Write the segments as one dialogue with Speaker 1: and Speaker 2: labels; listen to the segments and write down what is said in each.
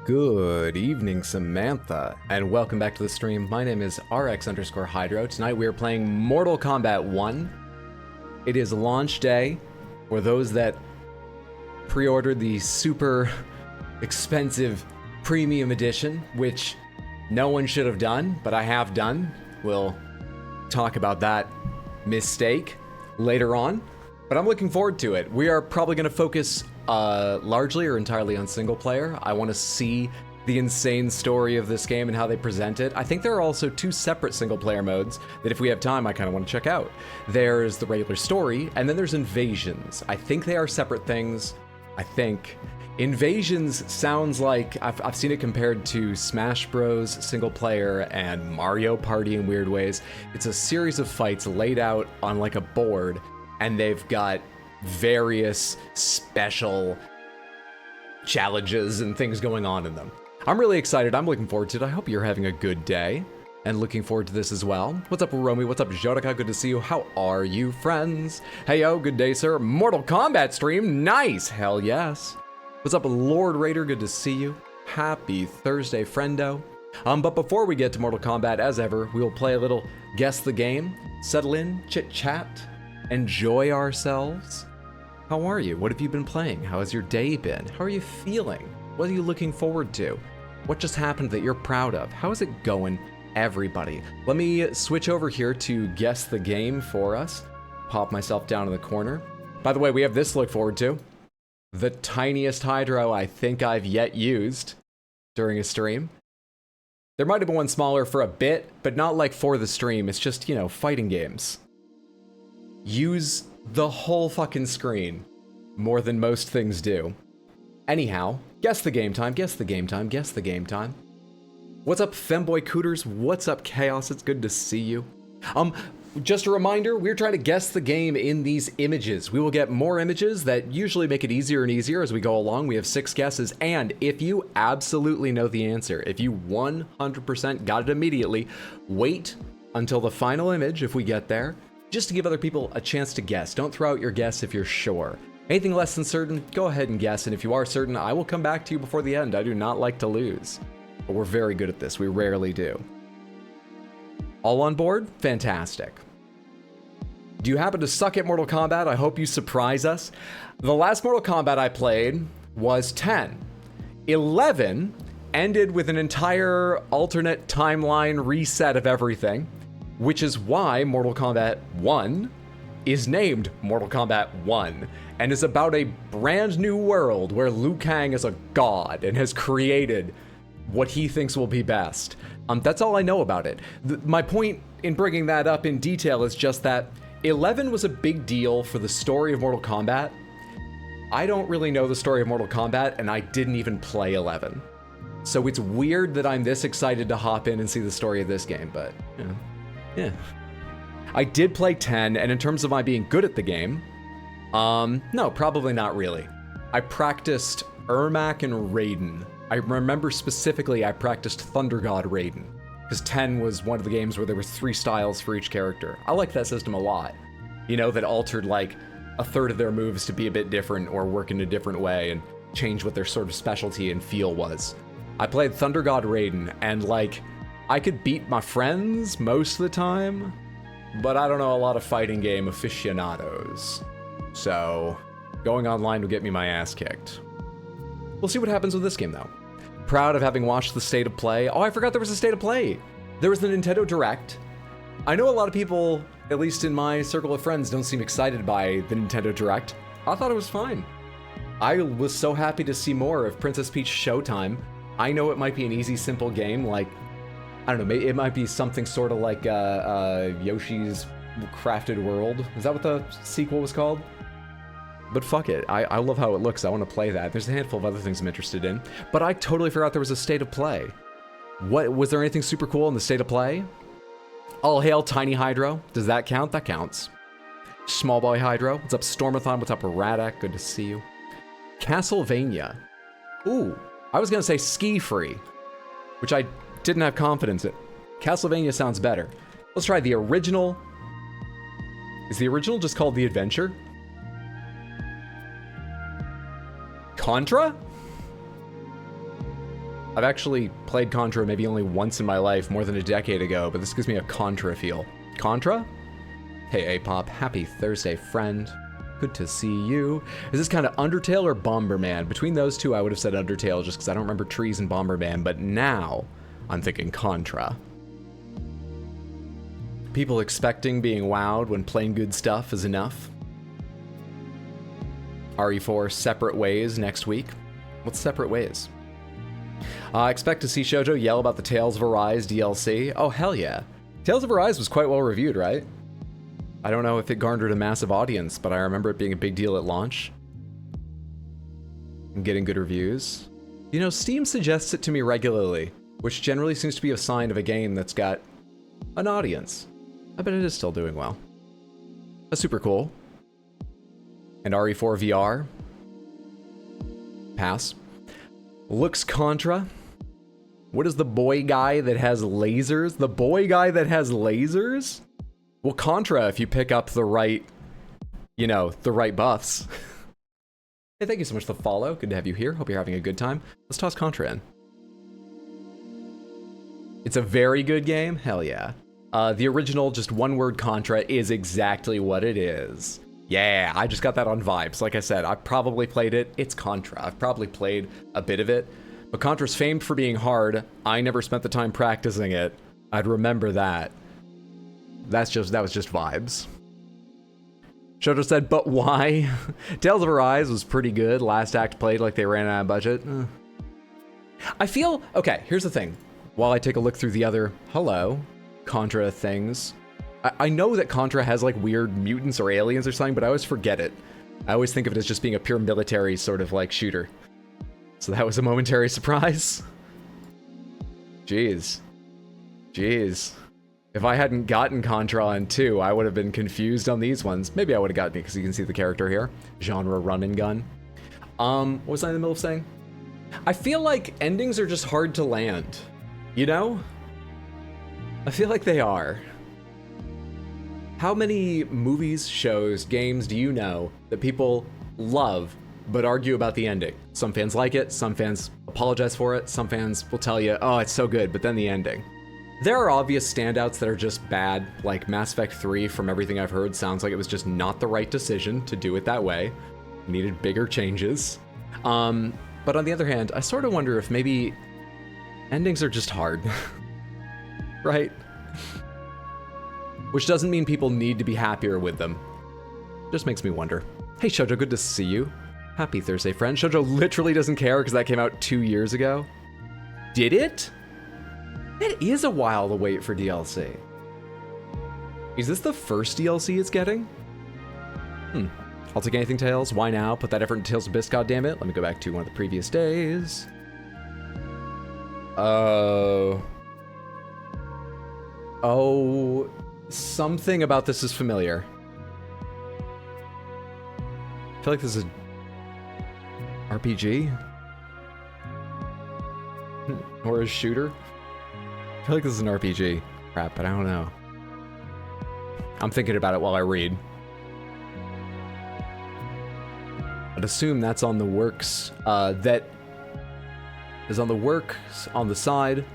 Speaker 1: Good evening, Samantha, and welcome back to the stream. My name is RX_Hydro. Tonight we are playing Mortal Kombat 1. It is launch day for those that pre-ordered the super expensive premium edition, which no one should have done, but I have done. We'll talk about that mistake later on, but I'm looking forward to it. We are probably going to focus largely or entirely on single player. I want to see the insane story of this game and how they present it. I think there are also two separate single player modes that if we have time, I kind of want to check out. There's the regular story, and then there's Invasions. I think they are separate things. I think. Invasions sounds like, I've seen it compared to Smash Bros. Single player and Mario Party in weird ways. It's a series of fights laid out on like a board, and they've got various special challenges and things going on in them. I'm really excited. I'm looking forward to it. I hope you're having a good day and looking forward to this as well. What's up, Romy? What's up, Jodaka? Good to see you. How are you, friends? Hey, yo, good day, sir. Mortal Kombat stream. Nice. Hell yes. What's up, Lord Raider? Good to see you. Happy Thursday, friendo. But before we get to Mortal Kombat, as ever, we will play a little Guess the Game, settle in, chit-chat, enjoy ourselves. How are you? What have you been playing? How has your day been? How are you feeling? What are you looking forward to? What just happened that you're proud of? How is it going, everybody? Let me switch over here to Guess the Game for us. Pop myself down in the corner. By the way, we have this to look forward to. The tiniest Hydro I think I've yet used during a stream. There might have been one smaller for a bit, but not like for the stream. It's just, you know, fighting games. Use the whole fucking screen more than most things do. Anyhow, guess the game time, guess the game time, guess the game time. What's up, Femboy Cooters? What's up, Chaos? It's good to see you. Just a reminder, we're trying to guess the game in these images. We will get more images that usually make it easier and easier as we go along. We have 6 guesses, and if you absolutely know the answer, if you 100% got it immediately, wait until the final image if we get there, just to give other people a chance to guess. Don't throw out your guess if you're sure. Anything less than certain, go ahead and guess, and if you are certain, I will come back to you before the end. I do not like to lose, but we're very good at this. We rarely do. All on board? Fantastic. Do you happen to suck at Mortal Kombat? I hope you surprise us. The last Mortal Kombat I played was 10. 11 ended with an entire alternate timeline reset of everything, which is why Mortal Kombat 1 is named Mortal Kombat 1 and is about a brand new world where Liu Kang is a god and has created what he thinks will be best. That's all I know about it. My point in bringing that up in detail is just that 11 was a big deal for the story of Mortal Kombat. I don't really know the story of Mortal Kombat, and I didn't even play 11. So it's weird that I'm this excited to hop in and see the story of this game, but yeah. I did play 10, and in terms of my being good at the game, no, probably not really. I practiced Ermac and Raiden. I remember specifically I practiced Thunder God Raiden, because 10 was one of the games where there was 3 styles for each character. I liked that system a lot. You know, that altered like a third of their moves to be a bit different or work in a different way and change what their sort of specialty and feel was. I played Thunder God Raiden, and like, I could beat my friends most of the time, but I don't know a lot of fighting game aficionados. So, going online will get me my ass kicked. We'll see what happens with this game though. Proud of having watched the State of Play. Oh, I forgot there was a State of Play. There was the Nintendo Direct. I know a lot of people, at least in my circle of friends, don't seem excited by the Nintendo Direct. I thought it was fine. I was so happy to see more of Princess Peach Showtime. I know it might be an easy, simple game, like, I don't know, it might be something sort of like Yoshi's Crafted World. Is that what the sequel was called? But fuck it, I love how it looks. I want to play that. There's a handful of other things I'm interested in. But I totally forgot there was a State of Play. What, was there anything super cool in the State of Play? All hail Tiny Hydro. Does that count? That counts. Small Boy Hydro. What's up, Stormathon? What's up, Radak? Good to see you. Castlevania. Ooh, I was going to say Ski Free, which I didn't have confidence in. Castlevania sounds better. Let's try the original. Is the original just called The Adventure? Contra? I've actually played Contra maybe only once in my life, more than a decade ago, but this gives me a Contra feel. Contra? Hey, A-Pop, happy Thursday, friend. Good to see you. Is this kind of Undertale or Bomberman? Between those two, I would have said Undertale just because I don't remember trees in Bomberman, but now I'm thinking Contra. People expecting being wowed when plain good stuff is enough. RE4 Separate Ways next week. What's Separate Ways? I expect to see Shoujo yell about the Tales of Arise DLC. Oh, hell yeah. Tales of Arise was quite well reviewed, right? I don't know if it garnered a massive audience, but I remember it being a big deal at launch. And getting good reviews. You know, Steam suggests it to me regularly, which generally seems to be a sign of a game that's got an audience. I bet it is still doing well. That's super cool. And RE4 VR. Pass. Looks Contra. What is the boy guy that has lasers? The boy guy that has lasers? Well, Contra, if you pick up the right, you know, the right buffs. Hey, thank you so much for the follow. Good to have you here. Hope you're having a good time. Let's toss Contra in. It's a very good game. Hell yeah. The original, just one-word Contra is exactly what it is. Yeah, I just got that on Vibes. Like I said, I've probably played it. It's Contra. I've probably played a bit of it. But Contra's famed for being hard. I never spent the time practicing it. I'd remember that. That was just vibes. Shoujo said, but why? Tales of Arise was pretty good. Last act played like they ran out of budget. I feel... Okay, here's the thing. While I take a look through the other... Hello. Contra things. I know that Contra has like weird mutants or aliens or something, but I always forget it. I always think of it as just being a pure military sort of like shooter. So that was a momentary surprise. Jeez. Jeez. If I hadn't gotten Contra on 2, I would have been confused on these ones. Maybe I would have gotten it because you can see the character here. Genre run and gun. What was I in the middle of saying? I feel like endings are just hard to land. You know? I feel like they are. How many movies, shows, games do you know that people love but argue about the ending? Some fans like it, some fans apologize for it, some fans will tell you, oh, it's so good, but then the ending. There are obvious standouts that are just bad, like Mass Effect 3, from everything I've heard, sounds like it was just not the right decision to do it that way. It needed bigger changes. But on the other hand, I sort of wonder if maybe endings are just hard. Right? Which doesn't mean people need to be happier with them. Just makes me wonder. Hey Shoujo, good to see you. Happy Thursday, friend. Shoujo literally doesn't care because that came out 2 years ago. Did it? It is a while to wait for DLC. Is this the first DLC it's getting? I'll take anything, Tails. Why now? Put that effort into Tails Abyss, goddammit. Let me go back to one of the previous days. Oh, something about this is familiar. I feel like this is RPG? Or a shooter? I feel like this is an RPG. Crap, but I don't know. I'm thinking about it while I read. I'd assume that's on the works, that is on the works on the side.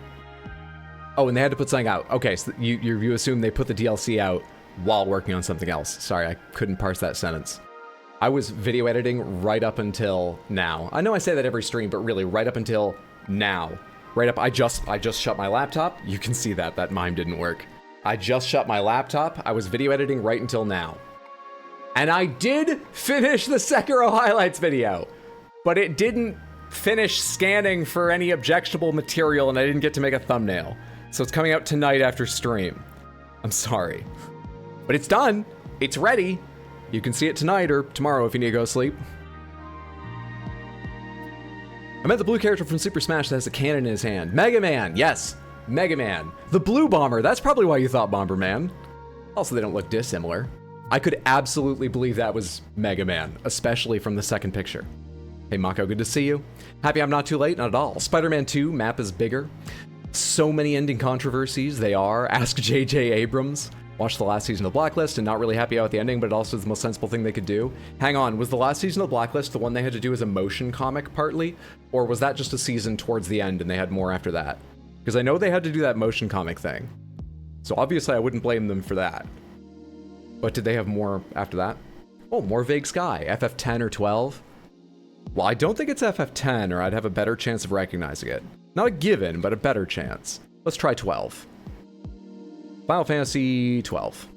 Speaker 1: Oh, and they had to put something out. Okay, so you assume they put the DLC out while working on something else. Sorry, I couldn't parse that sentence. I was video editing right up until now. I know I say that every stream, but really right up until now. Right up, I just shut my laptop. You can see that mime didn't work. I just shut my laptop. I was video editing right until now. And I did finish the Sekiro highlights video, but it didn't finish scanning for any objectionable material and I didn't get to make a thumbnail. So it's coming out tonight after stream. I'm sorry. But it's done. It's ready. You can see it tonight or tomorrow if you need to go to sleep. I met the blue character from Super Smash that has a cannon in his hand. Mega Man, yes. Mega Man. The blue bomber, that's probably why you thought Bomberman. Also, they don't look dissimilar. I could absolutely believe that was Mega Man, especially from the second picture. Hey Mako, good to see you. Happy I'm not too late, not at all. Spider-Man 2, map is bigger. So many ending controversies, they are. Ask J.J. Abrams. Watched the last season of Blacklist and not really happy about the ending, but it also is the most sensible thing they could do. Hang on, was the last season of Blacklist the one they had to do as a motion comic partly? Or was that just a season towards the end and they had more after that? Because I know they had to do that motion comic thing. So obviously I wouldn't blame them for that. But did they have more after that? Oh, more Vague Sky. FF10 or 12? Well, I don't think it's FF10 or I'd have a better chance of recognizing it. Not a given, but a better chance. Let's try 12. Final Fantasy 12.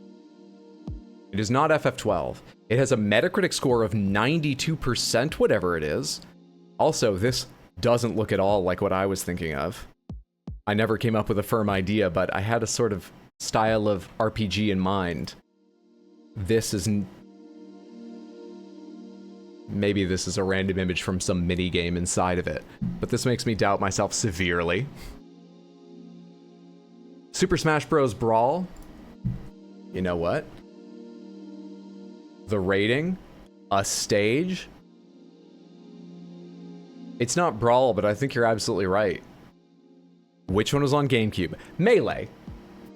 Speaker 1: It is not FF12. It has a Metacritic score of 92%, whatever it is. Also, this doesn't look at all like what I was thinking of. I never came up with a firm idea, but I had a sort of style of RPG in mind. This isn't... Maybe this is a random image from some mini-game inside of it, but this makes me doubt myself severely. Super Smash Bros. Brawl. You know what? The rating? A stage? It's not Brawl, but I think you're absolutely right. Which one was on GameCube? Melee.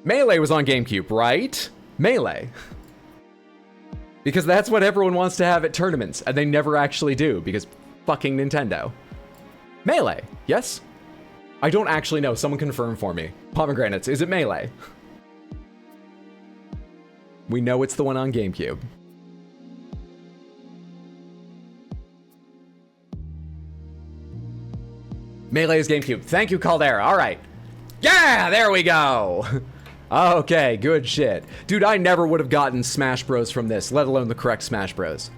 Speaker 1: Melee was on GameCube, right? Melee. Because that's what everyone wants to have at tournaments, and they never actually do, because fucking Nintendo. Melee, yes? I don't actually know, someone confirm for me. Pomegranates, is it Melee? We know it's the one on GameCube. Melee is GameCube. Thank you, Caldera. All right. Yeah, there we go. Okay, good shit. Dude, I never would have gotten Smash Bros from this, let alone the correct Smash Bros.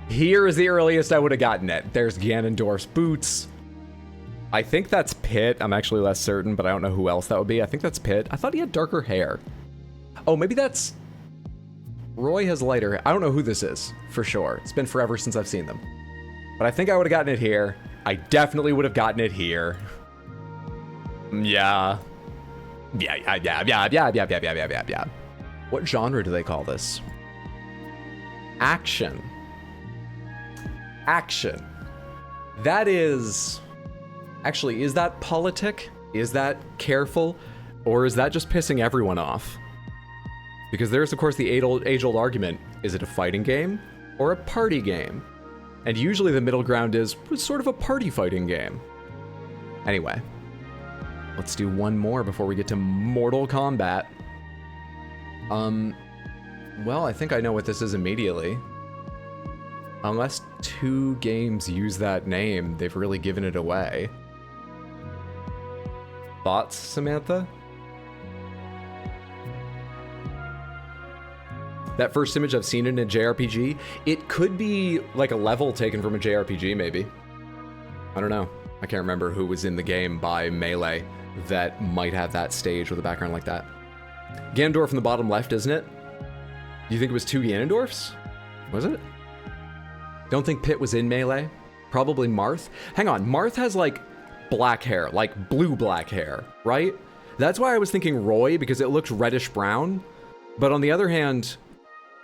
Speaker 1: Here is the earliest I would have gotten it. There's Ganondorf's boots. I think that's Pit. I'm actually less certain, but I don't know who else that would be. I think that's Pit. I thought he had darker hair. Oh, maybe that's... Roy has lighter hair. I don't know who this is, for sure. It's been forever since I've seen them. But I think I would have gotten it here. I definitely would have gotten it here. Yeah. Yeah. What genre do they call this? Action. Action. That is... Actually, is that politic? Is that careful? Or is that just pissing everyone off? Because there's, of course, the age-old argument. Is it a fighting game or a party game? And usually the middle ground is sort of a party fighting game. Anyway. Let's do one more before we get to Mortal Kombat. Well, I think I know what this is immediately. Unless 2 games use that name, they've really given it away. Thoughts, Samantha? That first image, I've seen it in a JRPG. It could be like a level taken from a JRPG, maybe. I don't know. I can't remember who was in the game by Melee that might have that stage with a background like that. Ganondorf in the bottom left, isn't it? Do you think it was 2 Ganondorfs? Was it? Don't think Pit was in Melee. Probably Marth. Hang on, Marth has like black hair, like blue-black hair, right? That's why I was thinking Roy, because it looked reddish-brown. But on the other hand,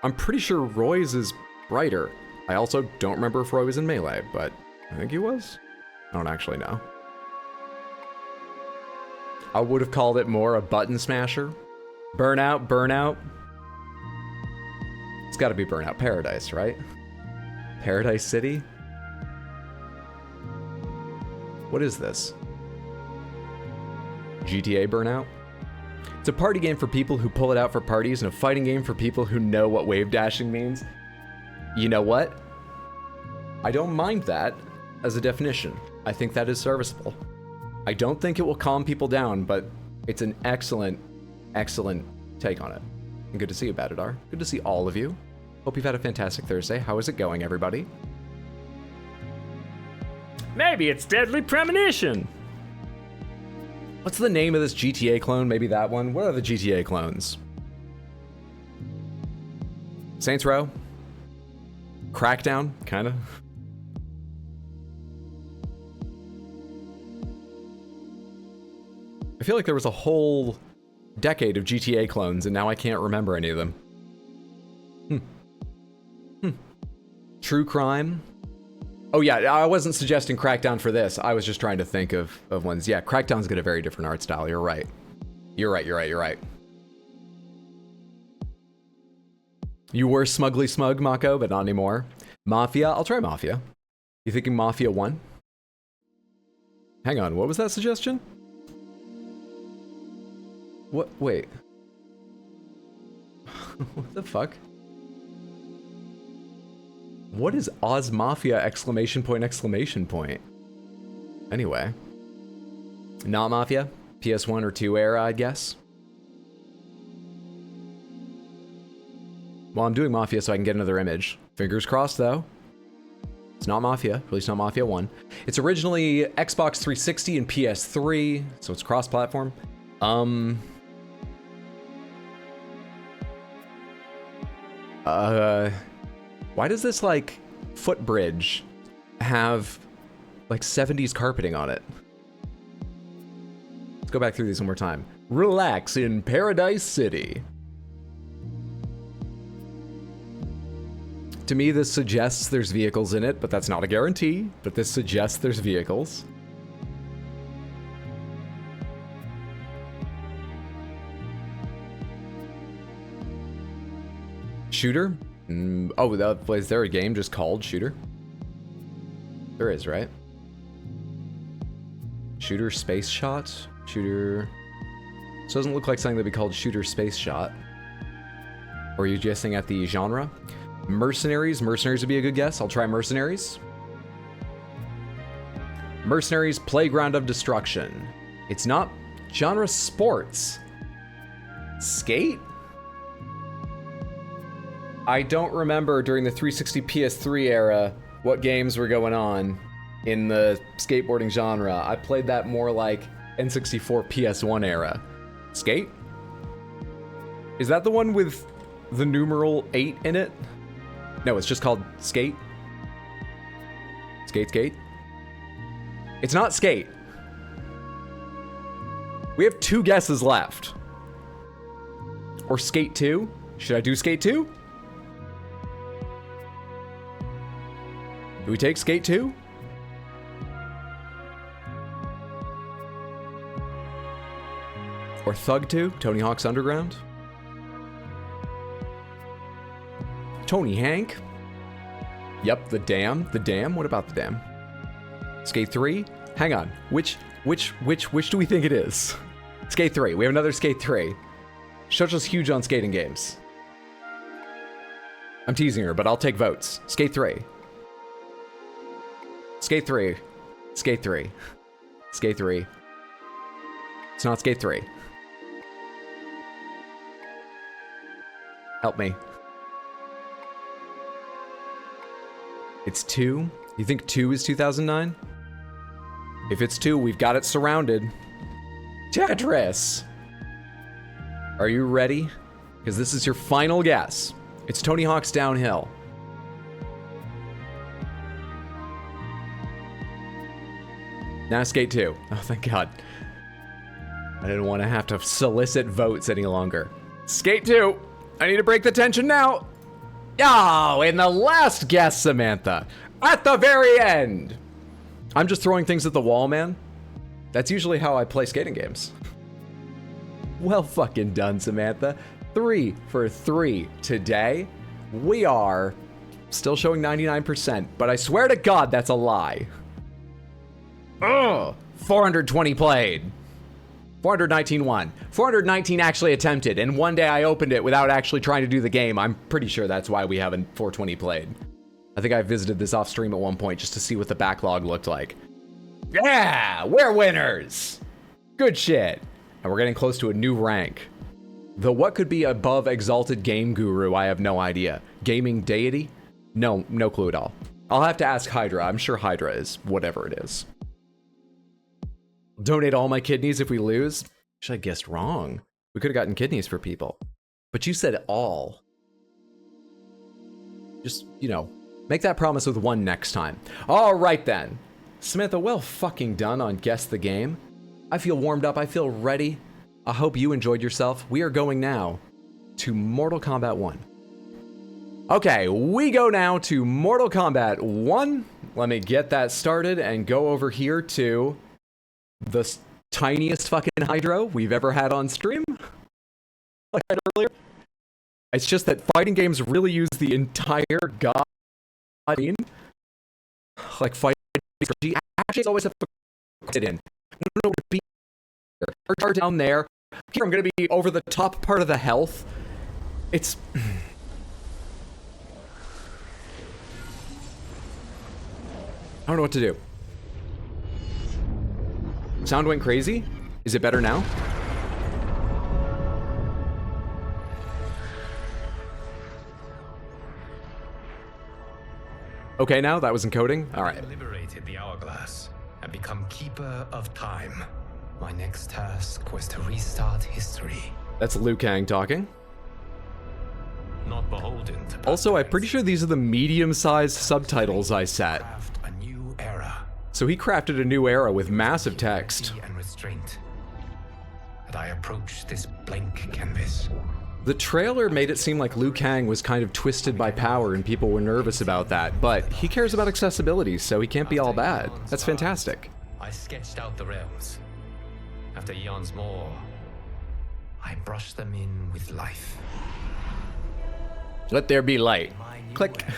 Speaker 1: I'm pretty sure Roy's is brighter. I also don't remember if Roy was in Melee, but I think he was. I don't actually know. I would have called it more a button smasher. Burnout, Burnout. It's gotta be Burnout Paradise, right? Paradise City? What is this? GTA Burnout? It's a party game for people who pull it out for parties and a fighting game for people who know what wave dashing means. You know what? I don't mind that as a definition. I think that is serviceable. I don't think it will calm people down, but it's an excellent, excellent take on it. And good to see you, Batadar. Good to see all of you. Hope you've had a fantastic Thursday. How is it going, everybody? Maybe it's Deadly Premonition. What's the name of this GTA clone? Maybe that one? What are the GTA clones? Saints Row? Crackdown? Kinda. I feel like there was a whole decade of GTA clones and now I can't remember any of them. True Crime? Oh yeah, I wasn't suggesting Crackdown for this. I was just trying to think of ones. Yeah, Crackdown's got a very different art style. You're right. You're right. You were smugly smug, Mako, but not anymore. Mafia, I'll try Mafia. You thinking Mafia 1? Hang on, what was that suggestion? What? Wait. What the fuck? What is Oz Mafia exclamation point exclamation point? Anyway. Not Mafia? PS1 or 2 era, I guess? Well, I'm doing Mafia so I can get another image. Fingers crossed, though. It's not Mafia, at least not Mafia 1. It's originally Xbox 360 and PS3, so it's cross-platform. Why does this, like, footbridge have, like, 70s carpeting on it? Let's go back through these one more time. Relax in Paradise City. To me, this suggests there's vehicles in it, but that's not a guarantee. But this suggests there's vehicles. Shooter? Oh, is there a game just called Shooter? There is, right? Shooter Space Shot? Shooter... This doesn't look like something that'd be called Shooter Space Shot. Or are you guessing at the genre? Mercenaries? Mercenaries would be a good guess. I'll try Mercenaries. Mercenaries Playground of Destruction. It's not genre sports. Skate? I don't remember during the 360 PS3 era what games were going on in the skateboarding genre. I played that more like N64 PS1 era. Skate? Is that the one with the numeral 8 in it? No, it's just called Skate. Skate. It's not Skate. We have 2 guesses left. Or Skate 2? Should I do Skate 2? Do we take Skate 2? Or Thug 2? Tony Hawk's Underground? Tony Hank? Yep, the Dam. The Dam? What about the Dam? Skate 3? Hang on. Which do we think it is? Skate 3. We have another Skate 3. Shocho's huge on skating games. I'm teasing her, but I'll take votes. Skate 3. Skate 3. Skate 3. Skate 3. It's not Skate 3. Help me. It's 2? You think 2 is 2009? If it's 2, we've got it surrounded. Tetris! Are you ready? Because this is your final guess. It's Tony Hawk's Downhill. Now Skate 2. Oh, thank God. I didn't want to have to solicit votes any longer. Skate 2! I need to break the tension now! Oh, in the last guess, Samantha. At the very end! I'm just throwing things at the wall, man. That's usually how I play skating games. Well fucking done, Samantha. 3 for 3 today. We are still showing 99%, but I swear to God that's a lie. Ugh! 420 played. 419 won. 419 actually attempted, and one day I opened it without actually trying to do the game. I'm pretty sure that's why we haven't 420 played. I think I visited this off stream at one point just to see what the backlog looked like. Yeah, we're winners. Good shit. And we're getting close to a new rank. Though what could be above Exalted Game Guru, I have no idea. Gaming Deity? No clue at all. I'll have to ask Hydra. I'm sure Hydra is whatever it is. Donate all my kidneys if we lose? Actually, I guessed wrong. We could have gotten kidneys for people. But you said all. Just, you know, make that promise with one next time. All right then. Samantha, well fucking done on Guess the Game. I feel warmed up. I feel ready. I hope you enjoyed yourself. We are going now to Mortal Kombat 1. Okay, we go now to Mortal Kombat 1. let me get that started and go over here to the tiniest fucking hydro we've ever had on stream. Like I said earlier. It's just that fighting games really use the entire god. Like fighting strategy actually always have to sit in. I don't know what to be here. Down there. Here I'm gonna be over the top part of the health. It's I don't know what to do. Sound went crazy? Is it better now? Okay, now that was encoding. All right.
Speaker 2: I liberated the hourglass and become keeper of time. My next task was to restart history.
Speaker 1: That's Liu Kang talking.
Speaker 2: Not beholden to
Speaker 1: also, I'm pretty sure these are the medium-sized subtitles I set.
Speaker 2: Craft a new era.
Speaker 1: So he crafted a new era with massive text.
Speaker 2: And restraint. And I approach this blank canvas.
Speaker 1: The trailer made it seem like Liu Kang was kind of twisted by power and people were nervous about that, but he cares about accessibility, so he can't be all bad. That's fantastic.
Speaker 2: I sketched out the realms. After eons more, I brushed them in with life.
Speaker 1: Let there be light.
Speaker 2: My new
Speaker 1: Click.
Speaker 2: era,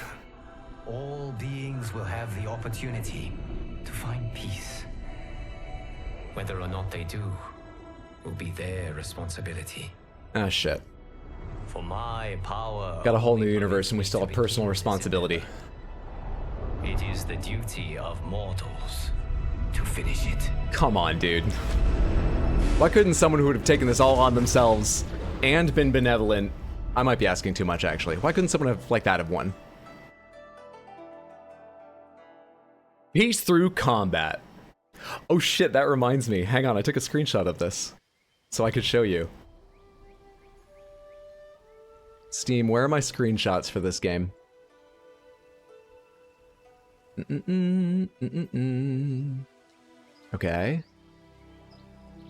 Speaker 2: all beings will have the opportunity to find peace. Whether or not they do will be their responsibility.
Speaker 1: Ah, shit.
Speaker 2: For my power
Speaker 1: Got a whole new
Speaker 2: only
Speaker 1: universe and we
Speaker 2: permits
Speaker 1: still
Speaker 2: me
Speaker 1: have
Speaker 2: to
Speaker 1: personal
Speaker 2: begin
Speaker 1: responsibility.
Speaker 2: this endeavor. It is the duty of mortals to finish it.
Speaker 1: Come on, dude. Why couldn't someone who would have taken this all on themselves and been benevolent? I might be asking too much, actually. Why couldn't someone have, like that have won? Peace through combat. Oh shit, that reminds me. Hang on, I took a screenshot of this so I could show you. Steam, where are my screenshots for this game? Okay.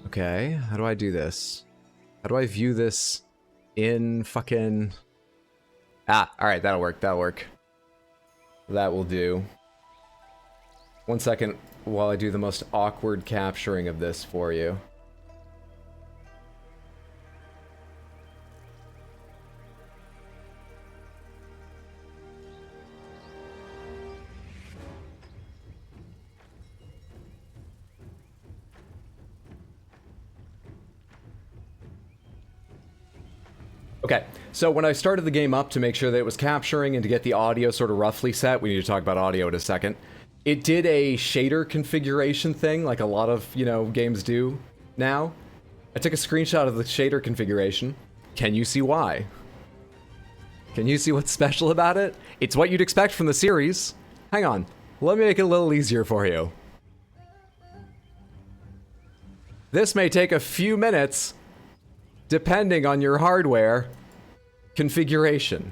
Speaker 1: Okay, how do I do this? How do I view this in fucking... Ah, alright, that'll work, that'll work. That will do. 1 second while I do the most awkward capturing of this for you. Okay, so when I started the game up to make sure that it was capturing and to get the audio sort of roughly set, we need to talk about audio in a second, it did a shader configuration thing like a lot of, you know, games do now. I took a screenshot of the shader configuration. Can you see why? Can you see what's special about it? It's what you'd expect from the series. Hang on, let me make it a little easier for you. This may take a few minutes, depending on your hardware configuration.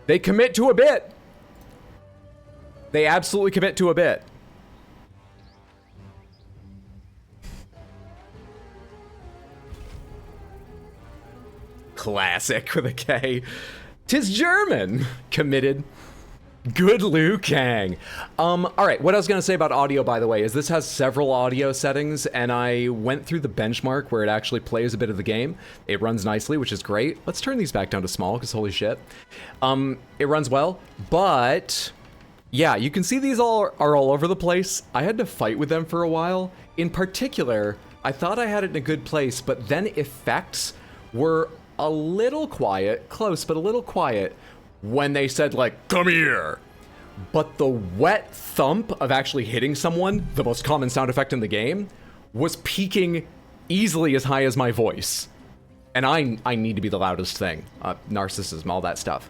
Speaker 1: They commit to a bit. They absolutely commit to a bit. Classic with a K. 'Tis German. Committed. Good Liu Kang. Alright, what I was going to say about audio, by the way, is this has several audio settings, and I went through the benchmark where it actually plays a bit of the game. It runs nicely, which is great. Let's turn these back down to small, because holy shit. It runs well, but yeah, you can see these all are all over the place. I had to fight with them for a while. In particular, I thought I had it in a good place, but then effects were a little quiet, close, but a little quiet, when they said, like, come here. But the wet thump of actually hitting someone, the most common sound effect in the game, was peaking easily as high as my voice. And I need to be the loudest thing. Narcissism, all that stuff.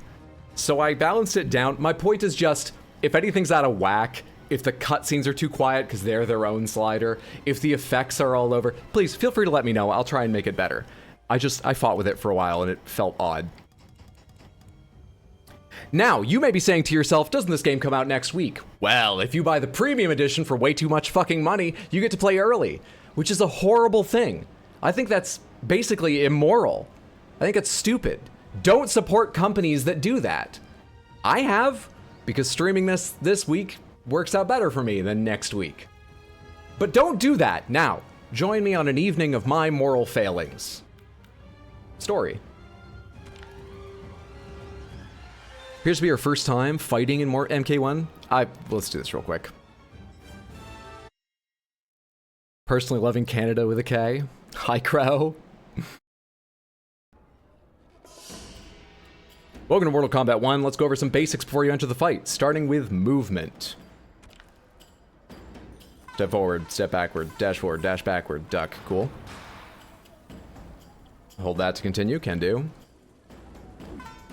Speaker 1: So I balanced it down. My point is just, if anything's out of whack, if the cutscenes are too quiet because they're their own slider, if the effects are all over, please feel free to let me know. I'll try and make it better. I fought with it for a while and it felt odd. Now, you may be saying to yourself, doesn't this game come out next week? Well, if you buy the premium edition for way too much fucking money, you get to play early, which is a horrible thing. I think that's basically immoral. I think it's stupid. Don't support companies that do that. I have, because streaming this week works out better for me than next week. But don't do that. Now, join me on an evening of my moral failings. Story. Appears to be our first time fighting in more MK1. Let's do this real quick. Personally loving Canada with a K. Hi, Crow. Welcome to Mortal Kombat 1. Let's go over some basics before you enter the fight, starting with movement. Step forward, step backward, dash backward, duck. Cool. Hold that to continue, can do.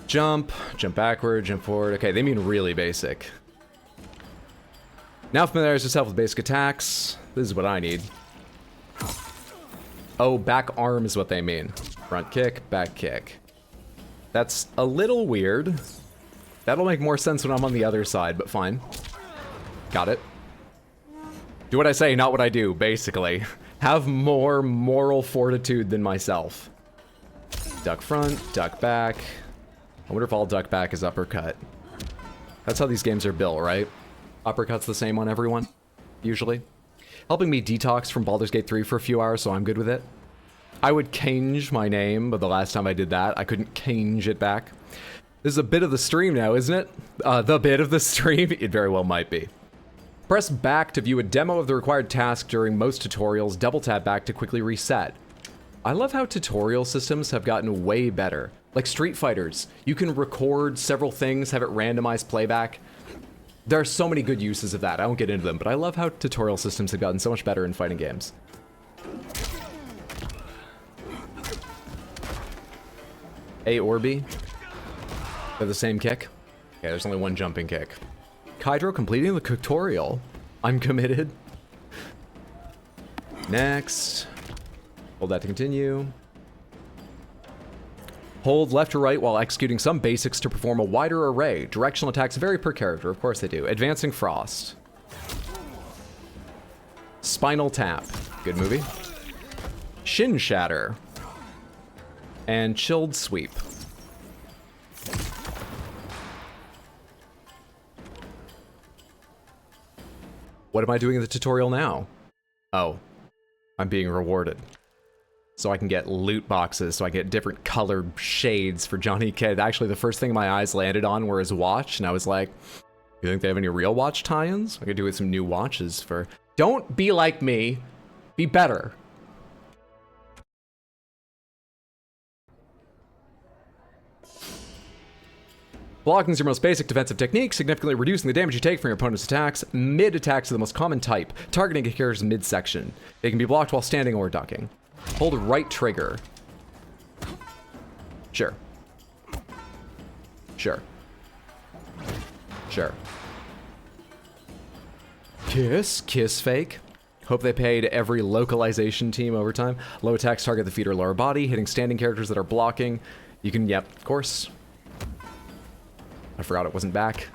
Speaker 1: Jump, jump backward, jump forward. Okay, they mean really basic. Now familiarize yourself with basic attacks. This is what I need. Oh, back arm is what they mean. Front kick, back kick. That's a little weird. That'll make more sense when I'm on the other side, but fine. Got it. Do what I say, not what I do, basically. Have more moral fortitude than myself. Duck front, duck back. I wonder if all duck back is uppercut. That's how these games are built, right? Uppercut's the same on everyone, usually. Helping me detox from Baldur's Gate 3 for a few hours, so I'm good with it. I would change my name, but the last time I did that, I couldn't change it back. This is a bit of the stream now, isn't it? The bit of the stream? It very well might be. Press back to view a demo of the required task during most tutorials. Double tap back to quickly reset. I love how tutorial systems have gotten way better. Like Street Fighters, you can record several things, have it randomized playback. There are so many good uses of that. I won't get into them, but I love how tutorial systems have gotten so much better in fighting games. A or B? They're the same kick? Okay, there's only one jumping kick. Kydro completing the tutorial. I'm committed. Next. Hold that to continue. Hold left or right while executing some basics to perform a wider array. Directional attacks vary per character, of course they do. Advancing Frost. Spinal Tap. Good movie. Shin Shatter. And Chilled Sweep. What am I doing in the tutorial now? Oh, I'm being rewarded. So I can get loot boxes, so I get different colored shades for Johnny Cage. Actually, the first thing my eyes landed on were his watch, and I was like, you think they have any real watch tie-ins? I could do with some new watches for... Don't be like me. Be better. Blocking is your most basic defensive technique, significantly reducing the damage you take from your opponent's attacks. Mid-attacks are the most common type, targeting a character's midsection. They can be blocked while standing or ducking. Hold right trigger. Sure. Sure. Sure. Kiss fake. Hope they paid every localization team overtime. Low attacks target the feet or lower body, hitting standing characters that are blocking. You can, yep, of course. I forgot it wasn't back,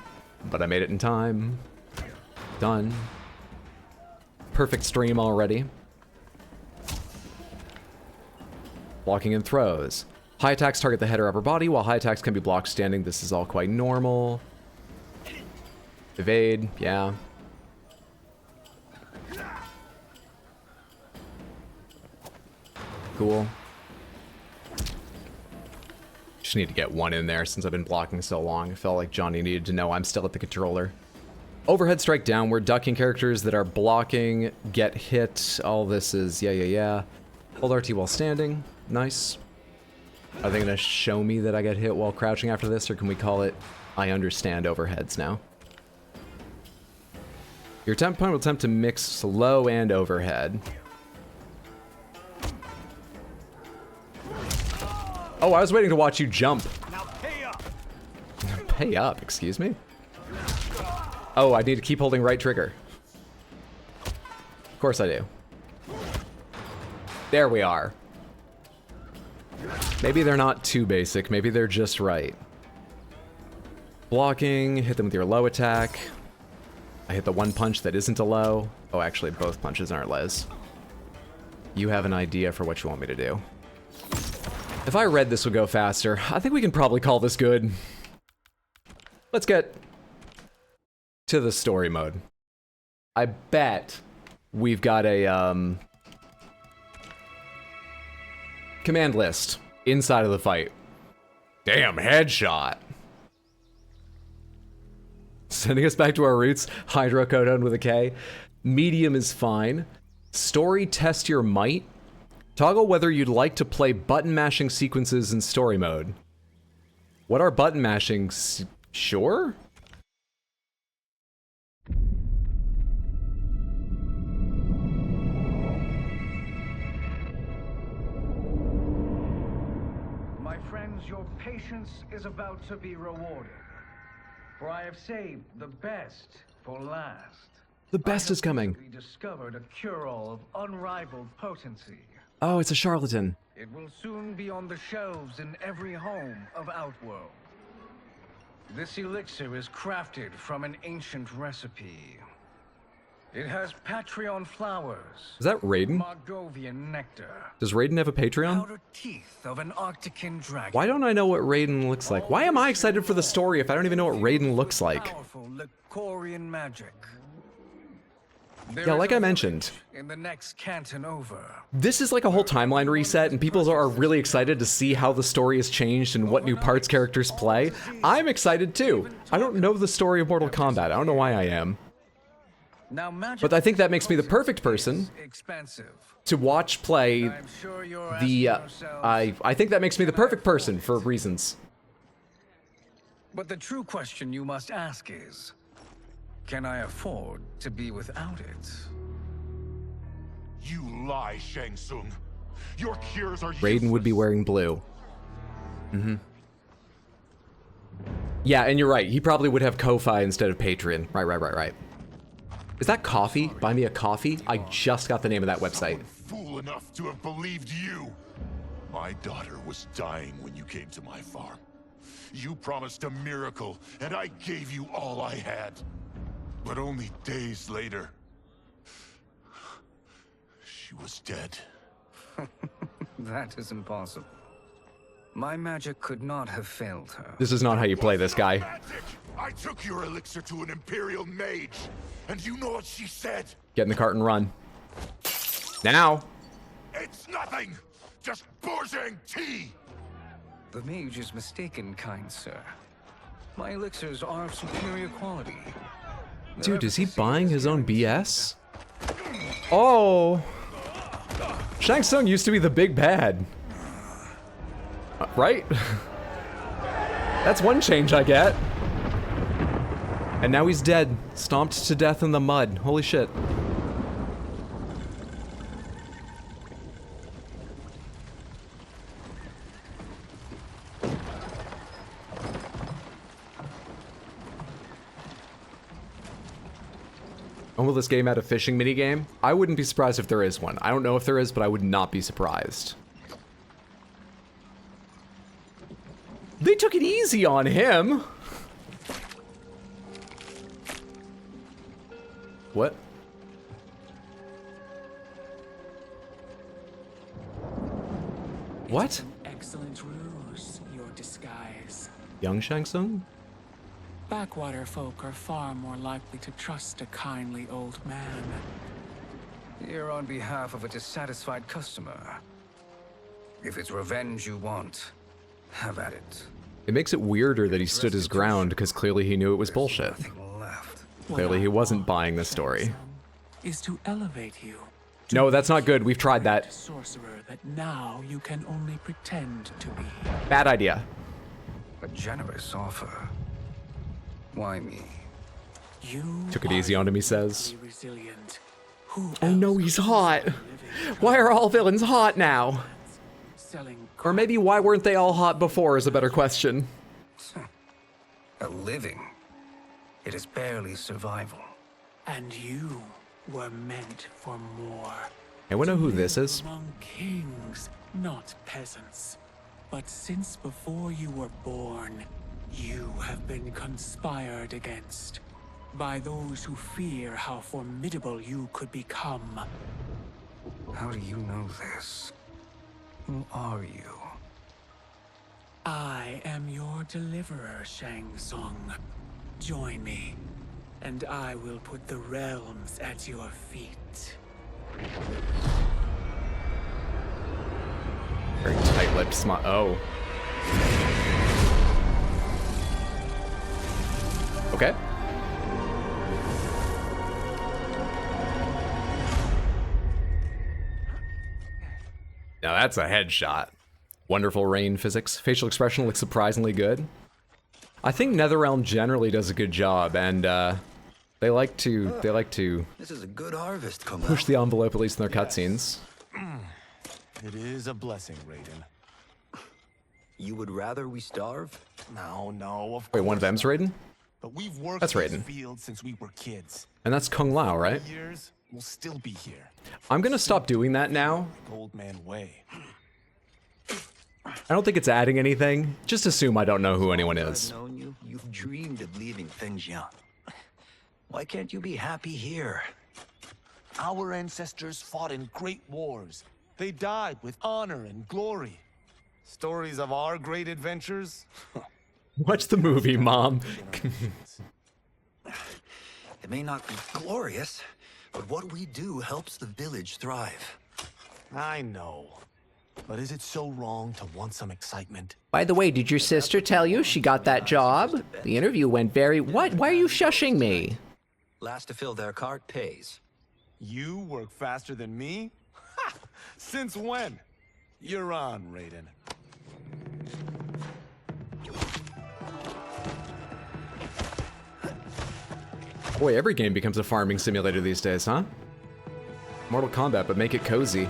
Speaker 1: but I made it in time. Done. Perfect stream already. Blocking and throws. High attacks target the head or upper body, while high attacks can be blocked standing. This is all quite normal. Evade, yeah. Cool. Just need to get one in there since I've been blocking so long. I felt like Johnny needed to know I'm still at the controller. Overhead strike downward, ducking characters that are blocking, get hit. All this is, yeah. Hold RT while standing. Nice. Are they gonna show me that I get hit while crouching after this, or can we call it, I understand overheads now? Your opponent will attempt to mix low and overhead. Oh, I was waiting to watch you jump.
Speaker 3: Now pay up.
Speaker 1: Pay up, excuse me? Oh, I need to keep holding right trigger. Of course I do. There we are. Maybe they're not too basic, maybe they're just right. Blocking, hit them with your low attack. I hit the one punch that isn't a low. Oh, actually, both punches aren't les. You have an idea for what you want me to do. If I read this would go faster, I think we can probably call this good. Let's get to the story mode. I bet we've got a command list inside of the fight. Damn, headshot. Sending us back to our roots. Hydrocodone with a K. Medium is fine. Story test your might. Toggle whether you'd like to play button mashing sequences in story mode. What are button mashing? Sure?
Speaker 3: My friends, your patience is about to be rewarded. For I have saved the best for last.
Speaker 1: The best is coming.
Speaker 3: We discovered a cure-all of unrivaled potency.
Speaker 1: Oh, it's a charlatan.
Speaker 3: It will soon be on the shelves in every home of Outworld. This elixir is crafted from an ancient recipe. It has Patreon flowers.
Speaker 1: Is that Raiden?
Speaker 3: Margovian nectar.
Speaker 1: Does Raiden have a Patreon?
Speaker 3: Outer teeth of an Arctican dragon.
Speaker 1: Why don't I know what Raiden looks like? Why am I excited for the story if I don't even know what Raiden looks like?
Speaker 3: Powerful Lycorian magic.
Speaker 1: Yeah, like I mentioned,
Speaker 3: In the next canton over.
Speaker 1: this is like a whole timeline reset, and people are really excited to see how the story has changed and what new parts characters play. I'm excited too. I don't know the story of Mortal Kombat. I don't know why I am.
Speaker 3: Now, magic
Speaker 1: But I think that makes me the perfect person
Speaker 3: expensive.
Speaker 1: to watch play
Speaker 3: I'm sure you're
Speaker 1: the,
Speaker 3: asking yourselves,
Speaker 1: I think that makes me the perfect person for reasons.
Speaker 3: But the true question you must ask is, can I afford to be without it?
Speaker 4: You lie, Shang Tsung. Your cures are
Speaker 1: Raiden would be wearing blue. Yeah, and you're right. He probably would have Ko-Fi instead of Patreon. Right. Is that coffee? Buy me a coffee? I just got the name of that website.
Speaker 4: fool enough to have believed you. My daughter was dying when you came to my farm. You promised a miracle, and I gave you all I had. But only days later, she was dead.
Speaker 3: That is impossible. My magic could not have failed her.
Speaker 1: This is not how you play this guy.
Speaker 4: Magic! I took your elixir to an Imperial mage, and you know what she said?
Speaker 1: Get in the cart and run. Now.
Speaker 4: It's nothing! Just bourgeois tea!
Speaker 3: The mage is mistaken, kind sir. My elixirs are of superior quality.
Speaker 1: Dude, is he buying his own BS? Oh. Shang Tsung used to be the big bad. Right? That's one change I get. And now he's dead. Stomped to death in the mud. Holy shit. And will this game add a fishing minigame? I wouldn't be surprised if there is one. I don't know if there is, but I would not be surprised. They took it easy on him. What? What?
Speaker 5: Excellent ruse, your disguise.
Speaker 1: Young Shang Tsung?
Speaker 5: Backwater folk are far more likely to trust a kindly old man.
Speaker 3: Here on behalf of a dissatisfied customer. If it's revenge you want, have at it.
Speaker 1: It makes it weirder that he stood his ground because clearly he knew it was bullshit.
Speaker 3: Nothing left.
Speaker 1: Clearly he wasn't buying the story.
Speaker 5: Is to elevate you.
Speaker 1: No, that's not good. We've tried that.
Speaker 5: Sorcerer that now you can only pretend to be.
Speaker 1: Bad idea.
Speaker 3: A generous offer. Why me?
Speaker 5: You
Speaker 1: Took it easy on him, he says.
Speaker 5: be resilient. Who
Speaker 1: Oh no,
Speaker 5: else
Speaker 1: he's
Speaker 5: could
Speaker 1: hot.
Speaker 5: living
Speaker 1: Why are all villains hot now?
Speaker 5: selling
Speaker 1: Or maybe why weren't they all hot before is a better question.
Speaker 3: A living. It is barely survival.
Speaker 5: and you were meant for more.
Speaker 1: Anyone know who this is?
Speaker 5: Among kings, not peasants. But since before you were born, you have been conspired against by those who fear how formidable you could become.
Speaker 3: How do you know this? Who are you?
Speaker 5: I am your deliverer, Shang Tsung. Join me, and I will put the realms at your feet.
Speaker 1: Very tight-lipped smile. Oh. Okay. Now that's a headshot. Wonderful rain physics. Facial expression looks surprisingly good. I think NetherRealm generally does a good job, and they like to
Speaker 6: This is a good harvest, Kung
Speaker 1: push the envelope, at least in their cutscenes.
Speaker 7: It is a blessing, Raiden.
Speaker 6: You would rather we starve?
Speaker 7: No, of
Speaker 1: Wait,
Speaker 7: course.
Speaker 1: one of them's Raiden?
Speaker 7: But we've worked
Speaker 1: That's
Speaker 7: these
Speaker 1: Raiden.
Speaker 7: fields since we were kids.
Speaker 1: And that's Kung Lao, right?
Speaker 7: Years, we'll still be here.
Speaker 1: I'm gonna stop doing that now.
Speaker 7: Like Old Man Way.
Speaker 1: I don't think it's adding anything. Just assume I don't know who anyone is.
Speaker 6: I've known you. You've dreamed of leaving things young. Why can't you be happy here?
Speaker 7: Our ancestors fought in great wars. They died with honor and glory. Stories of our great adventures?
Speaker 1: Watch the movie, Mom.
Speaker 6: It may not be glorious, but what we do helps the village thrive.
Speaker 7: I know. But is it so wrong to want some excitement?
Speaker 8: By the way, did your sister tell you she got that job? The interview went very... What? Why are you shushing me?
Speaker 6: Last to fill their cart pays.
Speaker 7: You work faster than me? Ha! Since when? You're on, Raiden.
Speaker 1: Boy, every game becomes a farming simulator these days, huh? Mortal Kombat, but make it cozy.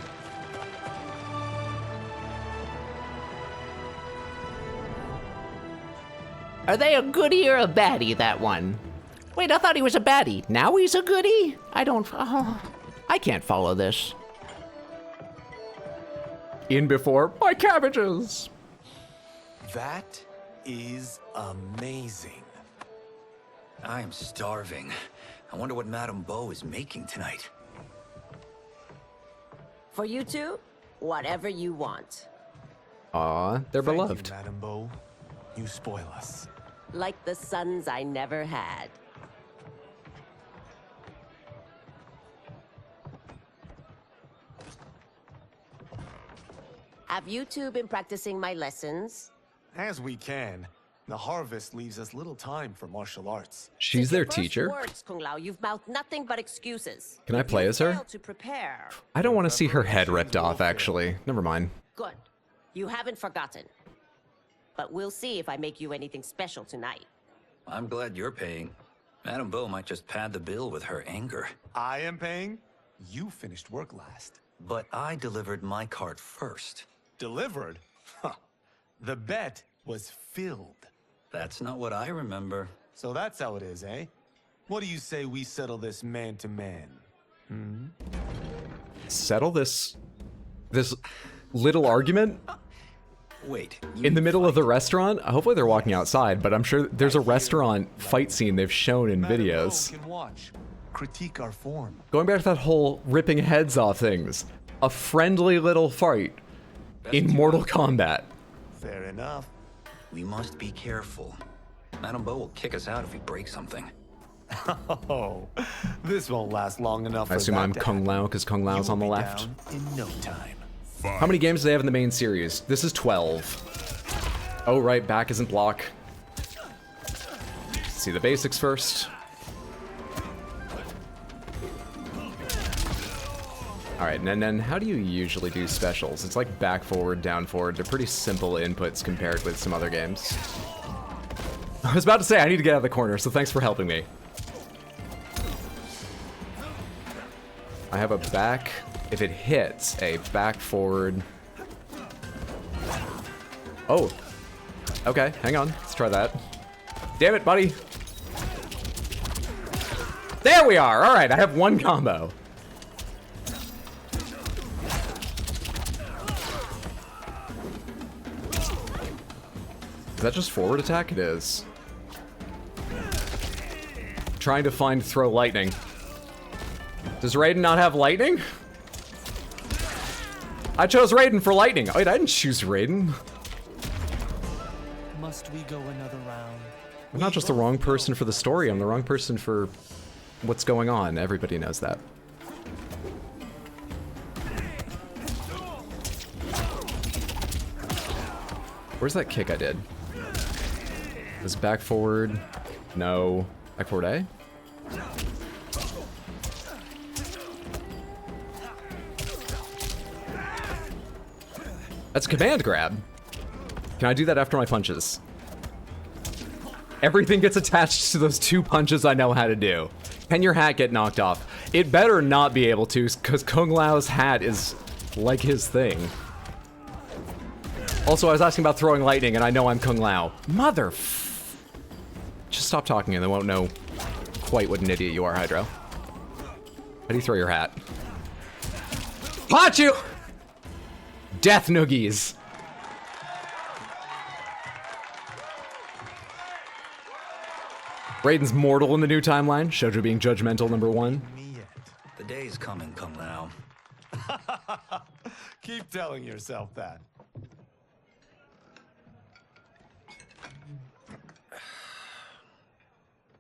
Speaker 8: Are they a goodie or a baddie, that one? Wait, I thought he was a baddie. Now he's a goodie? I don't... Oh, I can't follow this.
Speaker 1: In before my cabbages.
Speaker 7: That is amazing.
Speaker 6: I am starving. I wonder what Madame Bo is making tonight.
Speaker 9: For you two, whatever you want.
Speaker 1: Aw, they're
Speaker 7: Thank
Speaker 1: beloved.
Speaker 7: you, Madame Bo. You spoil us.
Speaker 9: Like the sons I never had. Have you two been practicing my lessons?
Speaker 7: As we can. The harvest leaves us little time for martial arts.
Speaker 1: She's
Speaker 9: Since
Speaker 1: their
Speaker 9: your first
Speaker 1: teacher?
Speaker 9: Words, Kung Lao, you've mouthed nothing but excuses.
Speaker 1: Can I
Speaker 9: If
Speaker 1: play
Speaker 9: you
Speaker 1: as her?
Speaker 9: fail to prepare,
Speaker 1: I don't want to see her head ripped off, actually. Never mind.
Speaker 9: good. You haven't forgotten. But we'll see if I make you anything special tonight.
Speaker 6: I'm glad you're paying. Madame Bo might just pad the bill with her anger.
Speaker 7: I am paying? You finished work last.
Speaker 6: But I delivered my cart first.
Speaker 7: Delivered? Huh. The bet was filled.
Speaker 6: That's not what I remember.
Speaker 7: So that's how it is, eh? What do you say we settle this man to man?
Speaker 1: Settle this little argument
Speaker 6: Wait,
Speaker 1: in the middle of the restaurant. Hopefully they're walking outside, but I'm sure there's a restaurant fight scene they've shown in
Speaker 7: Madame Bo
Speaker 1: videos.
Speaker 7: can watch, critique our form.
Speaker 1: Going back to that whole ripping heads off things. A friendly little fight in Mortal Kombat.
Speaker 7: Fair enough.
Speaker 6: We must be careful. Madame Bo will kick us out if we break something.
Speaker 7: Oh, this won't last long enough.
Speaker 1: I
Speaker 7: for
Speaker 1: assume
Speaker 7: that
Speaker 1: I'm
Speaker 7: to
Speaker 1: Kung
Speaker 7: happen.
Speaker 1: Lao because Kung Lao's
Speaker 7: You
Speaker 1: on the
Speaker 7: will be
Speaker 1: left.
Speaker 7: down in no time.
Speaker 1: How many games do they have in the main series? This is 12. Oh, right, back isn't block. See the basics first. Alright, and then how do you usually do specials? It's like back forward, down forward. They're pretty simple inputs compared with some other games. I was about to say I need to get out of the corner, so thanks for helping me. I have a back, if it hits, a back forward. Oh. Okay, hang on. Let's try that. Damn it, buddy. There we are. All right, I have one combo. Is that just forward attack? It is. Trying to find throw lightning. Does Raiden not have lightning? I chose Raiden for lightning. Wait, I didn't choose Raiden.
Speaker 7: Must we go another round?
Speaker 1: I'm not just the wrong person for the story, I'm the wrong person for what's going on. Everybody knows that. Where's that kick I did? Is back forward? No. Back forward A? That's a command grab. Can I do that after my punches? Everything gets attached to those 2 punches I know how to do. Can your hat get knocked off? It better not be able to, because Kung Lao's hat is like his thing. Also, I was asking about throwing lightning, and I know I'm Kung Lao. Just stop talking and they won't know quite what an idiot you are, Hydro. How do you throw your hat? Pachu! Death noogies. Raiden's mortal in the new timeline. Shoujo being judgmental, #1.
Speaker 6: The day's coming, Kung Lao.
Speaker 7: Keep telling yourself that.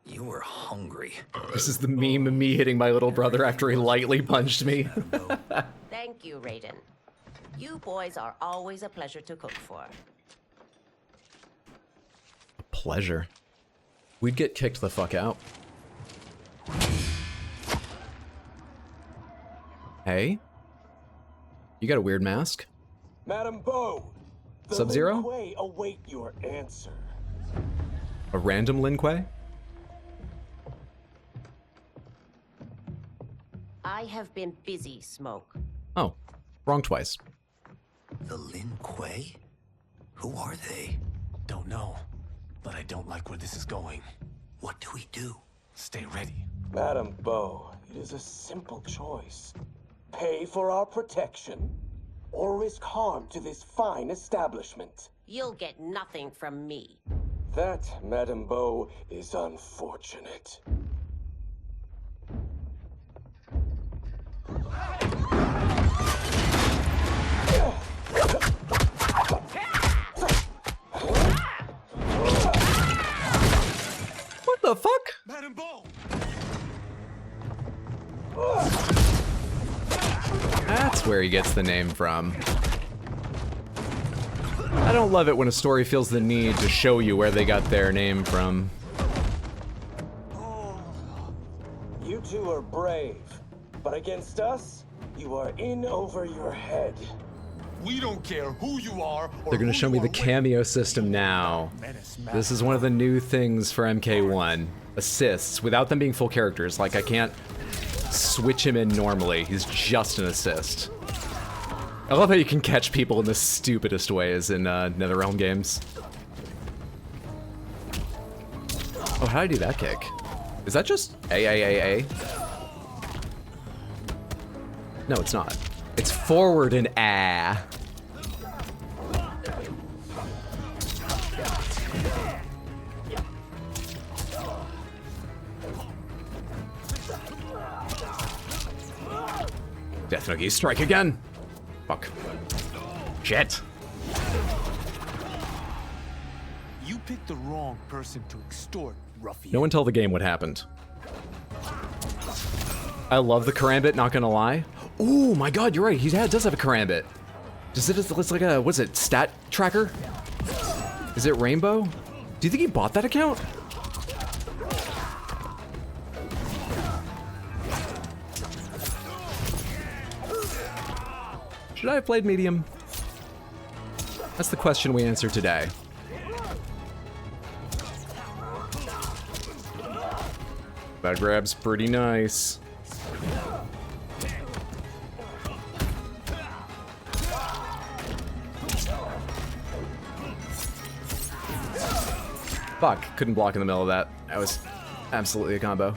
Speaker 6: You were hungry.
Speaker 1: This is the meme of me hitting my little brother after he lightly punched me.
Speaker 9: Thank you, Raiden. You boys are always a pleasure to cook for.
Speaker 1: Pleasure. We'd get kicked the fuck out. Hey? You got a weird mask?
Speaker 10: Madam Bo,
Speaker 1: Sub-Zero?
Speaker 10: Lin Kuei await your answer.
Speaker 1: A random Lin Kuei?
Speaker 9: I have been busy, Smoke.
Speaker 1: Oh, wrong twice.
Speaker 6: The Lin Kuei? Who are they?
Speaker 7: Don't know, but I don't like where this is going.
Speaker 6: What do we do?
Speaker 7: Stay ready.
Speaker 10: Madam Bo, it is a simple choice. Pay for our protection, or risk harm to this fine establishment.
Speaker 9: You'll get nothing from me.
Speaker 10: That, Madam Bo, is unfortunate.
Speaker 1: What the fuck?
Speaker 7: Madam Bo!
Speaker 1: That's where he gets the name from. I don't love it when a story feels the need to show you where they got their name from.
Speaker 10: You two are brave, but against us, you are in over your head.
Speaker 7: We don't care who you are or
Speaker 1: They're gonna
Speaker 7: who
Speaker 1: show
Speaker 7: you
Speaker 1: me the
Speaker 7: are
Speaker 1: cameo system now. This is one of the new things for MK1. Assists, without them being full characters. Like, I can't switch him in normally. He's just an assist. I love how you can catch people in the stupidest ways in NetherRealm games. Oh, how did I do that kick? Is that just A? No, it's not. It's forward and A. Death Noogie, strike again! Fuck. Shit!
Speaker 7: You picked the wrong person to extort, ruffian.
Speaker 1: No one tell the game what happened. I love the karambit, not gonna lie. Oh my god, you're right, he does have a karambit. Does it, it's like a, what's it, stat tracker? Is it Rainbow? Do you think he bought that account? Should I have played medium? That's the question we answer today. That grab's pretty nice. Fuck, couldn't block in the middle of that. That was absolutely a combo.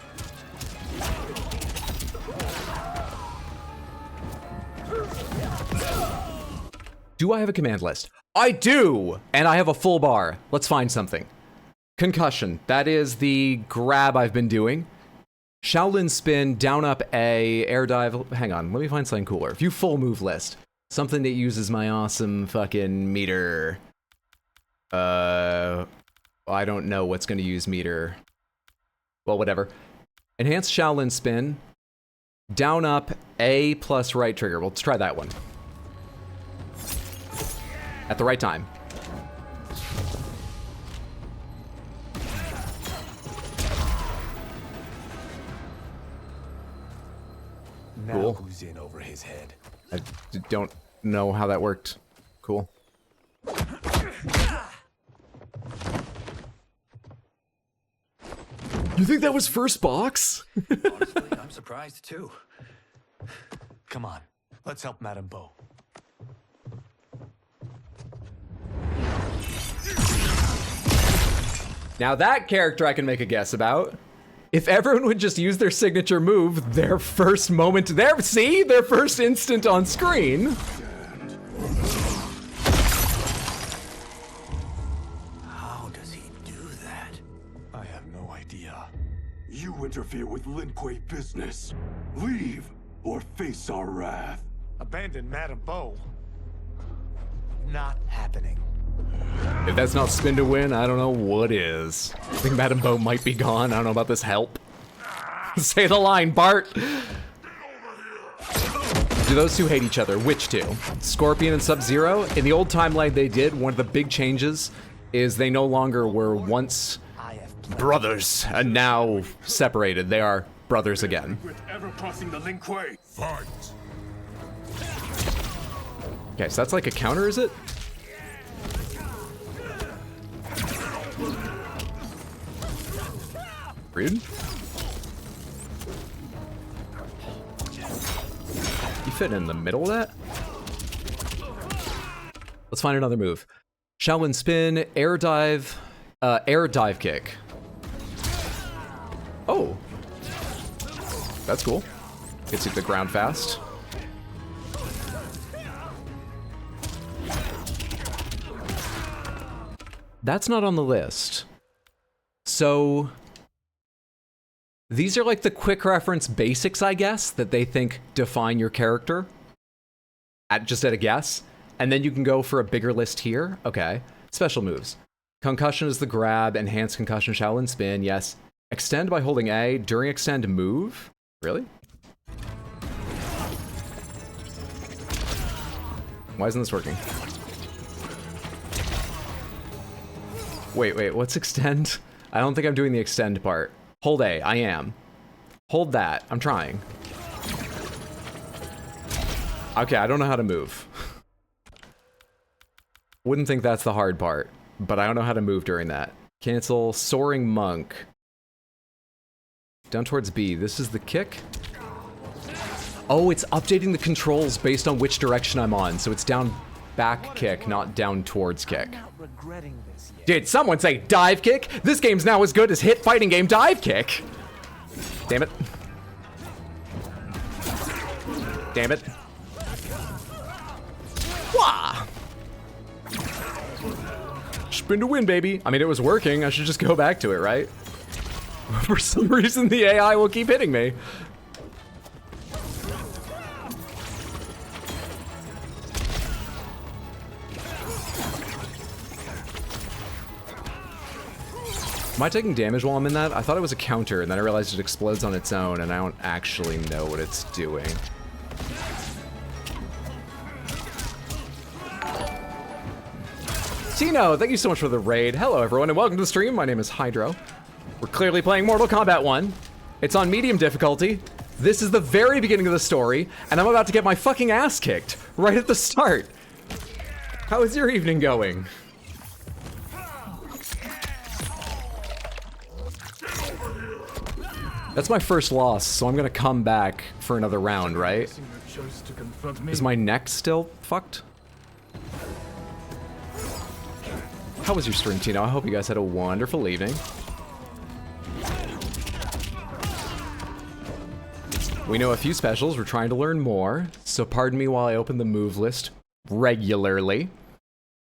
Speaker 1: Do I have a command list? I do! And I have a full bar. Let's find something. Concussion. That is the grab I've been doing. Shaolin spin, down up A, air dive. Hang on, let me find something cooler. View full move list. Something that uses my awesome fucking meter. I don't know what's going to use meter. Well, whatever. Enhanced Shaolin spin. Down, up, A plus right trigger. Well, let's try that one. At the right time.
Speaker 7: Now
Speaker 1: Cool.
Speaker 7: who's in over his head?
Speaker 1: I don't know how that worked. Cool. You think that was first box?
Speaker 6: Honestly, I'm surprised too.
Speaker 7: Come on, let's help Madame Bo.
Speaker 1: Now that character I can make a guess about. If everyone would just use their signature move, their first moment, their first instant on screen.
Speaker 6: How does he do that?
Speaker 7: I have no idea.
Speaker 11: You interfere with Lin Kuei business. Leave or face our wrath.
Speaker 7: Abandon Madame Bo? Not happening.
Speaker 1: If that's not spin to win, I don't know what is. I think Madame Bo might be gone. I don't know about this help. Say the line, Bart. Do those two hate each other? Which two? Scorpion and Sub-Zero? In the old timeline they did, one of the big changes is they no longer were once brothers and now separated. They are brothers again.
Speaker 11: Ever crossing the Lin Kuei? Fight.
Speaker 1: Okay, so that's like a counter, is it? Rude. You fit in the middle of that? Let's find another move. Shaolin spin, air dive kick. Oh. That's cool. Gets you to the ground fast. That's not on the list. So these are like the quick reference basics, I guess, that they think define your character just at a guess. And then you can go for a bigger list here. Okay. Special moves. Concussion is the grab, enhanced concussion, Shaolin spin, yes. Extend by holding A, during extend move. Really? Why isn't this working? Wait, what's extend? I don't think I'm doing the extend part. Hold A, I am. Hold that, I'm trying. Okay, I don't know how to move. Wouldn't think that's the hard part, but I don't know how to move during that. Cancel, Soaring Monk. Down towards B, this is the kick. Oh, it's updating the controls based on which direction I'm on, so it's down back kick, not down towards kick. Did someone say dive kick? This game's now as good as hit fighting game dive kick. Damn it. Damn it. Wah! Spin to win, baby. I mean, it was working. I should just go back to it, right? For some reason, the AI will keep hitting me. Am I taking damage while I'm in that? I thought it was a counter, and then I realized it explodes on its own, and I don't actually know what it's doing. Tino, thank you so much for the raid. Hello, everyone, and welcome to the stream. My name is Hydro. We're clearly playing Mortal Kombat 1. It's on medium difficulty. This is the very beginning of the story, and I'm about to get my fucking ass kicked right at the start. How is your evening going? That's my first loss, so I'm gonna come back for another round, right? Is my neck still fucked? How was your stream, Tino? I hope you guys had a wonderful evening. We know a few specials, we're trying to learn more, so pardon me while I open the move list regularly.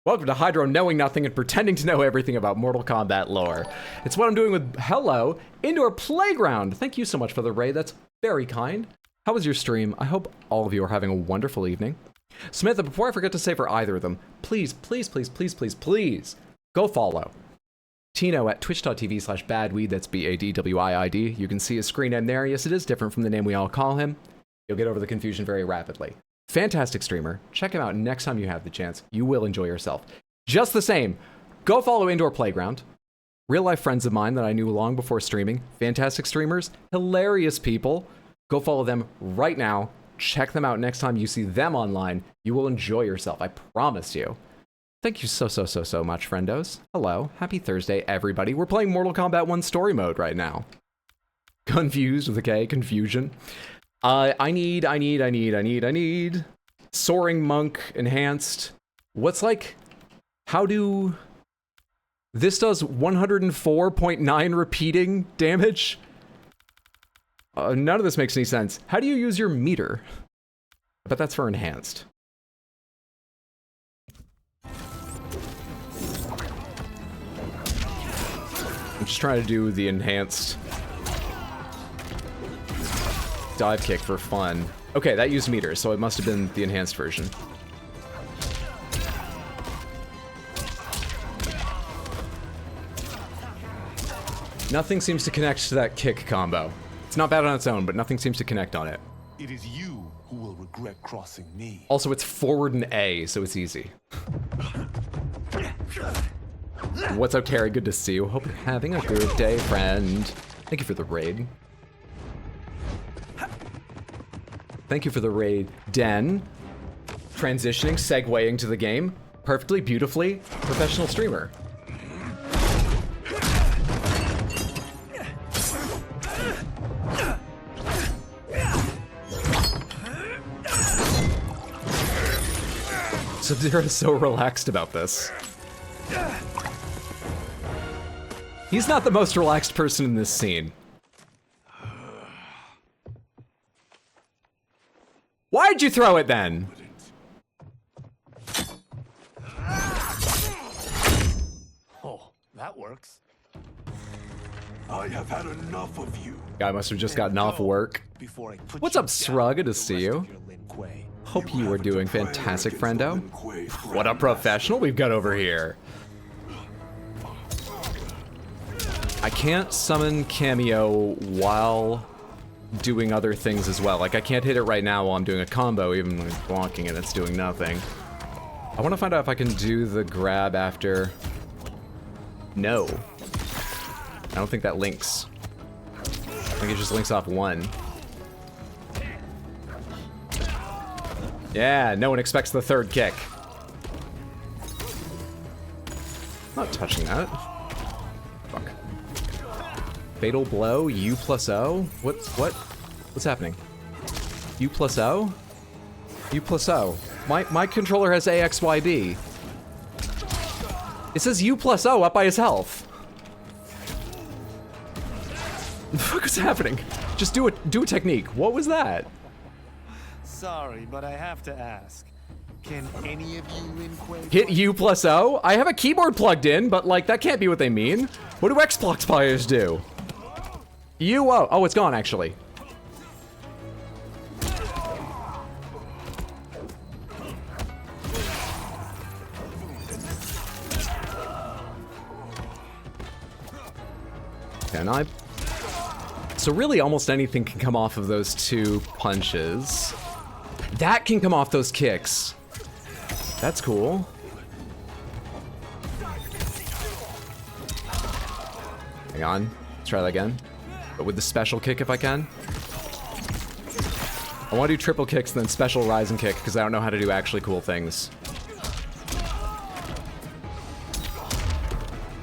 Speaker 1: Welcome to Hydro knowing nothing and pretending to know everything about Mortal Kombat lore. It's what I'm doing with Hello, Indoor Playground. Thank you so much for the raid, that's very kind. How was your stream? I hope all of you are having a wonderful evening. Samantha, before I forget to say for either of them, please, please, please, please, please, please, go follow Tino at twitch.tv/badweed. That's BADWIID. You can see his screen name there. Yes, it is different from the name we all call him. You'll get over the confusion very rapidly. Fantastic streamer. Check him out next time you have the chance. You will enjoy yourself. Just the same, go follow Indoor Playground. Real life friends of mine that I knew long before streaming. Fantastic streamers, hilarious people. Go follow them right now. Check them out next time you see them online. You will enjoy yourself, I promise you. Thank you so much, friendos. Hello, happy Thursday, everybody. We're playing Mortal Kombat 1 story mode right now. Confused with a K, confusion. I need Soaring Monk Enhanced. What's like, how do, this does 104.9 repeating damage? None of this makes any sense. How do you use your meter? But that's for enhanced. I'm just trying to do the enhanced dive kick for fun. Okay, that used meters, so it must have been the enhanced version. Nothing seems to connect to that kick combo. It's not bad on its own, but nothing seems to connect on it.
Speaker 7: It is you who will regret crossing me.
Speaker 1: Also, it's forward and A, so it's easy. What's up, Terry? Good to see you. Hope you're having a good day, friend. Thank you for the raid. Thank you for the raid, Den. Transitioning, segueing to the game. Perfectly, beautifully, professional streamer. Sub-Zero is so relaxed about this. He's not the most relaxed person in this scene. Why'd you throw it then?
Speaker 7: Oh, that works.
Speaker 11: I have had enough of you.
Speaker 1: Guy must have just gotten off work. What's up, Srug? Good to see you. Hope you are doing fantastic, friendo. What a professional we've got over here. I can't summon Cameo while doing other things as well. Like, I can't hit it right now while I'm doing a combo, even when I'm blocking it, it's doing nothing. I want to find out if I can do the grab after... No. I don't think that links. I think it just links off one. Yeah, no one expects the third kick. Not touching that. Fuck. Fatal blow, U plus O? What's happening? U plus O? U plus O. My controller has AXYB. It says U plus O up by his health. What the fuck is happening? Just do a technique. What was that?
Speaker 7: Sorry, but I have to ask. Can any of you Linquay
Speaker 1: Hit U plus O? I have a keyboard plugged in, but like that can't be what they mean. What do Xbox players do? U O. Oh, it's gone actually. Can I? So really almost anything can come off of those two punches. That can come off those kicks. That's cool. Hang on, let's try that again. But with the special kick if I can. I want to do triple kicks and then special rise and kick because I don't know how to do actually cool things.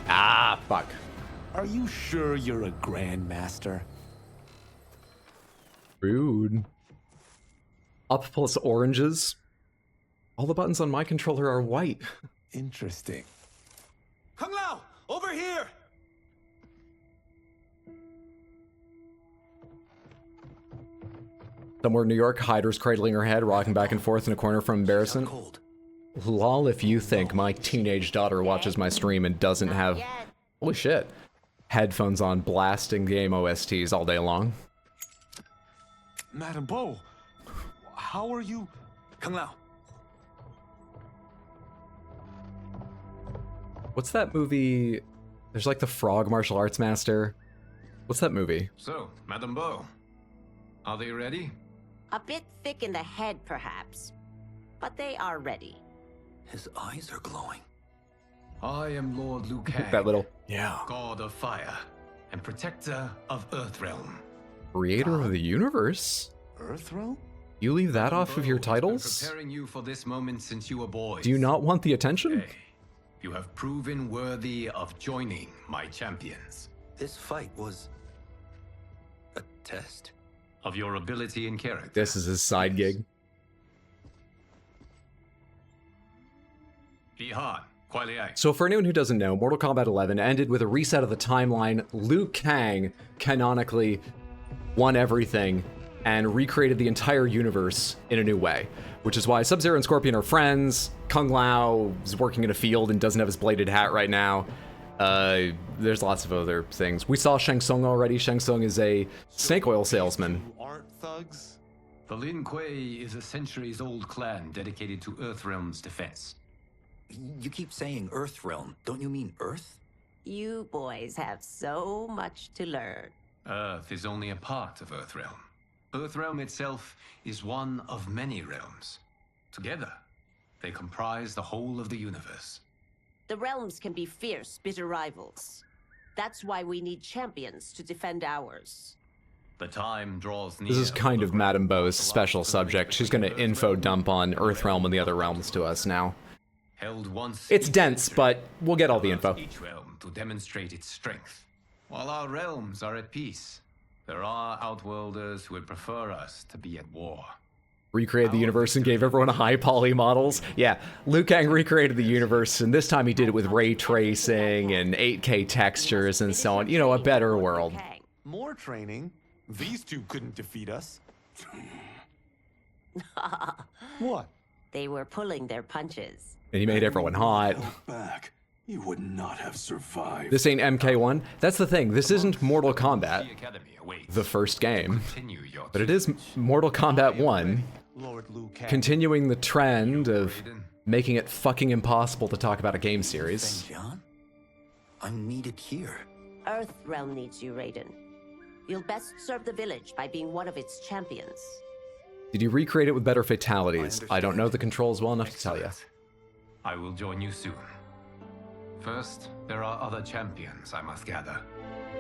Speaker 1: Ah, fuck.
Speaker 7: Are you sure you're a grandmaster?
Speaker 1: Rude. Up plus oranges. All the buttons on my controller are white.
Speaker 7: Interesting. Kung Lao, over here!
Speaker 1: Somewhere in New York, Hydra's cradling her head, rocking back and forth in a corner from embarrassment. Lol, if you think my teenage daughter watches my stream and doesn't have... Holy shit. Headphones on, blasting game OSTs all day long.
Speaker 7: Madam Bo, how are you? Kung Lao.
Speaker 1: What's that movie? There's like the frog martial arts master. What's that movie?
Speaker 2: So, Madame Beau, are they ready?
Speaker 9: A bit thick in the head, perhaps. But they are ready.
Speaker 6: His eyes are glowing.
Speaker 2: I am Lord Liu Kang,
Speaker 1: That little, yeah.
Speaker 2: God of Fire and Protector of Earthrealm.
Speaker 1: Creator of the universe?
Speaker 7: Earthrealm?
Speaker 1: You leave that off of your
Speaker 2: I've been
Speaker 1: titles?
Speaker 2: preparing you for this moment since you were boys.
Speaker 1: Do you not want the attention?
Speaker 2: Hey, you have proven worthy of joining my champions.
Speaker 6: This fight was a test
Speaker 2: of your ability and character.
Speaker 1: This is his side gig.
Speaker 2: Bihan, Kuai
Speaker 1: So for anyone who doesn't know, Mortal Kombat 11 ended with a reset of the timeline. Liu Kang canonically won everything and recreated the entire universe in a new way, which is why Sub-Zero and Scorpion are friends. Kung Lao is working in a field and doesn't have his bladed hat right now. There's lots of other things. We saw Shang Tsung already. Shang Tsung is a snake oil salesman.
Speaker 7: Who aren't thugs?
Speaker 2: The Lin Kuei is a centuries-old clan dedicated to Earthrealm's defense.
Speaker 6: You keep saying Earthrealm. Don't you mean Earth?
Speaker 9: You boys have so much to learn.
Speaker 2: Earth is only a part of Earthrealm. Earthrealm itself is one of many realms. Together, they comprise the whole of the universe.
Speaker 9: The realms can be fierce, bitter rivals. That's why we need champions to defend ours.
Speaker 2: The time draws near.
Speaker 1: This is kind of Madame Beau's special subject. She's going to info dump on Earthrealm and the other realms to us now.
Speaker 2: Held once
Speaker 1: It's dense, but we'll get all the info.
Speaker 2: Each realm to demonstrate its strength. While our realms are at peace, there are outworlders who would prefer us to be at war.
Speaker 1: Recreated the universe and gave everyone high poly models. Yeah, Liu Kang recreated the universe, and this time he did it with ray tracing and 8K textures and so on. You know, a better world.
Speaker 7: More training? These two couldn't defeat us. What?
Speaker 9: They were pulling their punches.
Speaker 1: And he made everyone hot.
Speaker 11: Back, you would not have survived.
Speaker 1: This ain't MK1. That's the thing. This isn't Mortal Kombat, the first game, but it is Mortal Kombat 1,
Speaker 7: Lord Liu Kang.
Speaker 1: continuing the trend of making it fucking impossible to talk about a game series.
Speaker 6: John? I'm needed here.
Speaker 9: Earthrealm needs you, Raiden. You'll best serve the village by being one of its champions.
Speaker 1: Did you recreate it with better fatalities? I don't know the controls well enough to tell you.
Speaker 2: I will join you soon. First, there are other champions I must gather.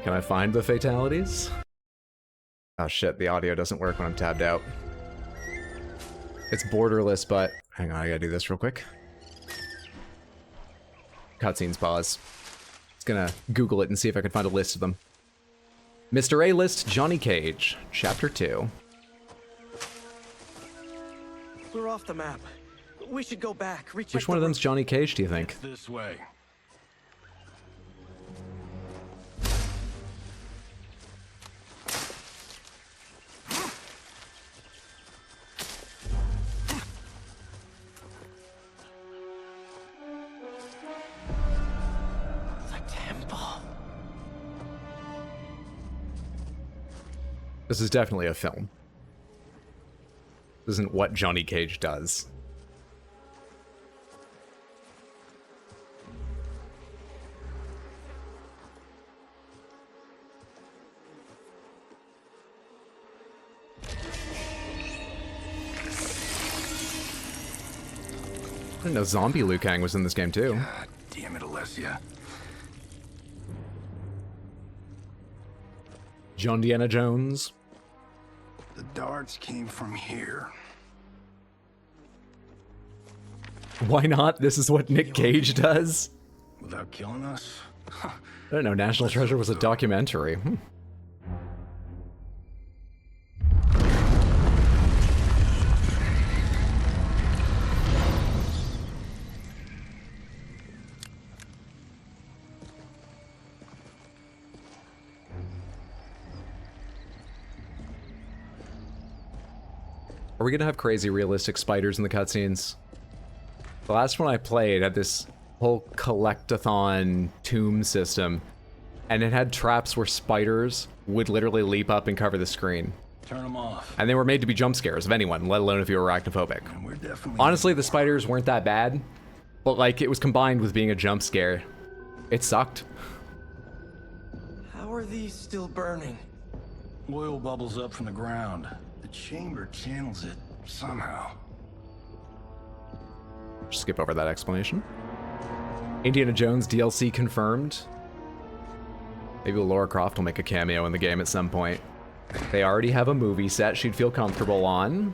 Speaker 1: Can I find the fatalities? Oh shit, the audio doesn't work when I'm tabbed out. It's borderless, but... Hang on, I gotta do this real quick. Cutscenes pause. Just gonna Google it and see if I can find a list of them. Mr. A-List, Johnny Cage, Chapter 2.
Speaker 10: We're off the map. We should go back.
Speaker 1: Which one of them's Johnny Cage, do you think?
Speaker 4: This way.
Speaker 10: The temple.
Speaker 1: This is definitely a film. This isn't what Johnny Cage does. I didn't know Zombie Liu Kang was in this game too.
Speaker 4: God damn it, Alessia.
Speaker 1: John Deanna Jones.
Speaker 4: The darts came from here.
Speaker 1: Why not? This is what Nick Cage does.
Speaker 4: Without killing us?
Speaker 1: I don't know, National Treasure was a documentary. Are we gonna have crazy realistic spiders in the cutscenes? The last one I played had this whole collectathon tomb system, and it had traps where spiders would literally leap up and cover the screen.
Speaker 4: Turn them off.
Speaker 1: And they were made to be jump scares of anyone, let alone if you were arachnophobic.
Speaker 4: We're definitely...
Speaker 1: Honestly, the spiders weren't that bad, but like it was combined with being a jump scare. It sucked.
Speaker 6: How are these still burning?
Speaker 3: Oil bubbles up from the ground. The chamber channels it somehow.
Speaker 1: Just skip over that explanation. Indiana Jones DLC confirmed. Maybe Lara Croft will make a cameo in the game at some point. They already have a movie set she'd feel comfortable on.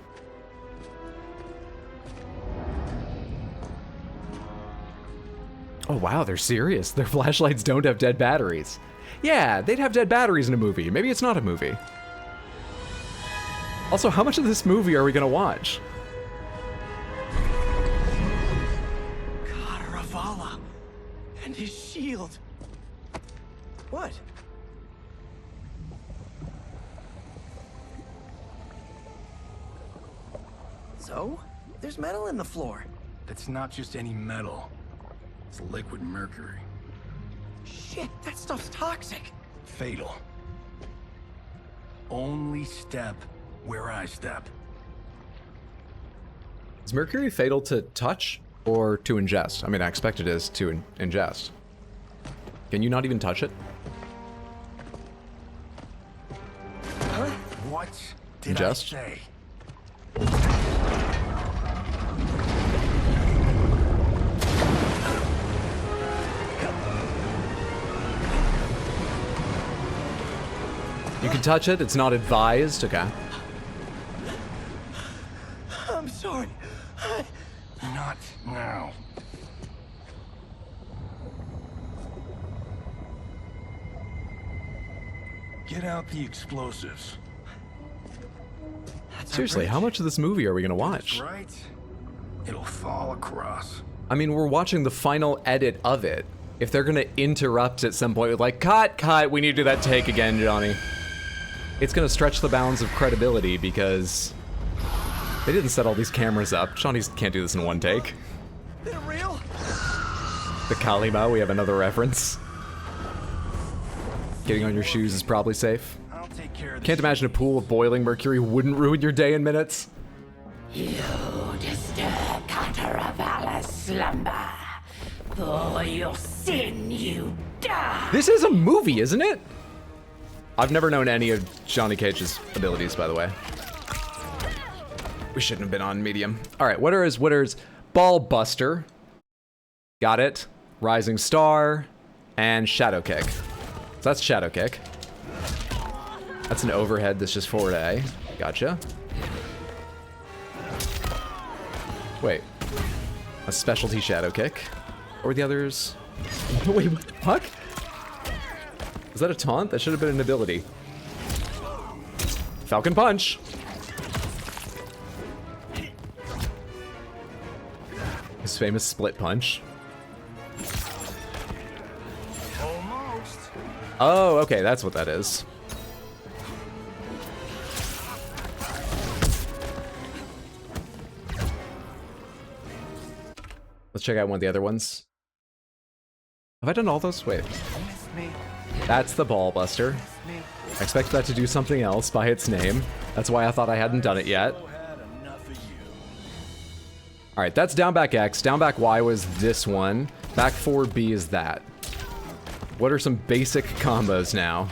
Speaker 1: Oh wow, they're serious. Their flashlights don't have dead batteries. Yeah, they'd have dead batteries in a movie. Maybe it's not a movie. Also, how much of this movie are we gonna watch?
Speaker 6: God, Ravala. And his shield. What? So? There's metal in the floor.
Speaker 3: That's not just any metal. It's liquid mercury.
Speaker 6: Shit, that stuff's toxic.
Speaker 3: Fatal. Only step where I step.
Speaker 1: Is mercury fatal to touch or to ingest? I mean, I expect it is to ingest. Can you not even touch it?
Speaker 3: Huh? What did
Speaker 1: ingest?
Speaker 3: I say?
Speaker 1: You can touch it, it's not advised. Okay.
Speaker 6: I'm sorry.
Speaker 3: Not now. Get out the explosives.
Speaker 1: Seriously, how much of this movie are we gonna watch?
Speaker 3: That's right. It'll fall across.
Speaker 1: I mean, we're watching the final edit of it. If they're gonna interrupt at some point with like, cut, we need to do that take again, Johnny. It's gonna stretch the bounds of credibility because they didn't set all these cameras up. Johnny can't do this in one take.
Speaker 6: They're real?
Speaker 1: The Kalima, we have another reference. Getting on your shoes is probably safe.
Speaker 3: I'll take care of
Speaker 1: Can't imagine a pool of boiling mercury wouldn't ruin your day in minutes.
Speaker 12: You disturb Cataravalla's slumber. For your sin, you die.
Speaker 1: This is a movie, isn't it? I've never known any of Johnny Cage's abilities, by the way. We shouldn't have been on medium. All right, what are his Ball Buster. Got it. Rising Star and Shadow Kick. So that's Shadow Kick. That's an overhead that's just forward A. Gotcha. Wait. A specialty Shadow Kick. What were the others? Wait, what the fuck? Is that a taunt? That should have been an ability. Falcon Punch. His famous Split Punch.
Speaker 3: Almost.
Speaker 1: Oh, okay, that's what that is. Let's check out one of the other ones. Have I done all those? Wait. That's the Ball Buster. I expect that to do something else by its name. That's why I thought I hadn't done it yet. Alright, that's down back X. Down back Y was this one. Back forward B is that. What are some basic combos now?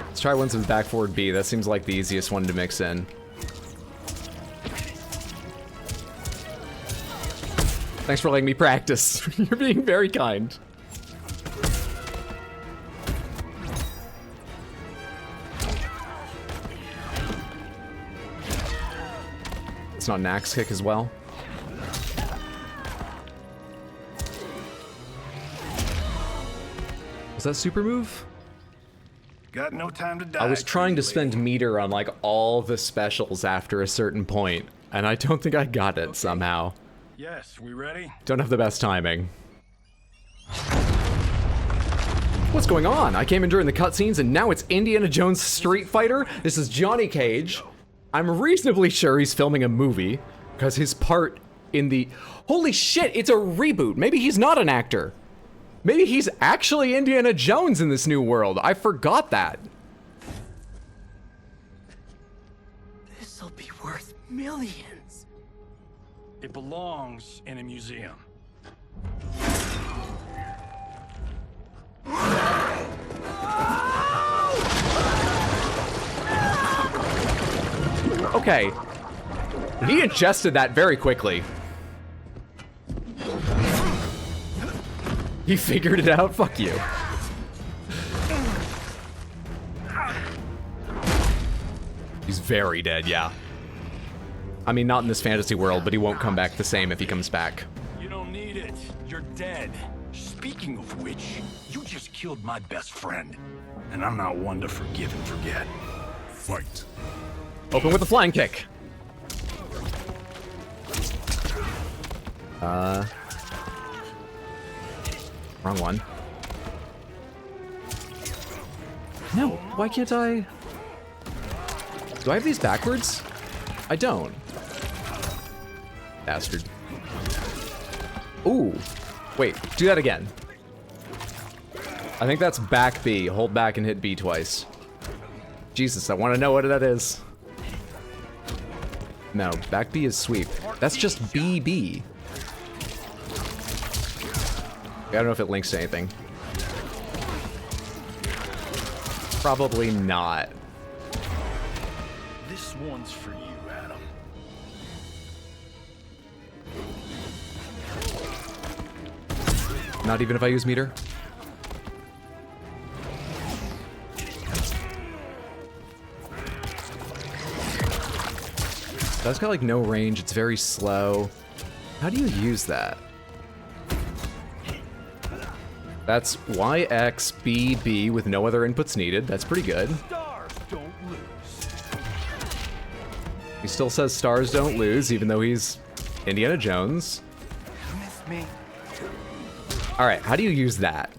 Speaker 1: Let's try ones with back forward B. That seems like the easiest one to mix in. Thanks for letting me practice. You're being very kind. It's not an axe kick as well. Was that super move?
Speaker 3: Got no time to die.
Speaker 1: I was trying to spend meter on like all the specials after a certain point, and I don't think I got it somehow.
Speaker 3: Yes, we ready?
Speaker 1: Don't have the best timing. What's going on? I came in during the cutscenes and now it's Indiana Jones Street Fighter? This is Johnny Cage. I'm reasonably sure he's filming a movie, because his part in the... Holy shit, it's a reboot! Maybe he's not an actor. Maybe he's actually Indiana Jones in this new world. I forgot that.
Speaker 6: This'll be worth millions.
Speaker 3: It belongs in a museum.
Speaker 1: Okay. He ingested that very quickly. He figured it out? Fuck you. He's very dead, yeah. I mean, not in this fantasy world, but he won't come back the same if he comes back.
Speaker 11: You don't need it. You're dead. Speaking of which, you just killed my best friend. And I'm not one to forgive and forget. Fight.
Speaker 1: Open with a flying kick. Wrong one. No, why can't I? Do I have these backwards? I don't. Bastard. Ooh. Wait, do that again. I think that's back B. Hold back and hit B twice. Jesus, I want to know what that is. No, back B is sweep. That's just BB. I don't know if it links to anything. Probably not.
Speaker 11: This one's for you, Adam.
Speaker 1: Not even if I use meter? That's got like no range, it's very slow. How do you use that? That's YXBB with no other inputs needed. That's pretty good.
Speaker 11: Stars don't lose.
Speaker 1: He still says stars don't lose, even though he's Indiana Jones.
Speaker 11: Miss me.
Speaker 1: All right, how do you use that?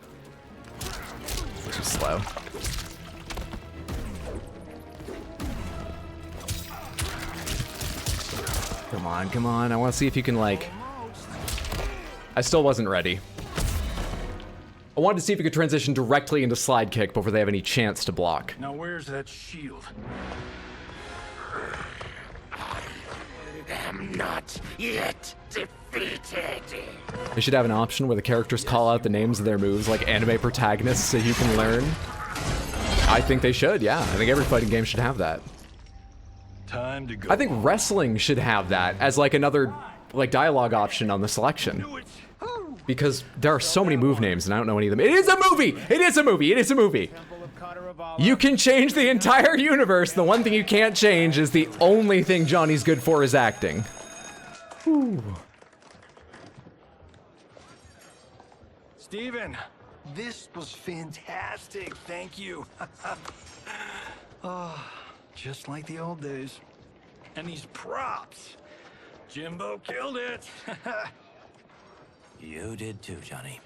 Speaker 1: Too slow. Come on, come on. I want to see if you can, like... I still wasn't ready. I wanted to see if you could transition directly into slide kick before they have any chance to block.
Speaker 11: Now where's that shield?
Speaker 12: I'm not yet defeated.
Speaker 1: They should have an option where the characters call out the names of their moves like anime protagonists so you can learn. I think they should, yeah. I think every fighting game should have that.
Speaker 11: Time to go.
Speaker 1: I think wrestling should have that as like another like dialogue option on the selection. Because there are so many move names and I don't know any of them. It is a movie! It is a movie! It is a movie! You can change the entire universe. The one thing you can't change is the only thing Johnny's good for is acting. Whew.
Speaker 11: Steven, this was fantastic. Thank you. Oh, just like the old days. And these props. Jimbo killed it.
Speaker 6: You did too, Johnny.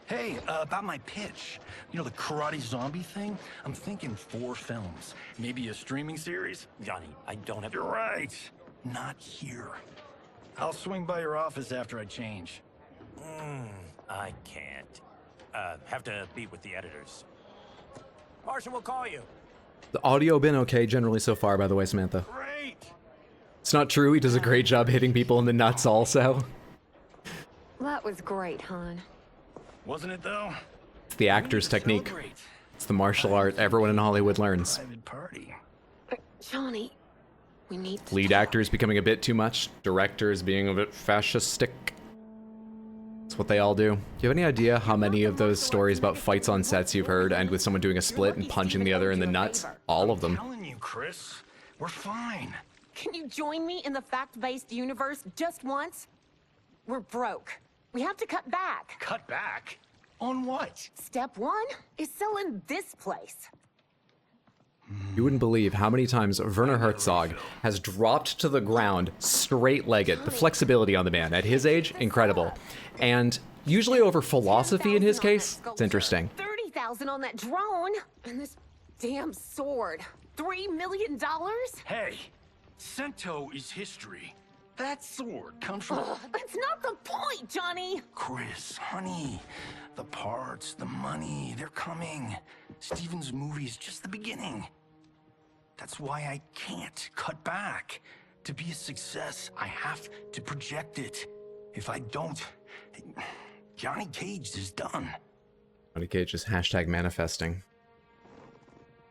Speaker 11: Hey, about my pitch. You know, the karate zombie thing? I'm thinking 4 films. Maybe a streaming series?
Speaker 6: Johnny, I don't have...
Speaker 11: You're right. Not here. I'll swing by your office after I change.
Speaker 6: I can't. Have to meet with the editors. Martian will call you.
Speaker 1: The audio been okay generally so far, by the way, Samantha.
Speaker 11: Great!
Speaker 1: It's not true, he does a great job hitting people in the nuts also.
Speaker 13: That was great, hon.
Speaker 11: Wasn't it, though?
Speaker 1: It's the actor's technique. It's the martial art everyone in Hollywood learns.
Speaker 11: Party.
Speaker 13: Johnny, we need to
Speaker 1: Lead actors becoming a bit too much, directors being a bit fascistic. That's what they all do. Do you have any idea how many of those stories about fights on sets you've heard end with someone doing a split and punching the other in the nuts? All of them.
Speaker 11: I'm telling you, Chris, we're fine.
Speaker 9: Can you join me in the fact-based universe just once? We're broke. We have to cut back.
Speaker 11: Cut back? On what?
Speaker 9: Step 1 is selling this place.
Speaker 1: You wouldn't believe how many times Werner Herzog has dropped to the ground straight-legged. The flexibility on the man at his age, incredible. And usually over philosophy in his case, it's interesting.
Speaker 9: 30,000 on that drone and this damn sword. $3 million?
Speaker 11: Hey, Sento is history. That sword comes from...
Speaker 9: That's not the point, Johnny!
Speaker 11: Chris, honey, the parts, the money, they're coming. Steven's movie is just the beginning. That's why I can't cut back. To be a success, I have to project it. If I don't, Johnny Cage is done.
Speaker 1: Johnny Cage is hashtag manifesting.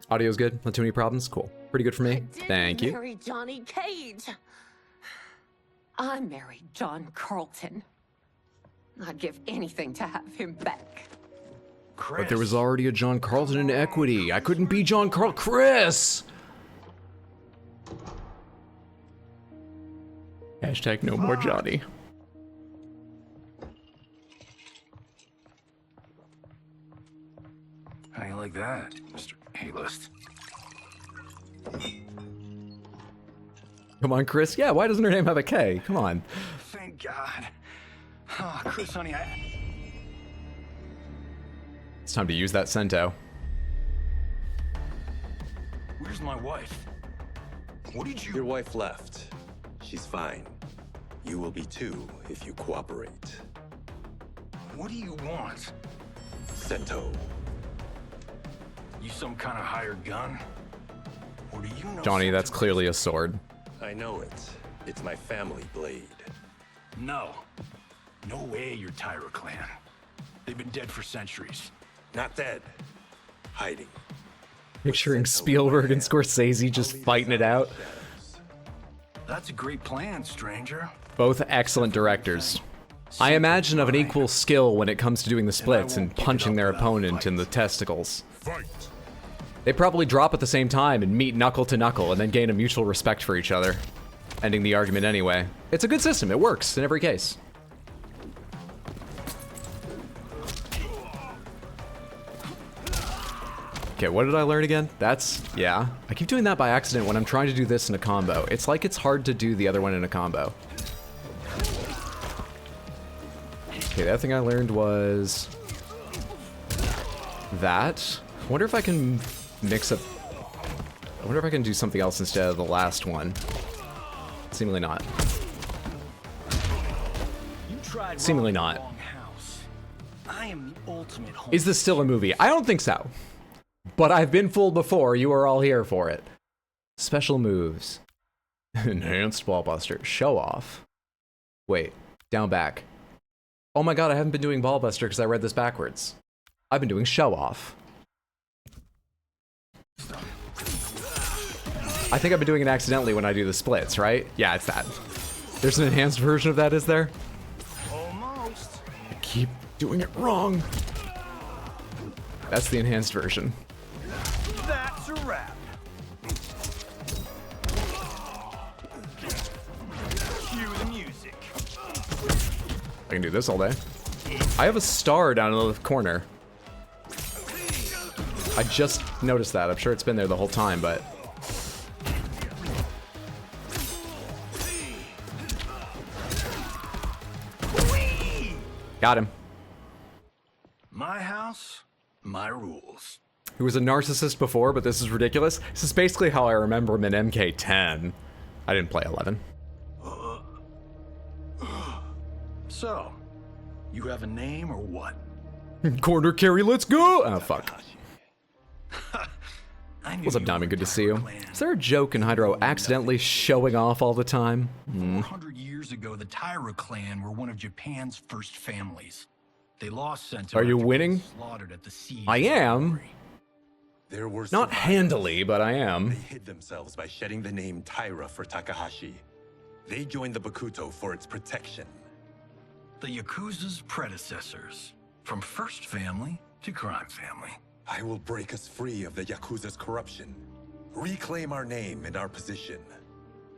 Speaker 1: Audio's good? Not too many problems? Cool. Pretty good for me. Thank you.
Speaker 13: Marry Johnny Cage. I married John Carlton. I'd give anything to have him back.
Speaker 1: But there was already a John Carlton in Equity. I couldn't be John Carl. Chris! Hashtag no more Johnny.
Speaker 11: How you like that, Mr. A-list?
Speaker 1: Come on, Chris. Yeah, why doesn't her name have a K? Come on.
Speaker 11: Thank God. Oh, Chris, honey,
Speaker 1: It's time to use that Cento.
Speaker 11: Where's my wife? What did you...
Speaker 14: Your wife left. She's fine. You will be too if you cooperate.
Speaker 11: What do you want?
Speaker 14: Cento.
Speaker 11: You some kind of hired gun? Or do you know...
Speaker 1: Johnny, that's clearly a sword.
Speaker 14: I know it. It's my family blade.
Speaker 11: No. No way you're Tyra clan. They've been dead for centuries.
Speaker 14: Not dead. Hiding.
Speaker 1: Picturing Spielberg and Scorsese just fighting it out.
Speaker 11: That's a great plan, stranger.
Speaker 1: Both excellent directors. I imagine of an equal skill when it comes to doing the splits and punching their opponent in the testicles. They probably drop at the same time and meet knuckle to knuckle and then gain a mutual respect for each other, ending the argument anyway. It's a good system. It works in every case. Okay, what did I learn again? That's, yeah. I keep doing that by accident when I'm trying to do this in a combo. It's like it's hard to do the other one in a combo. Okay, the other thing I learned was that. I wonder if I can mix up. I wonder if I can do something else instead of the last one. Seemingly not. Seemingly not.
Speaker 11: I am the ultimate home.
Speaker 1: Is this still a movie? I don't think so. But I've been fooled before. You are all here for it. Special moves. Enhanced ballbuster. Show off. Wait. Down back. Oh my god, I haven't been doing ballbuster because I read this backwards. I've been doing show off. I think I've been doing it accidentally when I do the splits, right? Yeah, it's that. There's an enhanced version of that, is there?
Speaker 11: Almost.
Speaker 1: I keep doing it wrong. That's the enhanced version.
Speaker 11: That's a wrap. Cue the music.
Speaker 1: I can do this all day. I have a star down in the corner. I just noticed that. I'm sure it's been there the whole time, but... Got him.
Speaker 11: My house, my rules.
Speaker 1: He was a narcissist before, but this is ridiculous. This is basically how I remember him in MK10. I didn't play 11.
Speaker 11: So, you have a name or what?
Speaker 1: Corner carry, let's go! Oh, fuck.
Speaker 11: I
Speaker 1: What's up, Diamond? Good to see you. Is there a joke in Hydro accidentally showing off all the time?
Speaker 11: 400 years ago, the Tyra clan were one of Japan's first families. They lost Cento.
Speaker 1: Are you winning?
Speaker 11: Slaughtered at the siege.
Speaker 1: I am.
Speaker 14: There were
Speaker 1: Not handily, but I am.
Speaker 14: They hid themselves by shedding the name Tyra for Takahashi. They joined the Bakuto for its protection.
Speaker 11: The Yakuza's predecessors. From first family to crime family.
Speaker 14: I will break us free of the Yakuza's corruption. Reclaim our name and our position.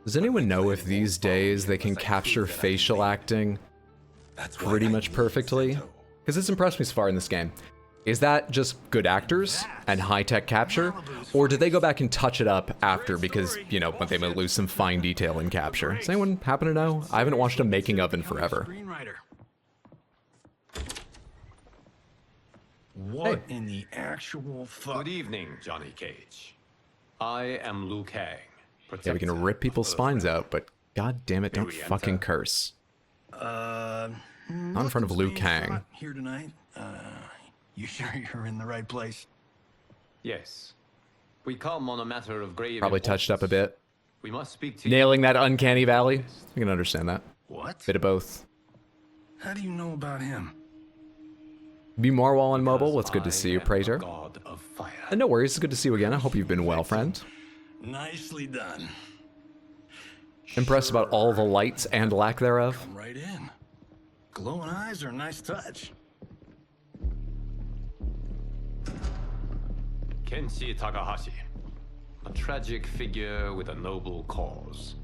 Speaker 1: Does anyone know if these days they can capture facial acting pretty much perfectly? Because it's impressed me so far in this game. Is that just good actors and high-tech capture? Or do they go back and touch it up after because, you know, they might lose some fine detail in capture? Does anyone happen to know? I haven't watched a making of in forever.
Speaker 11: What in the actual fuck?
Speaker 15: Good evening, Johnny Cage. I am Liu Kang.
Speaker 1: Yeah, we can rip people's spines out, but god damn it, don't fucking curse.
Speaker 11: Not
Speaker 1: Not in front of Liu Kang.
Speaker 11: Here tonight. You sure you're in the right place?
Speaker 15: Yes. We come on a matter of grave
Speaker 1: Probably touched up a bit.
Speaker 15: We must speak to
Speaker 1: Nailing that uncanny valley. I can understand that.
Speaker 11: What?
Speaker 1: Bit of both.
Speaker 11: How do you know about him?
Speaker 1: Be Marwal on mobile. What's good to see you, Praetor.
Speaker 2: God of fire.
Speaker 1: And no worries, it's good to see you again. I hope you've been well, friend.
Speaker 11: Nicely done.
Speaker 1: Impressed about all the lights and lack thereof.
Speaker 11: Come right in. Glowing eyes are a nice touch.
Speaker 2: Kenshi Takahashi, a tragic figure with a noble cause.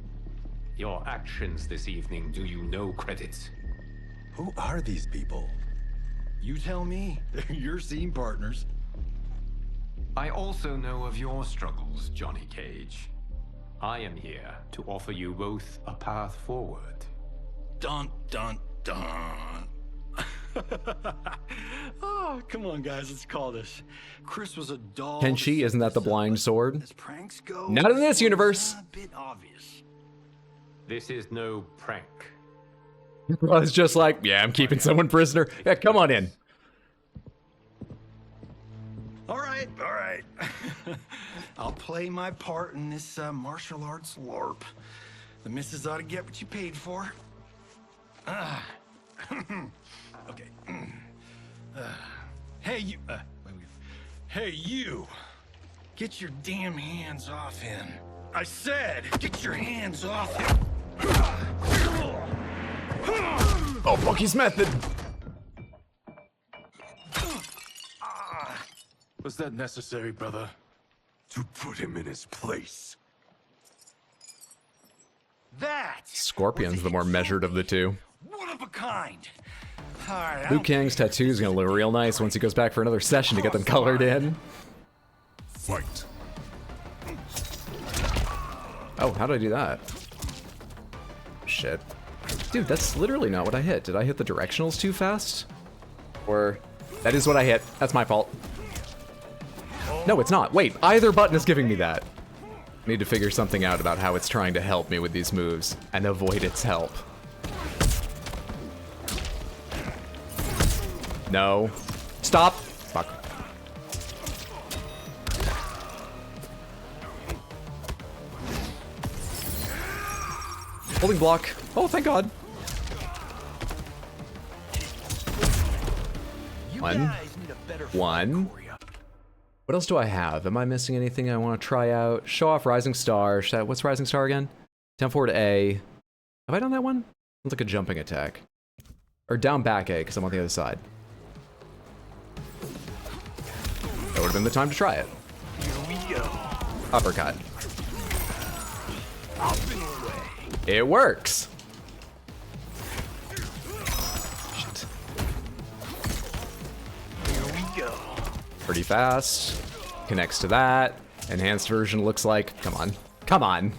Speaker 2: Your actions this evening do you no credit.
Speaker 14: Who are these people?
Speaker 11: You tell me. They're your scene partners.
Speaker 2: I also know of your struggles, Johnny Cage. I am here to offer you both a path forward.
Speaker 11: Dun, dun, dun. Oh, come on, guys, let's call this. Chris was a dog.
Speaker 1: Kenshi, isn't that the blind sword?
Speaker 11: As pranks go,
Speaker 1: Not in this universe.
Speaker 11: A bit obvious.
Speaker 2: This is no prank.
Speaker 1: Well, it's just like, yeah, I'm keeping someone prisoner. Yeah, come on in.
Speaker 11: All right, all right. I'll play my part in this martial arts LARP. The missus ought to get what you paid for. Okay. Hey, you. Hey, you. Get your damn hands off him. I said, get your hands off him.
Speaker 1: Oh, Bucky's method.
Speaker 4: Was that necessary, brother? To put him in his place.
Speaker 11: That.
Speaker 1: Scorpion's the more measured of the two.
Speaker 11: One of a kind. All right,
Speaker 1: Liu Kang's tattoo is gonna look real nice once he goes back for another session to get them colored in.
Speaker 4: Fight.
Speaker 1: Oh, how did I do that? Shit. Dude, that's literally not what I hit. Did I hit the directionals too fast? Or... that is what I hit. That's my fault. No, it's not. Wait, either button is giving me that. I need to figure something out about how it's trying to help me with these moves and avoid its help. No. Stop! Fuck. Holding block. Oh, thank God. One. What else do I have? Am I missing anything I want to try out? Show off Rising Star. What's Rising Star again? Down forward A. Have I done that one? Sounds like a jumping attack. Or down back A, because I'm on the other side. That would have been the time to try it.
Speaker 11: Here we go.
Speaker 1: Uppercut. It works. Shit.
Speaker 11: Here we go.
Speaker 1: Pretty fast. Connects to that. Enhanced version looks like... come on. Come on.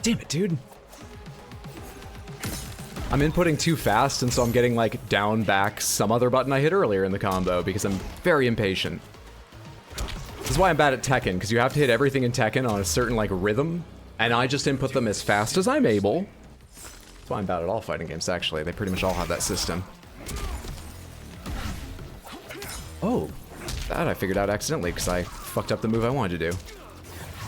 Speaker 1: Damn it, dude. I'm inputting too fast, and so I'm getting, like, down, back, some other button I hit earlier in the combo, because I'm very impatient. This is why I'm bad at Tekken, because you have to hit everything in Tekken on a certain, like, rhythm, and I just input them as fast as I'm able. That's why I'm bad at all fighting games, actually. They pretty much all have that system. Oh, that I figured out accidentally, because I fucked up the move I wanted to do.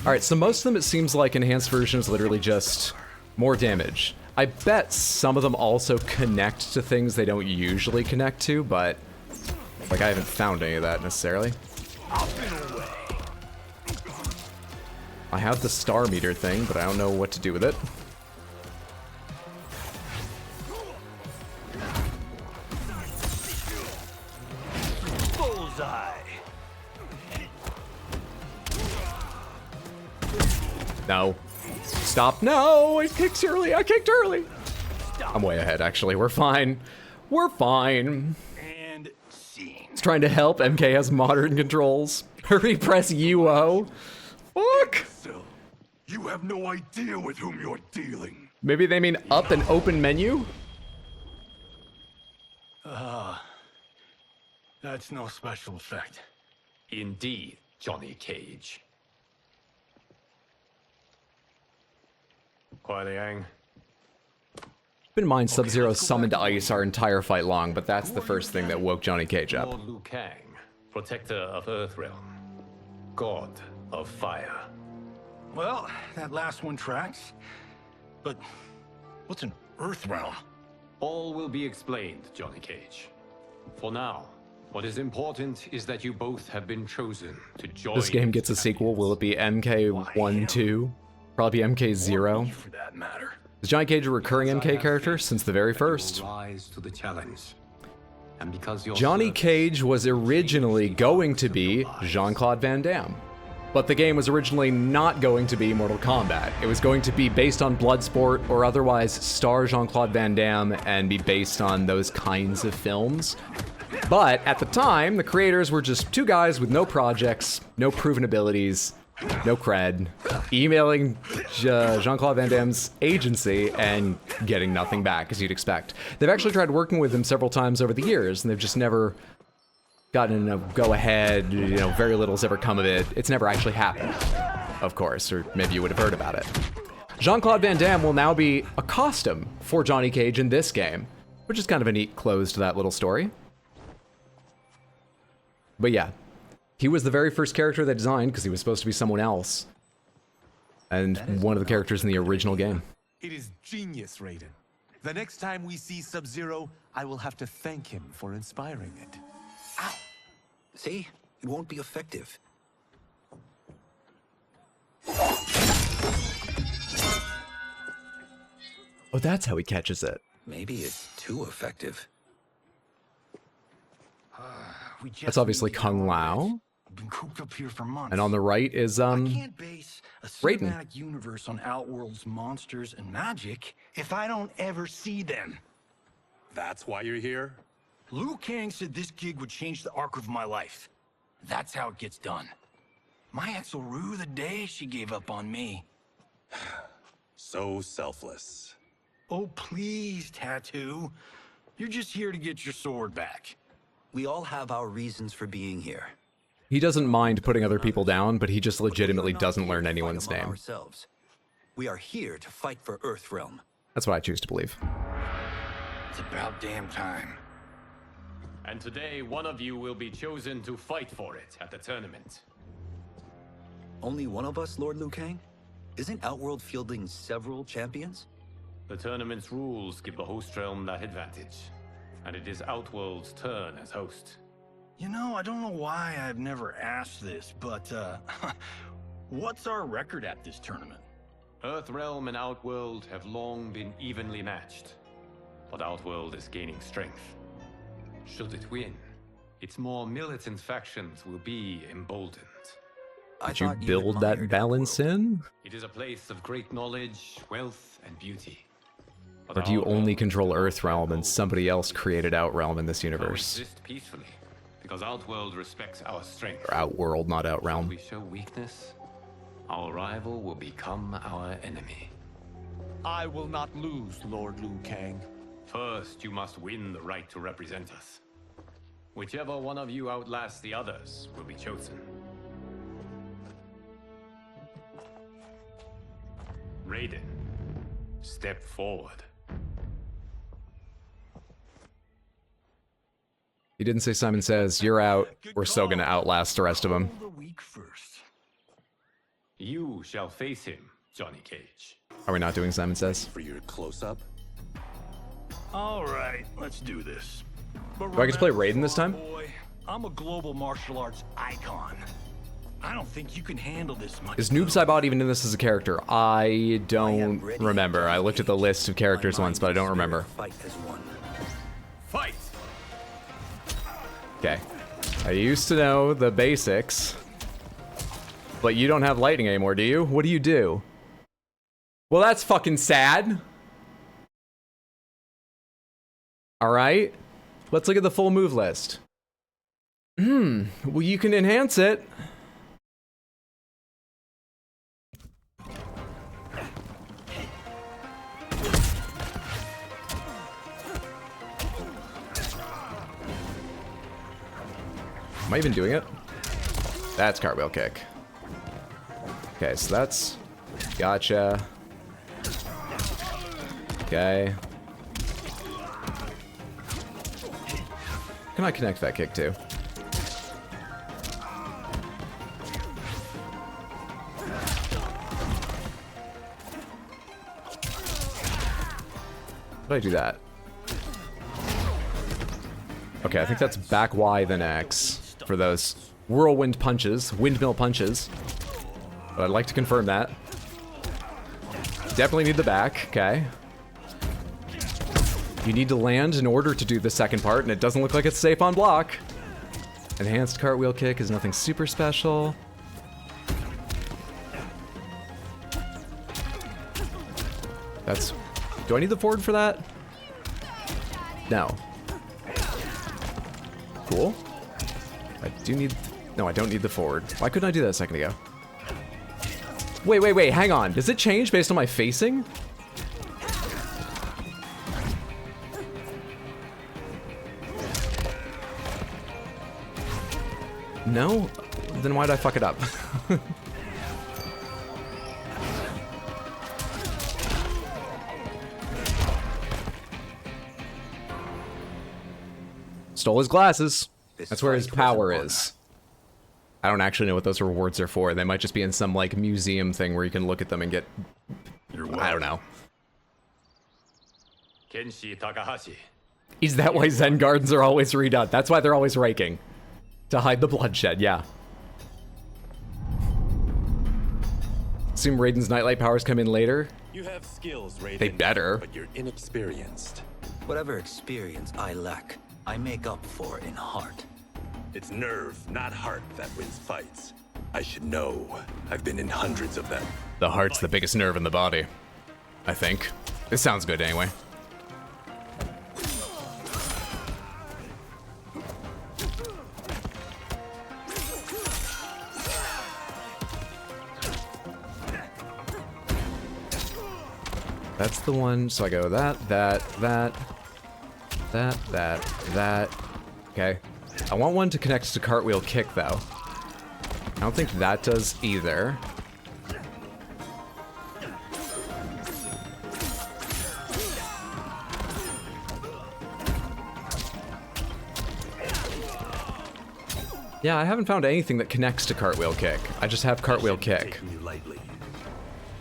Speaker 1: Alright, so most of them, it seems like enhanced version is literally just more damage. I bet some of them also connect to things they don't usually connect to, but like I haven't found any of that necessarily. I have the star meter thing, but I don't know what to do with it.
Speaker 11: Bullseye.
Speaker 1: No. Stop. No! I kicked early. I kicked early. I'm way ahead, actually. We're fine. We're fine.
Speaker 11: And scene.
Speaker 1: It's trying to help. MK has modern controls. Hurry, press UO. Fuck!
Speaker 4: Still, you have no idea with whom you're dealing.
Speaker 1: Maybe they mean up and open menu?
Speaker 11: That's no special effect.
Speaker 2: Indeed, Johnny Cage. Kuai Liang.
Speaker 1: Keep in mind, Sub-Zero summoned ice our entire fight long, but that's the first thing that woke Johnny Cage up.
Speaker 2: Lord Liu Kang, protector of Earthrealm, god of fire.
Speaker 11: Well, that last one tracks. But what's an Earth realm?
Speaker 15: All will be explained, Johnny Cage. For now, what is important is that you both have been chosen to join.
Speaker 1: This game gets a sequel. Will it be MK1, 2? Probably MK0.
Speaker 11: For that matter.
Speaker 1: Is Johnny Cage a recurring MK character since the very first?
Speaker 15: Rise to the challenge. And because your
Speaker 1: Johnny Cage was originally going to be Jean-Claude Van Damme. But the game was originally not going to be Mortal Kombat. It was going to be based on Bloodsport or otherwise star Jean-Claude Van Damme and be based on those kinds of films. But at the time, the creators were just two guys with no projects, no proven abilities, no cred, emailing Jean-Claude Van Damme's agency and getting nothing back, as you'd expect. They've actually tried working with him several times over the years, and they've just never gotten a go-ahead, you know, very little's ever come of it. It's never actually happened, of course, or maybe you would have heard about it. Jean-Claude Van Damme will now be a costume for Johnny Cage in this game, which is kind of a neat close to that little story. But yeah, he was the very first character they designed because he was supposed to be someone else. And one of the characters in the original game.
Speaker 7: It is genius, Raiden. The next time we see Sub-Zero, I will have to thank him for inspiring it.
Speaker 11: Ow! See? It won't be effective.
Speaker 1: Oh, that's how he catches it.
Speaker 11: Maybe it's too effective.
Speaker 1: That's obviously Kung Lao.
Speaker 11: Been cooped up here for months.
Speaker 1: And on the right is,
Speaker 11: I can't base a
Speaker 1: Raiden.
Speaker 11: cinematic universe on Outworld's monsters and magic if I don't ever see them.
Speaker 14: That's why you're here?
Speaker 11: Liu Kang said this gig would change the arc of my life. That's how it gets done. My ex will rue the day she gave up on me.
Speaker 14: So selfless.
Speaker 11: Oh, please, Tattoo. You're just here to get your sword back.
Speaker 16: We all have our reasons for being here.
Speaker 1: He doesn't mind putting other people down, but he just legitimately doesn't learn anyone's name.
Speaker 16: Ourselves. We are here to fight for Earthrealm.
Speaker 1: That's what I choose to believe.
Speaker 11: It's about damn time.
Speaker 15: And today, one of you will be chosen to fight for it at the tournament.
Speaker 16: Only one of us, Lord Liu Kang? Isn't Outworld fielding several champions?
Speaker 15: The tournament's rules give the host realm that advantage. And it is Outworld's turn as host.
Speaker 11: You know, I don't know why I've never asked this, but, what's our record at this tournament?
Speaker 15: Earthrealm and Outworld have long been evenly matched. But Outworld is gaining strength. Should it win, its more militant factions will be emboldened.
Speaker 1: Did you build that balance in?
Speaker 15: It is a place of great knowledge, wealth, and beauty.
Speaker 1: Or do you only control Earthrealm and somebody else created Outrealm in this universe?
Speaker 15: Coexist peacefully, because Outworld respects our strength.
Speaker 1: Or Outworld, not Outrealm.
Speaker 15: If we show weakness, our rival will become our enemy.
Speaker 7: I will not lose, Lord Liu Kang.
Speaker 15: First, you must win the right to represent us. Whichever one of you outlasts the others will be chosen. Raiden, step forward.
Speaker 1: He didn't say Simon Says, you're out. We're still gonna outlast the rest of them.
Speaker 15: You shall face him, Johnny Cage.
Speaker 1: Are we not doing Simon Says?
Speaker 14: For your close-up?
Speaker 11: All right, let's do this. But
Speaker 1: Do I get to play Raiden this time?
Speaker 11: boy, I'm a global martial arts icon. I don't think you can handle this much.
Speaker 1: Is Noob Saibot even in this as a character? I don't remember. I looked at the list of characters once, but I don't remember.
Speaker 16: Fight as one.
Speaker 15: Fight!
Speaker 1: Okay. I used to know the basics. But you don't have lightning anymore, do you? What do you do? Well, that's fucking sad. Alright. Let's look at the full move list. Well, you can enhance it. Am I even doing it? That's cartwheel kick. Okay, so that's... Gotcha. Okay. Can I connect that kick too? How do I do that? Okay, I think that's back Y then X for those whirlwind punches, windmill punches. But I'd like to confirm that. Definitely need the back, okay. You need to land in order to do the second part, and it doesn't look like it's safe on block. Enhanced cartwheel kick is nothing super special. That's... Do I need the forward for that? No. Cool. I do need... No, I don't need the forward. Why couldn't I do that a second ago? Wait, hang on. Does it change based on my facing? No? Then why'd I fuck it up? Stole his glasses. That's where his power is. I don't actually know what those rewards are for. They might just be in some, like, museum thing where you can look at them and get... I don't know.
Speaker 15: Kenshi Takahashi.
Speaker 1: Is that why Zen Gardens are always redone? That's why they're always raking. To hide the bloodshed, yeah. Assume Raiden's nightlight powers come in later.
Speaker 14: You have skills, Raiden.
Speaker 1: They better.
Speaker 14: But you're inexperienced.
Speaker 16: Whatever experience I lack, I make up for in heart.
Speaker 14: It's nerve, not heart, that wins fights. I should know. I've been in hundreds of them.
Speaker 1: The heart's the biggest nerve in the body. I think. It sounds good anyway. That's the one, so I go that. Okay. I want one to connect to cartwheel kick, though. I don't think that does either. Yeah, I haven't found anything that connects to cartwheel kick. I just have cartwheel kick.
Speaker 14: Taking you lightly.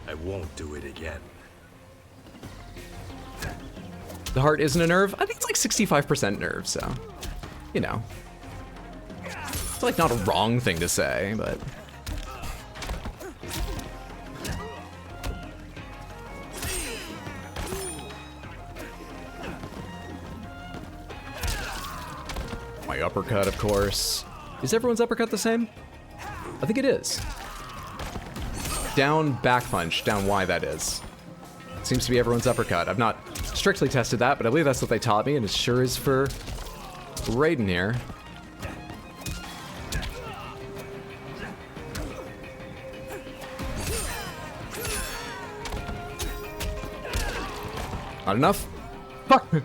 Speaker 14: I won't do it again.
Speaker 1: The heart isn't a nerve? I think it's like 65% nerve, so, you know. It's like not a wrong thing to say, but... My uppercut, of course. Is everyone's uppercut the same? I think it is. Down back punch, down Y that is. Seems to be everyone's uppercut. I've not strictly tested that, but I believe that's what they taught me, and it sure is for Raiden here. Not enough? Fuck! Do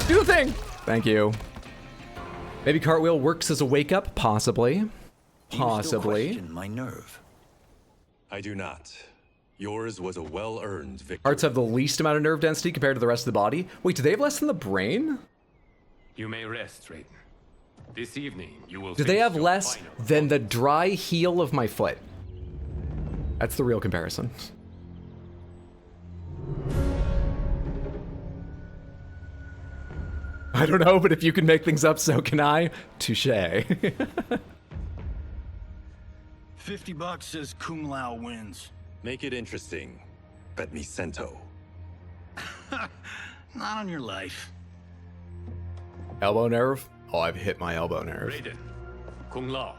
Speaker 1: the thing! Thank you. Maybe cartwheel works as a wake-up? Possibly. Possibly.
Speaker 16: You still question my nerve.
Speaker 14: I do not. Yours was a well-earned victory.
Speaker 1: Hearts have the least amount of nerve density compared to the rest of the body. Wait, do they have less than the brain?
Speaker 15: You may rest, Raiden. This evening, you will.
Speaker 1: Do they have less than the dry heel of my foot? That's the real comparison. I don't know, but if you can make things up, so can I. Touché.
Speaker 11: $50 says Kung Lao wins.
Speaker 14: Make it interesting. Bet me cento.
Speaker 11: Not on your life.
Speaker 1: Elbow nerve? Oh, I've hit my elbow nerve.
Speaker 15: Raiden, Kung Lao.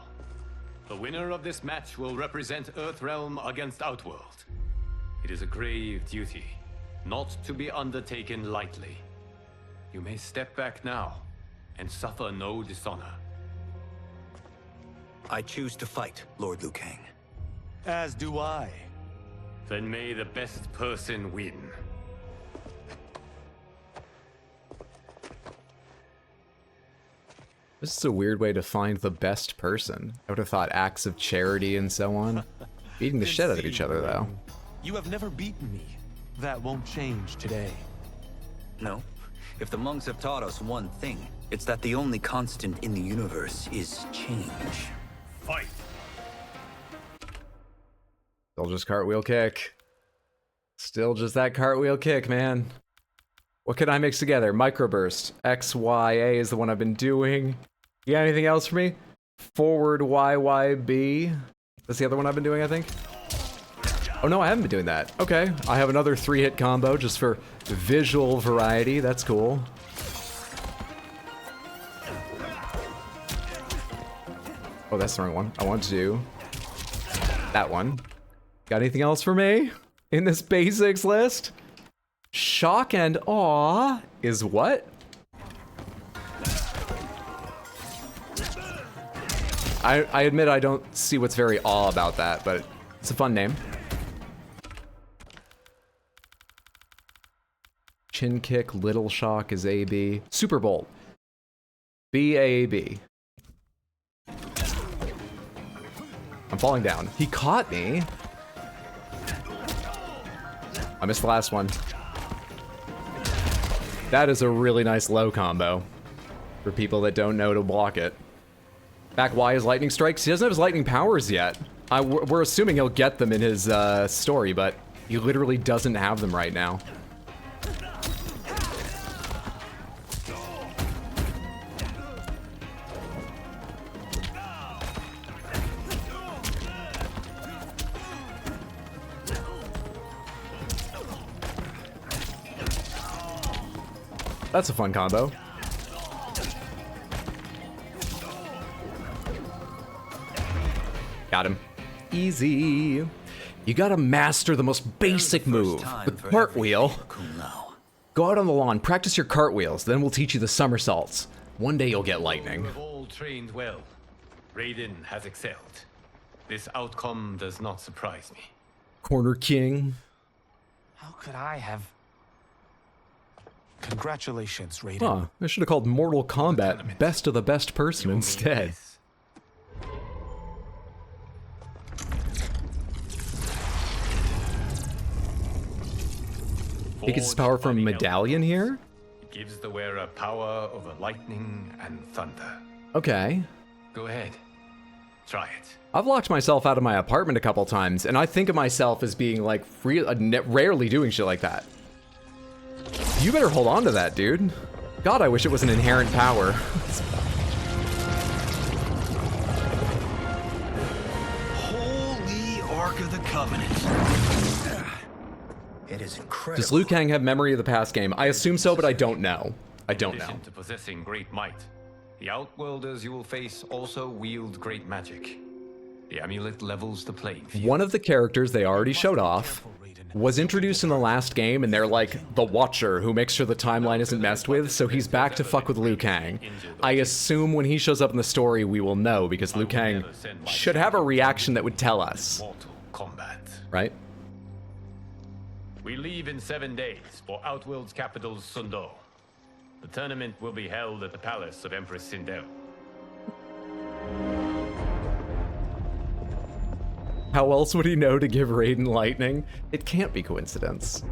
Speaker 15: The winner of this match will represent Earthrealm against Outworld. It is a grave duty, not to be undertaken lightly. You may step back now and suffer no dishonor.
Speaker 16: I choose to fight, Lord Liu Kang.
Speaker 7: As do I.
Speaker 15: Then may the best person win.
Speaker 1: This is a weird way to find the best person. I would have thought acts of charity and so on. Beating the shit out of each other, though.
Speaker 7: You have never beaten me. That won't change today.
Speaker 16: No. If the monks have taught us one thing, it's that the only constant in the universe is change.
Speaker 15: Fight!
Speaker 1: They'll just cartwheel kick. Still just that cartwheel kick, man. What can I mix together? Microburst. X, Y, A is the one I've been doing. You got anything else for me? Forward, Y, Y, B. That's the other one I've been doing, I think. Oh no, I haven't been doing that. Okay, I have another 3-hit combo just for visual variety. That's cool. Oh, that's the wrong one. I want to do that one. Got anything else for me in this basics list? Shock and awe is what? I admit I don't see what's very awe about that, but it's a fun name. Chin kick, little shock is AB. Super Bolt. B-A-B. I'm falling down. He caught me. I missed the last one. That is a really nice low combo for people that don't know to block it. Back Y is lightning strikes. He doesn't have his lightning powers yet. We're assuming he'll get them in his story, but he literally doesn't have them right now. That's a fun combo. Got him. Easy. You gotta master the most basic move, the cartwheel. Go out on the lawn, practice your cartwheels, then we'll teach you the somersaults. One day you'll get lightning.
Speaker 15: You have all trained well. Raiden has excelled. This outcome does not surprise me.
Speaker 1: Corner King.
Speaker 7: How could I have... Congratulations, Raiden.
Speaker 1: Huh, I should have called Mortal Kombat best of the best person instead. He gets his power from a medallion here?
Speaker 15: It gives the wearer power over lightning and thunder.
Speaker 1: Okay.
Speaker 15: Go ahead. Try it.
Speaker 1: I've locked myself out of my apartment a couple times, and I think of myself as being like rarely doing shit like that. You better hold on to that, dude. God, I wish it was an inherent power.
Speaker 11: Holy Ark of the Covenant. It is incredible.
Speaker 1: Does Liu Kang have memory of the past game? I assume so, but I don't know. I don't know.
Speaker 15: In addition to possessing great might, the Outworlders you will face also wield great magic. The amulet levels the playing field.
Speaker 1: One of the characters they already showed off was introduced in the last game, and they're like the Watcher who makes sure the timeline isn't messed with, so he's back to fuck with Liu Kang. I assume when he shows up in the story, we will know, because Liu Kang should have a reaction that would tell us.
Speaker 15: Mortal Kombat.
Speaker 1: Right?
Speaker 15: We leave in 7 days for Outworld's capital, Sundo. The tournament will be held at the palace of Empress Sindel.
Speaker 1: How else would he know to give Raiden lightning? It can't be coincidence.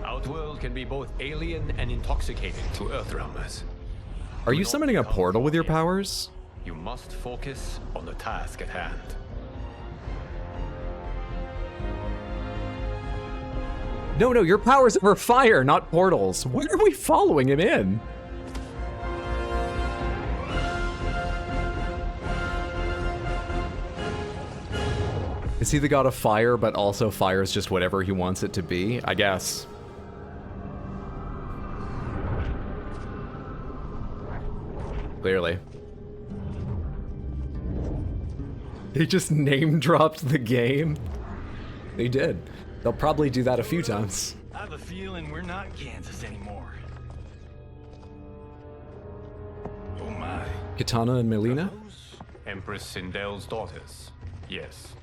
Speaker 15: Outworld can be both alien and intoxicating to Earthrealmers.
Speaker 1: Are you summoning a portal with your powers?
Speaker 15: You must focus on the task at hand.
Speaker 1: No, your powers are fire, not portals. Where are we following him in? Is he the god of fire, but also fire is just whatever he wants it to be? I guess. Clearly. They just name-dropped the game. They did. They'll probably do that a few times.
Speaker 11: I have a feeling we're not Kansas anymore. Oh my.
Speaker 1: Kitana and Melina?
Speaker 15: Empress Sindel's daughters, yes.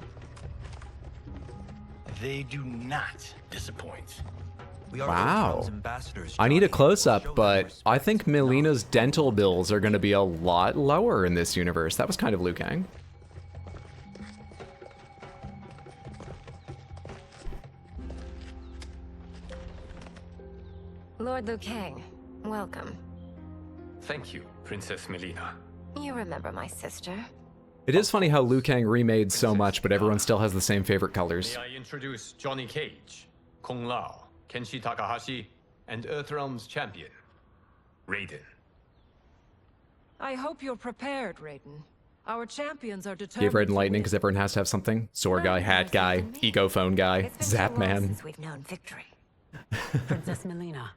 Speaker 11: They do not disappoint.
Speaker 1: Wow. I need a close-up, but I think Melina's dental bills are going to be a lot lower in this universe. That was kind of Liu Kang.
Speaker 17: Lord Liu Kang, welcome.
Speaker 15: Thank you, Princess Melina.
Speaker 17: You remember my sister?
Speaker 1: It is funny how Liu Kang remade so much, but everyone still has the same favorite colors.
Speaker 15: May I introduce Johnny Cage, Kung Lao, Kenshi Takahashi, and Earthrealm's champion, Raiden.
Speaker 17: I hope you're prepared, Raiden. Our champions are determined.
Speaker 1: Gave Raiden lightning because everyone has to have something. Sword guy, hat guy, eco phone guy, Zap Man.
Speaker 18: Since we've known victory. Princess Melina,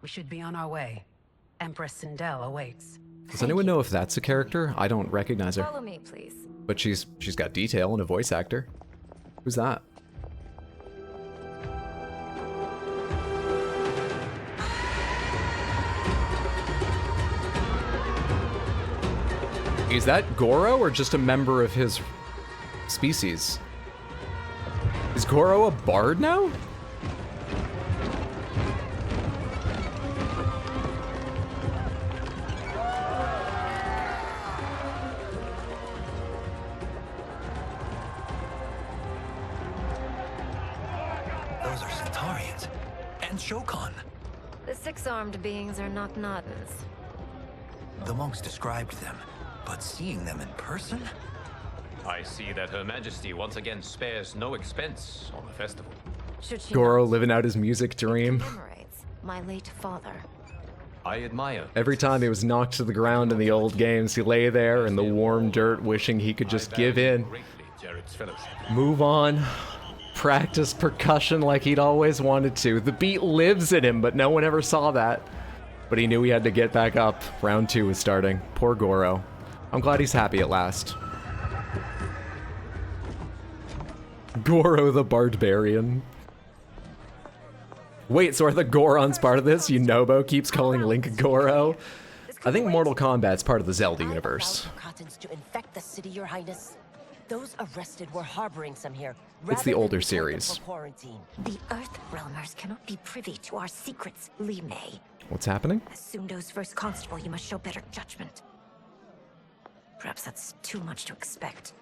Speaker 18: we should be on our way. Empress Sindel awaits.
Speaker 1: Does anyone know if that's a character? I don't recognize her.
Speaker 18: Follow me, please.
Speaker 1: But she's got detail and a voice actor. Who's that? Is that Goro or just a member of his species? Is Goro a bard now?
Speaker 11: Those are Centaurians. And Shokan.
Speaker 19: The six-armed beings are not Nadans.
Speaker 11: The monks described them, but seeing them in person?
Speaker 15: I see that Her Majesty once again spares no expense on the festival.
Speaker 19: Should she
Speaker 1: Goro living out his music dream.
Speaker 19: commemorates my late father.
Speaker 15: I admire.
Speaker 1: Every time he was knocked to the ground in the old games, he lay there in the warm dirt wishing he could just give in.
Speaker 15: Jared's fellowship.
Speaker 1: Move on. Practice percussion like he'd always wanted to. The beat lives in him, but no one ever saw that. But he knew he had to get back up. Round 2 was starting. Poor Goro. I'm glad he's happy at last. Goro the Barbarian. Wait, so are the Gorons part of this? Yunobo keeps calling Link Goro? I think Mortal Kombat's part of the Zelda universe.
Speaker 9: Cottons to infect the city, Your Highness. Those arrested were harboring some here.
Speaker 1: It's the older series.
Speaker 19: The Earthrealmers cannot be privy to our secrets, Li Mei.
Speaker 1: What's happening?
Speaker 19: As Sundo's first constable, you must show better judgment. Perhaps that's too much to expect.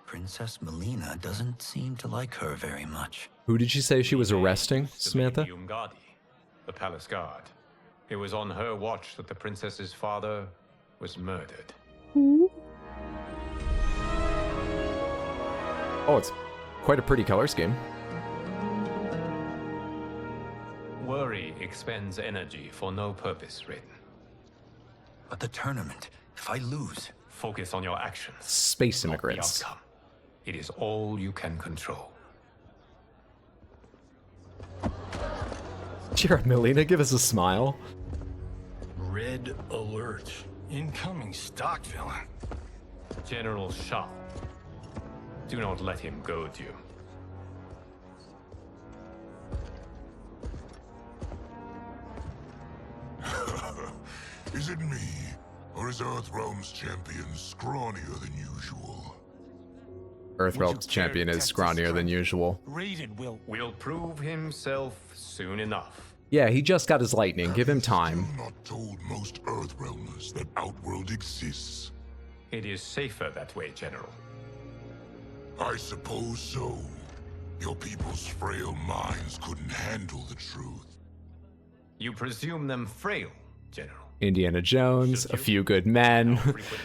Speaker 11: Princess Melina doesn't seem to like her very much.
Speaker 1: Who did she say she was arresting, Samantha?
Speaker 15: Umgadi, the palace guard. It was on her watch that the princess's father was murdered.
Speaker 1: Oh, it's quite a pretty color scheme.
Speaker 15: Worry expends energy for no purpose, Raiden.
Speaker 11: But the tournament, if I lose...
Speaker 15: Focus on your actions.
Speaker 1: Space
Speaker 15: not the
Speaker 1: immigrants.
Speaker 15: outcome. It is all you can control.
Speaker 1: Cheer up, Melina. Give us a smile.
Speaker 20: Red alert. Incoming stock villain.
Speaker 15: General Shao. Do not let him goad you.
Speaker 4: Is it me? Or is Earthrealm's champion scrawnier than usual?
Speaker 1: Earthrealm's champion is scrawnier than usual.
Speaker 20: Raiden
Speaker 15: will prove himself soon enough.
Speaker 1: Yeah, he just got his lightning. Give him time.
Speaker 4: Not told most Earthrealmers that Outworld exists.
Speaker 15: It is safer that way, General.
Speaker 4: I suppose so. Your people's frail minds couldn't handle the truth.
Speaker 15: You presume them frail, General.
Speaker 1: Indiana Jones, A Few Good Men.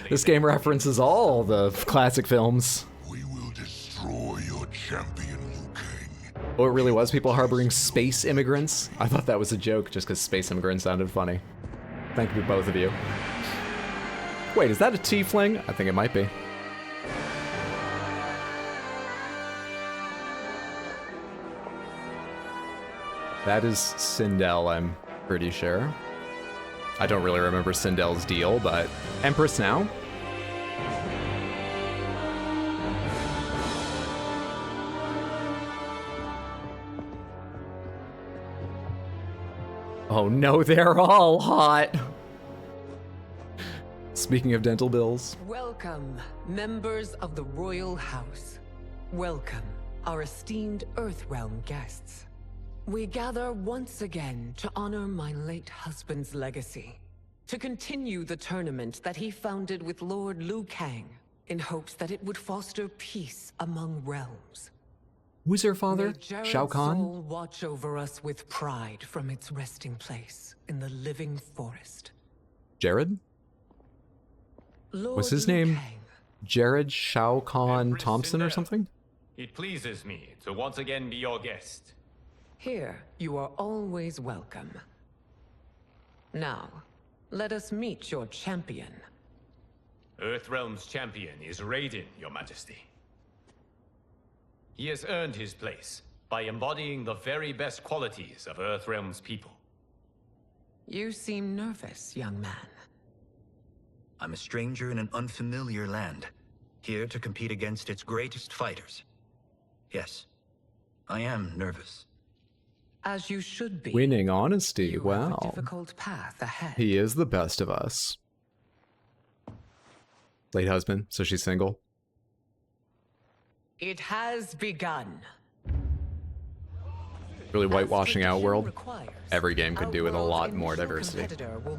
Speaker 1: This game references all the classic films.
Speaker 4: We will destroy your champion, Liu Kang.
Speaker 1: Oh, it really was people harboring space immigrants? I thought that was a joke just because space immigrants sounded funny. Thank you, both of you. Wait, is that a tiefling? I think it might be. That is Sindel, I'm pretty sure. I don't really remember Sindel's deal, but Empress now? Oh no, they're all hot! Speaking of dental bills.
Speaker 21: Welcome, members of the Royal House. Welcome, our esteemed Earthrealm guests. We gather once again to honor my late husband's legacy, to continue the tournament that he founded with Lord Liu Kang, in hopes that it would foster peace among realms.
Speaker 1: Who's her father?
Speaker 21: May Jared's
Speaker 1: Shao Kahn?
Speaker 21: soul watch over us with pride from its resting place in the living forest.
Speaker 1: Jared? Was his name Jared Shao Kahn Thompson or something?
Speaker 15: It pleases me to once again be your guest.
Speaker 21: Here, you are always welcome. Now, let us meet your champion.
Speaker 15: Earthrealm's champion is Raiden, Your Majesty. He has earned his place by embodying the very best qualities of Earthrealm's people.
Speaker 21: You seem nervous, young man.
Speaker 16: I'm a stranger in an unfamiliar land, here to compete against its greatest fighters. Yes, I am nervous.
Speaker 21: As you should be.
Speaker 1: Winning honesty,
Speaker 21: You have
Speaker 1: wow.
Speaker 21: a difficult path ahead.
Speaker 1: He is the best of us. Late husband, so she's single.
Speaker 21: It has begun.
Speaker 1: Really whitewashing Outworld. Every game could do with a lot more diversity.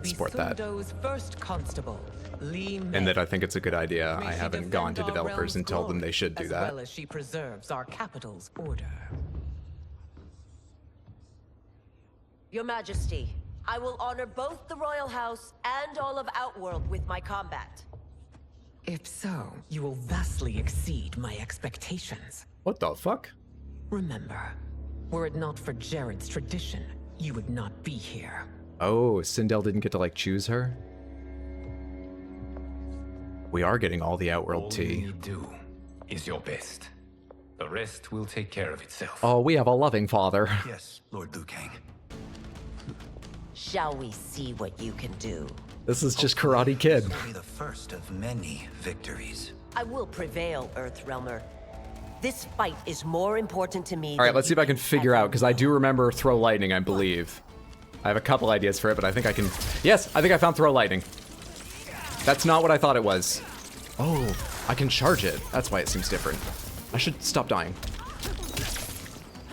Speaker 1: Support that.
Speaker 21: First constable, Lee May.
Speaker 1: And that I think it's a good idea.
Speaker 21: May
Speaker 1: I
Speaker 21: she
Speaker 1: haven't
Speaker 21: defend
Speaker 1: gone to
Speaker 21: our
Speaker 1: developers
Speaker 21: realm's
Speaker 1: and told them
Speaker 21: glory,
Speaker 1: they should do
Speaker 21: as
Speaker 1: that.
Speaker 21: well as she preserves our capital's order.
Speaker 9: Your Majesty, I will honor both the Royal House and all of Outworld with my combat.
Speaker 21: If so, you will vastly exceed my expectations.
Speaker 1: What the fuck?
Speaker 21: Remember, were it not for Jared's tradition, you would not be here.
Speaker 1: Oh, Sindel didn't get to like choose her? We are getting all the Outworld tea.
Speaker 15: All you need do is your best. The rest will take care of itself.
Speaker 1: Oh, we have a loving father.
Speaker 16: Yes, Lord Liu Kang.
Speaker 9: Shall we see what you can do?
Speaker 1: This is just Karate Kid.
Speaker 16: This will be the first of many victories.
Speaker 9: I will prevail, Earthrealmer. This fight is more important to me.
Speaker 1: All right, let's see if I can figure out, because I do remember Throw Lightning, I believe. I have a couple ideas for it, but I think I can... Yes, I think I found Throw Lightning. That's not what I thought it was. Oh, I can charge it. That's why it seems different. I should stop dying.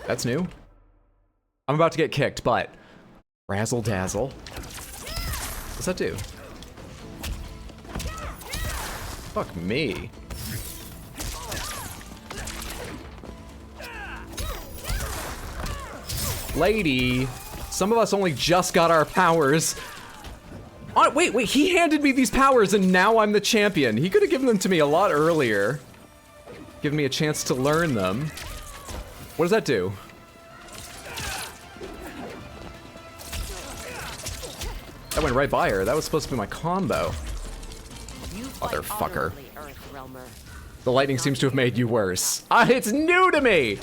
Speaker 1: That's new. I'm about to get kicked, but... Razzle Dazzle. What's that do? Fuck me. Lady, some of us only just got our powers. Oh, wait, he handed me these powers and now I'm the champion. He could have given them to me a lot earlier. Given me a chance to learn them. What does that do? That went right by her. That was supposed to be my combo. Motherfucker. The lightning seems to have made you worse. It's new to me!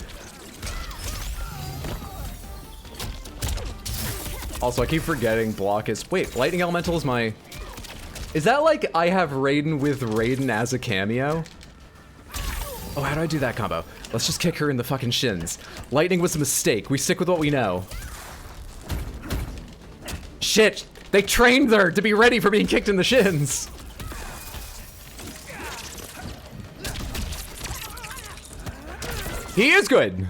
Speaker 1: Also, I keep forgetting block is... Wait, lightning elemental is my... Is that like I have Raiden with Raiden as a cameo? Oh, how do I do that combo? Let's just kick her in the fucking shins. Lightning was a mistake. We stick with what we know. Shit! They trained her to be ready for being kicked in the shins! He is good!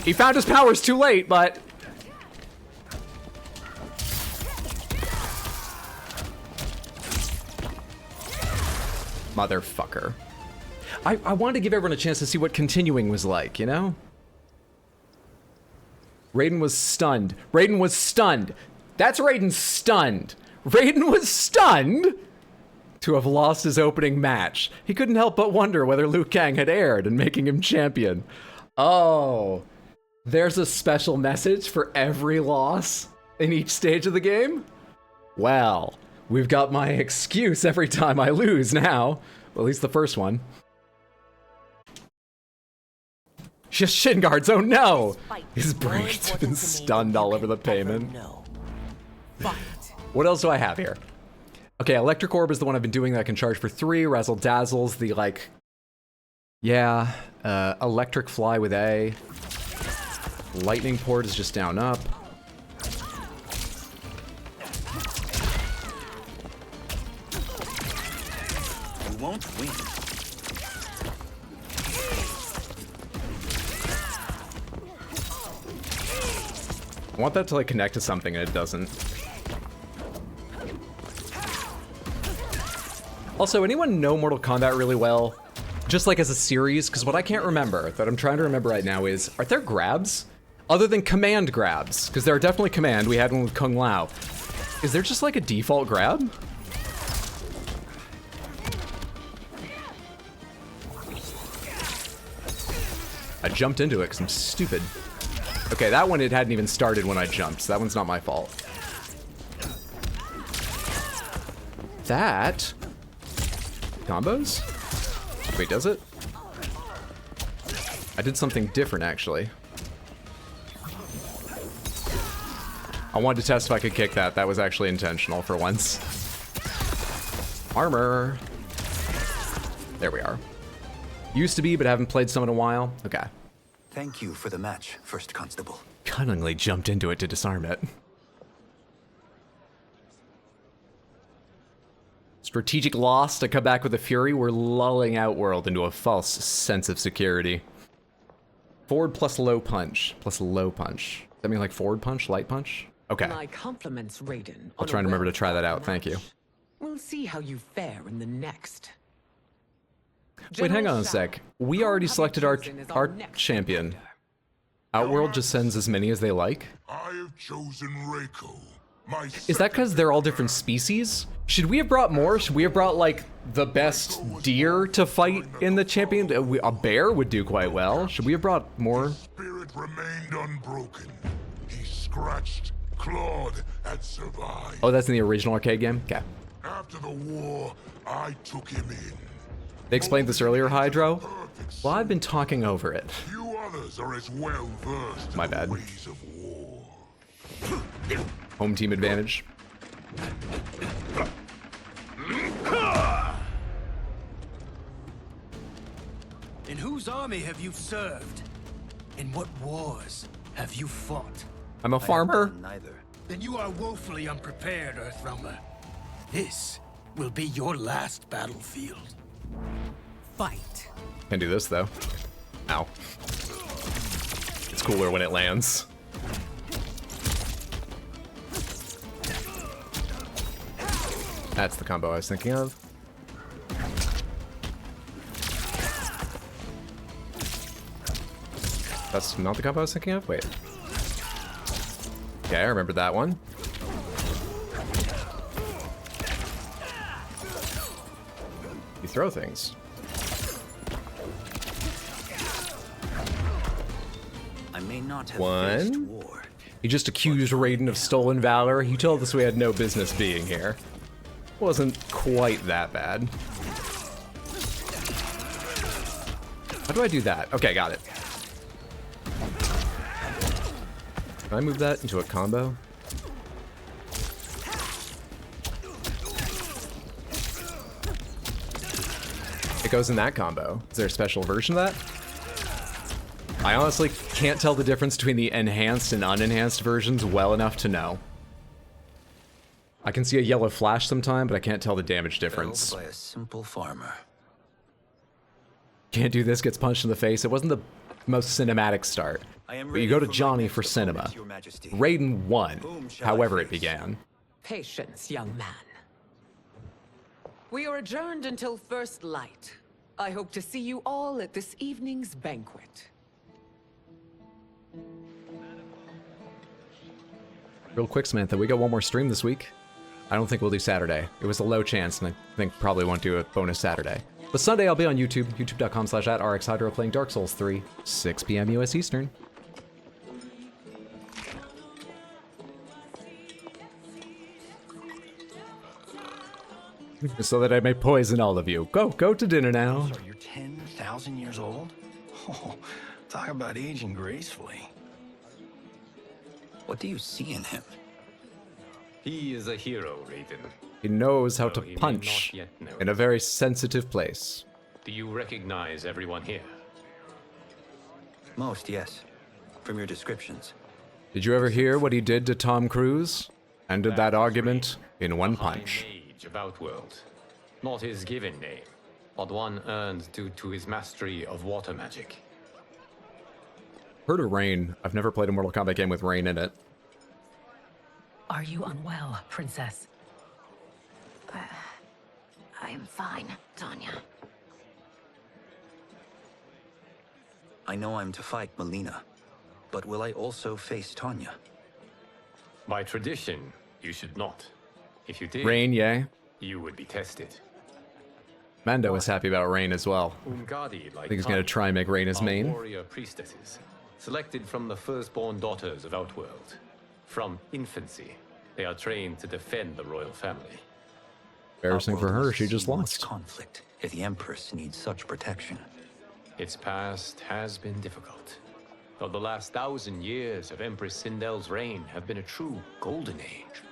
Speaker 1: He found his powers too late, but... Motherfucker. I wanted to give everyone a chance to see what continuing was like, you know? Raiden was stunned. Raiden was stunned. That's Raiden stunned. Raiden was stunned to have lost his opening match. He couldn't help but wonder whether Liu Kang had erred in making him champion. Oh, there's a special message for every loss in each stage of the game? Well, we've got my excuse every time I lose now. Well, at least the first one. Just shin guards, oh no! His brain's been stunned all over the pavement. What else do I have here? Okay, Electric Orb is the one I've been doing that I can charge for 3. Razzle Dazzle's the like... Yeah, Electric Fly with A. Lightning Port is just down up.
Speaker 16: You won't win.
Speaker 1: I want that to like connect to something and it doesn't. Also, anyone know Mortal Kombat really well? Just like as a series? Because what I can't remember, that I'm trying to remember right now is, are there grabs? Other than command grabs, because there are definitely command, we had one with Kung Lao. Is there just like a default grab? I jumped into it because I'm stupid. Okay, that one, it hadn't even started when I jumped, so that one's not my fault. That... combos? Wait, does it? I did something different, actually. I wanted to test if I could kick that. That was actually intentional for once. Armor. There we are. Used to be, but haven't played some in a while. Okay.
Speaker 16: Thank you for the match, First Constable.
Speaker 1: Cunningly jumped into it to disarm it. Strategic loss to come back with a fury. We're lulling Outworld into a false sense of security. Forward plus low punch. Plus low punch. Does that mean like forward punch, light punch? Okay.
Speaker 21: My compliments, Raiden.
Speaker 1: I'll try and remember to try that out. Thank you.
Speaker 21: We'll see how you fare in the next.
Speaker 1: Wait, hang on a sec. We already selected our champion. Outworld just sends as many as they like?
Speaker 4: I have chosen Reiko.
Speaker 1: Is that because they're all different species? Should we have brought more? Should we have brought, like, the best deer to fight in the champion? A bear would do quite well. Should we have brought more?
Speaker 4: Spirit remained unbroken. He scratched, clawed, and survived.
Speaker 1: Oh, that's in the original arcade game? Okay.
Speaker 4: After the war, I took him in.
Speaker 1: They explained this earlier, Hydro? Well, I've been talking over it.
Speaker 4: Few others are as well versed
Speaker 1: My
Speaker 4: in the
Speaker 1: bad.
Speaker 4: ways of war.
Speaker 1: Home team advantage.
Speaker 5: In whose army have you served? In what wars have you fought?
Speaker 1: I'm a farmer.
Speaker 5: Neither. Then you are woefully unprepared, Earthrealmer. This will be your last battlefield. Fight.
Speaker 1: Can do this, though. Ow. It's cooler when it lands. That's the combo I was thinking of. That's not the combo I was thinking of? Wait. Okay, I remember that one. You throw things.
Speaker 16: I may not have faced
Speaker 1: One.
Speaker 16: war.
Speaker 1: He just accused Raiden of stolen valor. He told us we had no business being here. Wasn't quite that bad. How do I do that? Okay, got it. Can I move that into a combo? It goes in that combo. Is there a special version of that? I honestly can't tell the difference between the enhanced and unenhanced versions well enough to know. I can see a yellow flash sometime, but I can't tell the damage difference.
Speaker 16: Felled by a simple farmer.
Speaker 1: Can't do this, gets punched in the face. It wasn't the most cinematic start. But you go to Johnny for cinema. Raiden won, however it began.
Speaker 21: Patience, young man. We are adjourned until first light. I hope to see you all at this evening's banquet.
Speaker 1: Real quick, Samantha, we got one more stream this week. I don't think we'll do Saturday. It was a low chance, and I think probably won't do a bonus Saturday. But Sunday I'll be on YouTube, youtube.com/@RxHydro, playing Dark Souls 3, 6 p.m. US Eastern. So that I may poison all of you. Go to dinner now.
Speaker 11: So you're 10,000 years old? Oh, talk about aging gracefully.
Speaker 16: What do you see in him?
Speaker 15: He is a hero, Raiden.
Speaker 1: He knows how
Speaker 15: Though
Speaker 1: to
Speaker 15: he may
Speaker 1: punch
Speaker 15: not yet know
Speaker 1: in a very sensitive place.
Speaker 15: Do you recognize everyone here?
Speaker 16: Most, yes. From your descriptions.
Speaker 1: Did you ever hear what he did to Tom Cruise? Ended that argument in one punch.
Speaker 15: Mage of Outworld. Not his given name, but one earned due to his mastery of water magic.
Speaker 1: Heard of Rain. I've never played a Mortal Kombat game with Rain in it.
Speaker 18: Are you unwell, Princess?
Speaker 19: I am fine, Tanya.
Speaker 16: I know I'm to fight Melina, but will I also face Tanya?
Speaker 15: By tradition, You should not. If you did,
Speaker 1: Rain, yay.
Speaker 15: you would be tested.
Speaker 1: Mando is happy about Rain as well.
Speaker 15: Umgadi,
Speaker 1: I
Speaker 15: like
Speaker 1: think he's going to try and make Rain his
Speaker 15: are
Speaker 1: main.
Speaker 15: warrior priestesses, selected from the firstborn daughters of Outworld. From infancy, they are trained to defend the royal family.
Speaker 1: Embarrassing for her, she just
Speaker 16: Much
Speaker 1: lost.
Speaker 16: conflict if the Empress needs such protection.
Speaker 15: Its past has been difficult, though the last 1,000 years of Empress Sindel's reign have been a true golden age.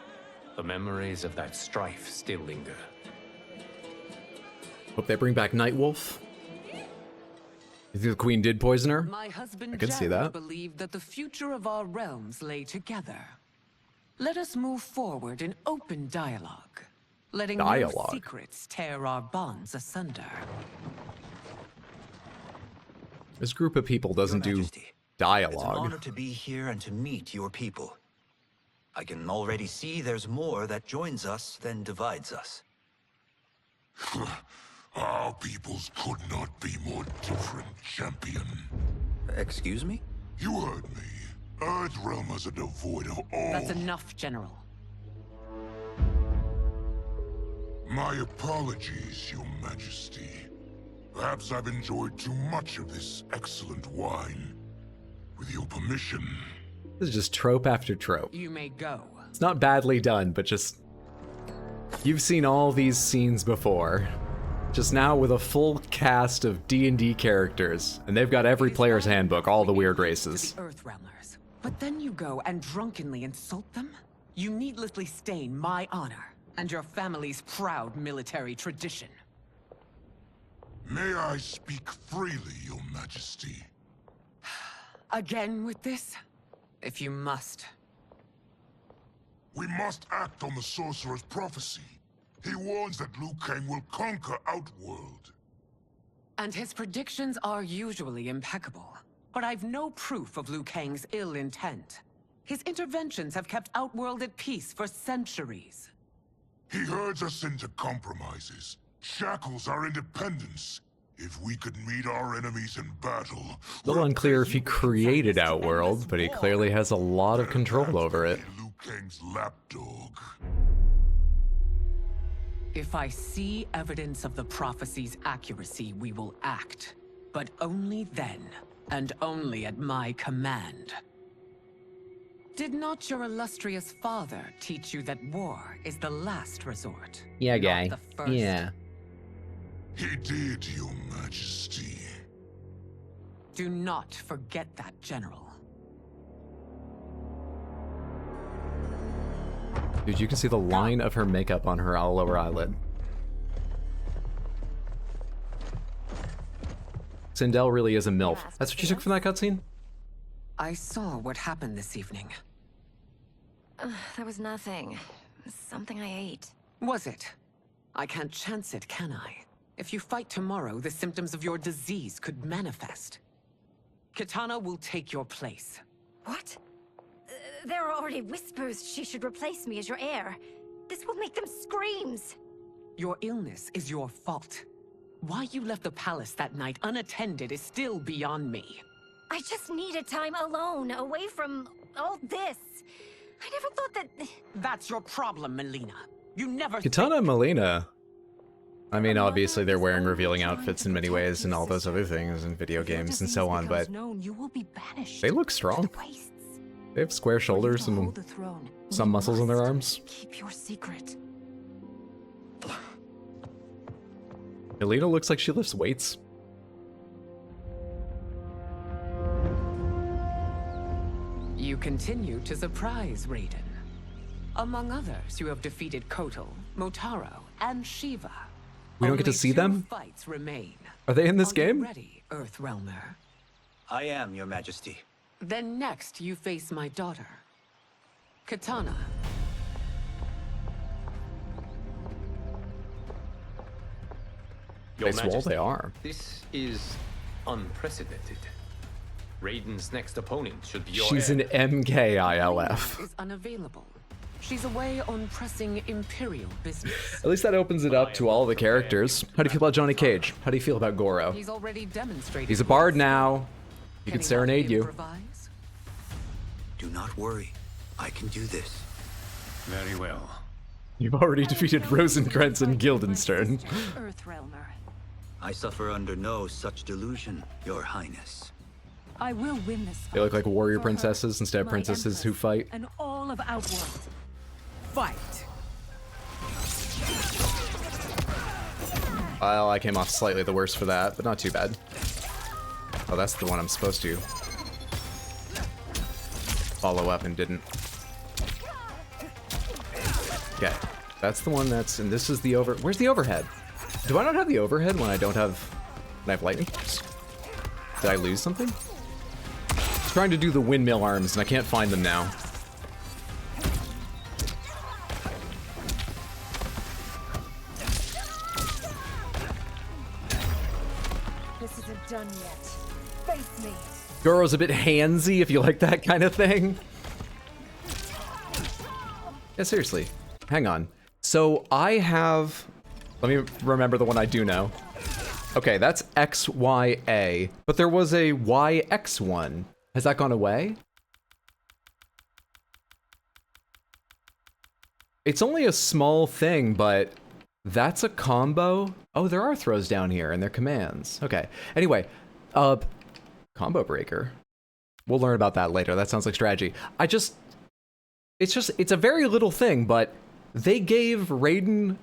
Speaker 15: The memories of that strife still linger.
Speaker 1: Hope they bring back Nightwolf. You think the Queen did poison her?
Speaker 21: My husband
Speaker 1: I can see
Speaker 21: Jared
Speaker 1: that.
Speaker 21: believed that the future of our realms lay together. Let us move forward in open dialogue, letting no secrets tear our bonds asunder.
Speaker 1: This group of people doesn't do
Speaker 16: It's an
Speaker 1: dialogue.
Speaker 16: honor to be here and to meet your people. I can already see there's more that joins us than divides us.
Speaker 4: Our peoples could not be more different, champion.
Speaker 16: Excuse me?
Speaker 4: You heard me. Earthrealmers are devoid of all...
Speaker 21: That's enough, General.
Speaker 4: My apologies, Your Majesty. Perhaps I've enjoyed too much of this excellent wine. With your permission...
Speaker 1: This is just trope after trope.
Speaker 21: You may go.
Speaker 1: It's not badly done, but just... You've seen all these scenes before. Just now with a full cast of D&D characters. And they've got every player's handbook, all the weird races.
Speaker 21: Earthrealmers. But then you go and drunkenly insult them? You needlessly stain my honor and your family's proud military tradition.
Speaker 4: May I speak freely, Your Majesty?
Speaker 21: Again with this? If you must.
Speaker 4: We must act on the sorcerer's prophecy. He warns that Liu Kang will conquer Outworld.
Speaker 21: And his predictions are usually impeccable. But I've no proof of Liu Kang's ill intent. His interventions have kept Outworld at peace for centuries.
Speaker 4: He herds us into compromises, shackles our independence. If we could meet our enemies in battle...
Speaker 1: A little unclear if he created Outworld, but he clearly has a lot of control over it.
Speaker 4: Liu Kang's lapdog.
Speaker 21: If I see evidence of the prophecy's accuracy, we will act. But only then, and only at my command. Did not your illustrious father teach you that war is the last resort?
Speaker 1: Yeah,
Speaker 21: not
Speaker 1: guy.
Speaker 21: the first?
Speaker 1: Yeah.
Speaker 4: He did, Your Majesty.
Speaker 21: Do not forget that, General.
Speaker 1: Dude, you can see the line of her makeup on her lower eyelid. Sindel really is a MILF. That's what you took from that cutscene?
Speaker 21: I saw what happened this evening.
Speaker 19: That was nothing. Something I ate.
Speaker 21: Was it? I can't chance it, can I? If you fight tomorrow, the symptoms of your disease could manifest. Kitana will take your place.
Speaker 19: What? There are already whispers she should replace me as your heir. This will make them screams.
Speaker 21: Your illness is your fault. Why you left the palace that night unattended is still beyond me.
Speaker 19: I just needed time alone, away from all this. I never thought that...
Speaker 21: That's your problem, Melina. You never...
Speaker 1: Kitana and Melina. I mean, obviously they're wearing revealing outfits in many ways and all those other things in video games and so on, but they look strong. They have square shoulders and some muscles on their arms.
Speaker 19: Keep your secret.
Speaker 1: Melina looks like she lifts weights.
Speaker 21: You continue to surprise Raiden. Among others, you have defeated Kotal, Motaro, and Shiva.
Speaker 1: We don't get to see them?
Speaker 21: Only 2 fights remain.
Speaker 1: Are they in this game?
Speaker 21: Ready, Earthrealmer.
Speaker 16: I am, Your Majesty.
Speaker 21: Then next, you face my daughter, Kitana.
Speaker 15: Your
Speaker 1: They swole,
Speaker 15: Majesty,
Speaker 1: they are.
Speaker 15: This is unprecedented. Raiden's next opponent should be your
Speaker 1: She's
Speaker 15: heir.
Speaker 1: an MKILF.
Speaker 21: Is unavailable. She's away on pressing Imperial business.
Speaker 1: At least that opens it up to all the characters. How do you feel about Johnny Cage? How do you feel about Goro?
Speaker 21: He's already demonstrated.
Speaker 1: He's a bard now. He can serenade you.
Speaker 16: Do not worry. I can do this.
Speaker 15: Very well.
Speaker 1: You've already defeated Rosencrantz and Guildenstern.
Speaker 19: Earthrealmer.
Speaker 16: I suffer under no such delusion, Your Highness.
Speaker 17: I will win this fight.
Speaker 1: They look like warrior
Speaker 17: For
Speaker 1: princesses
Speaker 17: her,
Speaker 1: instead of
Speaker 17: my
Speaker 1: princesses who
Speaker 17: empress,
Speaker 1: fight.
Speaker 17: And all of Outworld. Fight!
Speaker 1: Well, I came off slightly the worse for that, but not too bad. Oh, that's the one I'm supposed to follow up and didn't. Okay, that's the one that's, and this is the where's the overhead? Do I not have the overhead when I have lightning? Did I lose something? I'm trying to do the windmill arms and I can't find them now.
Speaker 17: This isn't done yet. Face me.
Speaker 1: Goro's a bit handsy if you like that kind of thing. Yeah, seriously. Hang on. So I have... Let me remember the one I do know. Okay, that's XYA. But there was a YX one. Has that gone away? It's only a small thing, but that's a combo. Oh, there are throws down here and they're commands. Okay. Anyway, combo breaker. We'll learn about that later. That sounds like strategy. It's a very little thing, but they gave Raiden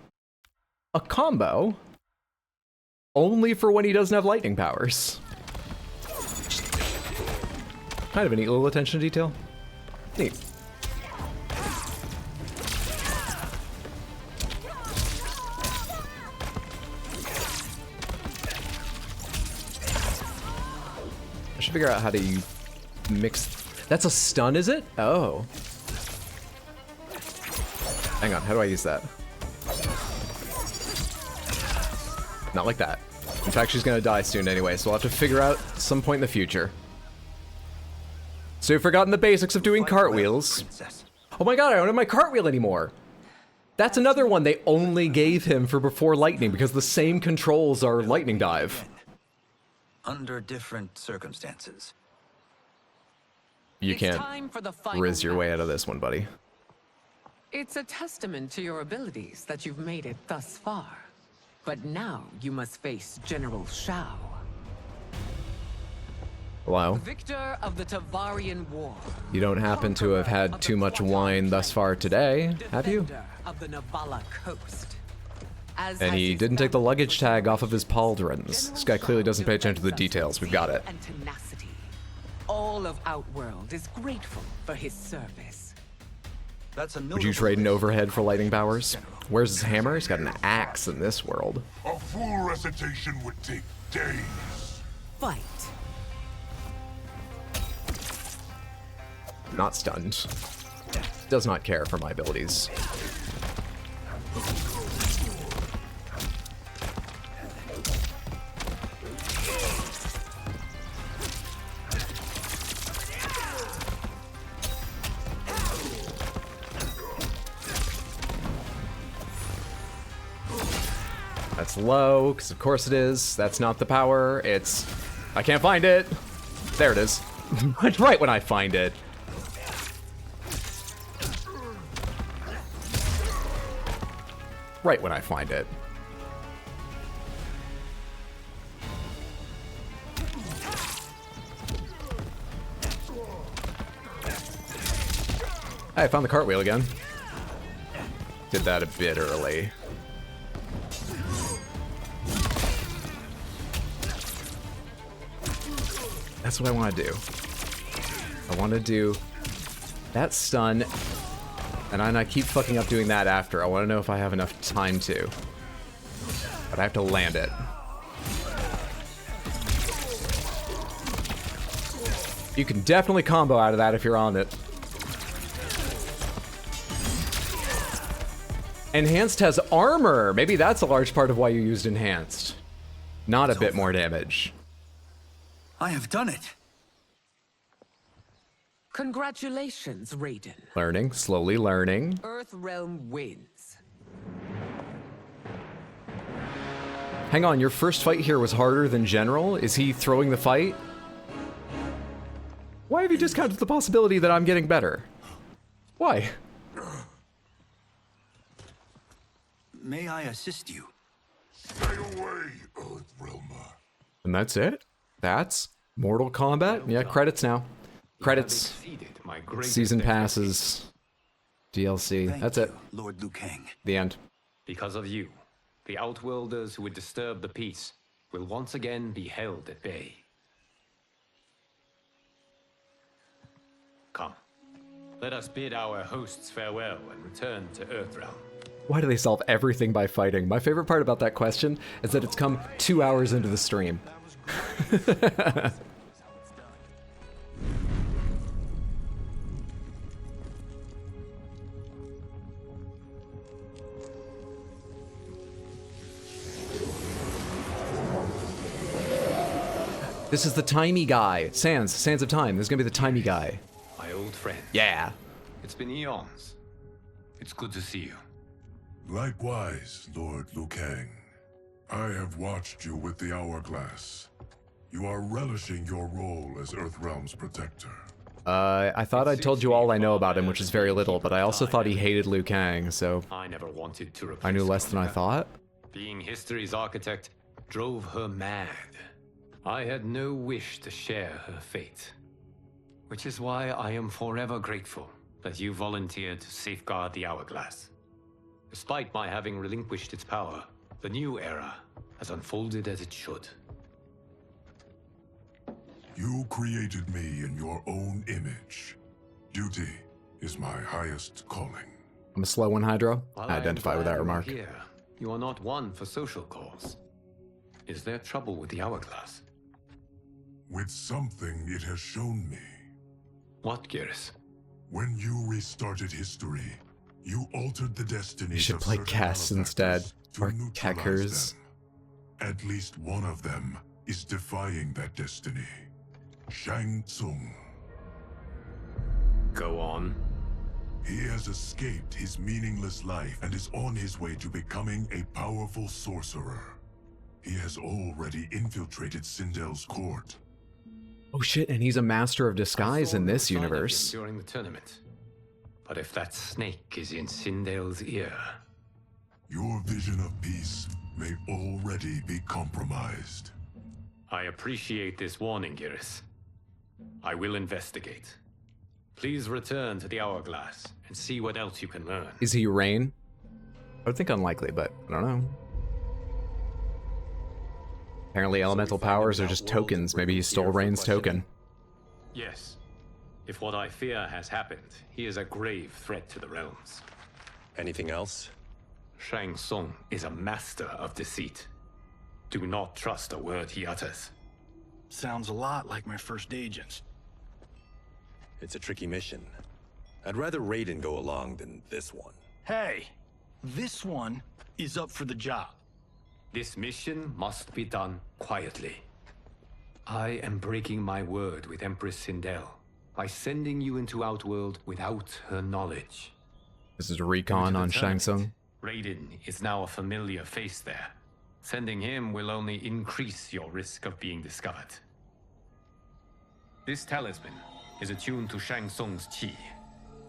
Speaker 1: a combo only for when he doesn't have lightning powers. Kind of a neat little attention to detail. Neat. I should figure out how to mix. That's a stun, is it? Oh. Hang on, how do I use that? Not like that. In fact, she's gonna die soon anyway, so we'll have to figure out some point in the future. So you've forgotten the basics of doing cartwheels. Oh my god, I don't have my cartwheel anymore! That's another one they only gave him for before lightning, because the same controls are lightning dive.
Speaker 16: Under different circumstances.
Speaker 1: You can't riz your way out of this one, buddy.
Speaker 21: It's a testament to your abilities that you've made it thus far. But now you must face General Shao.
Speaker 1: Hello?
Speaker 21: Victor of the Tavarian War.
Speaker 1: You don't happen to have had too much wine thus far today, have you?
Speaker 21: Of the Navala coast.
Speaker 1: And he didn't take the luggage tag off of his pauldrons. This guy clearly doesn't pay attention to the details. We've got it.
Speaker 21: And tenacity. All of Outworld is grateful for his service.
Speaker 1: Would you trade an overhead for lightning powers? Where's his hammer? He's got an axe in this world.
Speaker 4: A full recitation would take days.
Speaker 17: Fight.
Speaker 1: Not stunned. Does not care for my abilities. That's low, because of course it is. That's not the power. It's... I can't find it. There it is. It's right when I find it. Right when I find it. Hey, I found the cartwheel again. Did that a bit early. That's what I want to do. I want to do that stun, and I keep fucking up doing that after. I want to know if I have enough time to. But I have to land it. You can definitely combo out of that if you're on it. Enhanced has armor. Maybe that's a large part of why you used Enhanced. Not a bit more damage.
Speaker 11: I have done it.
Speaker 21: Congratulations, Raiden.
Speaker 1: Learning, slowly learning.
Speaker 21: Earthrealm wins.
Speaker 1: Hang on, your first fight here was harder than General? Is he throwing the fight? Why have you discounted the possibility that I'm getting better? Why?
Speaker 16: may I assist you?
Speaker 4: Stay away, Earthrealmer.
Speaker 1: And that's it. That's Mortal Kombat. Yeah, credits now. Credits. Season passes. DLC. That's it.
Speaker 16: Lord Liu Kang.
Speaker 1: The end.
Speaker 15: Because of you, the Outworlders who would disturb the peace will once again be held at bay. Come, let us bid our hosts farewell and return to Earthrealm.
Speaker 1: Why do they solve everything by fighting? My favorite part about that question is that it's come 2 hours into the stream. This is the timey guy. Sands of Time. This is gonna be the timey guy.
Speaker 15: My old friend.
Speaker 1: Yeah.
Speaker 15: It's been eons. It's good to see you.
Speaker 4: Likewise, Lord Liu Kang. I have watched you with the Hourglass. You are relishing your role as Earthrealm's protector.
Speaker 1: I thought I told you all I know about him, which is very little, but I also thought he hated Liu Kang, so
Speaker 15: I never wanted to replace
Speaker 1: I knew less than I
Speaker 15: her.
Speaker 1: thought.
Speaker 15: Being history's architect drove her mad. I had no wish to share her fate. Which is why I am forever grateful that you volunteered to safeguard the Hourglass. Despite my having relinquished its power, the new era has unfolded as it should.
Speaker 4: You created me in your own image. Duty is my highest calling.
Speaker 1: I'm a slow one, Hydro.
Speaker 15: While
Speaker 1: I identify with that
Speaker 15: am glad
Speaker 1: remark.
Speaker 15: you're here, you are not one for social calls. Is there trouble with the Hourglass?
Speaker 4: With something it has shown me.
Speaker 15: What, Geras?
Speaker 4: When you restarted history, you altered the destinies
Speaker 1: You should
Speaker 4: of
Speaker 1: play
Speaker 4: certain
Speaker 1: Cass instead,
Speaker 4: to
Speaker 1: or
Speaker 4: neutralize
Speaker 1: Keckers.
Speaker 4: them. At least one of them is defying that destiny. Shang Tsung.
Speaker 15: Go on.
Speaker 4: He has escaped his meaningless life and is on his way to becoming a powerful sorcerer. He has already infiltrated Sindel's court.
Speaker 1: Oh shit, and he's a master of disguise in this
Speaker 15: Sign of him
Speaker 1: universe.
Speaker 15: during the tournament. But if that snake is in Sindel's ear...
Speaker 4: Your vision of peace may already be compromised.
Speaker 15: I appreciate this warning, Geras. I will investigate. Please return to the Hourglass and see what else you can learn.
Speaker 1: Is he Rain? I would think unlikely, but I don't know. Apparently elemental powers are just tokens. Maybe he stole Rain's token.
Speaker 15: Yes. If what I fear has happened, he is a grave threat to the realms.
Speaker 14: Anything else?
Speaker 15: Shang Tsung is a master of deceit. Do not trust a word he utters.
Speaker 20: Sounds a lot like my first agents.
Speaker 14: It's a tricky mission. I'd rather Raiden go along than this one.
Speaker 20: Hey, this one is up for the job.
Speaker 15: This mission must be done quietly. I am breaking my word with Empress Sindel by sending you into Outworld without her knowledge.
Speaker 1: This is recon on Shang Tsung.
Speaker 15: Raiden is now a familiar face there. Sending him will only increase your risk of being discovered. This talisman is attuned to Shang Tsung's chi.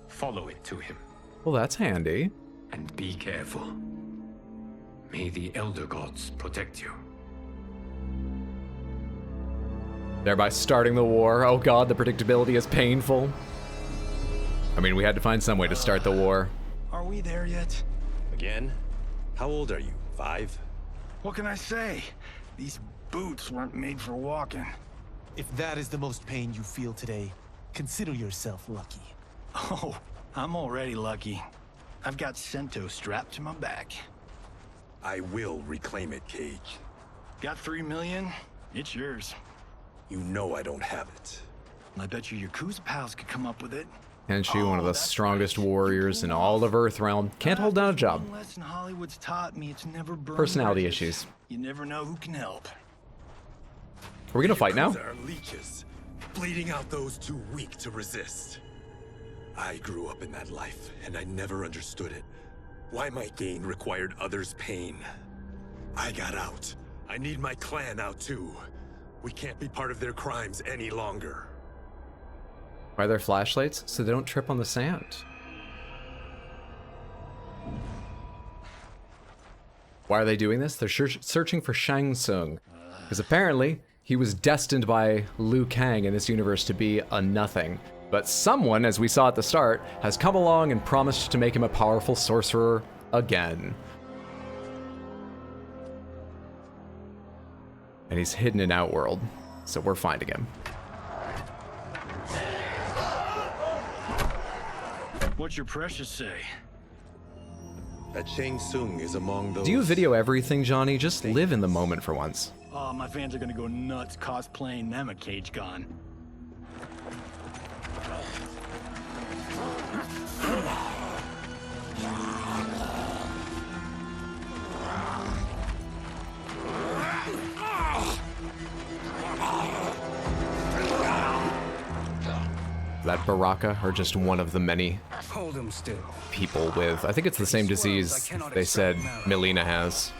Speaker 15: Follow it to him.
Speaker 1: Well, that's handy.
Speaker 15: And be careful. May the Elder Gods protect you.
Speaker 1: Thereby starting the war. Oh god, the predictability is painful. I mean, we had to find some way to start the war.
Speaker 20: Are we there yet?
Speaker 14: Again? How old are you? 5?
Speaker 20: What can I say? These boots weren't made for walking.
Speaker 7: If that is the most pain you feel today, consider yourself lucky.
Speaker 20: Oh, I'm already lucky. I've got Sento strapped to my back.
Speaker 14: I will reclaim it, Cage.
Speaker 20: Got 3 million? It's yours.
Speaker 14: You know I don't have it.
Speaker 20: I bet your Yakuza pals could come up with it.
Speaker 1: Kenshi, one of the strongest warriors in all of Earthrealm, can't hold down a job.
Speaker 20: One lesson Hollywood's taught me, it's never burned
Speaker 1: Personality
Speaker 20: bridges.
Speaker 1: issues.
Speaker 20: You never know who can help.
Speaker 1: Are we gonna fight now?
Speaker 14: Yakuza are leeches, bleeding out those too weak to resist. I grew up in that life, and I never understood it. Why my gain required others' pain. I got out. I need my clan out too. We can't be part of their crimes any longer.
Speaker 1: Why are there flashlights? So they don't trip on the sand. Why are they doing this? They're searching for Shang Tsung. Because apparently, he was destined by Liu Kang in this universe to be a nothing. But someone, as we saw at the start, has come along and promised to make him a powerful sorcerer again. And he's hidden in Outworld, so we're finding him.
Speaker 20: What's your precious say?
Speaker 14: That Shang Tsung is among those...
Speaker 1: Do you video everything, Johnny? Just live in the moment for once.
Speaker 20: Oh, my fans are gonna go nuts cosplaying them a Cage Gon.
Speaker 1: That Baraka, or just one of the many
Speaker 3: Hold him still.
Speaker 1: people with, I think it's the same disease they said Melina has.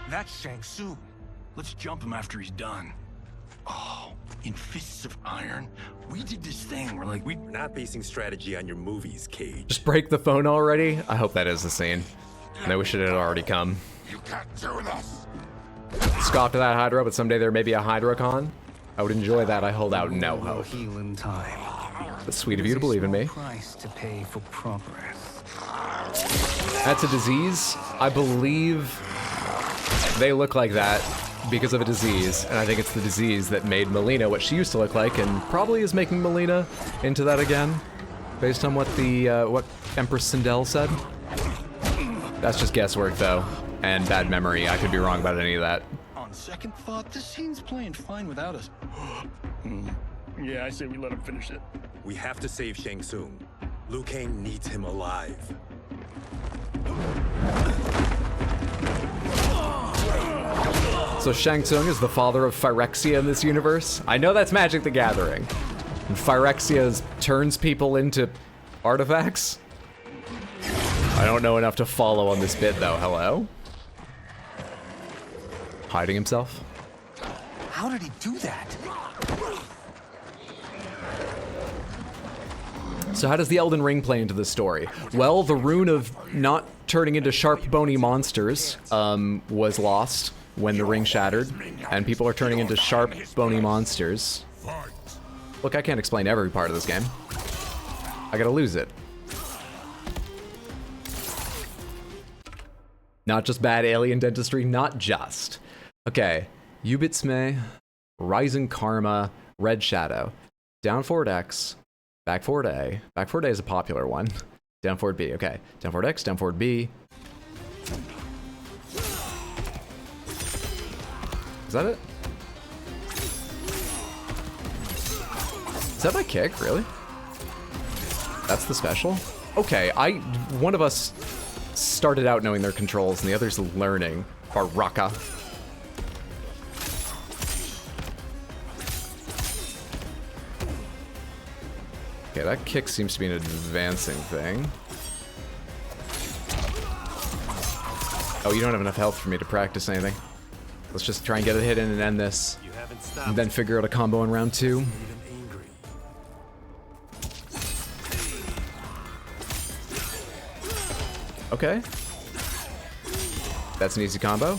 Speaker 11: That's Shang Tsung. Let's jump him after he's done. Oh, in Fists of Iron, we did this thing where like
Speaker 14: we're not basing strategy on your movies, Cage.
Speaker 1: Just break the phone already? I hope that is the scene. And I wish it had already come.
Speaker 12: You can't do this.
Speaker 1: Scoffed at that Hydra, but someday there may be a HydraCon. I would enjoy that. I hold out no hope.
Speaker 3: Heal in time.
Speaker 1: But sweet of you to believe in me.
Speaker 3: Price to pay for progress.
Speaker 1: That's a disease. I believe they look like that because of a disease, and I think it's the disease that made Melina what she used to look like, and probably is making Melina into that again, based on what the what Empress Sindel said. That's just guesswork, though, and bad memory. I could be wrong about any of that.
Speaker 20: On second thought, this scene's playing fine without us. Yeah, I say we let him finish it.
Speaker 14: We have to save Shang Tsung. Liu Kang needs him alive.
Speaker 1: So Shang Tsung is the father of Phyrexia in this universe? I know that's Magic the Gathering. And Phyrexia turns people into artifacts? I don't know enough to follow on this bit, though. Hello? Hiding himself?
Speaker 7: How did he do that?
Speaker 1: So how does the Elden Ring play into this story? Well, the rune of not turning into sharp, bony monsters was lost when the ring shattered, and people are turning into sharp, bony monsters. Look, I can't explain every part of this game. I gotta lose it. Not just bad alien dentistry, not just. Okay, Ubitsme, Rising Karma, Red Shadow, down forward X, back forward A. Back forward A is a popular one. Down forward B, okay. Down forward X, down forward B. Is that it? Is that my kick, really? That's the special? Okay, one of us started out knowing their controls and the other's learning. Baraka. Okay, that kick seems to be an advancing thing. Oh, you don't have enough health for me to practice anything. Let's just try and get a hit in and end this. And then figure out a combo in round 2. Okay. That's an easy combo.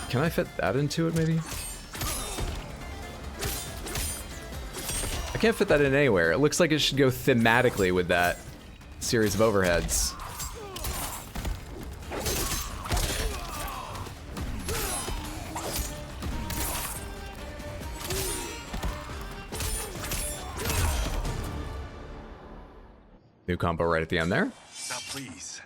Speaker 1: Can I fit that into it, maybe? I can't fit that in anywhere. It looks like it should go thematically with that series of overheads. New combo right at the end there.
Speaker 14: Now please,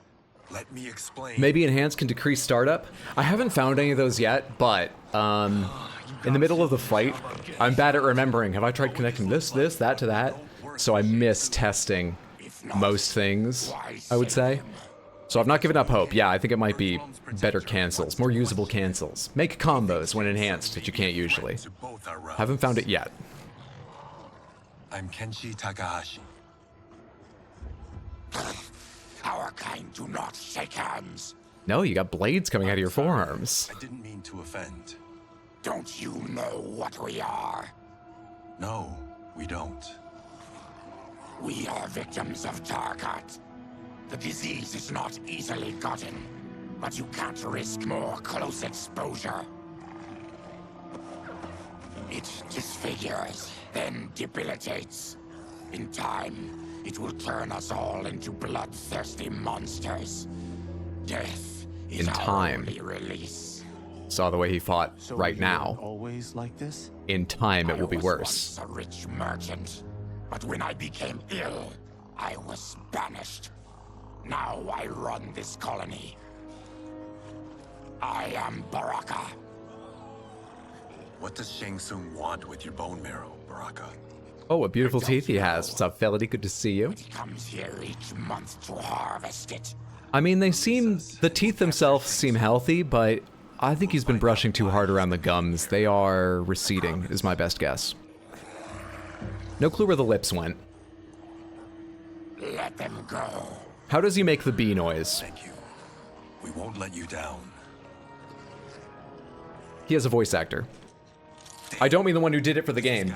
Speaker 14: let me explain.
Speaker 1: Maybe enhance can decrease startup. I haven't found any of those yet, but in the middle of the fight, I'm bad at remembering. Have I tried connecting this, that to that? So I miss testing most things, I would say. So I've not given up hope. Yeah, I think it might be better cancels, more usable cancels. Make combos when enhanced that you can't usually. Haven't found it yet.
Speaker 14: I'm Kenshi Takahashi.
Speaker 12: Our kind do not shake hands.
Speaker 1: No, you got blades coming out of your forearms.
Speaker 14: I didn't mean to offend.
Speaker 12: Don't you know what we are?
Speaker 14: No, we don't.
Speaker 12: We are victims of Tarkat. The disease is not easily gotten, but you can't risk more close exposure. It disfigures, then debilitates. In time, it will turn us all into bloodthirsty monsters. Death is our only release.
Speaker 1: Saw the way he fought
Speaker 7: So
Speaker 1: right
Speaker 7: you
Speaker 1: now.
Speaker 7: were always like this?
Speaker 1: In time, it will be
Speaker 12: I was
Speaker 1: worse.
Speaker 12: once a rich merchant, but when I became ill, I was banished. Now I run this colony. I am Baraka.
Speaker 14: What does Shang Tsung want with your bone marrow, Baraka?
Speaker 1: Oh, what beautiful teeth he has. What's up, Felity? Good to see you.
Speaker 12: He comes here each month to harvest it.
Speaker 1: I mean, the teeth themselves seem healthy, but I think he's been brushing too hard around the gums. They are receding, is my best guess. No clue where the lips went.
Speaker 12: Let them go.
Speaker 1: How does he make the bee noise?
Speaker 14: Thank you. We won't let you down.
Speaker 1: He has a voice actor. I don't mean the one who did it for the game.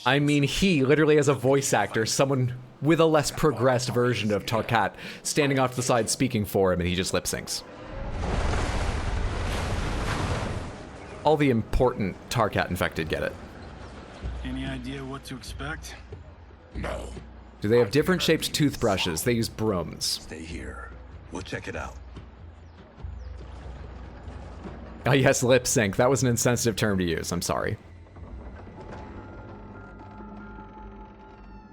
Speaker 1: I mean he literally has a voice actor, someone with a less progressed version of Tarkat, standing off to the side speaking for him, and he just lip syncs. All the important Tarkat infected get it.
Speaker 20: Any idea what to expect?
Speaker 12: No.
Speaker 1: Do they have different shaped toothbrushes? They use brooms.
Speaker 14: Stay here. We'll check it out.
Speaker 1: Oh yes, lip sync. That was an insensitive term to use. I'm sorry.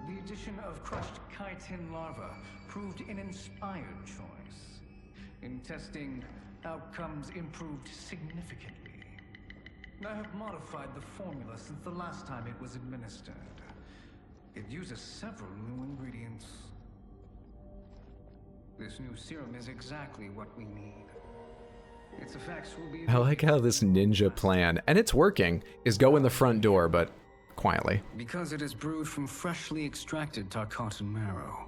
Speaker 3: The addition of crushed chitin larva proved an inspired choice. In testing, outcomes improved significantly. I have modified the formula since the last time it was administered. It uses several new ingredients. This new serum is exactly what we need. Its effects will be...
Speaker 1: I like how this ninja plan, and it's working, is go in the front door, but quietly.
Speaker 3: Because it is brewed from freshly extracted Tarkatan marrow,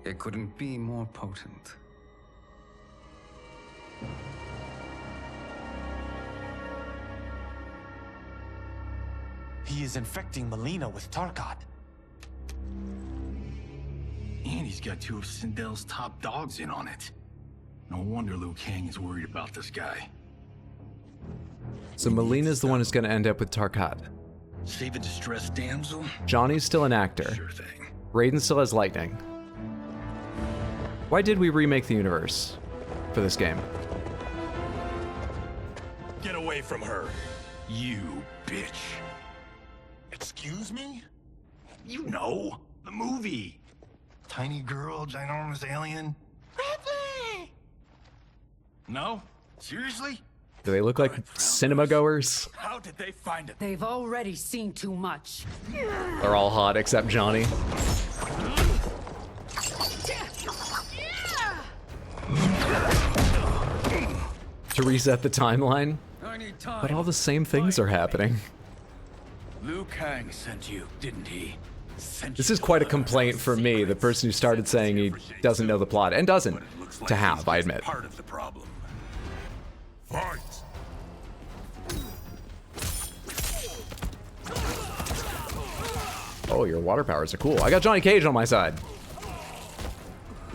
Speaker 3: it couldn't be more potent.
Speaker 7: He is infecting Melina with Tarkat.
Speaker 20: And he's got two of Sindel's top dogs in on it. No wonder Liu Kang is worried about this guy.
Speaker 1: So Melina's the one who's going to end up with Tarkat.
Speaker 20: Save a distressed damsel?
Speaker 1: Johnny's still an actor.
Speaker 20: Sure thing.
Speaker 1: Raiden still has lightning. Why did we remake the universe for this game?
Speaker 14: Get away from her.
Speaker 11: You bitch.
Speaker 7: Excuse me?
Speaker 11: You know, the movie. Tiny girl, ginormous alien.
Speaker 7: Ripley!
Speaker 11: No? Seriously?
Speaker 1: Do they look like cinema goers?
Speaker 11: How did they find it?
Speaker 18: They've already seen too much.
Speaker 1: They're all hot except Johnny. To reset the timeline? But all the same things are happening.
Speaker 20: Liu Kang sent you, didn't he?
Speaker 1: This is quite a complaint for me, the person who started saying he doesn't know the plot, and doesn't, to have, I admit.
Speaker 14: Part of the problem.
Speaker 4: Fight!
Speaker 1: Oh, your water powers are cool. I got Johnny Cage on my side.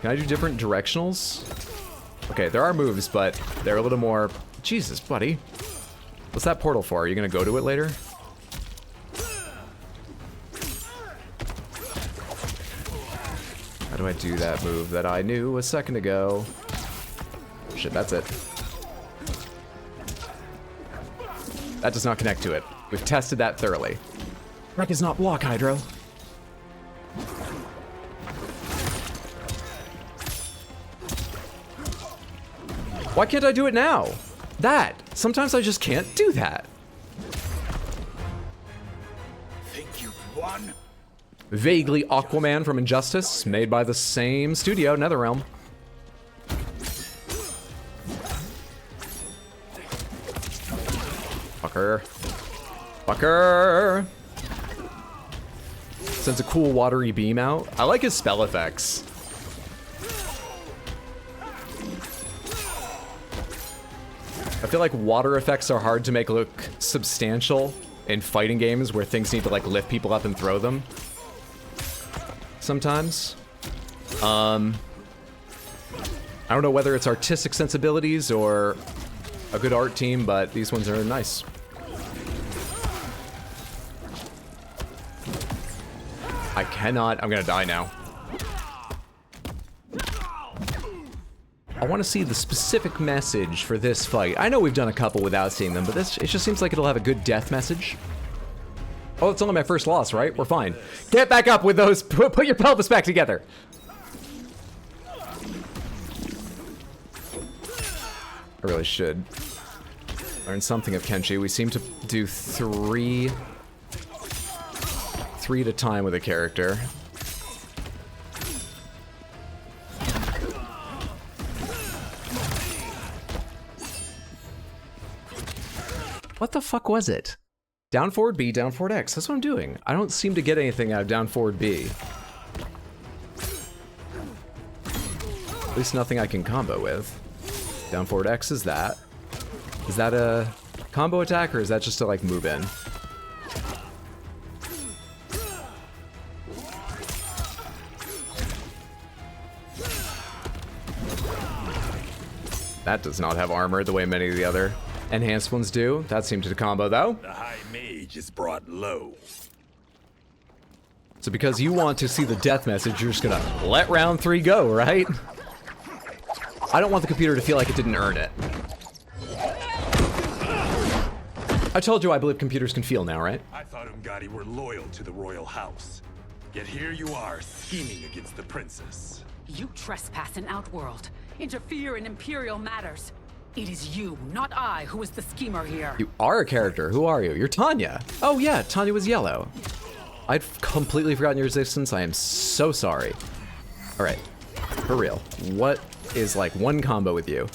Speaker 1: Can I do different directionals? Okay, there are moves, but they're a little more... Jesus, buddy. What's that portal for? Are you gonna go to it later? How do I do that move that I knew a second ago? Shit, that's it. That does not connect to it. We've tested that thoroughly. Wreck is not block, Hydro. Why can't I do it now? That. Sometimes I just can't do that.
Speaker 11: Think you've won?
Speaker 1: Vaguely Aquaman from Injustice, made by the same studio, NetherRealm. Fucker. Fucker! Sends a cool watery beam out. I like his spell effects. I feel like water effects are hard to make look substantial in fighting games where things need to like lift people up and throw them. Sometimes. I don't know whether it's artistic sensibilities or a good art team, but these ones are nice. I cannot. I'm gonna die now. I want to see the specific message for this fight. I know we've done a couple without seeing them, but this, it just seems like it'll have a good death message. Oh, it's only my first loss, right? We're fine. Get back up with those. Put your pelvis back together. I really should learn something of Kenshi. We seem to do three at a time with a character. What the fuck was it? Down forward B, down forward X. That's what I'm doing. I don't seem to get anything out of down forward B. At least nothing I can combo with. Down forward X is that. Is that a combo attack or is that just to like move in? That does not have armor the way many of the other enhanced ones do. That seemed to combo though.
Speaker 14: The high mage is brought low.
Speaker 1: So because you want to see the death message, you're just gonna let round 3 go, right? I don't want the computer to feel like it didn't earn it. I told you I believe computers can feel now, right?
Speaker 14: I thought Ungadi were loyal to the royal house. Yet here you are, scheming against the princess.
Speaker 18: You trespass in Outworld, interfere in Imperial matters. It is you, not I, who is the schemer here.
Speaker 1: You are a character. Who are you? You're Tanya. Oh yeah, Tanya was yellow. I'd completely forgotten your existence. I am so sorry. All right, for real. What is like one combo with you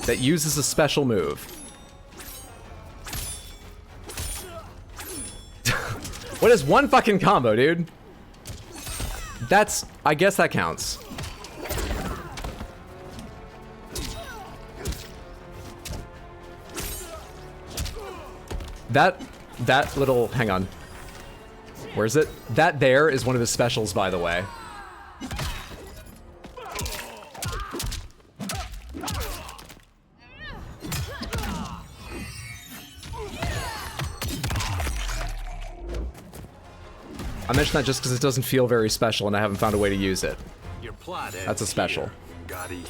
Speaker 1: that uses a special move? What is one fucking combo, dude? That's, I guess that counts. That little, hang on. Where is it? That there is one of his specials, by the way. I mention that just because it doesn't feel very special and I haven't found a way to use it.
Speaker 14: Your plot
Speaker 1: That's a special.
Speaker 14: Gotti.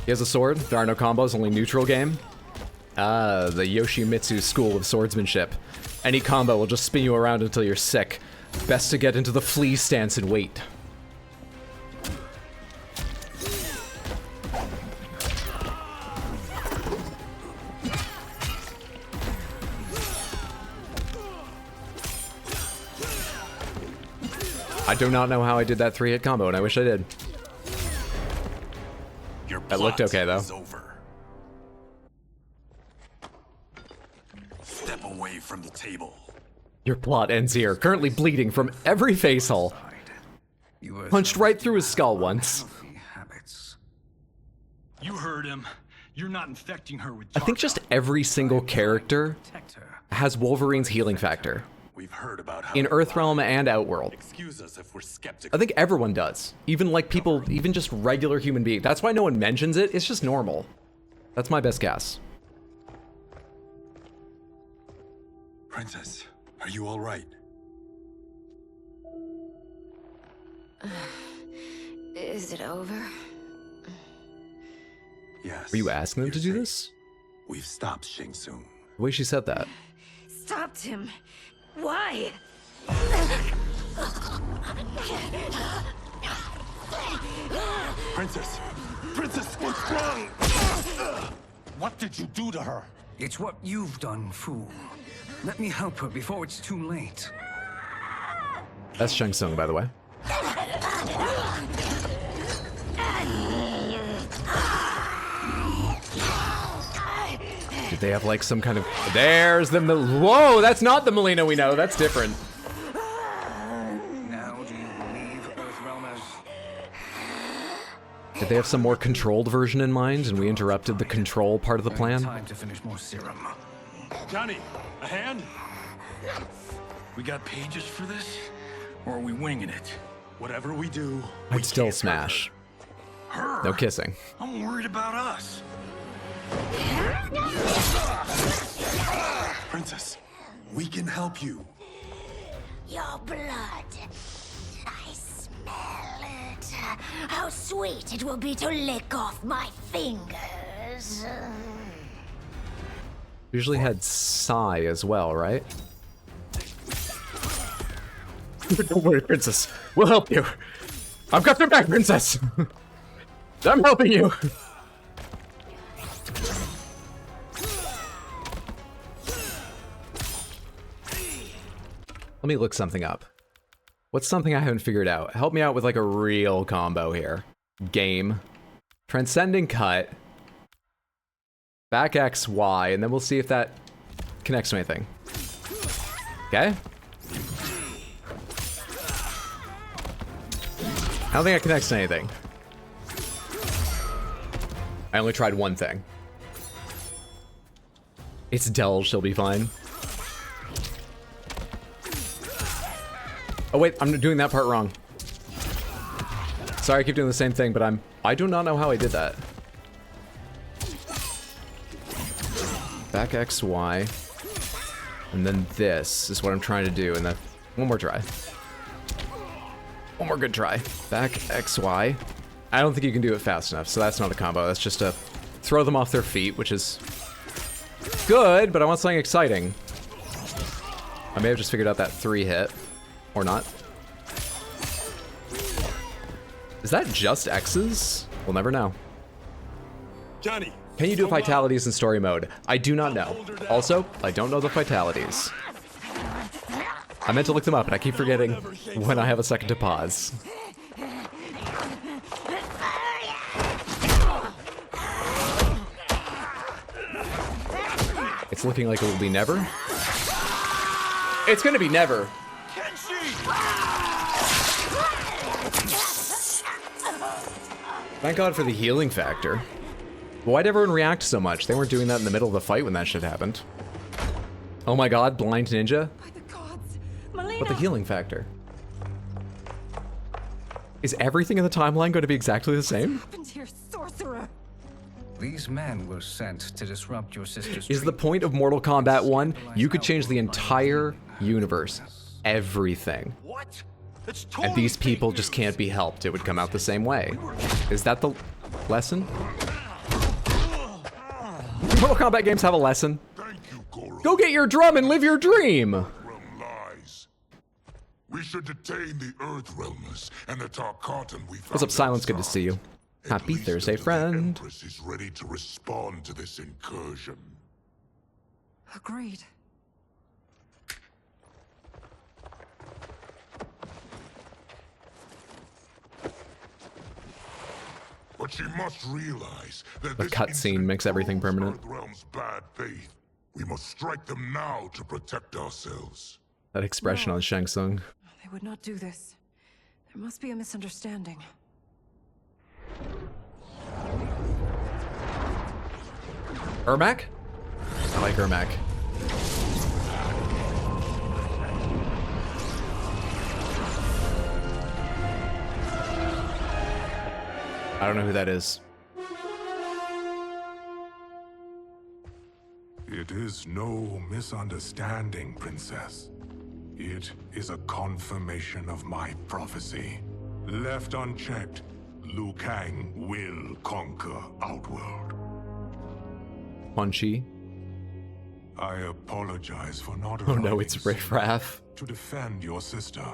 Speaker 1: He has a sword. There are no combos, only neutral game. Ah, the Yoshimitsu school of swordsmanship. Any combo will just spin you around until you're sick. Best to get into the flea stance and wait. I do not know how I did that 3-hit combo, and I wish I did. It looked okay, though.
Speaker 14: Over. Step away from the table.
Speaker 1: Your plot ends here. Currently bleeding from every face hole. Punched right through his skull once.
Speaker 20: You heard him. You're not infecting her with.
Speaker 1: I think just every single character has Wolverine's healing factor.
Speaker 14: We've heard about how
Speaker 1: in Earthrealm and Outworld.
Speaker 14: Excuse us if we're skeptical.
Speaker 1: I think everyone does. Even like people, even just regular human beings. That's why no one mentions it. It's just normal. That's my best guess.
Speaker 14: Princess, are you all right?
Speaker 19: Is it over?
Speaker 14: Yes.
Speaker 1: Were you asking them to do this?
Speaker 14: We've stopped Shang Tsung.
Speaker 1: The way she said that.
Speaker 19: Stopped him. Why?
Speaker 14: Princess! Princess, what's wrong?
Speaker 11: What did you do to her? It's what you've done, fool. Let me help her before it's too late.
Speaker 1: That's Shang Tsung, by the way. Did they have like some kind of... There's the... Whoa, that's not the Melina we know. That's different.
Speaker 11: Now do you believe Earthrealmers?
Speaker 1: Did they have some more controlled version in mind and we interrupted the control part of the plan?
Speaker 11: Time to finish more serum.
Speaker 14: Johnny, a hand?
Speaker 20: We got pages for this? Or are we winging it? Whatever we do,
Speaker 1: I'd still smash.
Speaker 20: her.
Speaker 1: No kissing.
Speaker 20: I'm worried about us. Princess, we can help you.
Speaker 19: Your blood. I smell it. How sweet it will be to lick off my fingers.
Speaker 1: Usually had Psy as well, right? Don't worry, Princess. We'll help you. I've got your back, Princess. I'm helping you. Let me look something up. What's something I haven't figured out? Help me out with like a real combo here. Game. Transcending cut. Back X, Y, and then we'll see if that connects to anything. Okay? I don't think it connects to anything. I only tried one thing. It's Dell, she'll be fine. Oh wait, I'm doing that part wrong. Sorry, I keep doing the same thing, but I do not know how I did that. Back X, Y. And then this is what I'm trying to do, and then one more try. One more good try. Back X, Y. I don't think you can do it fast enough, so that's not a combo. That's just to throw them off their feet, which is good, but I want something exciting. I may have just figured out that 3 hit. Or not. Is that just X's? We'll never know.
Speaker 14: Johnny,
Speaker 1: can you do fatalities in story mode? I do not know. Also, I don't know the fatalities. I meant to look them up, and I keep forgetting when I have a second to pause. It's looking like it will be never. It's gonna be never. Thank God for the healing factor. Why'd everyone react so much? They weren't doing that in the middle of the fight when that shit happened. Oh my God, blind ninja? But the healing factor. Is everything in the timeline going to be exactly the same?
Speaker 17: Happened here, sorcerer.
Speaker 3: These men were sent to disrupt your sister's
Speaker 1: Is the point of Mortal Kombat 1, you could change the entire universe. Everything.
Speaker 14: What?
Speaker 1: And these people just can't be helped. It would come out the same way. Is that the lesson? Mortal Kombat games have a lesson. Go get your drum and live your dream.
Speaker 4: We should detain the Earthrealmers and the Tarkatan we found.
Speaker 1: What's up, Silence? Good to see you. Happy Thursday, friend.
Speaker 4: The Empress is ready to respond to this incursion.
Speaker 17: Agreed.
Speaker 4: But she must realize that
Speaker 1: The cutscene makes everything permanent.
Speaker 4: Earthrealm's bad faith. We must strike them now to protect ourselves.
Speaker 1: That expression on Shang Tsung.
Speaker 17: They would not do this. There must be a misunderstanding.
Speaker 1: Ermac? I like Ermac. I don't know who that is.
Speaker 4: It is no misunderstanding, Princess. It is a confirmation of my prophecy. Left unchecked, Liu Kang will conquer Outworld.
Speaker 1: Quan Chi?
Speaker 4: I apologize for not
Speaker 1: Oh no,
Speaker 4: arriving
Speaker 1: it's Riff Raff.
Speaker 4: to defend your sister.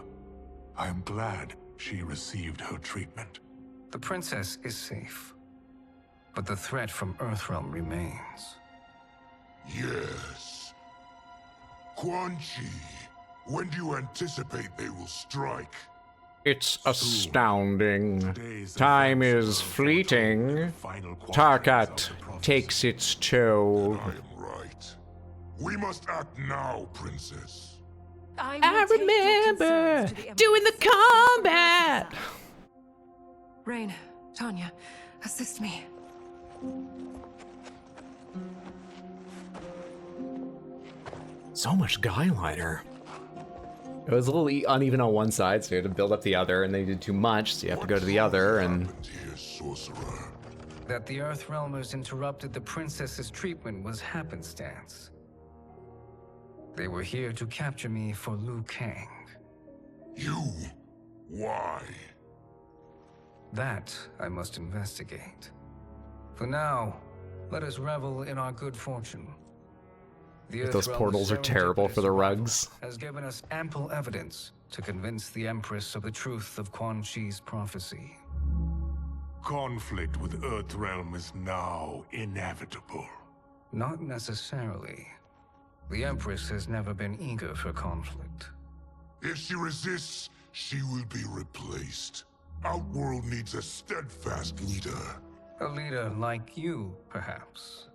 Speaker 4: I am glad she received her treatment.
Speaker 3: The princess is safe, but the threat from Earthrealm remains.
Speaker 4: Yes. Quan Chi, when do you anticipate they will strike?
Speaker 1: It's astounding. Time is fleeting. Tarkat takes its toll.
Speaker 4: I am right. We must act now, Princess.
Speaker 17: I
Speaker 1: remember doing the combat.
Speaker 17: Rain, Tanya, assist me.
Speaker 1: So much guy liner. It was a little uneven on one side, so you had to build up the other, and they did too much, so you have to go to the other, and...
Speaker 3: That the Earthrealmers interrupted the princess's treatment was happenstance. They were here to capture me for Liu Kang.
Speaker 4: You? Why?
Speaker 3: That I must investigate. For now, let us revel in our good fortune.
Speaker 1: Those portals are terrible for the rugs.
Speaker 3: Has given us ample evidence to convince the Empress of the truth of Quan Chi's prophecy.
Speaker 4: Conflict with Earthrealm is now inevitable.
Speaker 3: Not necessarily. The Empress has never been eager for conflict.
Speaker 4: If she resists, she will be replaced. Outworld needs a steadfast leader.
Speaker 3: A leader like you, perhaps.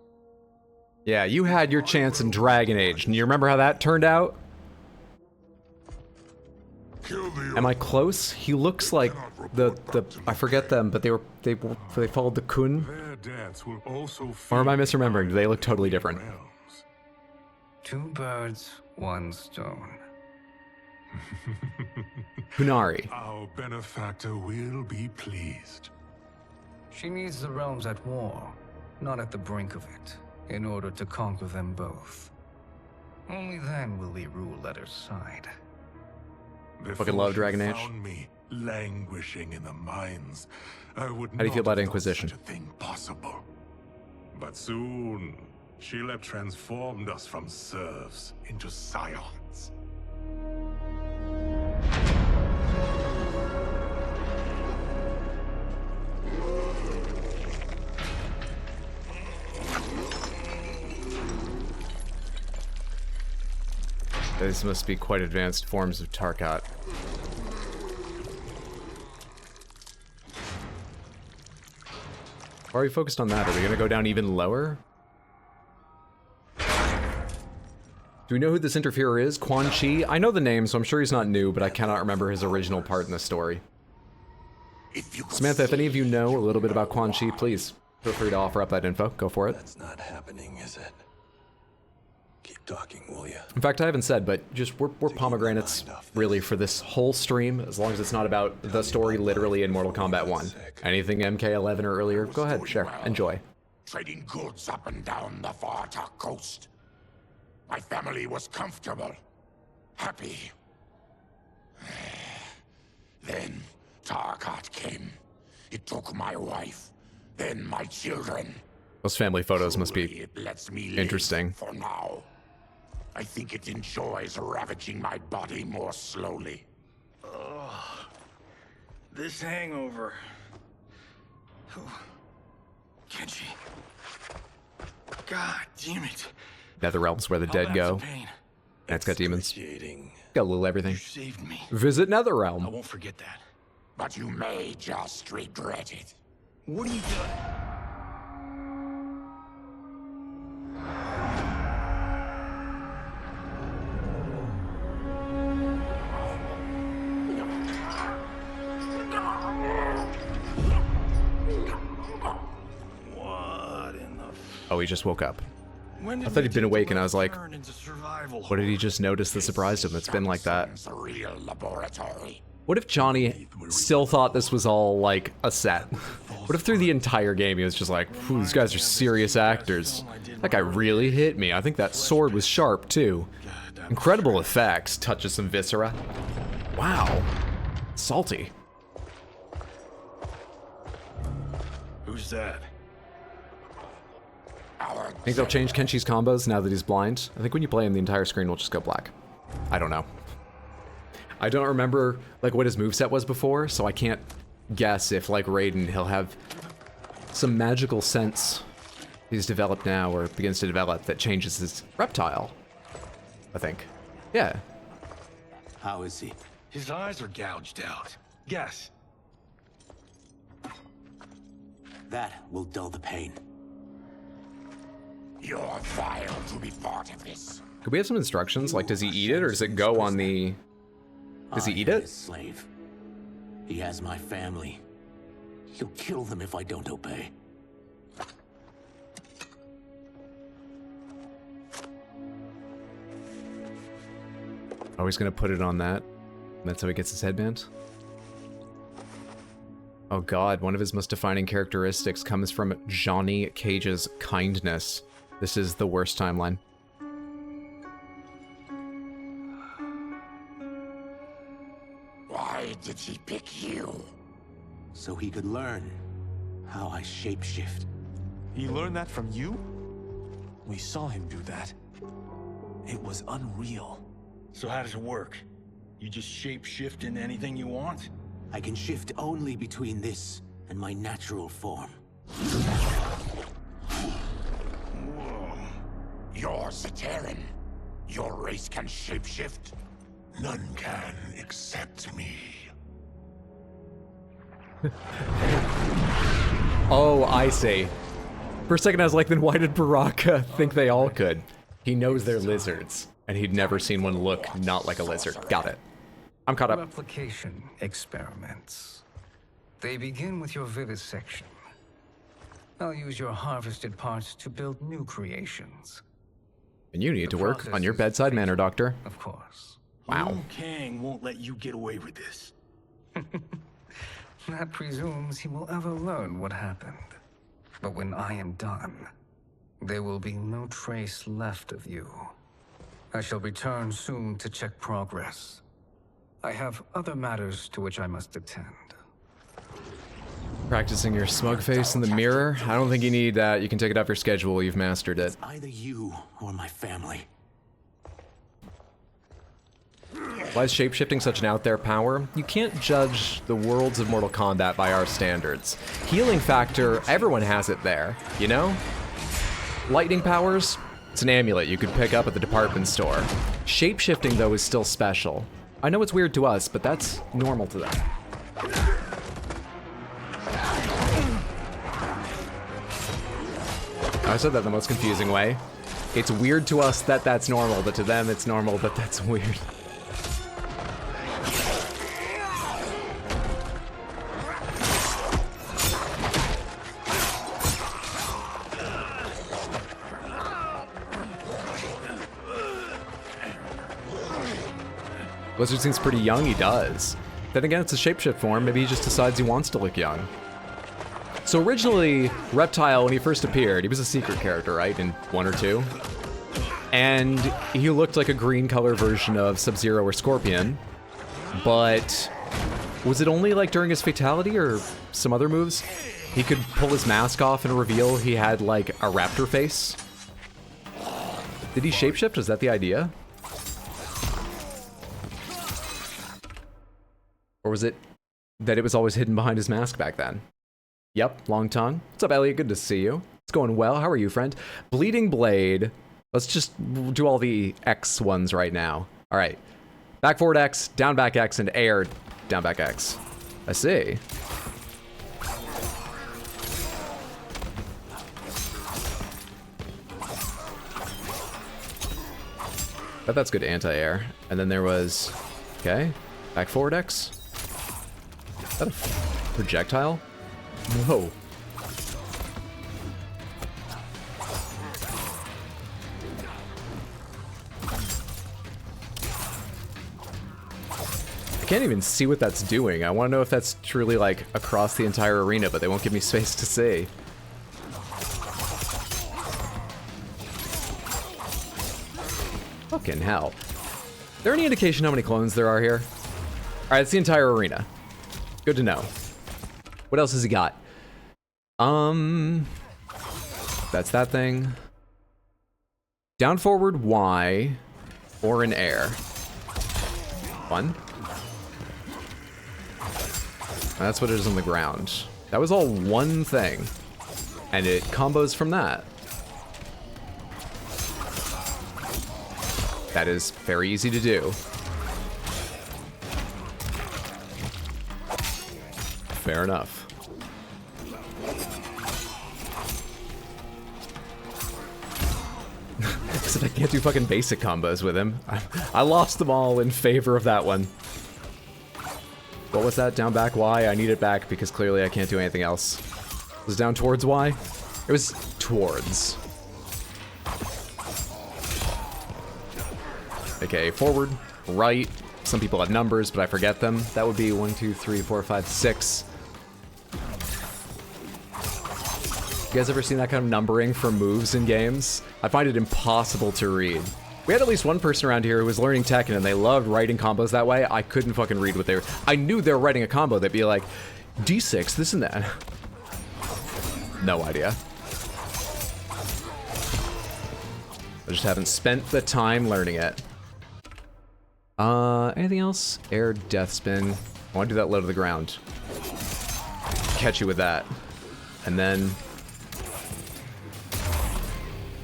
Speaker 1: Yeah, you had your chance in Dragon Age, and you remember how that turned out? Am I close? He looks like the I forget them, but they followed the Kun. Or am I misremembering? Do they look totally different?
Speaker 3: Two birds, one stone.
Speaker 1: Kunari.
Speaker 4: Our benefactor will be pleased.
Speaker 3: She needs the realms at war, not at the brink of it, in order to conquer them both. Only then will we rule at her side.
Speaker 1: Fucking love Dragon Age.
Speaker 4: Found me languishing in the mines. I would
Speaker 1: How do you feel about Inquisition?
Speaker 4: Such a thing possible. But soon, she'll have transformed us from serfs into scions.
Speaker 1: These must be quite advanced forms of Tarkat. Why are we focused on that? Are we gonna go down even lower? Do we know who this interferer is? Quan Chi? I know the name, so I'm sure he's not new, but I cannot remember his original part in the story. Samantha, if any of you know a little bit about Quan Chi, please feel free to offer up that info. Go for it.
Speaker 14: That's not happening, is it? Keep talking, will ya?
Speaker 1: In fact, I haven't said, but just we're pomegranates, really, for this whole stream, as long as it's not about the story literally in Mortal Kombat 1. Anything MK11 or earlier, go ahead, share, enjoy.
Speaker 12: Trading goods up and down the Varta coast. My family was comfortable, happy. Then Tarkat came. It took my wife, then my children.
Speaker 1: Those family photos must be interesting.
Speaker 12: For now, I think it enjoys ravaging my body more slowly.
Speaker 20: Ugh. This hangover. Kenshi. God damn it.
Speaker 1: Netherrealm's where the dead go. And it's got demons. Got a little everything.
Speaker 20: Saved me.
Speaker 1: Visit Netherrealm.
Speaker 20: I won't forget that.
Speaker 12: But you may just regret it.
Speaker 20: What are you doing?
Speaker 1: Oh, he just woke up. I thought he'd been awake, and I was like, what did he just notice that surprised him? It's been like that. What if Johnny still thought this was all, like, a set? What if through the entire game he was just like, these guys are serious actors. That guy really hit me. I think that sword was sharp, too. Incredible effects. Touches some viscera. Wow. Salty.
Speaker 20: Who's that?
Speaker 1: Think they'll change Kenshi's combos now that he's blind? I think when you play him, the entire screen will just go black. I don't know. I don't remember, like, what his moveset was before, so I can't guess if, like Raiden, he'll have some magical sense he's developed now, or begins to develop, that changes his reptile. I think. Yeah.
Speaker 20: How is he? His eyes are gouged out. Guess.
Speaker 10: That will dull the pain.
Speaker 12: You're vile to be part of this.
Speaker 1: Could we have some instructions? Like, does he eat it, or does it go on the... Does he eat it?
Speaker 10: Slave. He has my family. He'll kill them if I don't obey.
Speaker 1: Oh, he's gonna put it on that. That's how he gets his headband? Oh god, one of his most defining characteristics comes from Johnny Cage's kindness. This is the worst timeline.
Speaker 12: Why did he pick you?
Speaker 10: So he could learn how I shapeshift.
Speaker 7: He learned that from you? We saw him do that. It was unreal.
Speaker 20: So how does it work? You just shapeshift into anything you want?
Speaker 10: I can shift only between this and my natural form.
Speaker 12: You're Zaterran. Your race can shapeshift. None can except me.
Speaker 1: Oh, I see. For a second I was like, then why did Baraka think they all could? He knows they're lizards, and he'd never seen one look not like a lizard. Got it. I'm caught up.
Speaker 3: Replication experiments. They begin with your vivisection. I'll use your harvested parts to build new creations.
Speaker 1: And you need to work on your bedside manner, Doctor.
Speaker 3: Of course.
Speaker 1: Wow.
Speaker 20: Liu Kang won't let you get away with this.
Speaker 3: That presumes he will ever learn what happened. But when I am done, there will be no trace left of you. I shall return soon to check progress. I have other matters to which I must attend.
Speaker 1: Practicing your smug face in the mirror? I don't think you need that. You can take it off your schedule. You've mastered it.
Speaker 10: Either you or my family.
Speaker 1: Why is shapeshifting such an out there power? You can't judge the worlds of Mortal Kombat by our standards. Healing factor, everyone has it there, you know? Lightning powers, it's an amulet you could pick up at the department store. Shapeshifting, though, is still special. I know it's weird to us, but that's normal to them. I said that the most confusing way. It's weird to us that that's normal, but to them it's normal that that's weird. Blizzard seems pretty young, he does. Then again, it's a shapeshift form, maybe he just decides he wants to look young. So originally, Reptile, when he first appeared, he was a secret character, right, in 1 or 2? And he looked like a green color version of Sub-Zero or Scorpion, but was it only like during his fatality or some other moves? He could pull his mask off and reveal he had like a raptor face? Did he shapeshift? Was that the idea? Or was it that it was always hidden behind his mask back then? Yep, long tongue. What's up, Elliot? Good to see you. It's going well. How are you, friend? Bleeding Blade. Let's just do all the X ones right now. All right. Back forward X, down back X, and air down back X. I see. But that's good anti-air. And then there was, okay, back forward X. Is that a projectile? No. I can't even see what that's doing. I want to know if that's truly like across the entire arena, but they won't give me space to see. Fucking hell. Is there any indication how many clones there are here? Alright, it's the entire arena. Good to know. What else has he got? That's that thing. Down forward Y or in air. Fun. That's what it is on the ground. That was all one thing. And it combos from that. That is very easy to do. Fair enough. Except I can't do fucking basic combos with him. I lost them all in favor of that one. What was that? Down back Y? I need it back because clearly I can't do anything else. Was it down towards Y? It was towards. Okay, forward. right. Some people have numbers, but I forget them. That would be 1, 2, 3, 4, 5, 6. You guys ever seen that kind of numbering for moves in games? I find it impossible to read. We had at least one person around here who was learning Tekken and they loved writing combos that way. I couldn't fucking read what they were. I knew they were writing a combo. They'd be like, D6, this and that. No idea. I just haven't spent the time learning it. Anything else? Air death spin. I want to do that low to the ground. Catch you with that. And then,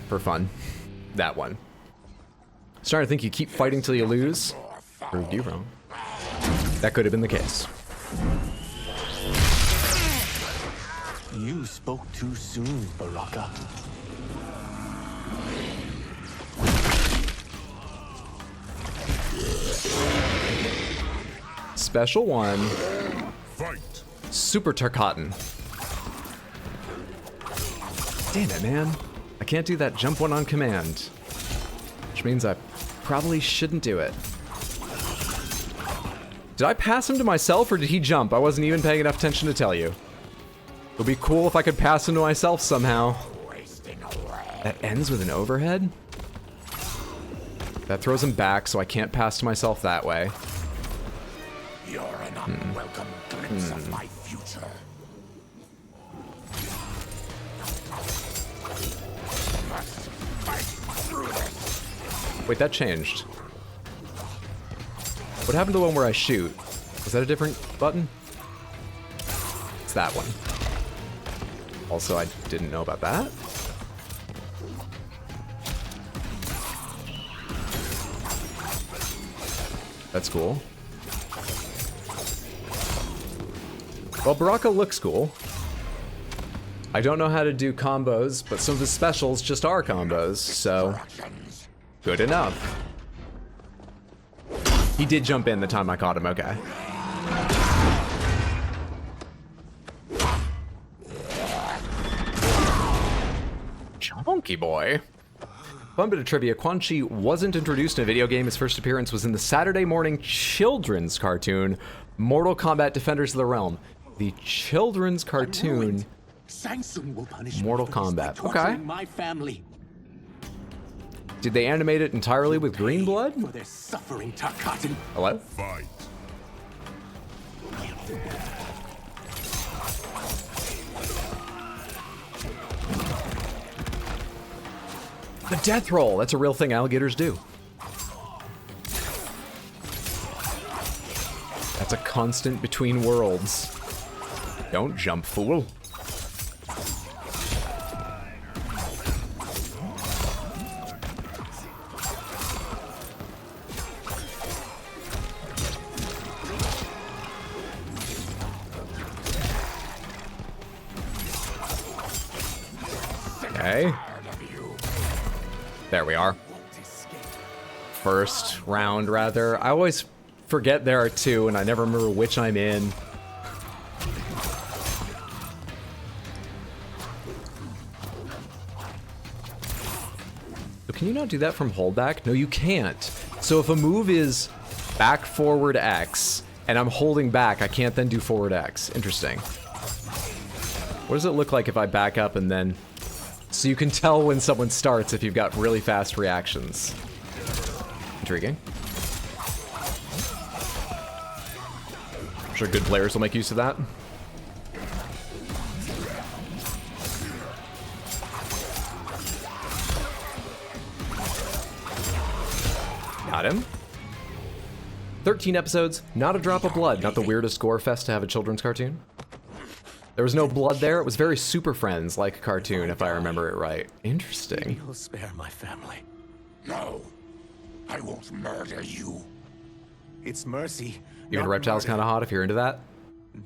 Speaker 1: for fun, that one. Starting to think you keep fighting till you lose. Proved you wrong. That could have been the case.
Speaker 7: You spoke too soon, Baraka.
Speaker 1: Special one.
Speaker 4: Fight.
Speaker 1: Super Tarkatan. Damn it, man. I can't do that jump one on command. Which means I probably shouldn't do it. Did I pass him to myself or did he jump? I wasn't even paying enough attention to tell you. It would be cool if I could pass him to myself somehow. That ends with an overhead? That throws him back, so I can't pass to myself that way.
Speaker 12: You're an unwelcome glimpse of my future.
Speaker 1: Wait, that changed. What happened to the one where I shoot? Was that a different button? It's that one. Also, I didn't know about that. That's cool. Well, Baraka looks cool. I don't know how to do combos, but some of his specials just are combos, so good enough. He did jump in the time I caught him, okay. Chonky boy. Fun bit of trivia, Quan Chi wasn't introduced in a video game. His first appearance was in the Saturday morning children's cartoon, Mortal Kombat Defenders of the Realm. The children's cartoon, Mortal Kombat. Okay.
Speaker 10: My family.
Speaker 1: Did they animate it entirely with green blood?
Speaker 10: For their suffering, Tarkatan.
Speaker 1: Hello?
Speaker 4: Fight.
Speaker 1: The death roll. That's a real thing alligators do. That's a constant between worlds. Don't jump, fool. Okay. There we are. First round, rather. I always forget there are two, and I never remember which I'm in. So can you not do that from holdback? No, you can't. So if a move is back, forward, X, and I'm holding back, I can't then do forward X. Interesting. What does it look like if I back up and then... So you can tell when someone starts if you've got really fast reactions. Intriguing. I'm sure good players will make use of that. Got him. 13 episodes, not a drop of blood. Not the weirdest gore fest to have a children's cartoon. There was no blood there. It was very Super Friends-like cartoon, if I remember it right. Interesting.
Speaker 10: You'll spare my family.
Speaker 12: No, I won't murder you.
Speaker 10: It's mercy.
Speaker 1: Even reptile's kind of hot if you're into that.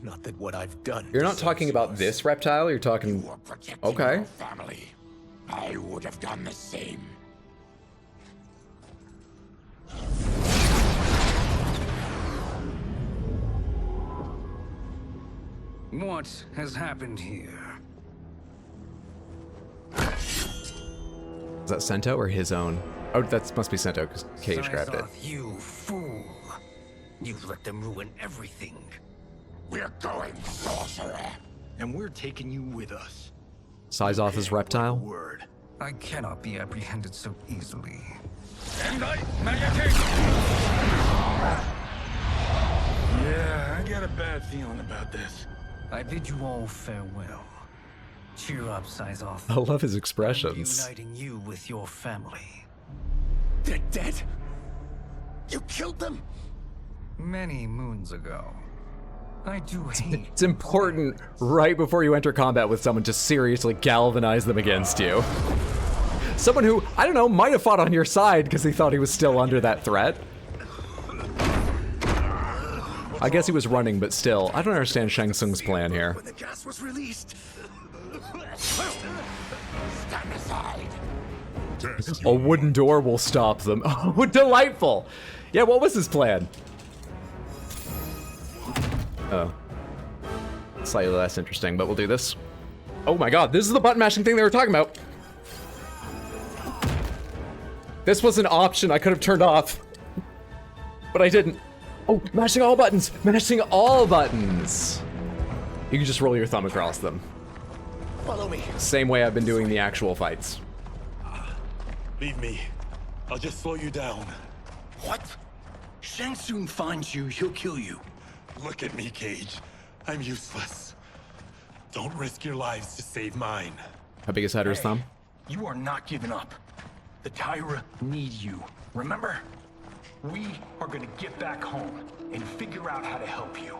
Speaker 10: Not that what I've done.
Speaker 1: You're not talking about this reptile. You're talking. Okay.
Speaker 12: Your family. I would have done the same.
Speaker 3: What has happened here?
Speaker 1: Is that Sento or his own? Oh, that must be Sento, because Cage grabbed it.
Speaker 11: You fool. You've let them ruin everything.
Speaker 12: We're going, sorcerer.
Speaker 20: And we're taking you with us.
Speaker 1: Size off his reptile?
Speaker 20: Word.
Speaker 3: I cannot be apprehended so easily.
Speaker 20: Yeah, I got a bad feeling about this.
Speaker 3: I bid you all farewell. Cheer up, Sizoth.
Speaker 1: I love his expressions.
Speaker 3: Uniting you with your family.
Speaker 11: They're dead? You killed them?
Speaker 3: Many moons ago. I do hate.
Speaker 1: It's important right before you enter combat with someone to seriously galvanize them against you. Someone who, I don't know, might have fought on your side because he thought he was still under that threat. I guess he was running, but still, I don't understand Shang Tsung's plan here.
Speaker 11: When the gas was released.
Speaker 12: Stand aside.
Speaker 1: A wooden door will stop them. Oh, delightful! Yeah, what was his plan? Oh. Slightly less interesting, but we'll do this. Oh my god, this is the button mashing thing they were talking about. This was an option I could have turned off, but I didn't. Oh, mashing all buttons! Mashing all buttons! You can just roll your thumb across them.
Speaker 11: Follow me.
Speaker 1: Same way I've been doing the actual fights.
Speaker 14: Leave me. I'll just slow you down.
Speaker 20: What? Shang Tsung finds you, he'll kill you.
Speaker 14: Look at me, Cage. I'm useless. Don't risk your lives to save mine.
Speaker 1: How big is Hydra's thumb?
Speaker 20: You are not giving up. The Tyra need you. Remember? We are gonna get back home and figure out how to help you.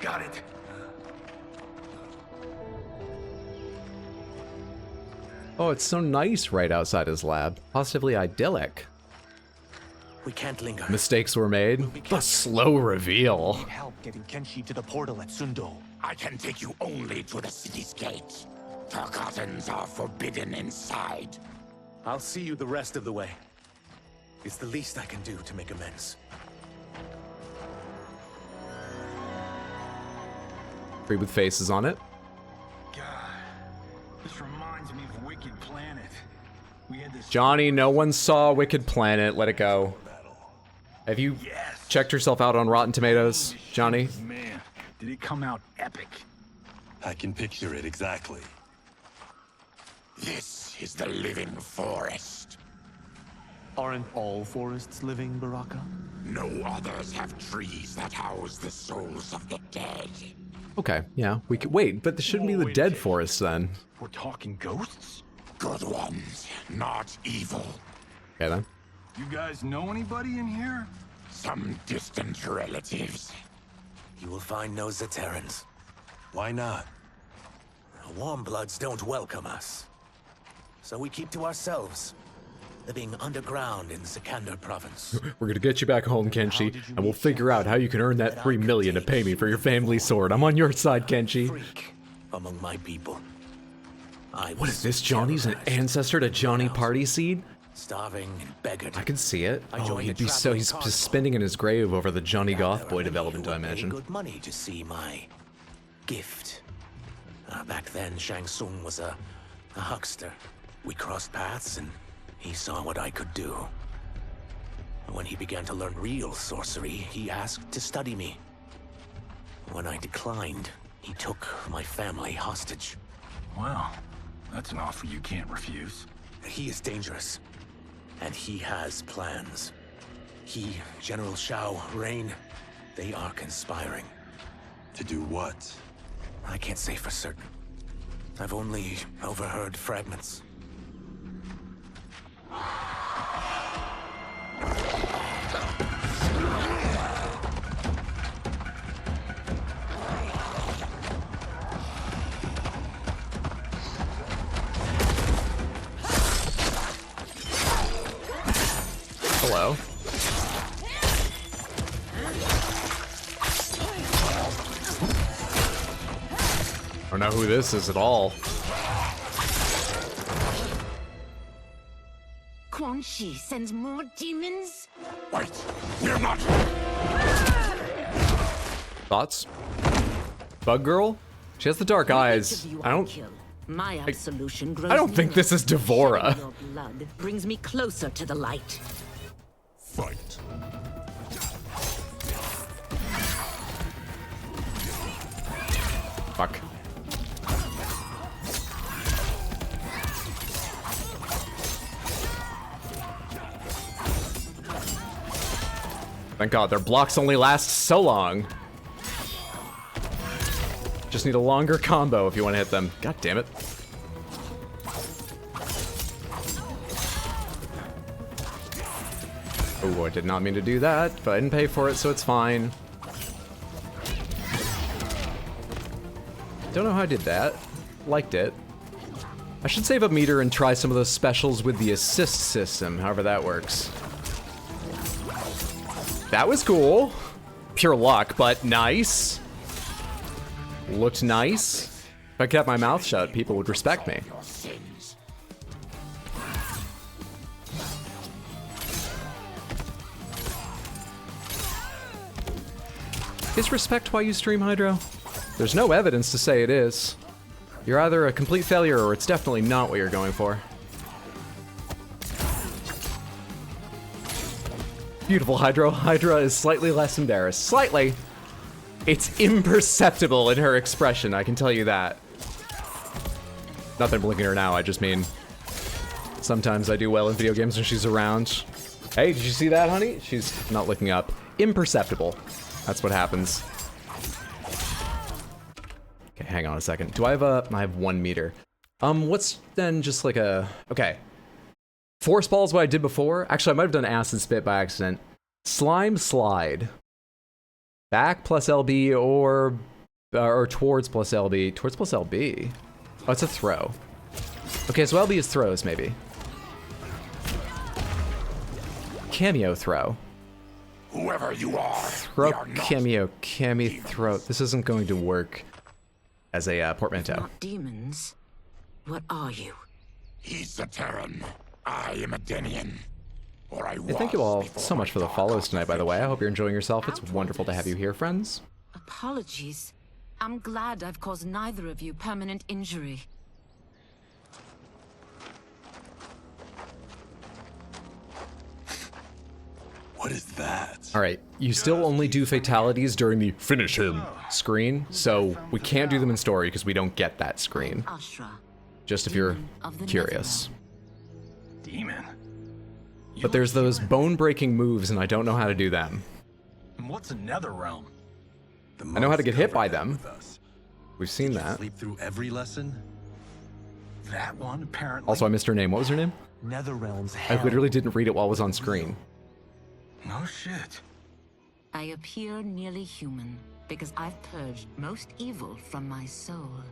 Speaker 20: Got it?
Speaker 1: Oh, it's so nice right outside his lab. Positively idyllic.
Speaker 11: We can't linger.
Speaker 1: Mistakes were made. The slow reveal.
Speaker 7: Need help getting Kenshi to the portal at Sundo.
Speaker 12: I can take you only to the city's gate. Forgottens are forbidden inside.
Speaker 7: I'll see you the rest of the way. It's the least I can do to make amends.
Speaker 1: Tree with faces on it.
Speaker 20: God, this reminds me of Wicked Planet. We had this.
Speaker 1: Johnny, no one saw Wicked Planet. Let it go. Have you checked yourself out on Rotten Tomatoes, Johnny?
Speaker 20: Man, did it come out epic?
Speaker 14: I can picture it exactly.
Speaker 12: This is the living forest.
Speaker 7: Aren't all forests living, Baraka?
Speaker 12: No others have trees that house the souls of the dead.
Speaker 1: Okay, yeah, we could wait, but this shouldn't be the dead forest then.
Speaker 20: We're talking ghosts?
Speaker 12: Good ones, not evil.
Speaker 1: Okay then.
Speaker 20: You guys know anybody in here?
Speaker 12: Some distant relatives.
Speaker 11: You will find no Zaterrans.
Speaker 14: Why not?
Speaker 11: Warmbloods don't welcome us. So we keep to ourselves, living underground in Sikander province.
Speaker 1: We're gonna get you back home, Kenshi, and we'll figure out how you can earn that $3 million to pay me for your family sword. I'm on your side, Kenshi.
Speaker 11: Freak among my people.
Speaker 1: What is this, Johnny's an ancestor to Johnny Party Seed?
Speaker 11: Starving and beggared.
Speaker 1: I can see it. Oh, he'd be so, he's just spinning in his grave over the Johnny Goth Boy development, I imagine.
Speaker 11: Good money to see my gift. Back then, Shang Tsung was a huckster. We crossed paths and he saw what I could do. When he began to learn real sorcery, he asked to study me. When I declined, he took my family hostage.
Speaker 20: Wow, that's an offer you can't refuse.
Speaker 11: He is dangerous, and he has plans. He, General Shao, Rain, they are conspiring.
Speaker 14: To do what?
Speaker 11: I can't say for certain. I've only overheard fragments.
Speaker 1: Hello. I don't know who this is at all.
Speaker 19: Quan Chi sends more demons?
Speaker 12: Wait, we're not.
Speaker 1: Thoughts? Bug Girl? She has the dark eyes. I don't
Speaker 8: My absolution grows
Speaker 1: I don't think this is Devora.
Speaker 8: Your blood brings me closer to the light.
Speaker 4: Fight.
Speaker 1: Fuck. Thank God, their blocks only last so long. Just need a longer combo if you want to hit them. God damn it. Oh, I did not mean to do that, but I didn't pay for it, so it's fine. Don't know how I did that. Liked it. I should save a meter and try some of those specials with the assist system, however that works. That was cool. Pure luck, but nice. Looked nice. If I kept my mouth shut, people would respect me. Is respect why you stream, Hydro? There's no evidence to say it is. You're either a complete failure or it's definitely not what you're going for. Beautiful, Hydro. Hydra is slightly less embarrassed. Slightly. It's imperceptible in her expression, I can tell you that. Not that I'm blinking at her now, I just mean... sometimes I do well in video games when she's around. Hey, did you see that, honey? She's not looking up. Imperceptible. That's what happens. Okay, hang on a second. Do I have a... I have 1 meter. What's then just like a... Okay. Force ball is what I did before. Actually, I might have done acid spit by accident. Slime slide. Back plus LB or towards plus LB. Towards plus LB? Oh, it's a throw. Okay, so LB is throws, maybe. Cameo throw.
Speaker 12: Whoever you are,
Speaker 1: Throw cameo. Cami throw. This isn't going to work as a portmanteau.
Speaker 8: Not demons. What are you?
Speaker 12: He's a Terran. I am a Denian. Or I
Speaker 1: Hey, thank you all so much for the follows tonight, by the way. I hope you're enjoying yourself. It's wonderful to have you here, friends.
Speaker 8: Apologies. I'm glad I've caused neither of you permanent injury.
Speaker 14: What is that?
Speaker 1: All right, you still only do fatalities during the finish him screen, so we can't do them in story because we don't get that screen. Just if you're curious.
Speaker 20: Demon?
Speaker 1: But there's those bone-breaking moves, and I don't know how to do them.
Speaker 20: And what's a nether realm?
Speaker 1: I know how to get hit by them. We've seen that.
Speaker 14: Sleep through every lesson?
Speaker 20: That one, apparently.
Speaker 1: Also, I missed her name. What was her name?
Speaker 7: Nether realms.
Speaker 1: I literally didn't read it while it was on screen.
Speaker 20: No shit.
Speaker 8: I appear nearly human because I've purged most evil from my soul.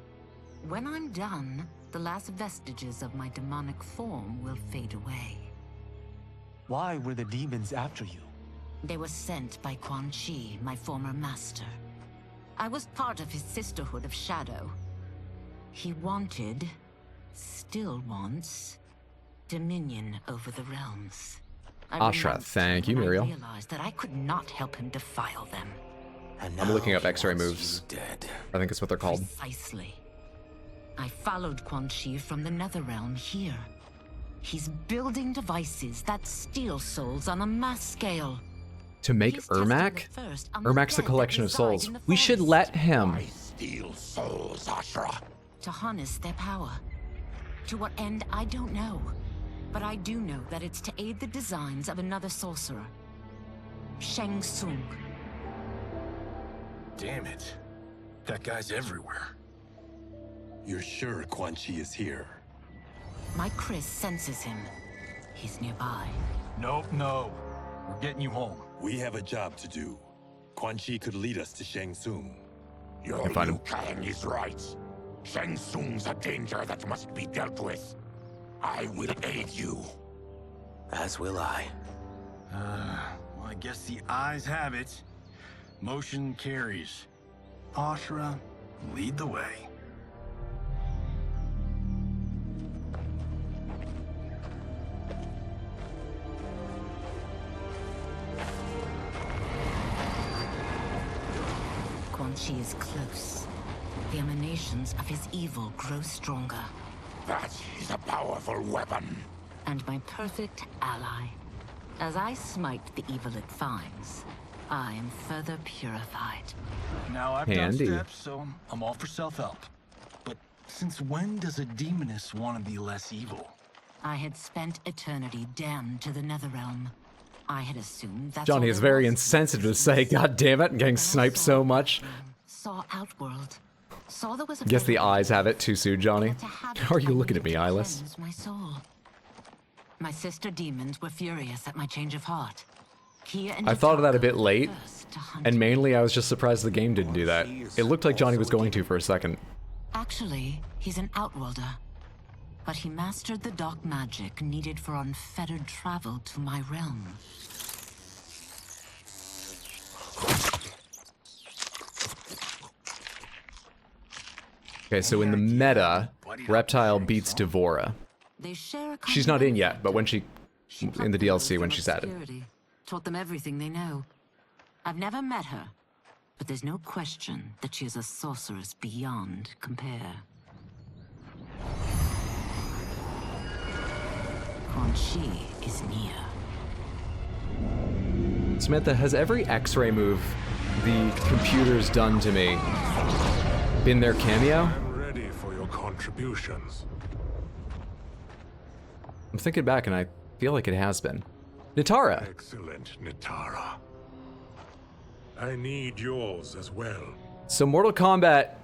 Speaker 8: When I'm done, the last vestiges of my demonic form will fade away.
Speaker 7: Why were the demons after you?
Speaker 8: They were sent by Quan Chi, my former master. I was part of his Sisterhood of Shadow. He wanted, still wants, dominion over the realms.
Speaker 1: Ashra, thank you, Muriel.
Speaker 8: I realized that I could not help him defile them.
Speaker 1: I'm looking up X-ray moves. I think that's what they're called.
Speaker 8: Precisely. I followed Quan Chi from the Netherrealm here. He's building devices that steal souls on a mass scale.
Speaker 1: To make Ermac? Ermac's the collection of souls. We should let him.
Speaker 12: Steal souls, Ashra.
Speaker 8: To harness their power. To what end, I don't know. But I do know that it's to aid the designs of another sorcerer. Shang Tsung.
Speaker 20: Damn it. That guy's everywhere.
Speaker 14: You're sure Quan Chi is here?
Speaker 8: My Chris senses him. He's nearby.
Speaker 20: Nope, no. We're getting you home.
Speaker 14: We have a job to do. Quan Chi could lead us to Shang Tsung.
Speaker 12: Your Liu Kang is right. Shang Tsung's a danger that must be dealt with. I will aid you.
Speaker 11: As will I.
Speaker 20: Well, I guess the eyes have it. Motion carries. Ashra, lead the way.
Speaker 8: Quan Chi is close. the emanations of his evil grow stronger.
Speaker 12: That is a powerful weapon.
Speaker 8: And my perfect ally. As I smite the evil it finds, I am further purified.
Speaker 20: Now I've
Speaker 1: Handy.
Speaker 20: done steps, so I'm all for self-help. But since when does a demoness want to be less evil?
Speaker 8: I had spent eternity damned to the Netherrealm. I had assumed that's
Speaker 1: Johnny
Speaker 8: all
Speaker 1: is
Speaker 8: there
Speaker 1: very
Speaker 8: was.
Speaker 1: insensitive to say, God damn it, and getting sniped so much.
Speaker 8: Saw Outworld. Saw there was a
Speaker 1: Guess the
Speaker 8: better
Speaker 1: eyes have it too soon, Johnny. How are you looking at me, eyeless?
Speaker 8: cleanse my soul. My sister demons were furious at my change of heart. Kia and
Speaker 1: I thought of that a bit
Speaker 8: Jataka
Speaker 1: late,
Speaker 8: first to hunt
Speaker 1: and
Speaker 8: me.
Speaker 1: mainly I was just surprised the game didn't do that. It looked like Johnny was going to for a second.
Speaker 8: Actually, he's an Outworlder. But he mastered the dark magic needed for unfettered travel to my realm.
Speaker 1: Okay, so in the meta, Reptile beats Devora.
Speaker 8: They share a
Speaker 1: She's not in yet, but when she in the DLC when she's added.
Speaker 8: obscurity, taught them everything they know. I've never met her, but there's no question that she is a sorceress beyond compare. Quan Chi is near.
Speaker 1: Samantha, has every X-ray move the computer's done to me been their cameo?
Speaker 14: I'm ready for your contributions.
Speaker 1: I'm thinking back and I feel like it has been. Nitara!
Speaker 14: Excellent, Nitara. I need yours as well.
Speaker 1: So Mortal Kombat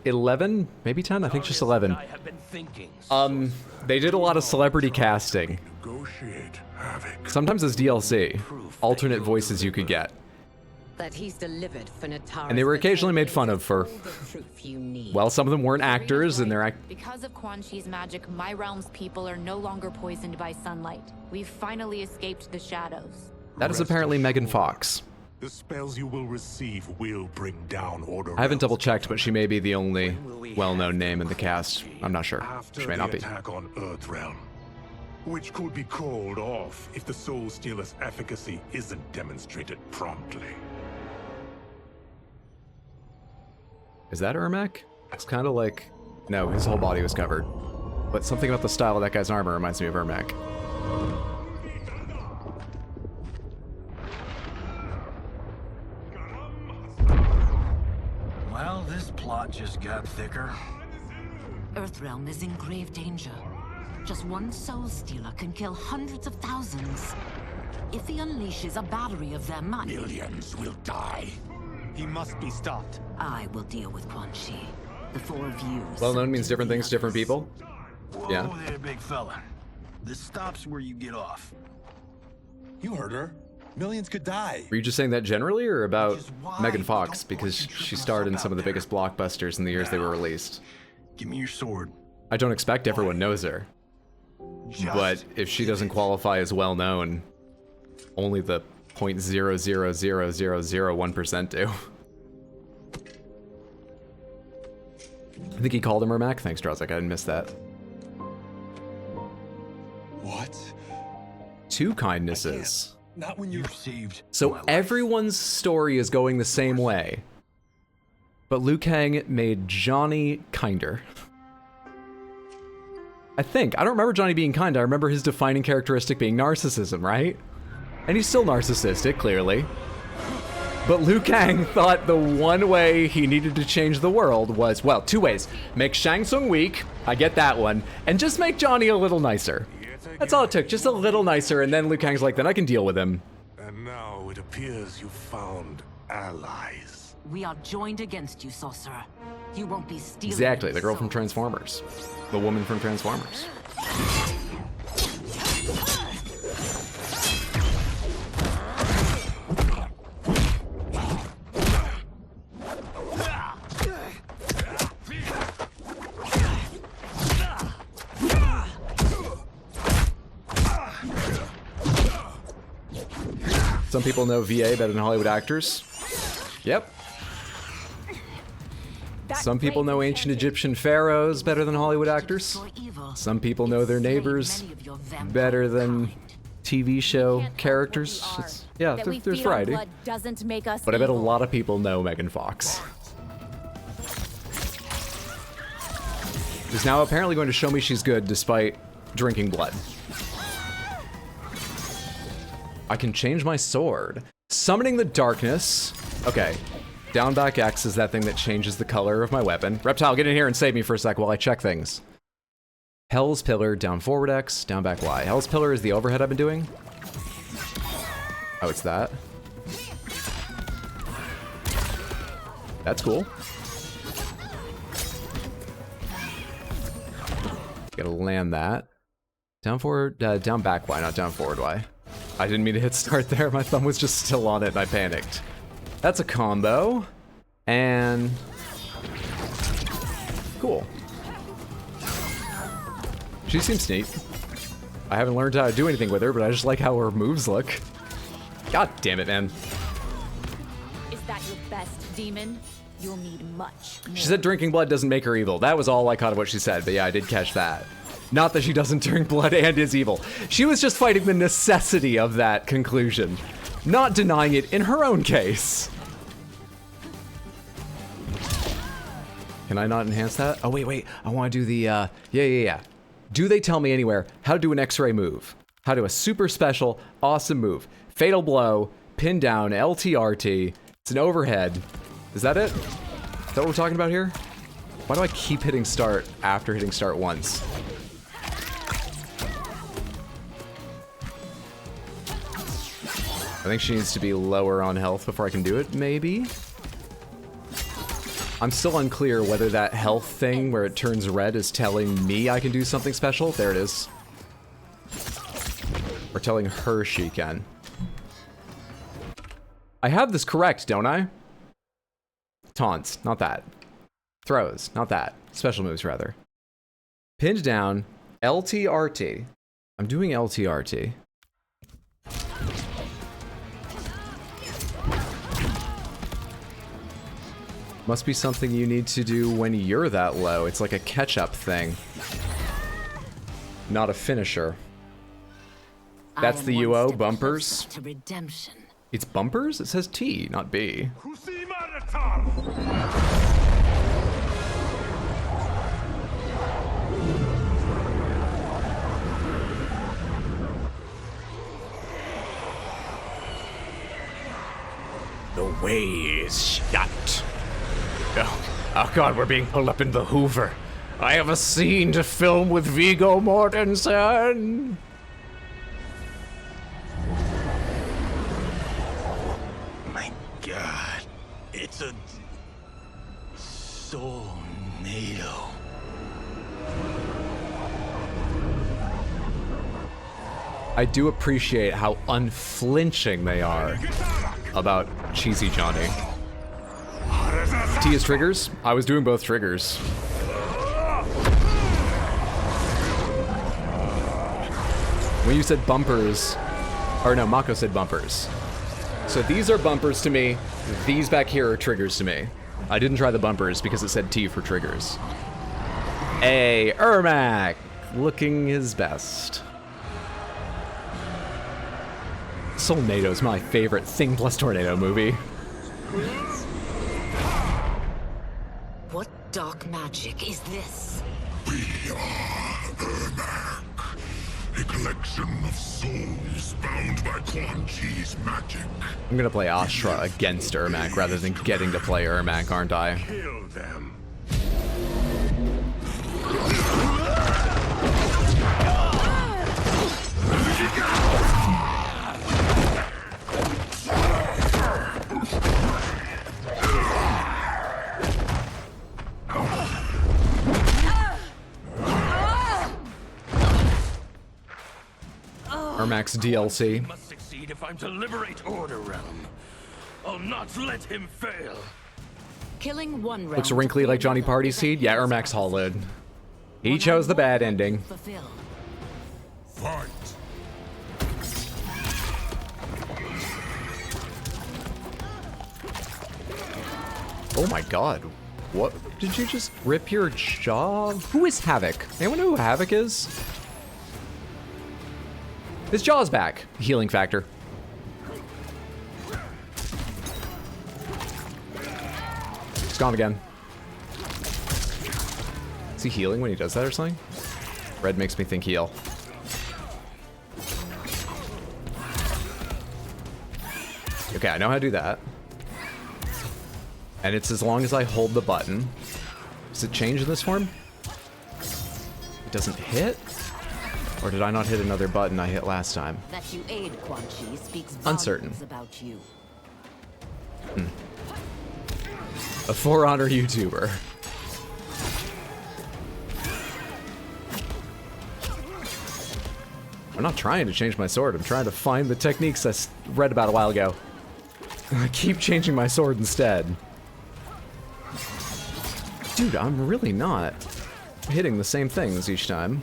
Speaker 1: 11, maybe 10, I think just 11. They did a lot of celebrity casting.
Speaker 14: Negotiate havoc.
Speaker 1: Sometimes as DLC, alternate voices you could get.
Speaker 13: That he's delivered for Natara's
Speaker 1: And they were occasionally made fun of for,
Speaker 13: proof you need.
Speaker 1: well, some of them weren't actors and they're
Speaker 6: Because of Quan Chi's magic, my realm's people are no longer poisoned by sunlight. We've finally escaped the shadows.
Speaker 1: that is apparently Megan Fox.
Speaker 14: The spells you will receive will bring down Order.
Speaker 1: I haven't double checked, but she may be the only well-known name in the cast. I'm not sure.
Speaker 14: After
Speaker 1: She may
Speaker 14: the
Speaker 1: not be.
Speaker 14: attack on Earthrealm, which could be called off if the Soul Stealer's efficacy isn't demonstrated promptly.
Speaker 1: Is that Ermac? It's kind of like... No, his whole body was covered. But something about the style of that guy's armor reminds me of Ermac.
Speaker 20: Well, this plot just got thicker.
Speaker 8: Earthrealm is in grave danger. Just one soul stealer can kill hundreds of thousands. If he unleashes a battery of them,
Speaker 12: Millions will die.
Speaker 7: He must be stopped.
Speaker 8: I will deal with Quan Chi. The four of you.
Speaker 1: Well-known means different things to different people.
Speaker 20: Whoa
Speaker 1: Yeah.
Speaker 20: there, big fella. This stops where you get off.
Speaker 7: You heard her. Millions could die.
Speaker 1: Were you just saying that generally, or about Megan Fox? Because she starred in some of the biggest blockbusters in the years they were released.
Speaker 20: Give me your sword.
Speaker 1: I don't expect everyone knows her. But if she doesn't qualify as well-known, only the 0.00001% do. I think he called him Ermac. Thanks, Drozek. I didn't miss that.
Speaker 7: What?
Speaker 1: Two kindnesses.
Speaker 7: Not when you're
Speaker 20: saved.
Speaker 1: So everyone's story is going the same way. But Liu Kang made Johnny kinder. I think. I don't remember Johnny being kind. I remember his defining characteristic being narcissism, right? And he's still narcissistic, clearly. But Liu Kang thought the one way he needed to change the world was, well, two ways. Make Shang Tsung weak, I get that one, and just make Johnny a little nicer. That's all it took, just a little nicer, and then Liu Kang's like, then I can deal with him.
Speaker 14: And now it appears you found allies.
Speaker 8: We are joined against you, sorcerer. You won't be stealing.
Speaker 1: Exactly, the girl from Transformers. The woman from Transformers. Some people know VA better than Hollywood actors. Yep. Some people know ancient Egyptian pharaohs better than Hollywood actors. Some people know their neighbors better than TV show characters. Yeah, there's variety.
Speaker 6: Doesn't make us
Speaker 1: But I bet a
Speaker 6: evil.
Speaker 1: lot of people know Megan Fox. is now apparently going to show me she's good despite drinking blood. I can change my sword. Summoning the darkness. Okay. Down back X is that thing that changes the color of my weapon. Reptile, get in here and save me for a sec while I check things. Hell's Pillar, down forward X, down back Y. Hell's Pillar is the overhead I've been doing. Oh, it's that. That's cool. Gotta land that. Down forward, down back Y, not down forward Y. I didn't mean to hit start there. My thumb was just still on it and I panicked. That's a combo. And... cool. She seems neat. I haven't learned how to do anything with her, but I just like how her moves look. God damn it, man.
Speaker 6: Is that your best demon? You'll need much more.
Speaker 1: She said drinking blood doesn't make her evil. That was all I caught of what she said, but yeah, I did catch that. Not that she doesn't drink blood and is evil. She was just fighting the necessity of that conclusion, not denying it in her own case. Can I not enhance that? Oh, wait. I want to do the, yeah. Do they tell me anywhere how to do an X-ray move? How to do a super special, awesome move. Fatal blow, pin down, LTRT. It's an overhead. Is that it? Is that what we're talking about here? Why do I keep hitting start after hitting start once? I think she needs to be lower on health before I can do it, maybe? I'm still unclear whether that health thing where it turns red is telling me I can do something special. There it is. Or telling her she can. I have this correct, don't I? Taunts, not that. Throws, not that. Special moves, rather. Pinned down, LTRT. I'm doing LTRT. Must be something you need to do when you're that low. It's like a catch-up thing. Not a finisher. That's the UO, bumpers.
Speaker 8: To redemption.
Speaker 1: It's bumpers? It says T, not B.
Speaker 2: The way is shut. Oh God, we're being pulled up in the Hoover. I have a scene to film with Viggo Mortensen.
Speaker 20: My God, it's a soul-nado.
Speaker 1: I do appreciate how unflinching they are about Cheesy Johnny. T is triggers? I was doing both triggers. When you said bumpers, or no, Mako said bumpers. So these are bumpers to me, these back here are triggers to me. I didn't try the bumpers because it said T for triggers. Hey, Ermac, looking his best. Soulnado is my favorite Thing plus Tornado movie.
Speaker 8: What dark magic is this?
Speaker 4: We are Ermac, a collection of souls bound by Quan Chi's magic.
Speaker 1: I'm gonna play Astra against Ermac rather than getting to play Ermac, aren't I?
Speaker 4: Kill them.
Speaker 1: Ermac's DLC.
Speaker 10: Must succeed if I'm to liberate Order Realm. I'll not let him fail.
Speaker 8: Killing one realm.
Speaker 1: Looks wrinkly like Johnny Party Seed? Yeah, Ermac's hollowed. He chose the bad ending.
Speaker 4: Fight.
Speaker 1: Oh my god. What? Did you just rip your jaw? Who is Havoc? Anyone know who Havoc is? His jaw's back. Healing factor. It's gone again. Is he healing when he does that or something? Red makes me think heal. Okay, I know how to do that. And it's as long as I hold the button. Does it change in this form? It doesn't hit? Or did I not hit another button I hit last time?
Speaker 8: That you aid Quan Chi speaks
Speaker 1: Uncertain.
Speaker 8: about you.
Speaker 1: A For Honor YouTuber. I'm not trying to change my sword. I'm trying to find the techniques I read about a while ago. I keep changing my sword instead. Dude, I'm really not hitting the same things each time.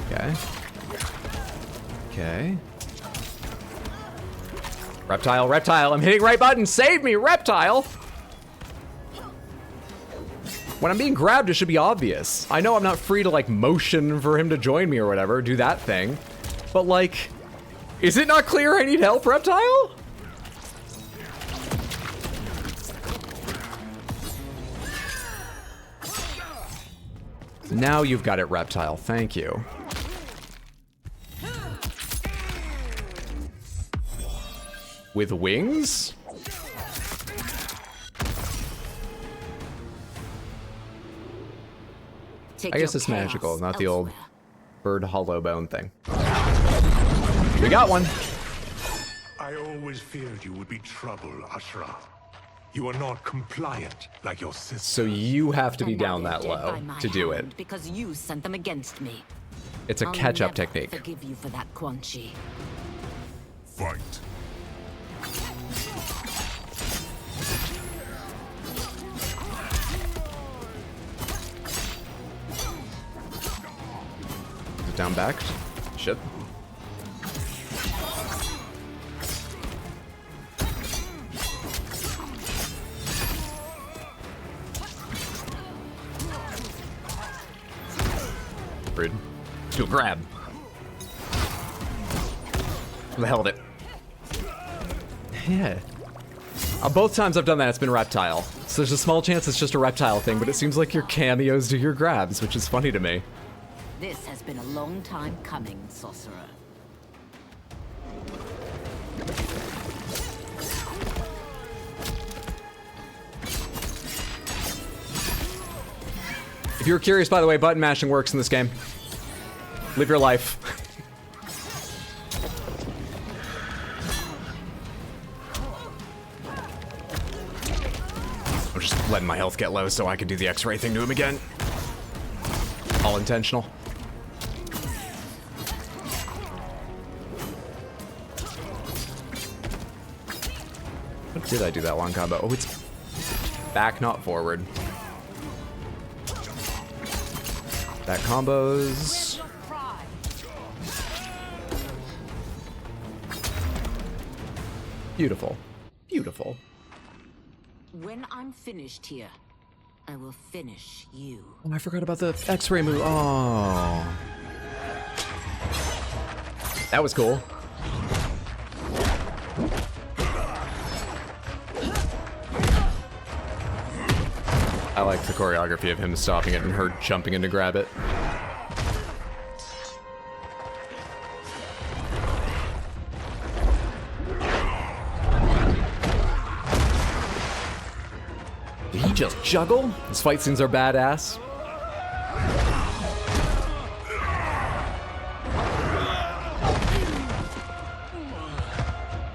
Speaker 1: Okay. Okay. Reptile, reptile, I'm hitting right button. Save me, reptile! When I'm being grabbed, it should be obvious. I know I'm not free to, like, motion for him to join me or whatever, do that thing. But, like, is it not clear I need help, reptile? Now you've got it, reptile. Thank you. With wings? I guess it's magical, not the old bird hollow bone thing. We got one.
Speaker 9: I always feared you would be trouble, Ashra. You are not compliant like your sister.
Speaker 1: So you have to be down that low to do it.
Speaker 8: Because you sent them against me.
Speaker 1: It's a catch-up technique.
Speaker 8: I'll never forgive you for that, Quan Chi.
Speaker 4: Fight.
Speaker 1: Is it down back? Shit. Rude. Do a grab. Who the hell did it? Yeah. Both times I've done that, it's been reptile. So there's a small chance it's just a reptile thing, but it seems like your cameos do your grabs, which is funny to me.
Speaker 8: This has been a long time coming, sorcerer.
Speaker 1: If you're curious, by the way, button mashing works in this game. Live your life. I'm just letting my health get low so I can do the X-ray thing to him again. All intentional. What did I do that long combo? Oh, it's back, not forward. That combos. Beautiful. Beautiful.
Speaker 8: When I'm finished here, I will finish you.
Speaker 1: Oh, I forgot about the X-ray move. Oh. That was cool. I like the choreography of him stopping it and her jumping in to grab it. Did he just juggle? His fight scenes are badass.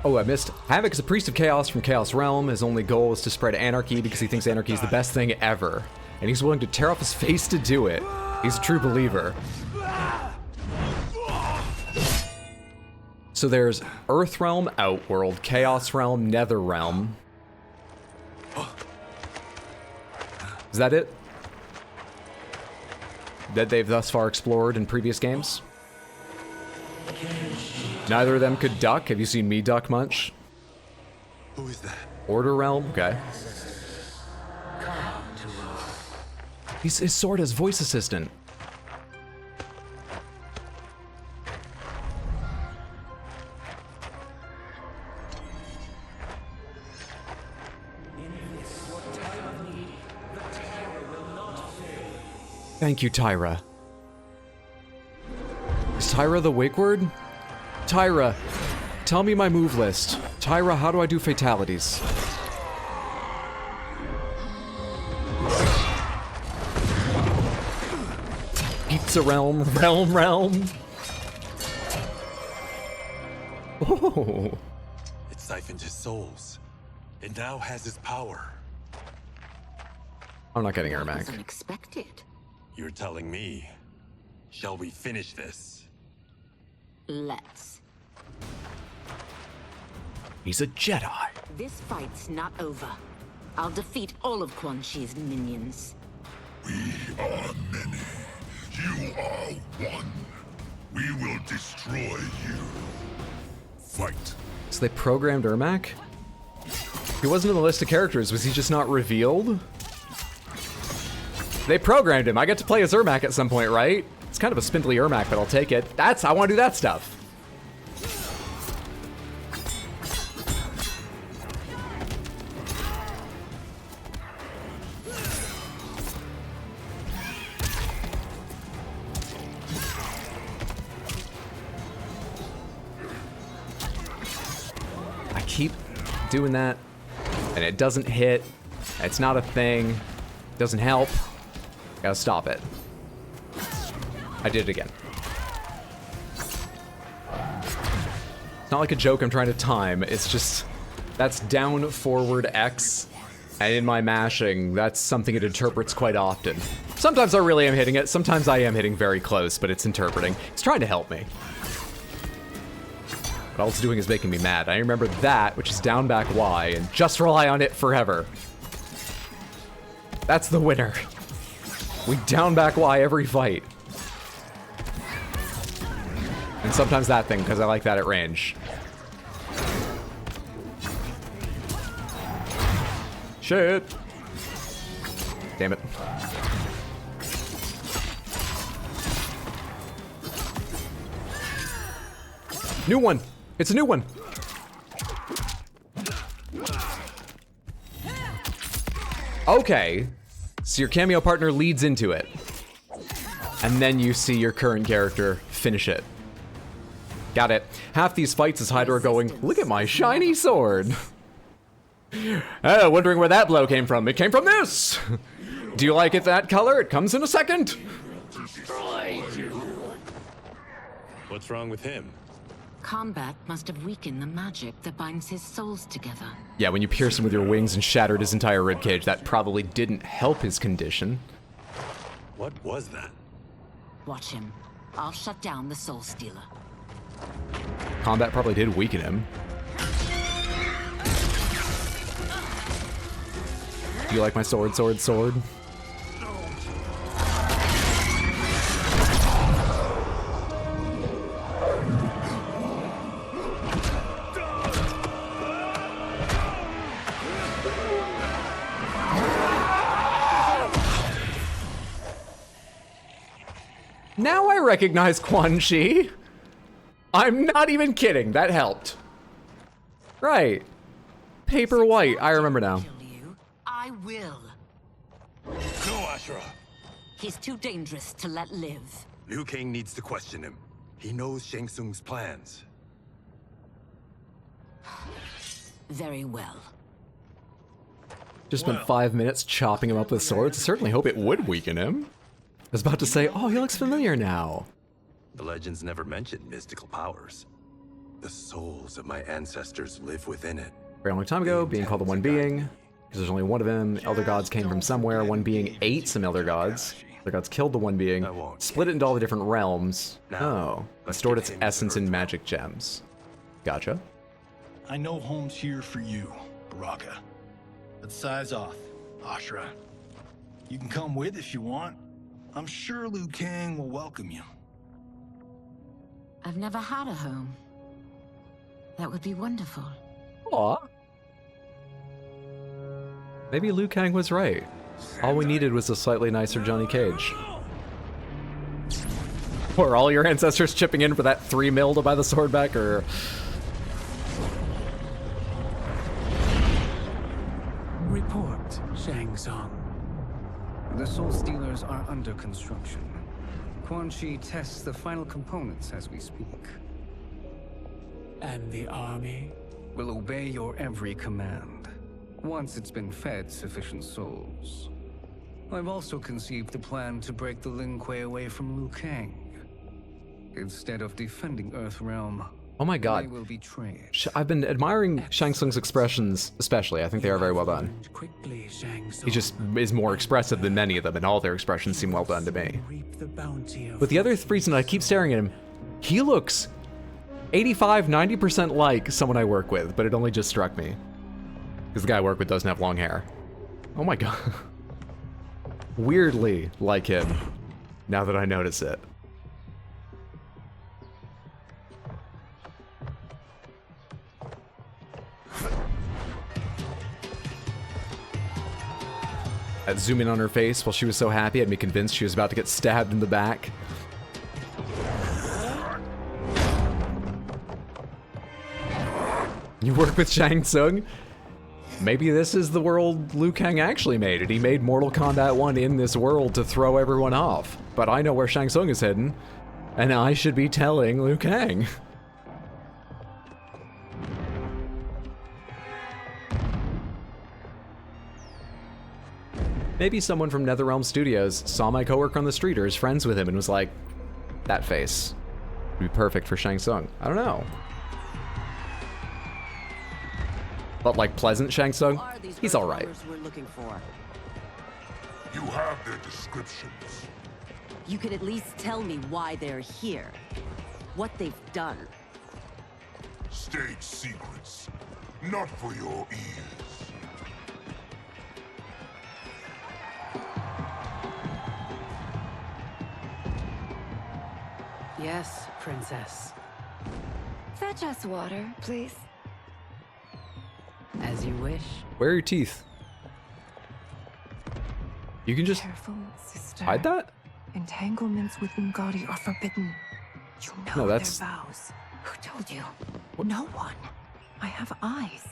Speaker 1: Oh, I missed. Havoc is a priest of chaos from Chaos Realm. His only goal is to spread anarchy because he thinks anarchy is the best thing ever. And he's willing to tear off his face to do it. He's a true believer. So there's Earth Realm, Outworld, Chaos Realm, Nether Realm. Is that it? That they've thus far explored in previous games? Neither of them could duck. Have you seen me duck much?
Speaker 9: Who is that?
Speaker 1: Order Realm? Okay. He's his sword as voice assistant. Thank you, Tyra. Is Tyra the wake word? Tyra, tell me my move list. Tyra, how do I do fatalities? Pizza realm. Oh.
Speaker 14: It siphoned his souls. It now has his power.
Speaker 1: I'm not getting Ermac.
Speaker 8: Unexpected.
Speaker 14: You're telling me. Shall we finish this?
Speaker 8: Let's.
Speaker 1: He's a Jedi.
Speaker 8: This fight's not over. I'll defeat all of Quan Chi's minions.
Speaker 4: We are many. You are one. We will destroy you. Fight.
Speaker 1: So they programmed Ermac? He wasn't in the list of characters. Was he just not revealed? They programmed him. I get to play as Ermac at some point, right? It's kind of a spindly Ermac, but I'll take it. I want to do that stuff. I keep doing that, and it doesn't hit. It's not a thing. It doesn't help. Gotta stop it. I did it again. It's not like a joke I'm trying to time. It's just, that's down, forward, X. And in my mashing, that's something it interprets quite often. Sometimes I really am hitting it. Sometimes I am hitting very close, but it's interpreting. It's trying to help me. But all it's doing is making me mad. I remember that, which is down, back, Y, and just rely on it forever. That's the winner. We down, back, Y every fight. And sometimes that thing, because I like that at range. Shit. Damn it. New one. It's a new one. Okay. So your cameo partner leads into it. And then you see your current character finish it. Got it. Half these fights is Hydra going, look at my shiny sword. Wondering where that blow came from. It came from this. Do you like it that color? It comes in a second.
Speaker 14: What's wrong with him?
Speaker 8: Combat must have weakened the magic that binds his souls together.
Speaker 1: Yeah, when you pierced him with your wings and shattered his entire ribcage, that probably didn't help his condition.
Speaker 14: What was that?
Speaker 8: Watch him. I'll shut down the Soul Stealer.
Speaker 1: Combat probably did weaken him. Do you like my sword, sword, sword? Now I recognize Quan Chi. I'm not even kidding. That helped. Right. Paper white. I remember now.
Speaker 8: I will.
Speaker 14: No, Ashura.
Speaker 8: He's too dangerous to let live.
Speaker 14: Liu Kang needs to question him. He knows Shang Tsung's plans.
Speaker 8: Very well.
Speaker 1: Just spent 5 minutes chopping him up with swords. I certainly hope it would weaken him. I was about to say, oh, he looks familiar now.
Speaker 14: The legends never mentioned mystical powers. The souls of my ancestors live within it.
Speaker 1: Very long time ago, being called the One Being. Because there's only one of them. Elder gods came from somewhere. One being ate some elder gods. Elder gods killed the one being, split it into all the different realms. Oh, and stored its essence in magic gems. Gotcha.
Speaker 20: I know home's here for you, Baraka. But size off, Ashura. You can come with if you want. I'm sure Liu Kang will welcome you.
Speaker 8: I've never had a home. That would be wonderful.
Speaker 1: Aw. Maybe Liu Kang was right. All we needed was a slightly nicer Johnny Cage. Or all your ancestors chipping in for that 3 mil to buy the sword back, or...
Speaker 10: Report, Shang Tsung.
Speaker 3: The Soul Stealers are under construction. Quan Chi tests the final components as we speak.
Speaker 5: And the army?
Speaker 3: Will obey your every command, once it's been fed sufficient souls. I've also conceived a plan to break the Lin Kuei away from Liu Kang. Instead of defending Earthrealm,
Speaker 1: Oh my god.
Speaker 3: they will betray it.
Speaker 1: I've been admiring Shang Tsung's expressions, especially. I think they are very well done.
Speaker 5: Quickly, Shang Tsung.
Speaker 1: He just is more expressive than many of them, and all their expressions seem well done to me. But the other reason I keep staring at him, he looks 85–90% like someone I work with, but it only just struck me. Because the guy I work with doesn't have long hair. Oh my god. Weirdly like him, now that I notice it. I'd zoom in on her face while she was so happy, had me convinced she was about to get stabbed in the back. You work with Shang Tsung? Maybe this is the world Liu Kang actually made it. He made Mortal Kombat 1 in this world to throw everyone off. But I know where Shang Tsung is hidden, and I should be telling Liu Kang. Maybe someone from NetherRealm Studios saw my coworker on the street or is friends with him and was like, that face would be perfect for Shang Tsung. I don't know. But like pleasant Shang Tsung, he's all right.
Speaker 22: We're looking for.
Speaker 4: You have their descriptions.
Speaker 22: You could at least tell me why they're here. What they've done.
Speaker 4: State secrets. Not for your ears.
Speaker 18: Yes, princess.
Speaker 23: Fetch us water, please.
Speaker 18: As you wish.
Speaker 1: Where are your teeth? You can just
Speaker 23: Careful, sister.
Speaker 1: hide that?
Speaker 23: Entanglements with Ungadi are forbidden. You know
Speaker 1: No, that's-
Speaker 23: their vows. Who told you? No one. I have eyes.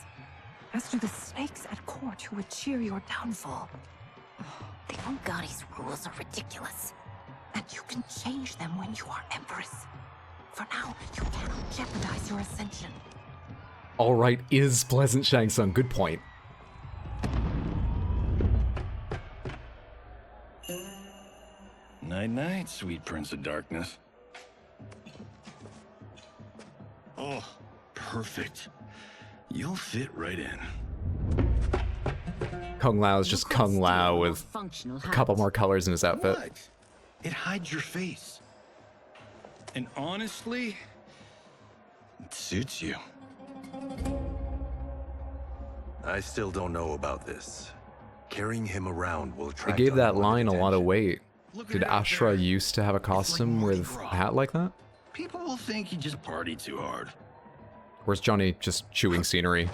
Speaker 23: As do the snakes at court who would cheer your downfall.
Speaker 19: The Ungadi's rules are ridiculous.
Speaker 23: And you can change them when you are Empress. For now, you cannot jeopardize your ascension.
Speaker 1: All right, is pleasant Shang Tsung. Good point.
Speaker 20: Night-night, sweet Prince of Darkness. Oh, perfect. You'll fit right in.
Speaker 1: Kung Lao is just Kung Lao with a couple more colors in his outfit.
Speaker 20: What? It hides your face. And honestly, it suits you.
Speaker 14: I still don't know about this. Carrying him around will
Speaker 1: They
Speaker 14: attract
Speaker 1: gave that
Speaker 14: unwanted
Speaker 1: line a lot of
Speaker 14: attention.
Speaker 1: weight. Did Ashra used to have a costume with a hat like that?
Speaker 20: People will think you just party too hard.
Speaker 1: Where's Johnny just chewing scenery?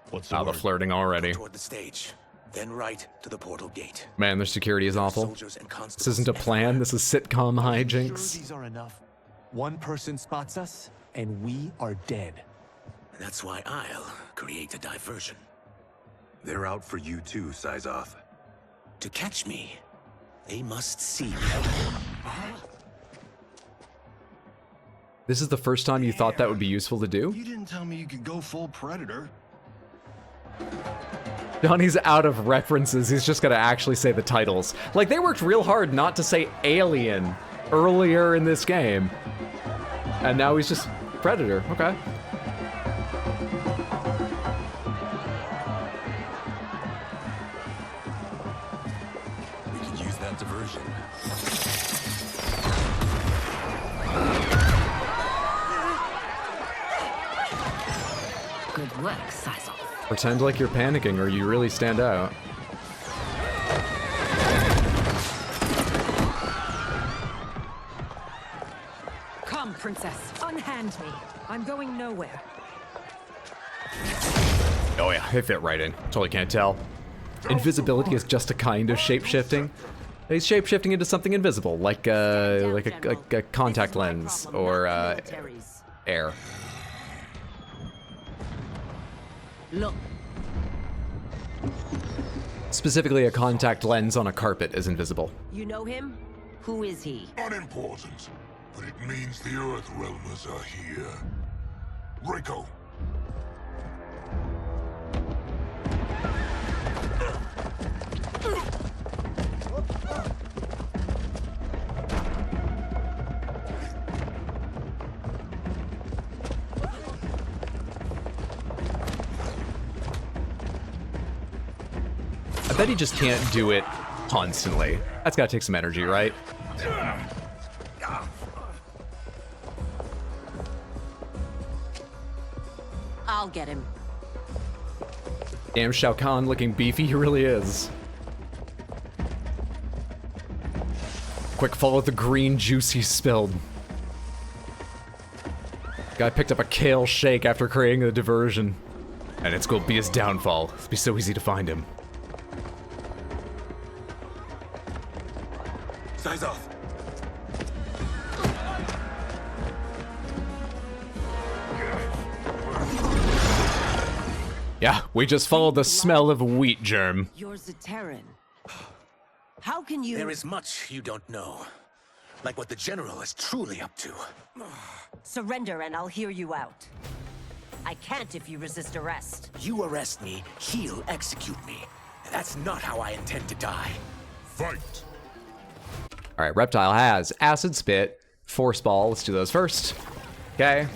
Speaker 14: What's
Speaker 1: the flirting already.
Speaker 24: Toward the stage, then right to the portal gate.
Speaker 1: Man, their security is awful.
Speaker 24: Soldiers and
Speaker 1: This isn't a plan, this is sitcom hijinks.
Speaker 7: These are enough. One person spots us, and we are dead.
Speaker 24: That's why I'll create a diversion.
Speaker 14: They're out for you too, Syzoth.
Speaker 24: To catch me, they must see me.
Speaker 1: This is the first time you thought that would be useful to do?
Speaker 20: You didn't tell me you could go full Predator.
Speaker 1: Johnny's out of references, he's just gonna actually say the titles. Like, they worked real hard not to say Alien earlier in this game. And now he's just Predator, okay.
Speaker 14: We can use that diversion.
Speaker 8: Good work, Syzoth.
Speaker 1: Pretend like you're panicking or you really stand out.
Speaker 17: Come, princess. Unhand me. I'm going nowhere.
Speaker 1: Oh yeah, it fit right in. Totally can't tell. Invisibility is just a kind of shape-shifting. He's shape-shifting into something invisible, like a contact lens or air.
Speaker 8: Look.
Speaker 1: Specifically, a contact lens on a carpet is invisible.
Speaker 22: You know him? Who is he?
Speaker 4: Unimportant, but it means the Earth Realmers are here. Rico.
Speaker 1: I bet he just can't do it constantly. That's gotta take some energy, right?
Speaker 22: I'll get him.
Speaker 1: Damn, Shao Kahn looking beefy, he really is. Quick follow the green juice he spilled. Guy picked up a kale shake after creating a diversion. And it's gonna be his downfall. It'll be so easy to find him.
Speaker 14: Size off.
Speaker 1: Yeah, we just followed the smell of wheat germ.
Speaker 22: You're Zaterran. How can you—
Speaker 24: There is much you don't know. Like what the General is truly up to.
Speaker 22: Surrender and I'll hear you out. I can't if you resist arrest.
Speaker 24: You arrest me, he'll execute me. And that's not how I intend to die.
Speaker 4: Fight!
Speaker 1: Alright, Reptile has Acid Spit, Force Ball. Let's do those first. Okay.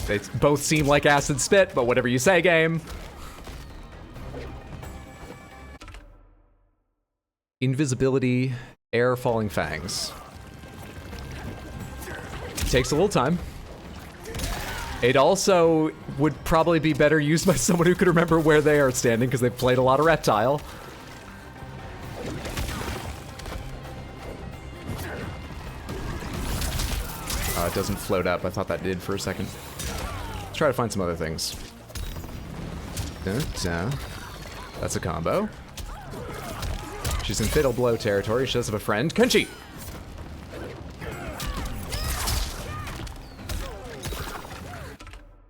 Speaker 1: They both seem like Acid Spit, but whatever you say, game. Invisibility, Air Falling Fangs. Takes a little time. It also would probably be better used by someone who could remember where they are standing because they've played a lot of Reptile. It doesn't float up. I thought that did for a second. Let's try to find some other things. That's a combo. She's in Fatal Blow territory. She does have a friend. Kenshi!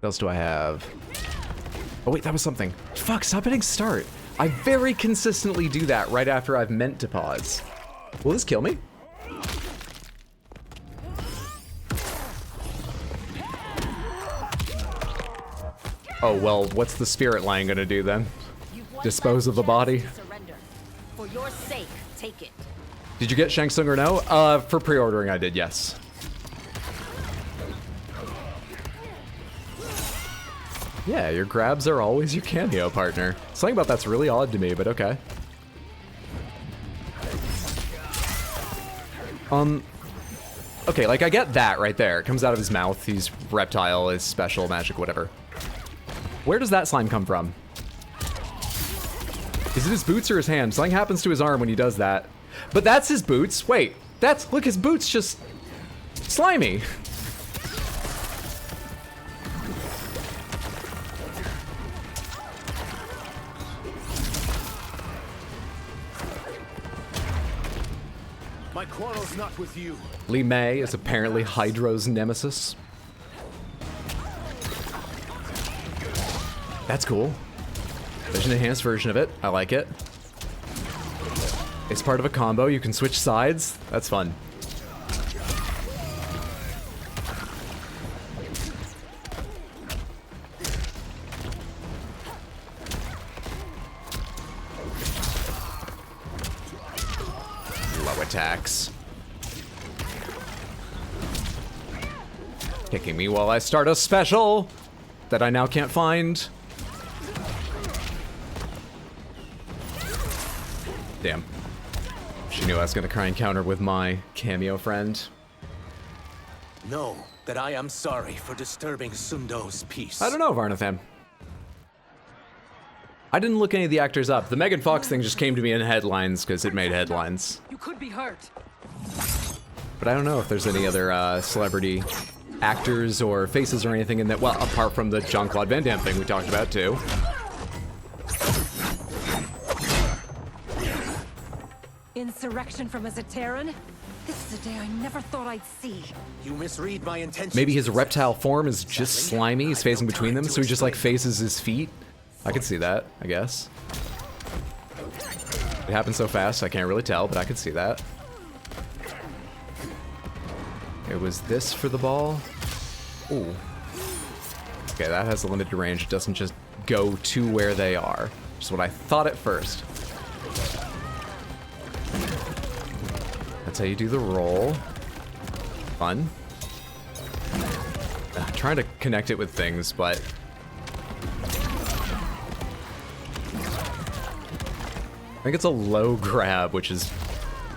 Speaker 1: What else do I have? Oh wait, that was something. Fuck, stop hitting start. I very consistently do that right after I've meant to pause. Will this kill me? Oh, well, what's the spirit line gonna do then? Dispose of the body?
Speaker 22: For your sake, take it.
Speaker 1: Did you get Shang Tsung or no? For pre-ordering I did, yes. Yeah, your grabs are always your cameo partner. Something about that's really odd to me, but okay. Okay, like I get that right there. It comes out of his mouth. He's reptile, is special, magic, whatever. Where does that slime come from? Is it his boots or his hand? Something happens to his arm when he does that. But that's his boots. Wait, look, his boots just slimy.
Speaker 24: My quarrel's not with you.
Speaker 1: Li Mei is apparently Hydro's nemesis. That's cool. There's an enhanced version of it. I like it. It's part of a combo. You can switch sides. That's fun. Low attacks. Kicking me while I start a special that I now can't find. Damn. She knew I was gonna try and counter with my cameo friend.
Speaker 24: Know that I am sorry for disturbing Sundo's peace.
Speaker 1: I don't know, Varnathan. I didn't look any of the actors up. The Megan Fox thing just came to me in headlines because it made headlines.
Speaker 17: You could be hurt.
Speaker 1: But I don't know if there's any other celebrity actors or faces or anything in that, well, apart from the Jean-Claude Van Damme thing we talked about too.
Speaker 17: Insurrection from a Zaterran? This is a day I never thought I'd see.
Speaker 24: You misread my intentions.
Speaker 1: Maybe his reptile form is just slimy, he's phasing between them, so he just like faces his feet. I could see that, I guess. It happened so fast, I can't really tell, but I could see that. It was this for the ball. Ooh. Okay, that has a limited range. It doesn't just go to where they are. Which is what I thought at first. That's how you do the roll. Fun. Trying to connect it with things, but... I think it's a low grab, which is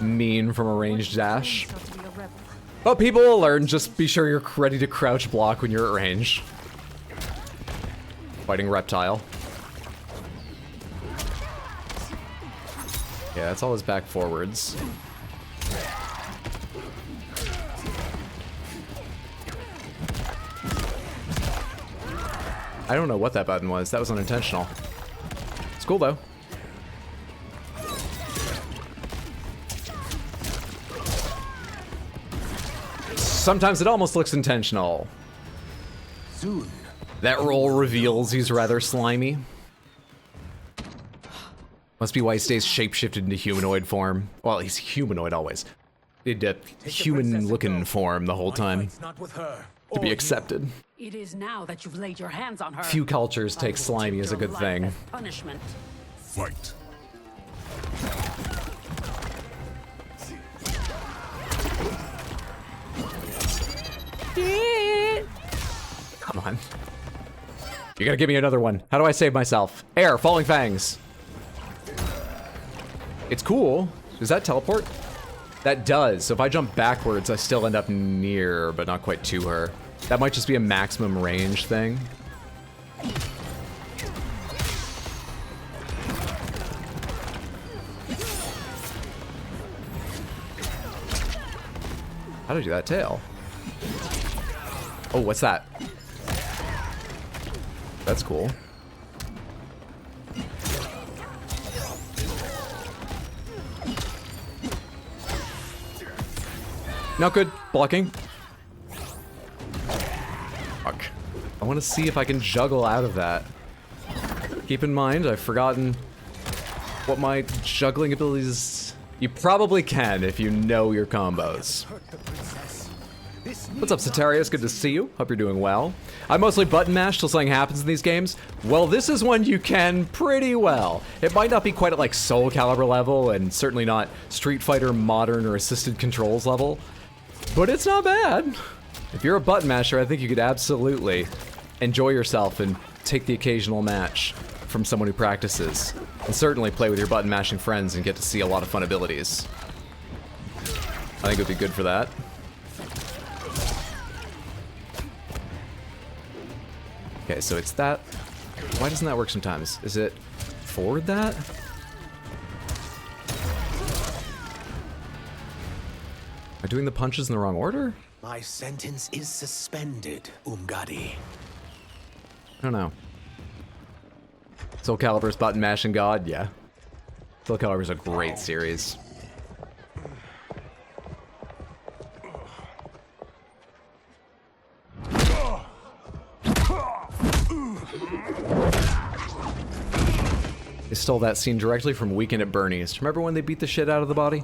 Speaker 1: mean from a ranged dash. But people will learn, just be sure you're ready to crouch block when you're at range. Fighting reptile. Yeah, that's all his back forwards. I don't know what that button was. That was unintentional. It's cool though. Sometimes it almost looks intentional.
Speaker 24: Soon.
Speaker 1: That roll reveals he's rather slimy. Must be why he stays shapeshifted into humanoid form. Well, he's humanoid always. In a human-looking form the whole time. To be accepted.
Speaker 18: It is now that you've laid your hands on her.
Speaker 1: Few cultures take slimy as a good thing.
Speaker 18: Punishment.
Speaker 4: Fight.
Speaker 1: Come on. You gotta give me another one. How do I save myself? Air, falling fangs. It's cool. Does that teleport? That does. So if I jump backwards, I still end up near, but not quite to her. That might just be a maximum range thing. How do I do that tail? Oh, what's that? That's cool. Not good. Blocking. Fuck. I want to see if I can juggle out of that. Keep in mind, I've forgotten what my juggling abilities... You probably can if you know your combos. What's up, Satarius? Good to see you. Hope you're doing well. I mostly button mash till something happens in these games. Well, this is one you can pretty well. It might not be quite at like Soul Calibur level, and certainly not Street Fighter Modern or Assisted Controls level, but it's not bad. If you're a button masher, I think you could absolutely enjoy yourself and take the occasional match from someone who practices. And certainly play with your button mashing friends and get to see a lot of fun abilities. I think it would be good for that. Okay, so it's that. Why doesn't that work sometimes? Is it forward that? Am I doing the punches in the wrong order?
Speaker 24: My sentence is suspended, Umgadi.
Speaker 1: I don't know. Soul Calibur's button mashing god, yeah. Soul Calibur's a great series. They stole that scene directly from Weekend at Bernie's. Remember when they beat the shit out of the body?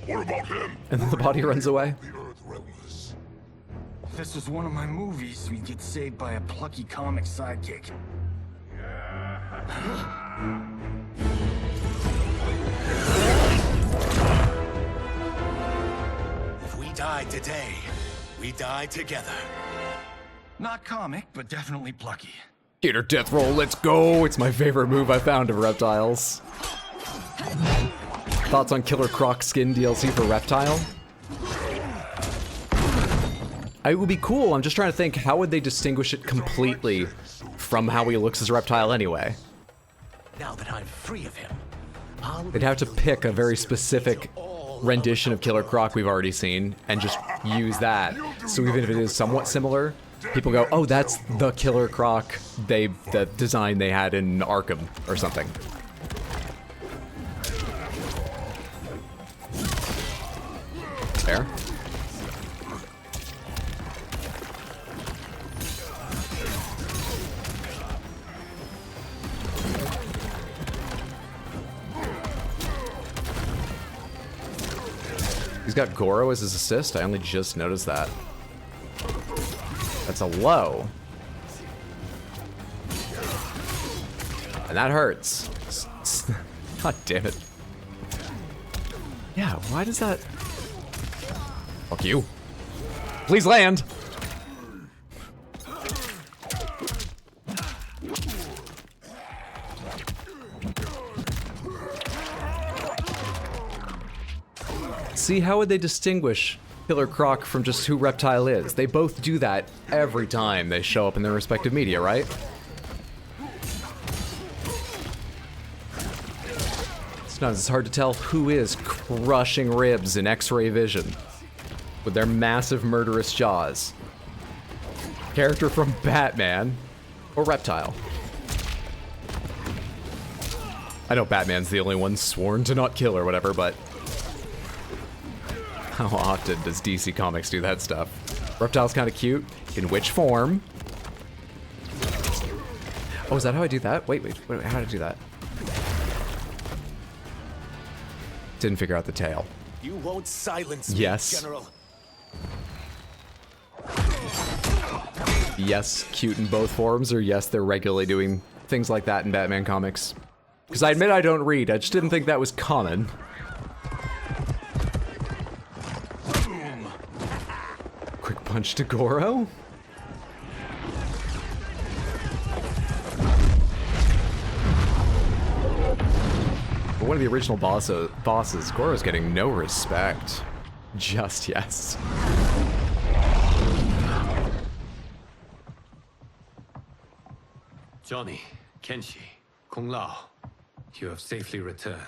Speaker 4: What about him?
Speaker 1: And then the body runs away?
Speaker 20: If this was one of my movies, we'd get saved by a plucky comic sidekick.
Speaker 24: If we die today, we die together.
Speaker 20: Not comic, but definitely plucky.
Speaker 1: Gator death roll, let's go! It's my favorite move I found of reptiles. Thoughts on Killer Croc skin DLC for Reptile? It would be cool. I'm just trying to think, how would they distinguish it completely from how he looks as a reptile anyway?
Speaker 24: Now that I'm free of him,
Speaker 1: They'd have to pick a very specific rendition of Killer Croc we've already seen and just use that. So even if it is somewhat similar, people go, oh, that's the Killer Croc the design they had in Arkham or something. Fair. got Goro as his assist. I only just noticed that. That's a low. And that hurts. God damn it. Yeah, why does that... Fuck you. Please land! See, how would they distinguish Killer Croc from just who Reptile is? They both do that every time they show up in their respective media, right? Sometimes it's hard to tell who is crushing ribs in X-ray vision with their massive murderous jaws. Character from Batman or Reptile. I know Batman's the only one sworn to not kill or whatever, but how often does DC Comics do that stuff? Reptile's kind of cute. In which form? Oh, is that how I do that? Wait, how did I do that? Didn't figure out the tail.
Speaker 24: You won't silence me,
Speaker 1: yes.
Speaker 24: General.
Speaker 1: Yes, cute in both forms, or yes, they're regularly doing things like that in Batman comics. Because I admit I don't read, I just didn't think that was common. Quick punch to Goro? But one of the original bosses, Goro's getting no respect. Just yes.
Speaker 14: Johnny, Kenshi, Kung Lao, you have safely returned.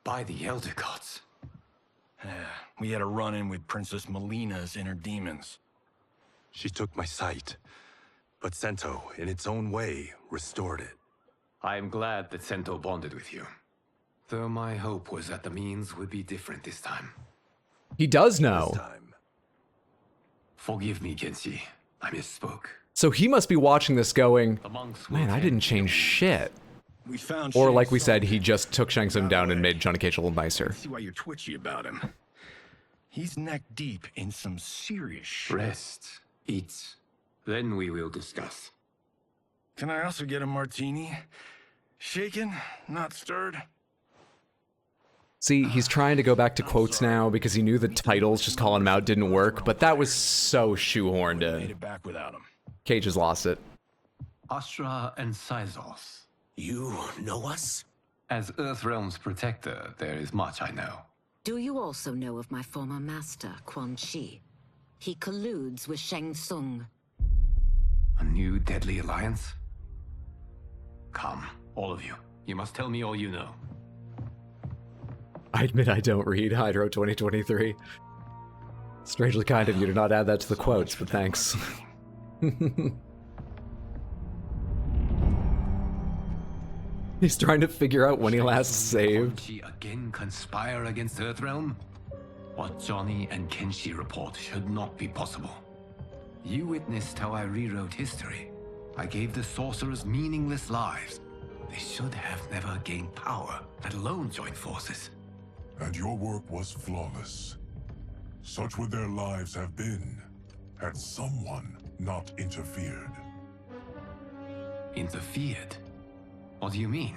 Speaker 14: By the Elder Gods.
Speaker 20: We had a run-in with Princess Melina's inner demons.
Speaker 9: She took my sight, but Sento, in its own way, restored it.
Speaker 14: I am glad that Sento bonded with you. Though my hope was that the means would be different this time.
Speaker 1: He does know.
Speaker 14: Forgive me, Kenshi. I misspoke.
Speaker 1: So he must be watching this going, man, I didn't change shit.
Speaker 20: We found
Speaker 1: Or
Speaker 20: Shang
Speaker 1: like we
Speaker 20: Tsung.
Speaker 1: said, he just took Shang Tsung down and made Johnny Cage a little nicer.
Speaker 20: See why you're twitchy about him. He's neck deep in some serious shit.
Speaker 14: Rest, eat, then we will discuss.
Speaker 20: Can I also get a martini? Shaken, not stirred?
Speaker 1: See, he's trying to go back to quotes now because he knew the titles just calling him out didn't work, but that was so shoehorned
Speaker 20: Made
Speaker 1: in.
Speaker 20: it back without him.
Speaker 1: Cage has lost it.
Speaker 14: Astra and Syzoth.
Speaker 24: You know us?
Speaker 14: As Earthrealm's protector, there is much I know.
Speaker 8: Do you also know of my former master, Quan Chi? He colludes with Shang Tsung.
Speaker 14: A new deadly alliance? Come, all of you. You must tell me all you know.
Speaker 1: I admit I don't read Hydro 2023. Strangely kind of you to not add that to the quotes, but thanks. He's trying to figure out when he last saved.
Speaker 14: Quan Chi again conspire against Earthrealm? What Johnny and Kenshi report should not be possible. You witnessed how I rewrote history. I gave the sorcerers meaningless lives. They should have never gained power, let alone join forces.
Speaker 4: And your work was flawless. Such would their lives have been, had someone not interfered.
Speaker 14: Interfered? What do you mean?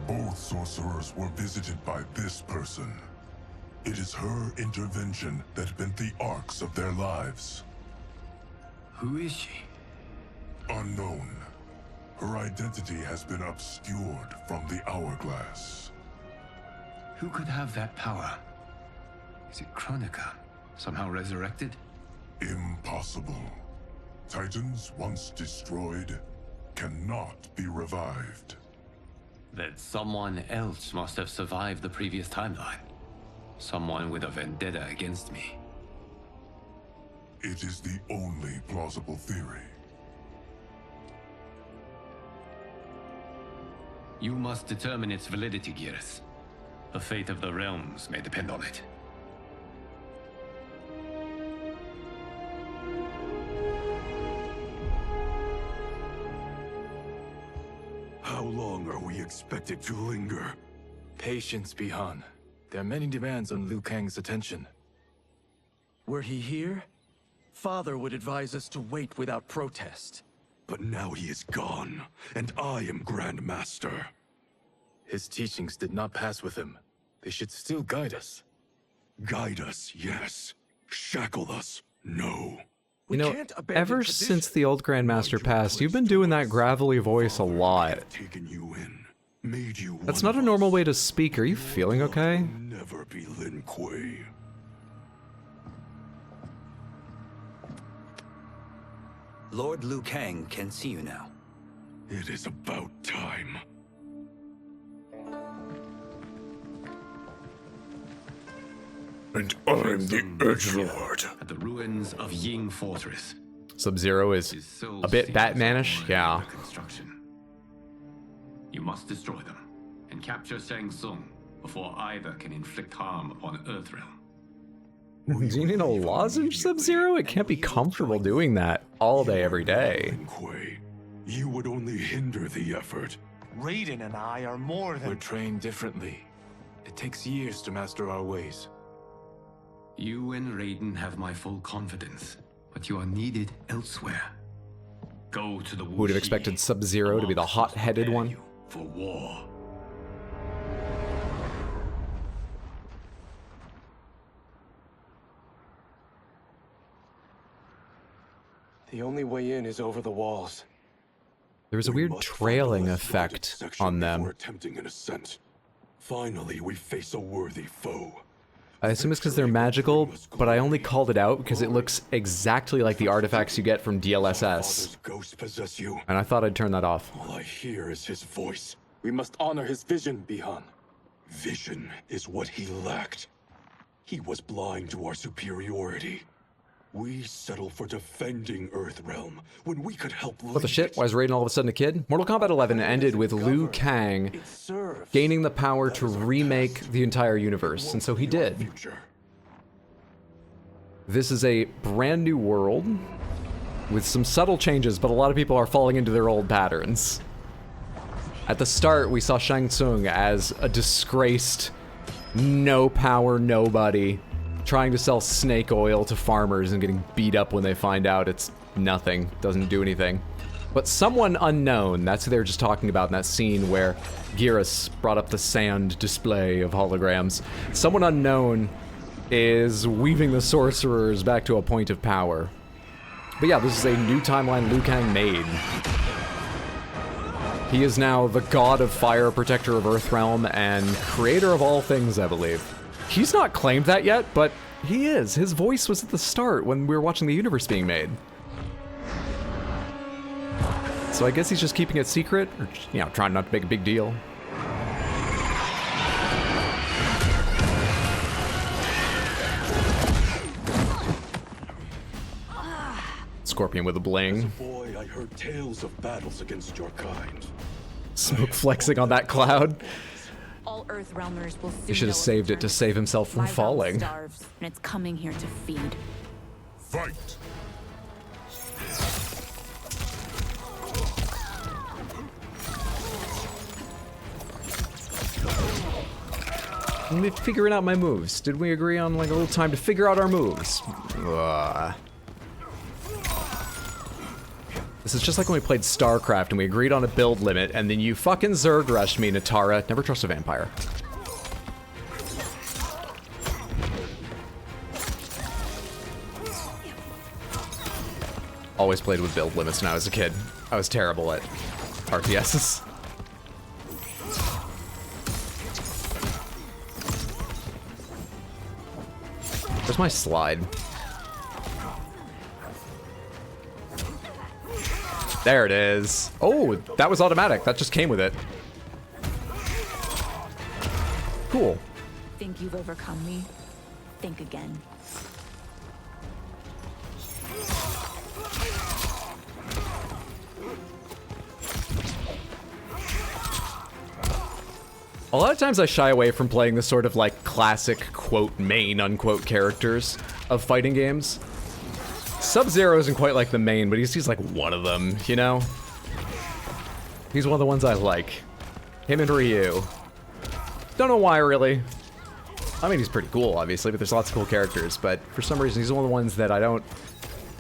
Speaker 4: Both sorcerers were visited by this person. It is her intervention that bent the arcs of their lives.
Speaker 14: Who is she?
Speaker 4: Unknown. Her identity has been obscured from the hourglass.
Speaker 14: Who could have that power? Is it Kronika? Somehow resurrected?
Speaker 4: Impossible. Titans once destroyed cannot be revived.
Speaker 14: Then someone else must have survived the previous timeline. Someone with a vendetta against me.
Speaker 4: It is the only plausible theory.
Speaker 14: You must determine its validity, Geras. The fate of the realms may depend on it. expect it to linger? Patience, Bihan. There are many demands on Liu Kang's attention.
Speaker 11: Were he here, Father would advise us to wait without protest.
Speaker 14: But now he is gone, and I am Grand Master. His teachings did not pass with him. They should still guide us. Guide us, yes. Shackle us, no.
Speaker 1: You know, ever since the old Grandmaster passed, you've been doing that gravelly voice a lot. That's not a normal way to speak. Are you feeling okay?
Speaker 14: Never be Lin Kuei.
Speaker 15: Lord Liu Kang can see you now.
Speaker 14: It is about time. And I'm the Edgelord.
Speaker 16: At the ruins of Ying Fortress.
Speaker 1: Sub-Zero is a bit Batmanish, yeah.
Speaker 16: You must destroy them and capture Shang Tsung before either can inflict harm upon Earthrealm.
Speaker 1: Do you need a lozenge, Sub-Zero? It can't be comfortable doing that all day, every day.
Speaker 14: You would only hinder the effort.
Speaker 7: Raiden and I are more than...
Speaker 14: We're trained differently. It takes years to master our ways.
Speaker 16: You and Raiden have my full confidence, but you are needed elsewhere. Go to the
Speaker 1: Who would have expected Sub-Zero to be the hot-headed one?
Speaker 16: For war.
Speaker 11: The only way in is over the walls.
Speaker 1: There was a weird trailing effect on them.
Speaker 14: Attempting an ascent. Finally, we face a worthy foe.
Speaker 1: I assume it's because they're magical, but I only called it out because it looks exactly like the artifacts you get from DLSS.
Speaker 14: Ghosts possess you.
Speaker 1: And I thought I'd turn that off.
Speaker 14: All I hear is his voice.
Speaker 11: We must honor his vision, Bihan.
Speaker 14: Vision is what he lacked. He was blind to our superiority. We settle for defending Earthrealm when we could help.
Speaker 1: What the shit? Why is Raiden all of a sudden a kid? Mortal Kombat 11 ended with Liu Kang gaining the power to remake the entire universe, and so he did. This is a brand new world with some subtle changes, but a lot of people are falling into their old patterns. At the start, we saw Shang Tsung as a disgraced, no power nobody, trying to sell snake oil to farmers and getting beat up when they find out it's nothing, doesn't do anything. But someone unknown, that's who they were just talking about in that scene where Geras brought up the sand display of holograms. Someone unknown is weaving the sorcerers back to a point of power. But yeah, this is a new timeline Liu Kang made. He is now the god of fire, protector of Earthrealm, and creator of all things, I believe. He's not claimed that yet, but he is. His voice was at the start when we were watching the universe being made. So I guess he's just keeping it secret, or, you know, trying not to make a big deal. Scorpion with a bling.
Speaker 14: As a boy, I heard tales of battles against your kind.
Speaker 1: Smoke flexing on that cloud.
Speaker 6: All Earthrealmers will soon
Speaker 1: He should have saved it to save himself from falling.
Speaker 6: Starves, and it's coming here to feed.
Speaker 4: Fight!
Speaker 1: I'm figuring out my moves. Did we agree on like a little time to figure out our moves? Ugh. This is just like when we played StarCraft and we agreed on a build limit, and then you fucking Zerg rushed me, Natara. Never trust a vampire. Always played with build limits when I was a kid. I was terrible at RTSs. Where's my slide? There it is. Oh, that was automatic. That just came with it. Cool.
Speaker 6: Think you've overcome me? Think again.
Speaker 1: A lot of times I shy away from playing the sort of like classic quote main unquote characters of fighting games. Sub-Zero isn't quite like the main, but he's like one of them, you know? He's one of the ones I like. Him and Ryu. Don't know why, really. I mean, he's pretty cool, obviously, but there's lots of cool characters, but for some reason, he's one of the ones that I don't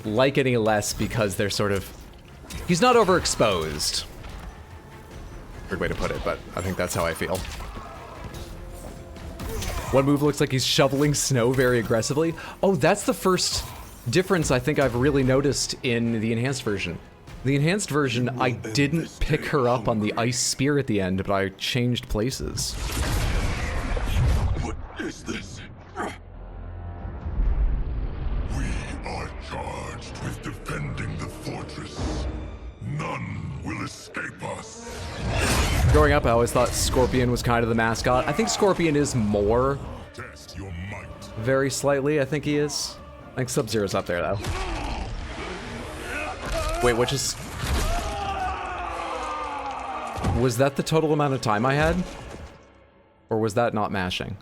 Speaker 1: like any less because they're sort of... He's not overexposed. Weird way to put it, but I think that's how I feel. One move looks like he's shoveling snow very aggressively. Oh, that's the first difference I think I've really noticed in the enhanced version. The enhanced version, I didn't pick her up on the ice spear at the end, but I changed places.
Speaker 9: What is this? We are charged with defending the fortress. None will escape us.
Speaker 1: Growing up, I always thought Scorpion was kind of the mascot. I think Scorpion is more. Very slightly, I think he is. I think Sub-Zero's up there, though. Wait, which is... Was that the total amount of time I had? Or was that not mashing?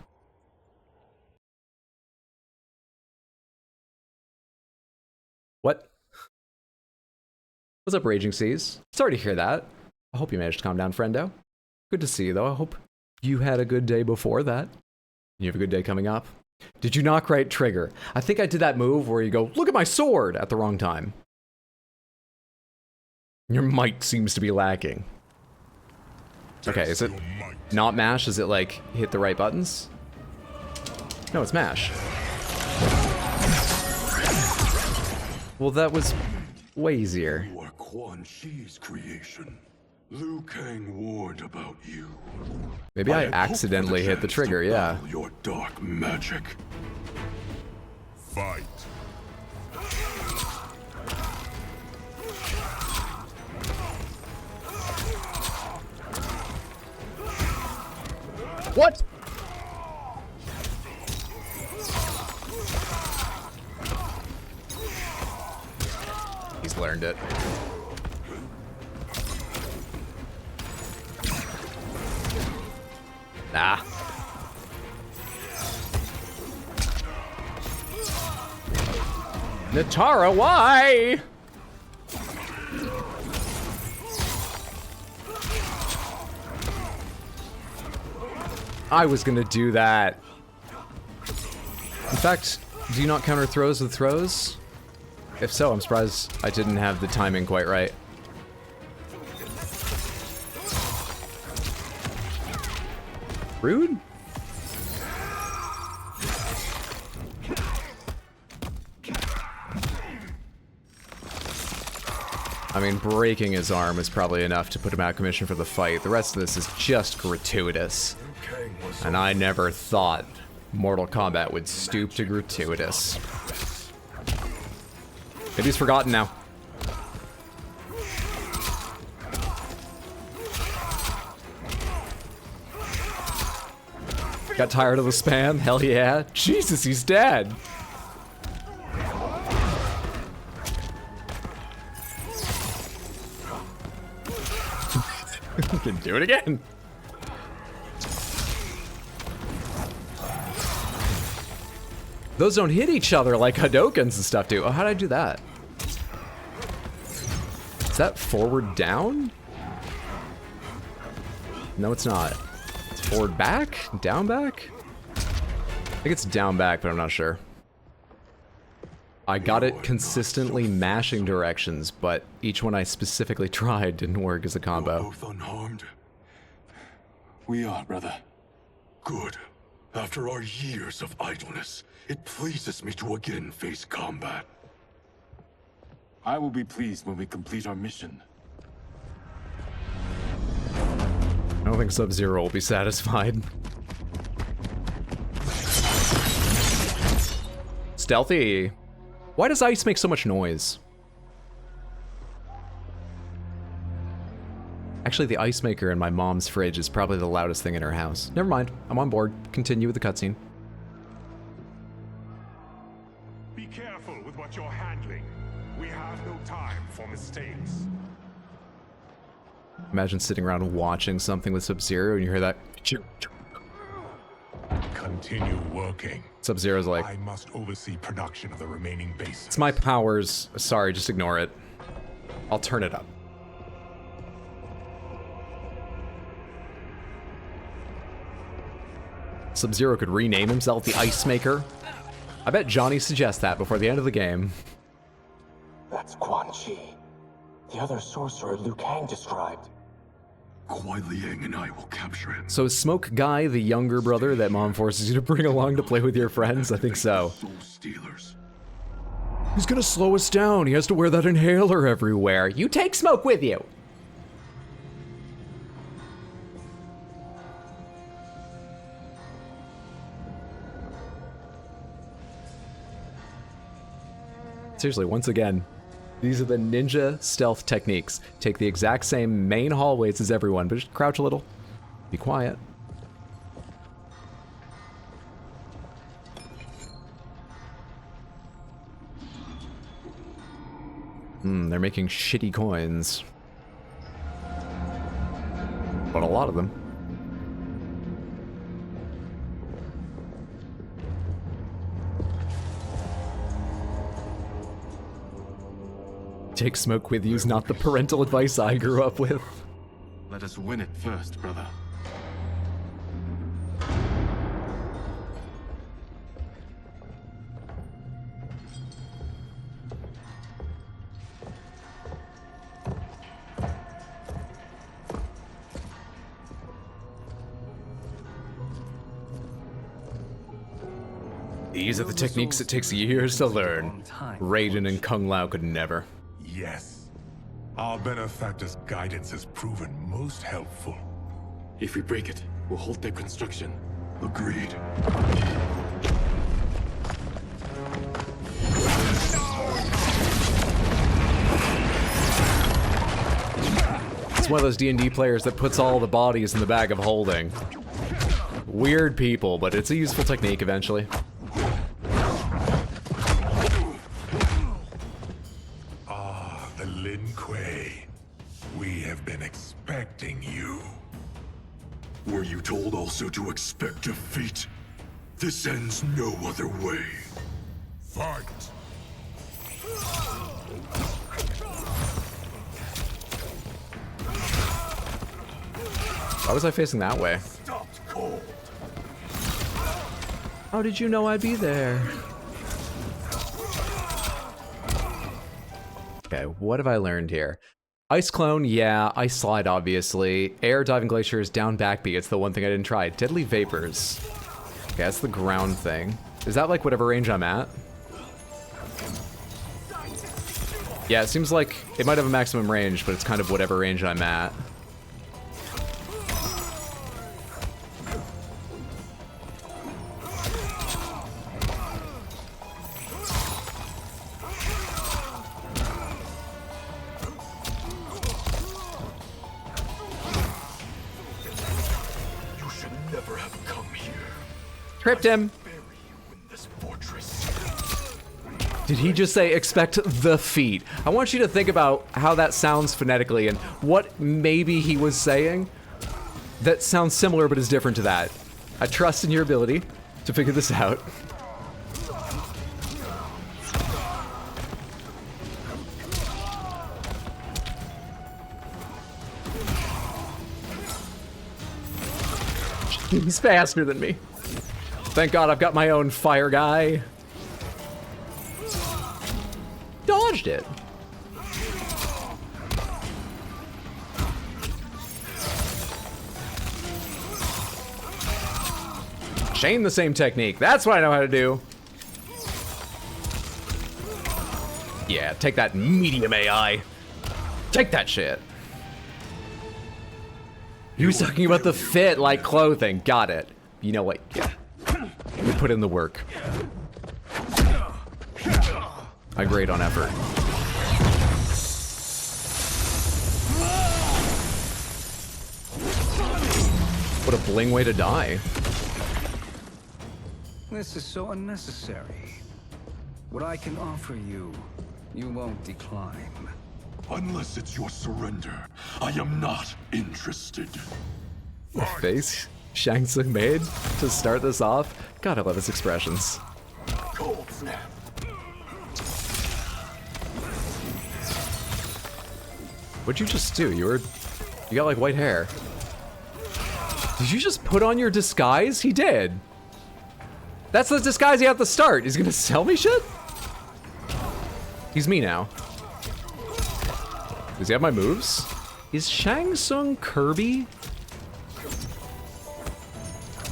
Speaker 1: What? What's up, Raging Seas? Sorry to hear that. I hope you managed to calm down, friendo. Good to see you, though. I hope you had a good day before that. You have a good day coming up. Did you knock right trigger? I think I did that move where you go, look at my sword, at the wrong time. Your might seems to be lacking. Okay, is it not mash? Is it like hit the right buttons? No, it's mash. Well, that was way easier.
Speaker 9: You are Quan Chi's creation. Liu Kang warned about you.
Speaker 1: Maybe I accidentally hit the trigger, yeah.
Speaker 9: Your dark magic. Fight.
Speaker 1: What? He's learned it. Nah. Natara, why? I was gonna do that. In fact, do you not counter throws with throws? If so, I'm surprised I didn't have the timing quite right. Rude? I mean, breaking his arm is probably enough to put him out of commission for the fight. The rest of this is just gratuitous. And I never thought Mortal Kombat would stoop to gratuitous. Maybe he's forgotten now. Got tired of the spam? Hell yeah. Jesus, he's dead. Can do it again. Those don't hit each other like Hadokens and stuff do. Oh, how did I do that? Is that forward down? No, it's not. It's forward back? Down back? I think it's down back, but I'm not sure. I got it consistently mashing directions, but each one I specifically tried didn't work as a combo.
Speaker 9: Both unharmed. We are, brother. Good. After our years of idleness, it pleases me to again face combat.
Speaker 2: I will be pleased when we complete our mission.
Speaker 1: I don't think Sub-Zero will be satisfied. Stealthy. Why does ice make so much noise? Actually, the ice maker in my mom's fridge is probably the loudest thing in her house. Never mind. I'm on board. Continue with the cutscene.
Speaker 9: Be careful with what you're handling. We have no time for mistakes.
Speaker 1: Imagine sitting around watching something with Sub-Zero and you hear that.
Speaker 9: Continue working.
Speaker 1: Sub-Zero's like,
Speaker 9: I must oversee production of the remaining bases.
Speaker 1: it's my powers. Sorry, just ignore it. I'll turn it up. Sub-Zero could rename himself the Ice Maker. I bet Johnny suggests that before the end of the game.
Speaker 10: That's Quan Chi. The other sorcerer Liu Kang described.
Speaker 9: Kuai Liang and I will capture him.
Speaker 1: So is Smoke Guy the younger brother that Mom forces you to bring along to play with your friends? I think so.
Speaker 9: Soul Stealers.
Speaker 1: He's gonna slow us down. He has to wear that inhaler everywhere. You take Smoke with you. Seriously, once again, these are the ninja stealth techniques. Take the exact same main hallways as everyone, but just crouch a little. Be quiet. They're making shitty coins. But a lot of them. Take Smoke with you's not the parental advice I grew up with.
Speaker 2: Let us win it first, brother.
Speaker 1: These are the techniques it takes years to learn. Raiden and Kung Lao could never.
Speaker 4: Yes. Our benefactor's guidance has proven most helpful.
Speaker 9: If we break it, we'll halt their construction. Agreed.
Speaker 1: It's one of those D&D players that puts all the bodies in the bag of holding. Weird people, but it's a useful technique eventually.
Speaker 4: We have been expecting you.
Speaker 9: Were you told also to expect defeat? This ends no other way.
Speaker 4: Fight!
Speaker 1: Why was I facing that way?
Speaker 4: Stopped cold.
Speaker 1: How did you know I'd be there? Okay, what have I learned here? Ice Clone, yeah. Ice Slide, obviously. Air Diving Glaciers, Down Back B. It's the one thing I didn't try. Deadly Vapors. Okay, that's the ground thing. Is that like whatever range I'm at? Yeah, it seems like it might have a maximum range, but it's kind of whatever range I'm at. Tripped him. Did he just say expect the feet? I want you to think about how that sounds phonetically and what maybe he was saying that sounds similar but is different to that. I trust in your ability to figure this out. He's faster than me. Thank God I've got my own fire guy. Dodged it. Chain the same technique. That's what I know how to do. Yeah, take that medium AI. Take that shit. He was talking about the fit like clothing. Got it. You know what? Yeah. We put in the work. I grade on effort. What a bling way to die.
Speaker 3: This is so unnecessary. What I can offer you, you won't decline.
Speaker 9: Unless it's your surrender, I am not interested.
Speaker 1: The face Shang Tsung made to start this off. God, I love his expressions.
Speaker 9: Cold snap.
Speaker 1: What'd you just do? You got like white hair. Did you just put on your disguise? He did. That's the disguise he had at the start. He's gonna sell me shit? He's me now. Does he have my moves? Is Shang Tsung Kirby?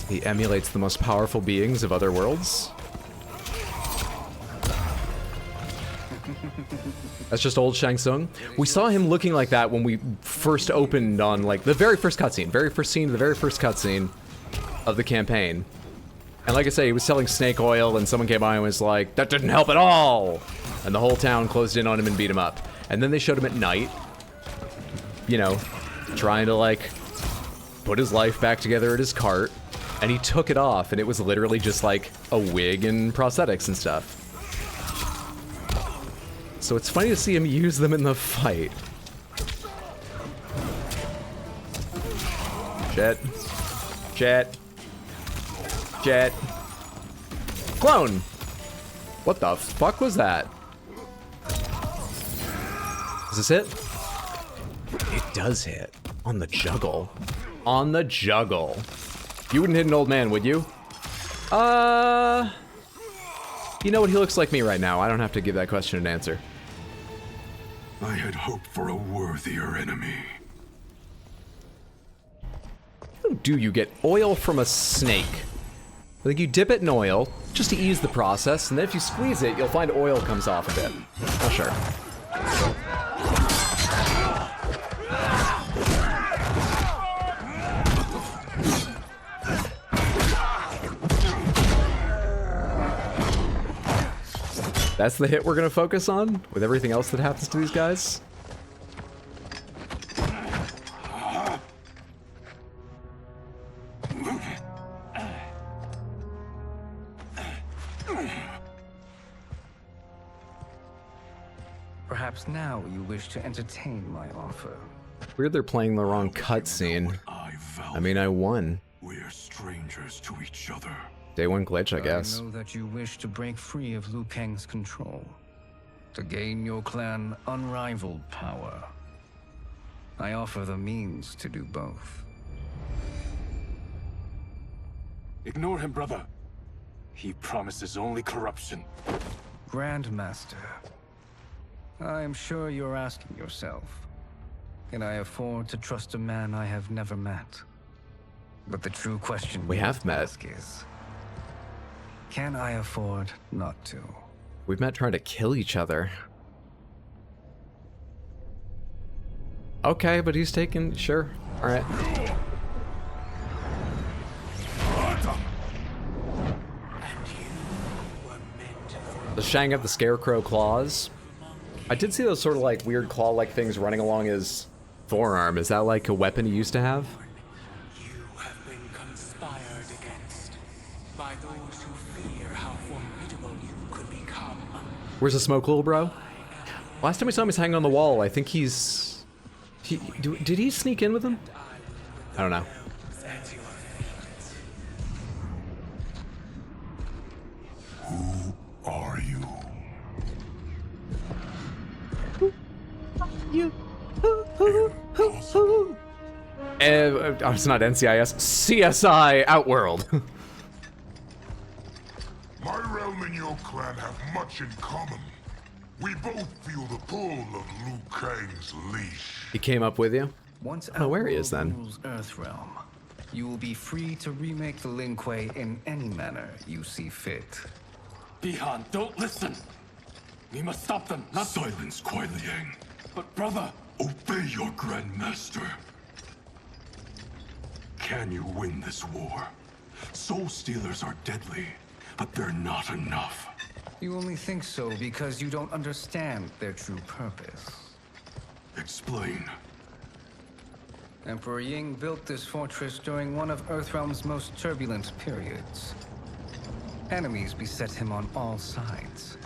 Speaker 1: He emulates the most powerful beings of other worlds. That's just old Shang Tsung. We saw him looking like that when we first opened on like the very first cutscene, the very first cutscene of the campaign. And like I say, he was selling snake oil and someone came by and was like, that didn't help at all. And the whole town closed in on him and beat him up. And then they showed him at night, you know, trying to like put his life back together at his cart. And he took it off and it was literally just like a wig and prosthetics and stuff. So it's funny to see him use them in the fight. Jet. Jet. Jet. Clone! What the fuck was that? Does this hit? It does hit. On the juggle. On the juggle. You wouldn't hit an old man, would you? You know what? He looks like me right now. I don't have to give that question an answer.
Speaker 9: I had hoped for a worthier enemy.
Speaker 1: How do you get oil from a snake? I think you dip it in oil, just to ease the process, and then if you squeeze it, you'll find oil comes off a bit. Oh, sure. That's the hit we're gonna focus on, with everything else that happens to these guys?
Speaker 3: Perhaps now you wish to entertain my offer.
Speaker 1: Weird they're playing the wrong cutscene. I mean, I won.
Speaker 9: We're strangers to each other.
Speaker 1: Day one glitch, I guess.
Speaker 3: I know that you wish to break free of Liu Kang's control, to gain your clan unrivaled power. I offer the means to do both.
Speaker 10: Ignore him, brother. He promises only corruption.
Speaker 3: Grandmaster, I am sure you're asking yourself, can I afford to trust a man I have never met? But the true question
Speaker 1: we have met
Speaker 3: is, can I afford not to?
Speaker 1: We've met trying to kill each other. Okay, but he's taken, sure. All right. Does Shang have the scarecrow claws? I did see those sort of like weird claw-like things running along his forearm. Is that like a weapon he used to have? Where's the smoke, little bro? Last time we saw him, he's hanging on the wall. I think he's... did he sneak in with him? I don't know.
Speaker 4: Who are you?
Speaker 1: It's not NCIS. CSI Outworld.
Speaker 4: My realm and your clan have much in common. We both feel the pull of Liu Kang's leash.
Speaker 1: He came up with you?
Speaker 3: Once
Speaker 1: I don't know where he is then.
Speaker 3: rules Earthrealm, you will be free to remake the Lin Kuei in any manner you see fit.
Speaker 10: Bihan, don't listen. We must stop them, not—
Speaker 9: Silence, Kuai Liang.
Speaker 10: But brother—
Speaker 9: Obey your Grandmaster. Can you win this war? Soul Stealers are deadly, but they're not enough.
Speaker 3: You only think so because you don't understand their true purpose.
Speaker 9: Explain.
Speaker 3: Emperor Ying built this fortress during one of Earthrealm's most turbulent periods. Enemies beset him on all sides.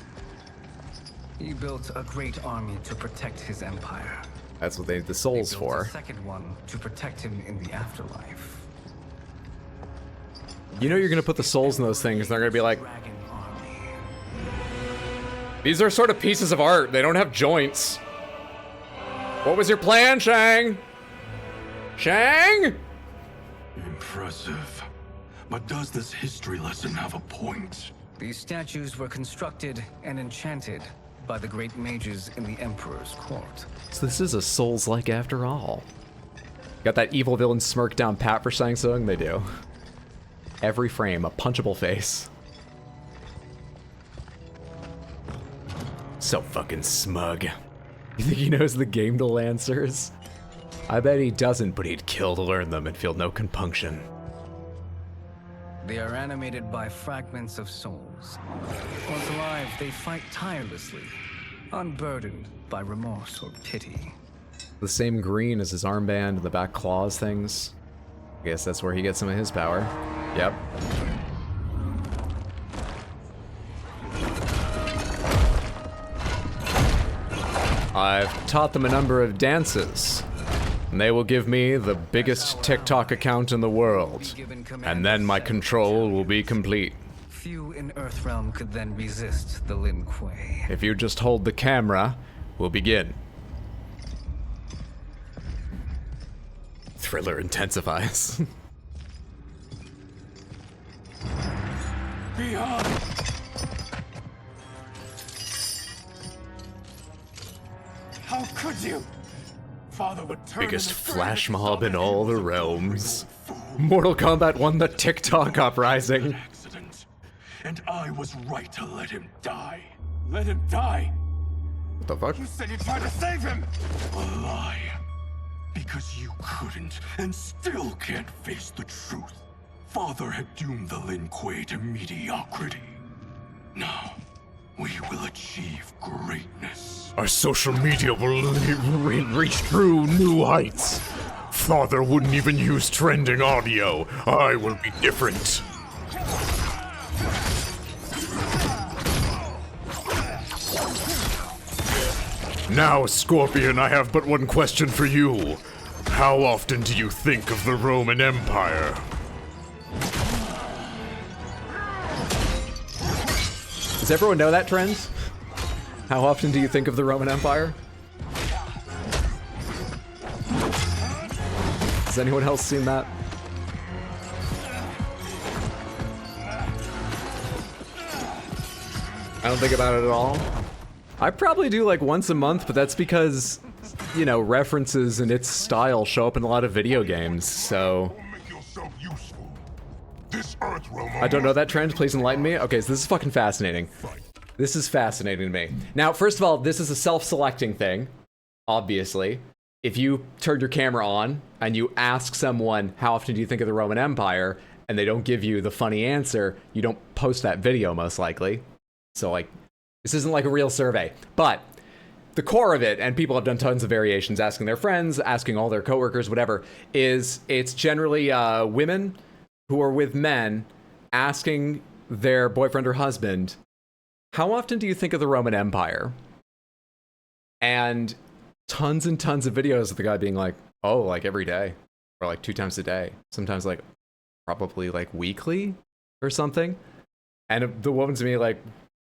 Speaker 3: He built a great army to protect his empire.
Speaker 1: That's what they need the souls for.
Speaker 3: A second one to protect him in the afterlife.
Speaker 1: You know you're gonna put the souls in those things, and they're gonna be like, these are sort of pieces of art. They don't have joints. What was your plan, Shang? Shang?
Speaker 9: Impressive. but does this history lesson have a point?
Speaker 3: These statues were constructed and enchanted by the great mages in the Emperor's court.
Speaker 1: So this is a Souls-like after all. Got that evil villain smirk down pat for Shang Tsung? They do. Every frame, a punchable face. So fucking smug. You think he knows the game to Lancers? I bet he doesn't, but he'd kill to learn them and feel no compunction.
Speaker 3: They are animated by fragments of souls. Once alive, they fight tirelessly, unburdened by remorse or pity.
Speaker 1: The same green as his armband and the back claws things. I guess that's where he gets some of his power. Yep. I've taught them a number of dances, and they will give me the biggest TikTok account in the world, and then my control will be complete.
Speaker 3: Few in Earthrealm could then resist the Lin Kuei.
Speaker 1: If you just hold the camera, we'll begin. Thriller intensifies.
Speaker 9: Beyond!
Speaker 10: How could you? Father would turn
Speaker 1: Biggest flash mob in all the realms. Mortal Kombat won the TikTok uprising.
Speaker 9: And I was right to let him die.
Speaker 10: Let him die?
Speaker 1: What the fuck?
Speaker 10: You said you tried to save him!
Speaker 9: A lie. Because you couldn't, and still can't face the truth. Father had doomed the Lin Kuei to mediocrity. Now, we will achieve greatness.
Speaker 5: Our social media will reach true new heights. Father wouldn't even use trending audio. I will be different. Now, Scorpion, I have but one question for you. How often do you think of the Roman Empire?
Speaker 1: Does everyone know that trend? How often do you think of the Roman Empire? Has anyone else seen that? I don't think about it at all. I probably do like once a month, but that's because, you know, references and its style show up in a lot of video games, so... I don't know that trend, please enlighten me. Okay, so this is fucking fascinating. This is fascinating to me. Now, first of all, this is a self-selecting thing, obviously. If you turn your camera on and you ask someone, how often do you think of the Roman Empire, and they don't give you the funny answer, you don't post that video, most likely. So, like, this isn't like a real survey. But the core of it, and people have done tons of variations, asking their friends, asking all their coworkers, whatever, is it's generally women who are with men asking their boyfriend or husband, how often do you think of the Roman Empire? And tons and tons of videos of the guy being like, oh, like every day, or like 2 times a day. Sometimes like probably like weekly or something. And the woman's to me like,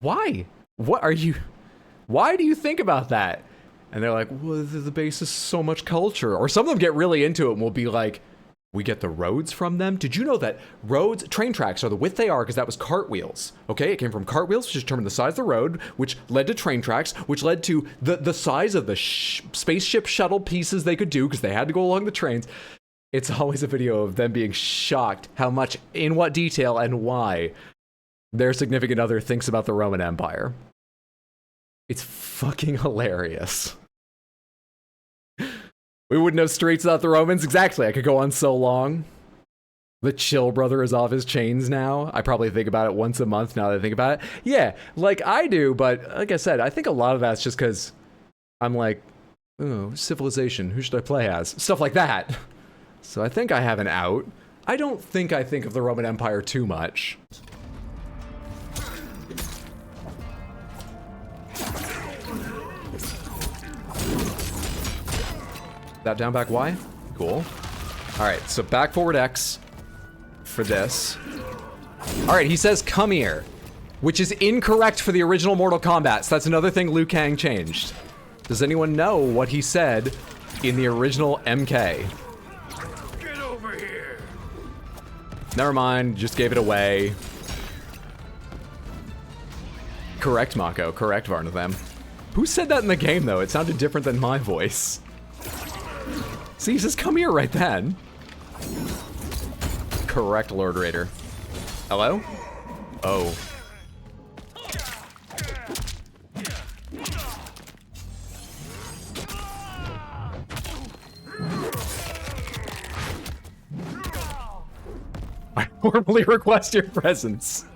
Speaker 1: why? Why do you think about that? And they're like, well, the base is so much culture. Or some of them get really into it and will be like, we get the roads from them. Did you know that roads, train tracks are the width they are because that was cartwheels, okay? It came from cartwheels, which determined the size of the road, which led to train tracks, which led to the size of the spaceship shuttle pieces they could do because they had to go along the trains. It's always a video of them being shocked how much, in what detail, and why their significant other thinks about the Roman Empire. It's fucking hilarious. We wouldn't have streets without the Romans. Exactly. I could go on so long. The chill brother is off his chains now. I probably think about it once a month now that I think about it. Yeah, like I do, but like I said, I think a lot of that's just because I'm like, oh, civilization, who should I play as? Stuff like that. So I think I have an out. I don't think I think of the Roman Empire too much. That down back Y? Cool. Alright, so back forward X for this. Alright, he says come here, which is incorrect for the original Mortal Kombat, so that's another thing Liu Kang changed. Does anyone know what he said in the original MK?
Speaker 10: Get over here!
Speaker 1: Never mind, just gave it away. Correct, Mako. Correct, Varnatham. Who said that in the game, though? It sounded different than my voice. See, he says, come here right then. Correct, Lord Raider. Hello? Oh. I formally request your presence.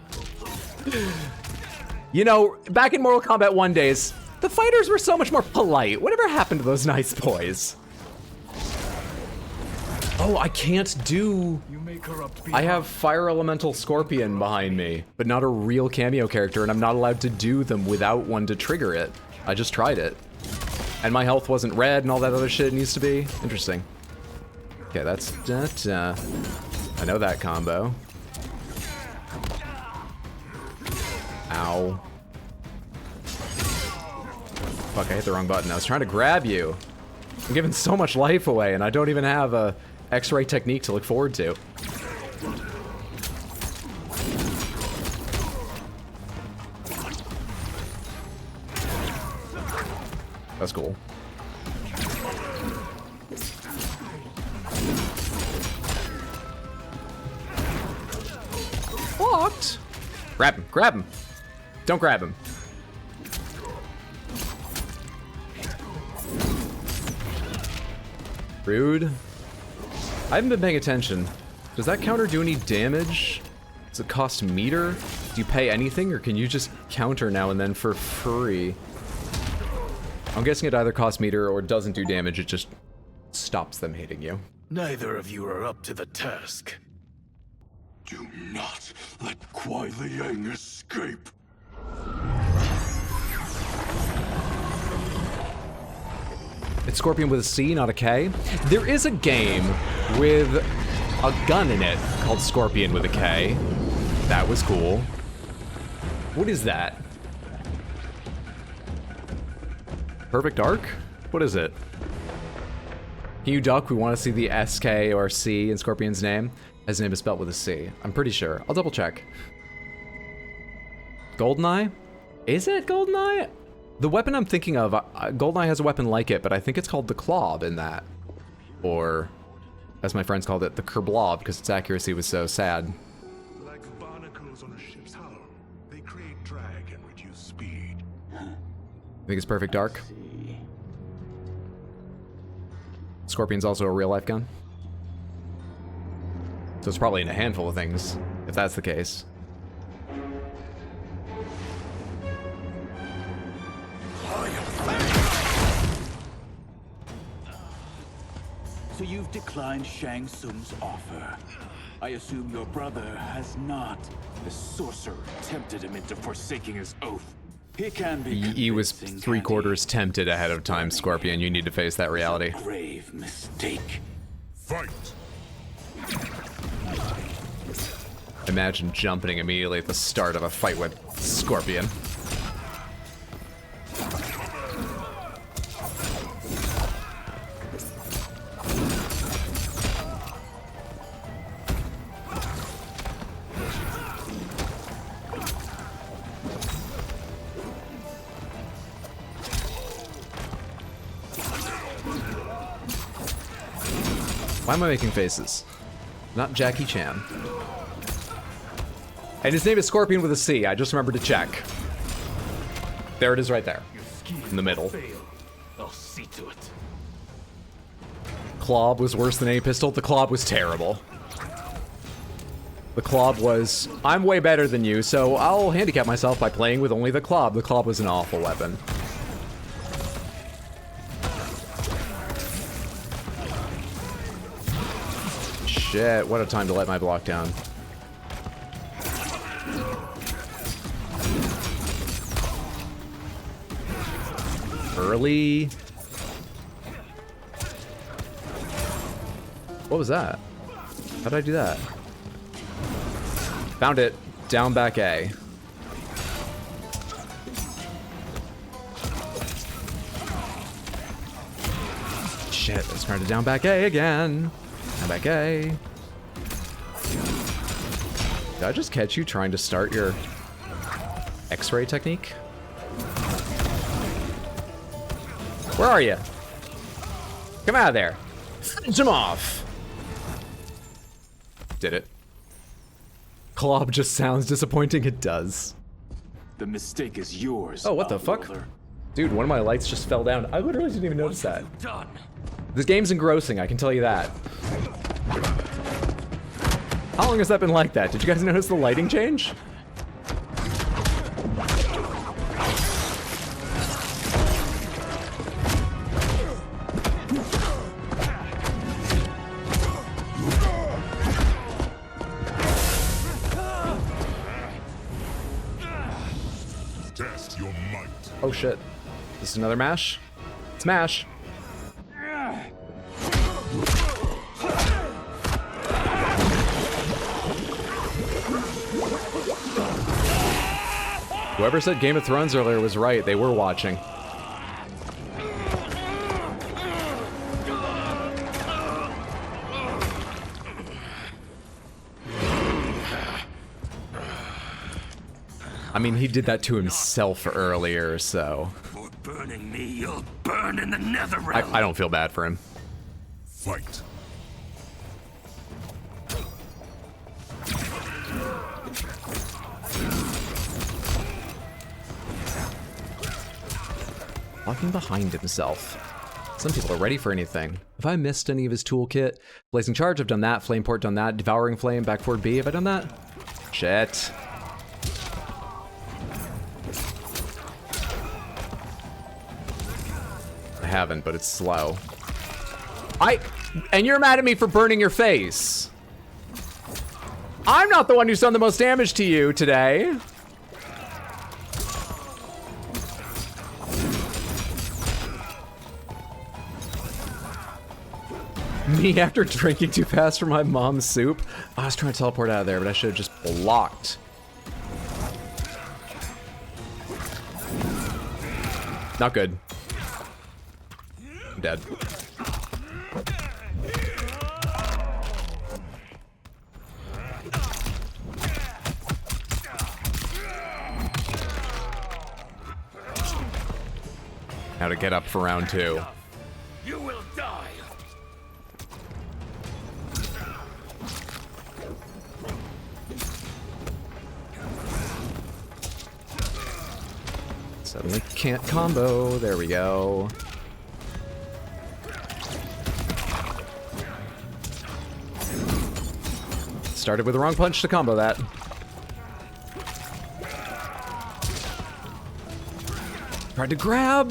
Speaker 1: You know, back in Mortal Kombat 1 days, the fighters were so much more polite. Whatever happened to those nice boys? Oh, I can't do... I have Fire Elemental Scorpion behind me, but not a real cameo character, and I'm not allowed to do them without one to trigger it. I just tried it. And my health wasn't red and all that other shit it needs to be. Interesting. Okay, that's... I know that combo. Ow. Fuck, I hit the wrong button. I was trying to grab you. I'm giving so much life away, and I don't even have a X-ray technique to look forward to. That's cool. What? Grab him, grab him. Don't grab him. Rude. I haven't been paying attention. Does that counter do any damage? Does it cost meter? Do you pay anything, or can you just counter now and then for free? I'm guessing it either costs meter or doesn't do damage, it just stops them hitting you.
Speaker 9: Neither of you are up to the task. Do not let Kuai Liang escape.
Speaker 1: It's Scorpion with a C, not a K. There is a game with a gun in it called Scorpion with a K. That was cool. What is that? Perfect Arc? What is it? Can you duck? We want to see the SK or C in Scorpion's name. His name is spelled with a C. I'm pretty sure. I'll double check. Goldeneye? Is it Goldeneye? The weapon I'm thinking of, Goldeneye has a weapon like it, but I think it's called the Klob in that. Or, as my friends called it, the Kerblob, because its accuracy was so sad.
Speaker 4: Like barnacles on a ship's hull, they create drag and reduce speed.
Speaker 1: Think it's Perfect Dark? Scorpion's also a real-life gun. So it's probably in a handful of things, if that's the case.
Speaker 12: So you've declined Shang Tsung's offer. I assume your brother has not. The sorcerer tempted him into forsaking his oath. He can be
Speaker 1: He was 3/4 tempted ahead of time, Scorpion. You need to face that reality.
Speaker 12: Grave mistake.
Speaker 4: Fight!
Speaker 1: Imagine jumping immediately at the start of a fight with Scorpion. Why am I making faces? Not Jackie Chan. And his name is Scorpion with a C. I just remembered to check. There it is right there. In the middle.
Speaker 12: I'll see to it.
Speaker 1: Klob was worse than any pistol. The Klob was terrible. The Klob was, I'm way better than you, so I'll handicap myself by playing with only the Klob. The Klob was an awful weapon. Shit, what a time to let my block down. Early. What was that? How did I do that? Found it. Down back A. Shit, let's try to down back A again. Down back A. Did I just catch you trying to start your X-ray technique? Where are you? Come out of there. Finish him off. Did it. Klob just sounds disappointing. It does.
Speaker 12: The mistake is yours.
Speaker 1: Oh, what the fuck? Dude, one of my lights just fell down. I literally didn't even notice that.
Speaker 12: Done.
Speaker 1: This game's engrossing, I can tell you that. How long has that been like that? Did you guys notice the lighting change?
Speaker 4: Test your might.
Speaker 1: Oh shit. This is another mash? Smash! Whoever said Game of Thrones earlier was right. They were watching. I mean, he did that to himself earlier, so...
Speaker 9: For burning me, you'll burn in the netherrealm.
Speaker 1: I don't feel bad for him.
Speaker 4: Fight.
Speaker 1: Walking behind himself. Some people are ready for anything. Have I missed any of his toolkit? Blazing Charge, I've done that. Flame Port, done that. Devouring Flame, back forward B, have I done that? Shit. I haven't, but it's slow. And you're mad at me for burning your face. I'm not the one who's done the most damage to you today. Me after drinking too fast from my mom's soup? I was trying to teleport out of there, but I should have just blocked. Not good. I'm dead. Now to get up for round 2.
Speaker 9: You will die.
Speaker 1: Suddenly can't combo. There we go. Started with the wrong punch to combo that. Tried to grab.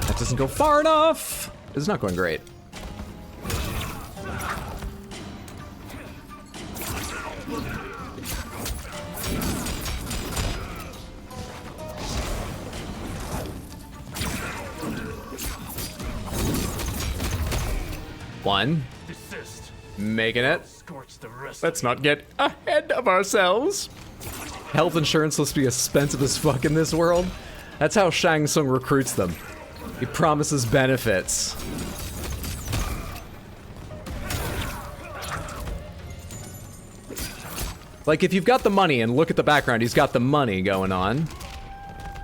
Speaker 1: That doesn't go far enough. This is not going great. One.
Speaker 9: Desist.
Speaker 1: Making it.
Speaker 9: Scorch the rest.
Speaker 1: Let's not get ahead of ourselves. Health insurance must be expensive as fuck in this world. That's how Shang Tsung recruits them. He promises benefits. Like, if you've got the money, and look at the background, he's got the money going on.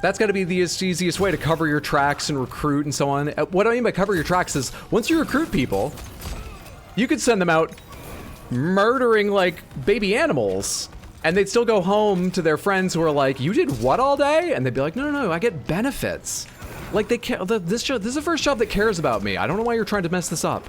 Speaker 1: That's got to be the easiest way to cover your tracks and recruit and so on. What I mean by cover your tracks is, once you recruit people, you could send them out murdering, like, baby animals, and they'd still go home to their friends who are like, you did what all day? And they'd be like, no, I get benefits. Like, they care. This is the first job that cares about me. I don't know why you're trying to mess this up.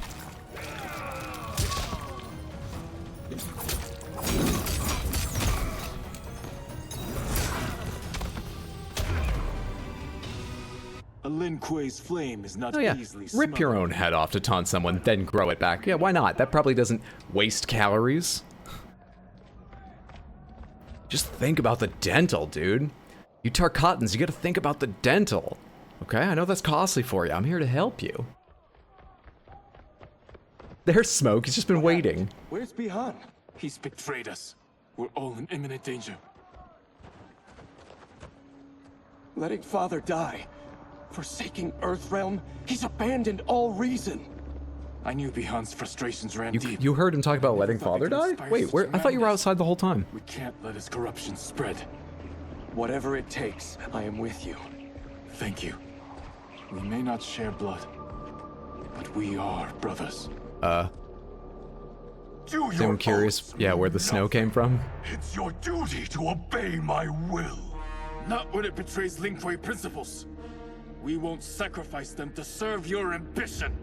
Speaker 12: A Lin Kuei's flame is not
Speaker 1: Oh yeah,
Speaker 12: easily
Speaker 1: rip your own head off to taunt someone, then grow it back. Yeah, why not? That probably doesn't waste calories. Just think about the dental, dude. You Tarkatans, you gotta think about the dental. Okay, I know that's costly for you. I'm here to help you. There's Smoke, he's just been waiting.
Speaker 12: Where's Bihan? He's betrayed us. We're all in imminent danger.
Speaker 10: Letting Father die. Forsaking Earthrealm, he's abandoned all reason.
Speaker 12: I knew Bihan's frustrations ran deep.
Speaker 1: You heard him talk about letting father die? Wait, where? I thought you were outside the whole time.
Speaker 12: We can't let his corruption spread. Whatever it takes, I am with you. Thank you. We may not share blood, but we are brothers.
Speaker 1: I'm curious, yeah, where the snow came from.
Speaker 9: It's your duty to obey my will.
Speaker 12: Not when it betrays Lin Kuei principles. We won't sacrifice them to serve your ambition.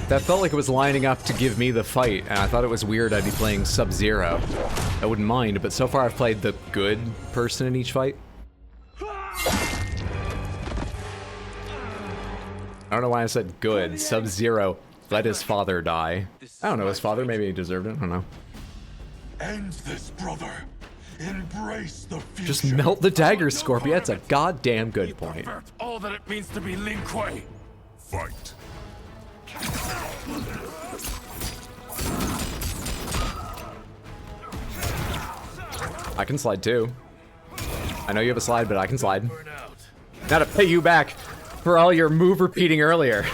Speaker 1: That felt like it was lining up to give me the fight, and I thought it was weird I'd be playing Sub-Zero. I wouldn't mind, but so far I've played the good person in each fight. I don't know why I said good. Sub-Zero let his father die. I don't know, his father, maybe he deserved it, I don't know.
Speaker 9: End this, brother. Embrace the future.
Speaker 1: Just melt the dagger, Scorpio. That's a goddamn good point.
Speaker 12: All that it means to be Lin Kuei.
Speaker 4: Fight.
Speaker 1: I can slide too. I know you have a slide, but I can slide. Now to pay you back for all your move repeating earlier.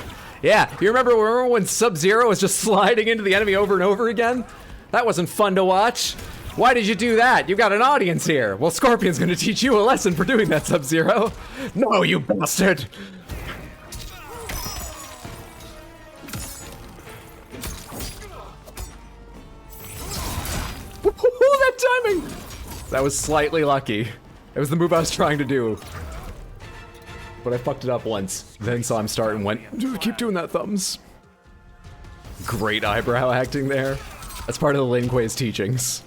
Speaker 1: Yeah, you remember when Sub-Zero was just sliding into the enemy over and over again? That wasn't fun to watch. Why did you do that? You've got an audience here. Well, Scorpion's gonna teach you a lesson for doing that, Sub-Zero. No, you bastard! That timing! That was slightly lucky. It was the move I was trying to do. But I fucked it up once. Then saw him start and went, keep doing that, thumbs. Great eyebrow acting there. That's part of the Lin Kuei's teachings.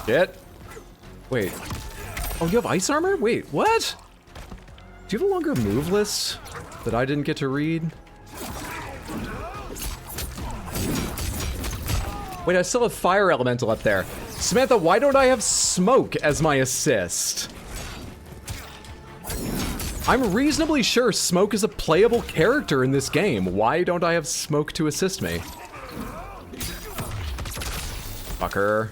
Speaker 1: Shit. Wait. Oh, you have ice armor? Wait, what? Do you have a longer move list that I didn't get to read? Wait, I still have fire elemental up there. Samantha, why don't I have smoke as my assist? I'm reasonably sure smoke is a playable character in this game. Why don't I have smoke to assist me? Fucker.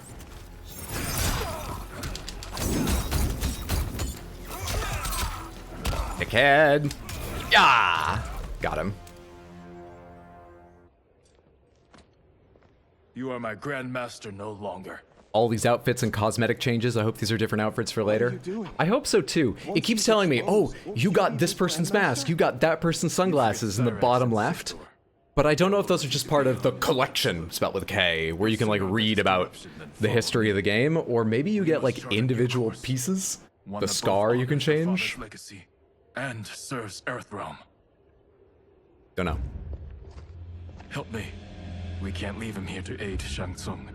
Speaker 1: Dickhead. Yeah! Got him.
Speaker 12: You are my grandmaster no longer.
Speaker 1: All these outfits and cosmetic changes. I hope these are different outfits for later. I hope so too. It keeps telling me, oh, you got this person's mask, you got that person's sunglasses in the bottom left. But I don't know if those are just part of the collection, spelled with K, where you can like read about the history of the game, or maybe you get like individual pieces. The scar you can change.
Speaker 12: And serves Earthrealm.
Speaker 1: Don't know.
Speaker 12: Help me. We can't leave him here to aid Shang Tsung.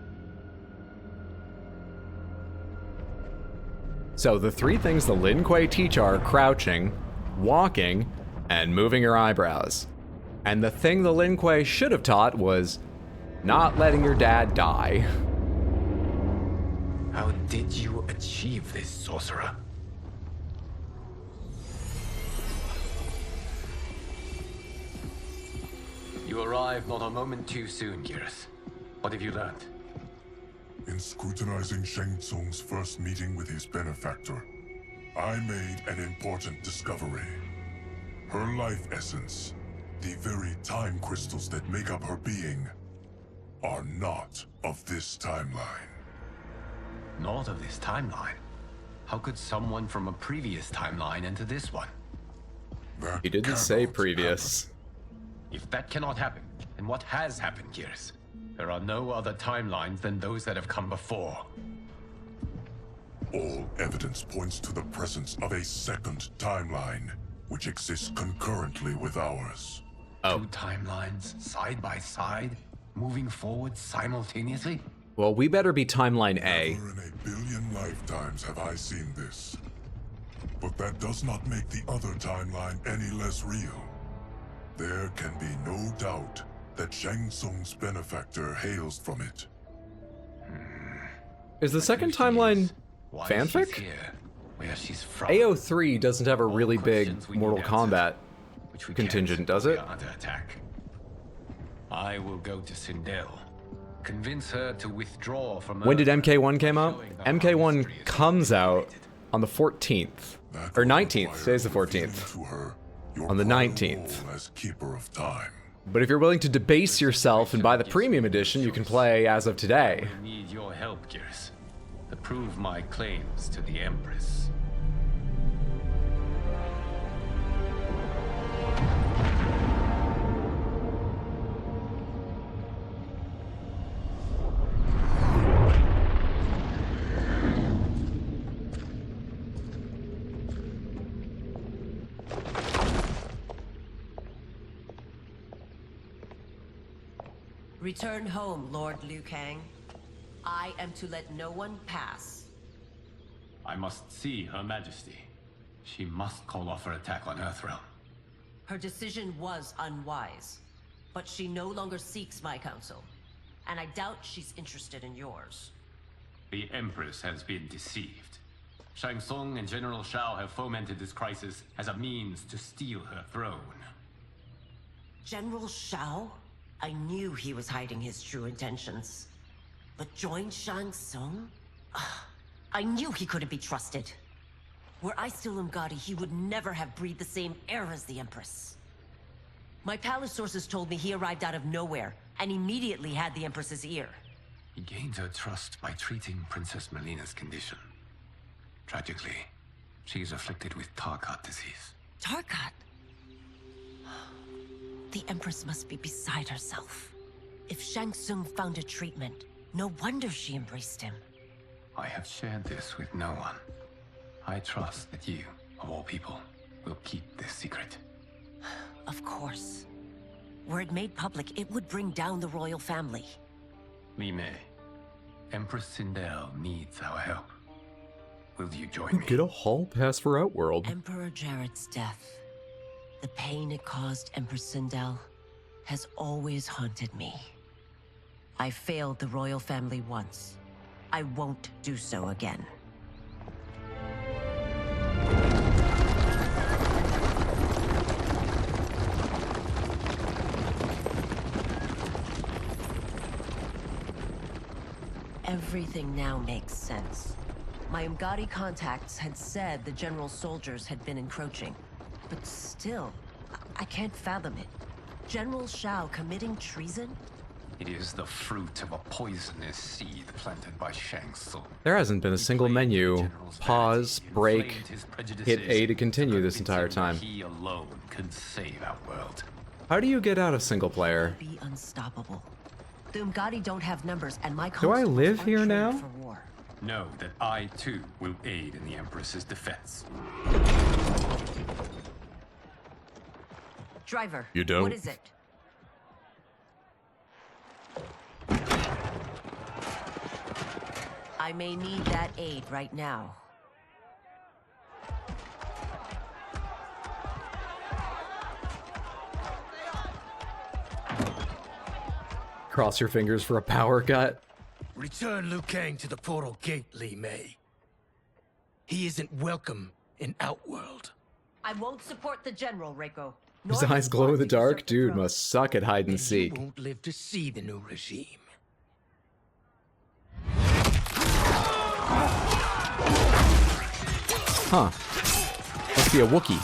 Speaker 1: So the three things the Lin Kuei teach are crouching, walking, and moving your eyebrows. And the thing the Lin Kuei should have taught was not letting your dad die.
Speaker 14: How did you achieve this, sorcerer? You arrived not a moment too soon, Geras. What have you learned?
Speaker 4: In scrutinizing Shang Tsung's first meeting with his benefactor, I made an important discovery. Her life essence, the very time crystals that make up her being, are not of this timeline.
Speaker 14: Not of this timeline? How could someone from a previous timeline enter this one?
Speaker 1: He didn't say previous.
Speaker 14: If that cannot happen, then what has happened, Geras? There are no other timelines than those that have come before.
Speaker 4: All evidence points to the presence of a second timeline, which exists concurrently with ours.
Speaker 14: Two timelines, side by side, moving forward simultaneously?
Speaker 1: Well, we better be timeline A.
Speaker 4: Never in a billion lifetimes have I seen this. But that does not make the other timeline any less real. There can be no doubt that Shang Tsung's benefactor hails from it.
Speaker 1: Is the second timeline fanfic? AO3 doesn't have a really big Mortal Kombat contingent, does it?
Speaker 16: Under attack. I will go to Sindel. Convince her to withdraw from.
Speaker 1: When did MK1 came out? MK1 comes out on the 14th. Or 19th. Today's the 14th. On the 19th.
Speaker 4: As keeper of time.
Speaker 1: But if you're willing to debase yourself and buy the premium edition, you can play as of today.
Speaker 16: I need your help, Gears, to prove my claims to the Empress.
Speaker 22: Return home, Lord Liu Kang. I am to let no one pass.
Speaker 16: I must see Her Majesty. She must call off her attack on Earthrealm.
Speaker 22: Her decision was unwise, but she no longer seeks my counsel, and I doubt she's interested in yours.
Speaker 16: The Empress has been deceived. Shang Tsung and General Shao have fomented this crisis as a means to steal her throne.
Speaker 22: General Shao? I knew he was hiding his true intentions. But join Shang Tsung? I knew he couldn't be trusted. Were I still Umgadi, he would never have breathed the same air as the Empress. My palace sources told me he arrived out of nowhere, and immediately had the Empress's ear.
Speaker 16: He gained her trust by treating Princess Melina's condition. Tragically, she is afflicted with Tarkat disease.
Speaker 22: Tarkat? The Empress must be beside herself. If Shang Tsung found a treatment, no wonder she embraced him.
Speaker 16: I have shared this with no one. I trust that you, of all people, will keep this secret.
Speaker 22: Of course. Were it made public, it would bring down the royal family.
Speaker 16: Li Mei, Empress Sindel needs our help. Will you join me?
Speaker 1: Get a hall pass for Outworld.
Speaker 22: Emperor Jarrett's death. The pain it caused Empress Sindel has always haunted me. I failed the royal family once. I won't do so again. Everything now makes sense. My Umgadi contacts had said the general soldiers had been encroaching. But still, I can't fathom it. General Shao committing treason?
Speaker 16: It is the fruit of a poisonous seed planted by Shang Tsung.
Speaker 1: There hasn't been a single menu. Pause, break, hit A to continue this entire time.
Speaker 16: He alone can save our world.
Speaker 1: How do you get out of single player?
Speaker 22: Be unstoppable. The Umgadi don't have numbers, and my
Speaker 1: Do I live here now?
Speaker 22: for war.
Speaker 16: Know that I too will aid in the Empress's defense.
Speaker 22: Driver,
Speaker 1: You don't?
Speaker 22: what is it? I may need that aid right now.
Speaker 1: Cross your fingers for a power cut.
Speaker 20: Return Liu Kang to the portal gate, Li Mei. He isn't welcome in Outworld.
Speaker 22: I won't support the general, Reiko.
Speaker 1: His eyes glow in the dark? Dude must suck at hide and seek.
Speaker 20: You won't live to see the new regime.
Speaker 1: Huh. Must be a Wookiee.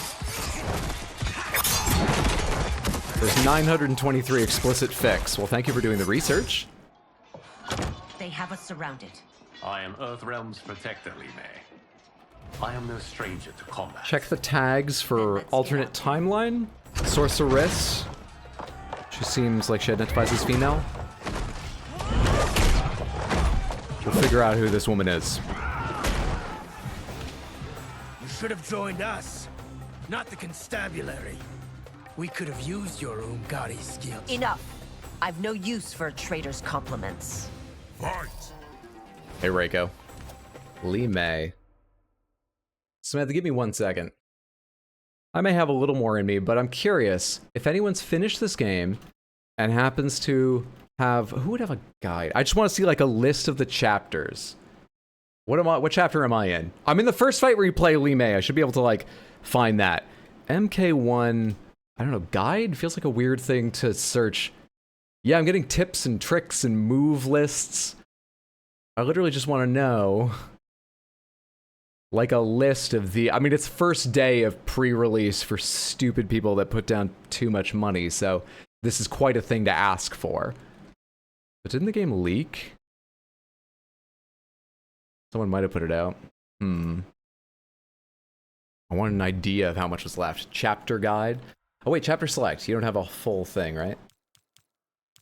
Speaker 1: There's 923 explicit fics. Well, thank you for doing the research.
Speaker 22: They have us surrounded.
Speaker 16: I am Earthrealm's protector, Li Mei. I am no stranger to combat.
Speaker 1: Check the tags for alternate timeline. Sorceress. She seems like she identifies as female. We'll figure out who this woman is.
Speaker 20: You should have joined us, not the constabulary. We could have used your Umgadi skills.
Speaker 22: Enough. I've no use for a traitor's compliments.
Speaker 4: Fight!
Speaker 1: Hey, Reiko. Lee May. Samantha, give me 1 second. I may have a little more in me, but I'm curious if anyone's finished this game and happens to have... Who would have a guide? I just want to see like a list of the chapters. What chapter am I in? I'm in the first fight where you play Lee May. I should be able to like find that. MK1, I don't know, guide? Feels like a weird thing to search. Yeah, I'm getting tips and tricks and move lists. I literally just want to know like a list of the... I mean, it's first day of pre-release for stupid people that put down too much money, so this is quite a thing to ask for. But didn't the game leak? Someone might have put it out. I want an idea of how much was left. Chapter guide. Oh wait, chapter select. You don't have a full thing, right?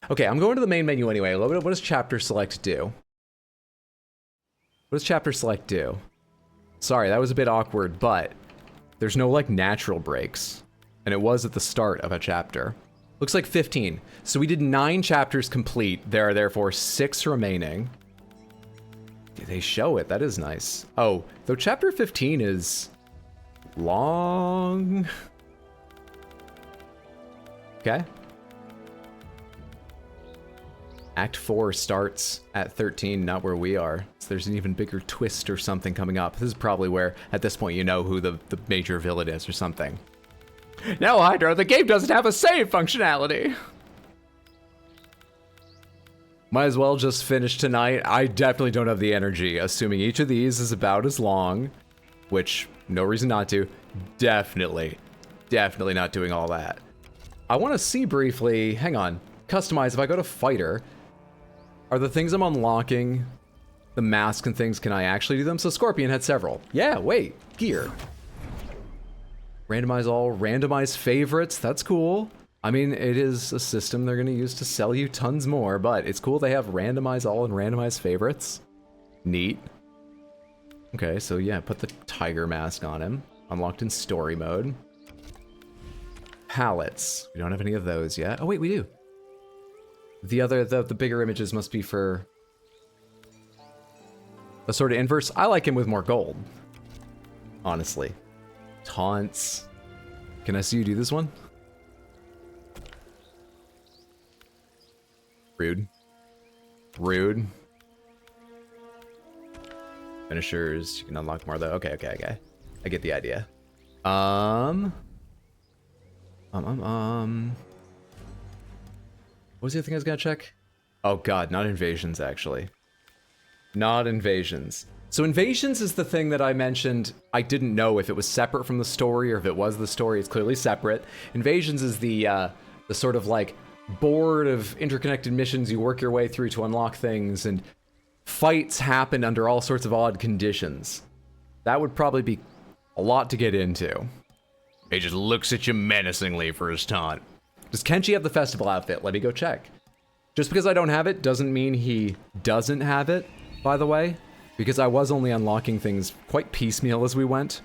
Speaker 1: Okay, I'm going to the main menu anyway. What does chapter select do? What does chapter select do? Sorry, that was a bit awkward, but there's no like natural breaks. And it was at the start of a chapter. Looks like 15. So we did 9 chapters complete. There are therefore 6 remaining. They show it. That is nice. Oh, though chapter 15 is long. Okay. Act 4 starts at 13, not where we are. So there's an even bigger twist or something coming up. This is probably where, at this point, you know who the major villain is or something. No, Hydra, the game doesn't have a save functionality. Might as well just finish tonight. I definitely don't have the energy, assuming each of these is about as long, which, no reason not to. Definitely not doing all that. I want to see briefly, hang on, customize, if I go to fighter, are the things I'm unlocking, the mask and things, can I actually do them? So Scorpion had several. Yeah, wait, gear. Randomize all, randomize favorites, that's cool. I mean, it is a system they're gonna use to sell you tons more, but it's cool they have randomize all and randomize favorites. Neat. Okay, so yeah, put the tiger mask on him. Unlocked in story mode. Palettes. We don't have any of those yet. Oh wait, we do. The bigger images must be for a sort of inverse. I like him with more gold. Honestly. Taunts. Can I see you do this one? Rude. Rude. Finishers. You can unlock more though. Okay. I get the idea. What was the other thing I was gonna check? Oh god, not invasions actually. Not invasions. So invasions is the thing that I mentioned. I didn't know if it was separate from the story or if it was the story. It's clearly separate. Invasions is the sort of like board of interconnected missions you work your way through to unlock things, and fights happen under all sorts of odd conditions. That would probably be a lot to get into. He just looks at you menacingly for his taunt. Does Kenshi have the festival outfit? Let me go check. Just because I don't have it doesn't mean he doesn't have it, by the way, because I was only unlocking things quite piecemeal as we went.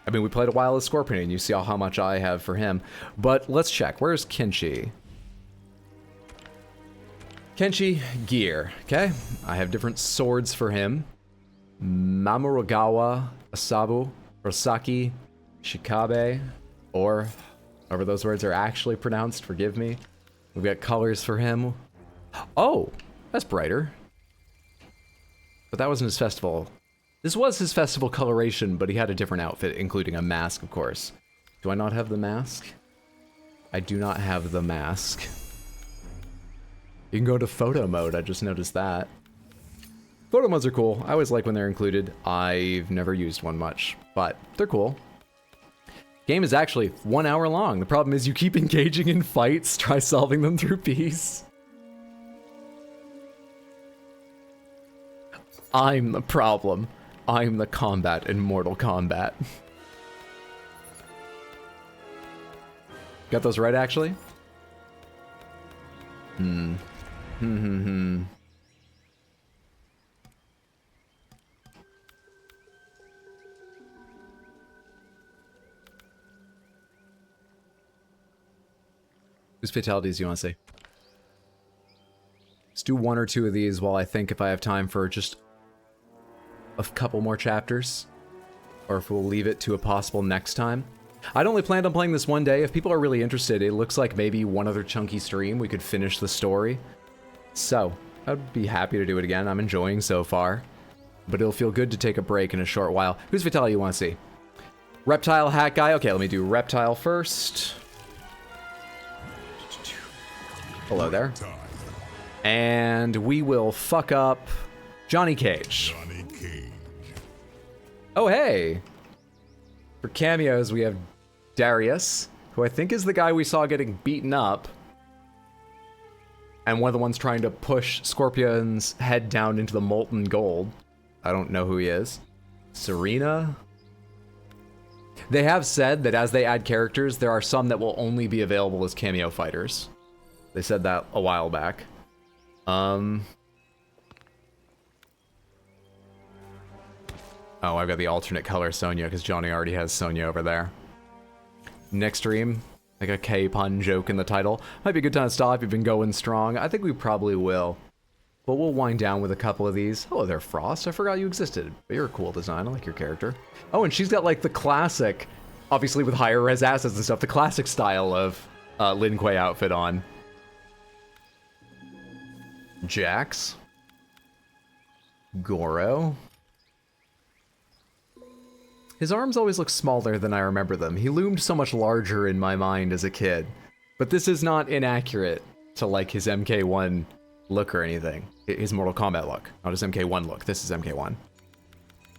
Speaker 1: I mean, we played a while as Scorpion, and you see how much I have for him. But let's check. Where's Kenshi? Kenshi, gear. Okay, I have different swords for him. Mamorugawa, Asabu, Rosaki, Shikabe, or however those words are actually pronounced, forgive me. We've got colors for him. Oh, that's brighter. But that wasn't his festival. This was his festival coloration, but he had a different outfit, including a mask, of course. Do I not have the mask? I do not have the mask. You can go to photo mode, I just noticed that. Photo modes are cool. I always like when they're included. I've never used one much, but they're cool. Game is actually 1 hour long. The problem is you keep engaging in fights, try solving them through peace. I'm the problem. I'm the combat in Mortal Kombat. Got those right, actually? Whose fatalities do you want to see? Let's do one or two of these while I think if I have time for just a couple more chapters, or if we'll leave it to a possible next time. I'd only planned on playing this one day. If people are really interested, it looks like maybe one other chunky stream we could finish the story. So, I'd be happy to do it again. I'm enjoying so far. But it'll feel good to take a break in a short while. Whose fatality you want to see? Reptile hat guy? Okay, let me do reptile first. Hello there. And we will fuck up Johnny Cage. Oh, hey. For cameos, we have Darius, who I think is the guy we saw getting beaten up. And one of the ones trying to push Scorpion's head down into the molten gold. I don't know who he is. Serena? They have said that as they add characters, there are some that will only be available as cameo fighters. They said that a while back. Oh, I've got the alternate color Sonya because Johnny already has Sonya over there. Next stream, like a K-pun joke in the title. Might be a good time to stop if you've been going strong. I think we probably will. But we'll wind down with a couple of these. Hello there, Frost. I forgot you existed. But you're a cool design. I like your character. Oh, and she's got like the classic, obviously with higher res assets and stuff, the classic style of Lin Kuei outfit on. Jax. Goro. His arms always look smaller than I remember them. He loomed so much larger in my mind as a kid. But this is not inaccurate to like his MK1 look or anything. His Mortal Kombat look, not his MK1 look. This is MK1.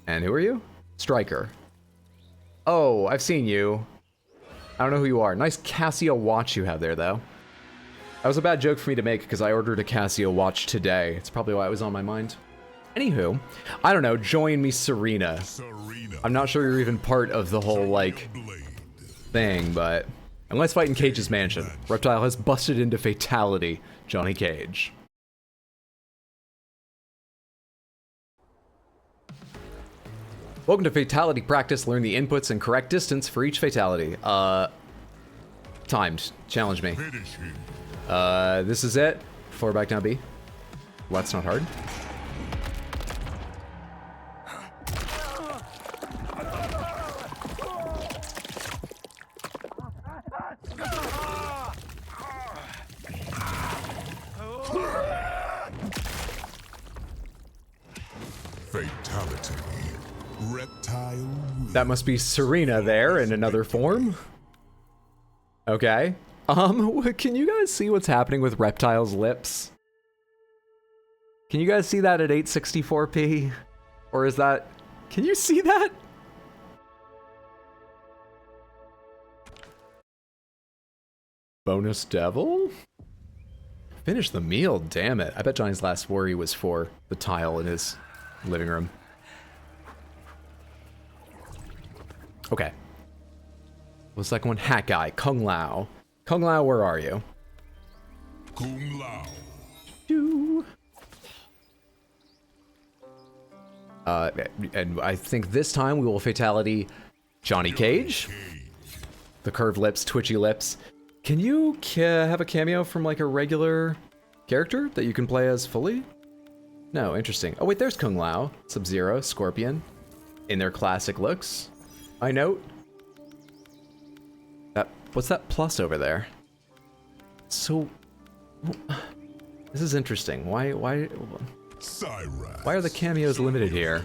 Speaker 1: And who are you? Striker. Oh, I've seen you. I don't know who you are. Nice Casio watch you have there, though. That was a bad joke for me to make because I ordered a Casio watch today. It's probably why it was on my mind. Anywho, I don't know, join me, Serena. I'm not sure you're even part of the whole, like, thing, but... And let's fight in Cage's mansion. Reptile has busted into fatality, Johnny Cage. Welcome to Fatality Practice. Learn the inputs and correct distance for each fatality. Timed. Challenge me. This is it. Forward, back, down, B. Well, that's not hard.
Speaker 4: Fatality. Reptile.
Speaker 1: That must be Serena there in another form. Okay. Can you guys see what's happening with Reptile's lips? Can you guys see that at 864p? Or is that... Can you see that? Bonus Devil? Finish the meal, damn it. I bet Johnny's last worry was for the tile in his living room. Okay. What's the second one? Hat Guy, Kung Lao. Kung Lao, where are you?
Speaker 4: Kung Lao.
Speaker 1: And I think this time we will fatality Johnny Cage. The curved lips, twitchy lips. Can you have a cameo from like a regular character that you can play as fully? No, interesting. Oh wait, there's Kung Lao, Sub-Zero, Scorpion, in their classic looks. I note. What's that plus over there? So, this is interesting. Why are the cameos limited here?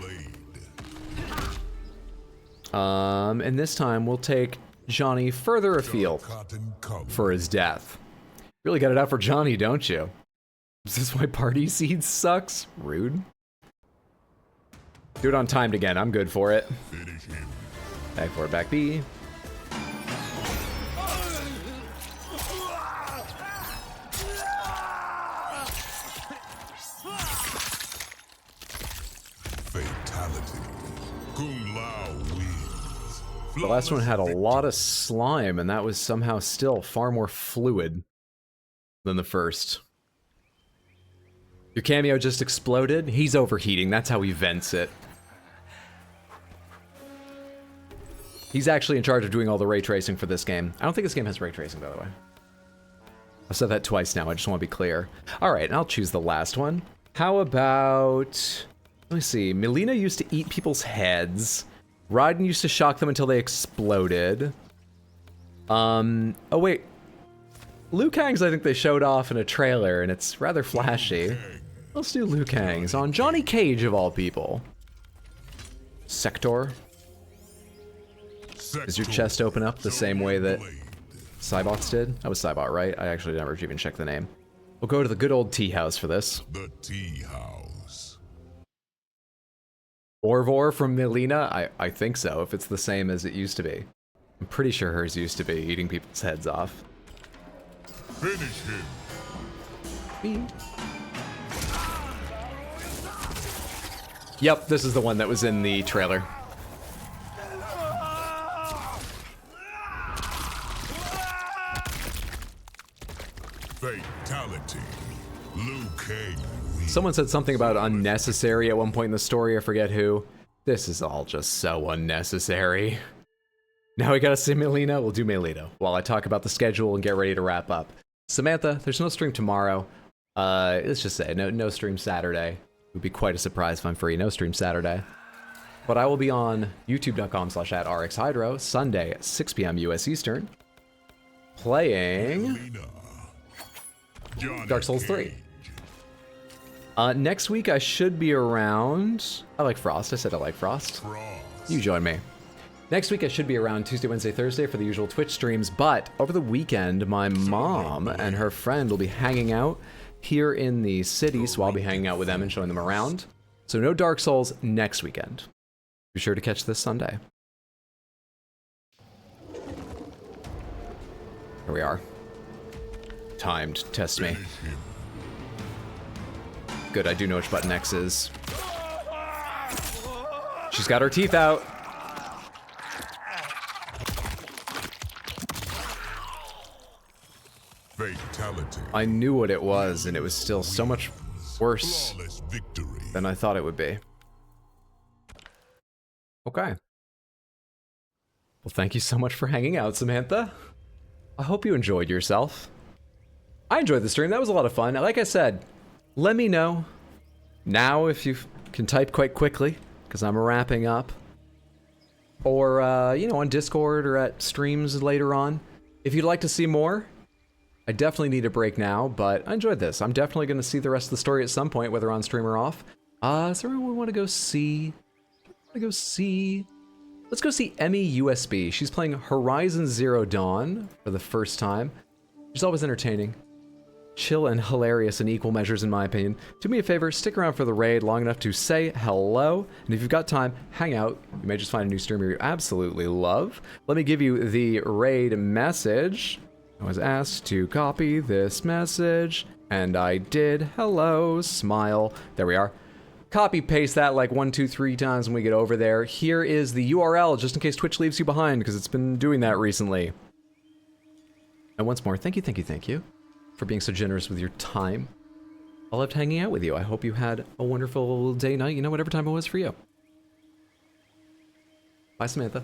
Speaker 1: And this time we'll take Johnny further afield for his death. Really got it out for Johnny, don't you? Is this why Party Seed sucks? Rude. Do it on timed again. I'm good for it. Back forward, back B. The last one had a lot of slime, and that was somehow still far more fluid than the first. Your cameo just exploded? He's overheating, that's how he vents it. He's actually in charge of doing all the ray tracing for this game. I don't think this game has ray tracing, by the way. I've said that twice now, I just want to be clear. Alright, I'll choose the last one. How about... Let me see. Melina used to eat people's heads. Raiden used to shock them until they exploded. Oh wait. Liu Kang's I think they showed off in a trailer, and it's rather flashy. Let's do Liu Kang's on Johnny Cage of all people. Sector. Does your chest open up the same way that Cybots did? That was Cybot, right? I actually never even checked the name. We'll go to the good old tea house for this.
Speaker 4: The tea house.
Speaker 1: Orvor from Melina? I think so, if it's the same as it used to be. I'm pretty sure hers used to be eating people's heads off.
Speaker 4: Finish him.
Speaker 1: Yep, this is the one that was in the trailer.
Speaker 4: Fatality. Liu Kang.
Speaker 1: Someone said something about unnecessary at one point in the story, I forget who. This is all just so unnecessary. Now we gotta see Melina, we'll do Melina while I talk about the schedule and get ready to wrap up. Samantha, there's no stream tomorrow. Let's just say, no stream Saturday. It would be quite a surprise if I'm free, no stream Saturday. But I will be on youtube.com/@rxhydro, Sunday at 6 p.m. US Eastern, playing Dark Souls 3. Next week I should be around... I like Frost, I said I like Frost. You join me. Next week I should be around Tuesday, Wednesday, Thursday for the usual Twitch streams, but over the weekend my mom and her friend will be hanging out here in the city, so I'll be hanging out with them and showing them around. So no Dark Souls next weekend. Be sure to catch this Sunday. Here we are. Timed, test me. Good, I do know which button X is. She's got her teeth out.
Speaker 4: Fatality.
Speaker 1: I knew what it was, and it was still so much worse than I thought it would be. Okay. Well, thank you so much for hanging out, Samantha. I hope you enjoyed yourself. I enjoyed the stream. That was a lot of fun. Like I said, let me know now if you can type quite quickly, because I'm wrapping up. Or, you know, on Discord or at streams later on. If you'd like to see more, I definitely need a break now, but I enjoyed this. I'm definitely going to see the rest of the story at some point, whether on stream or off. Is there anyone we want to go see? Let's go see Emmy USB. She's playing Horizon Zero Dawn for the first time. She's always entertaining. Chill and hilarious in equal measures, in my opinion. Do me a favor, stick around for the raid long enough to say hello, and if you've got time, hang out. You may just find a new streamer you absolutely love. Let me give you the raid message. I was asked to copy this message, and I did. Hello, smile. There we are. Copy paste that like 1, 2, 3 times when we get over there. Here is the URL, just in case Twitch leaves you behind, because it's been doing that recently. And once more, thank you for being so generous with your time. I loved hanging out with you. I hope you had a wonderful day, night, you know, whatever time it was for you. Bye, Samantha.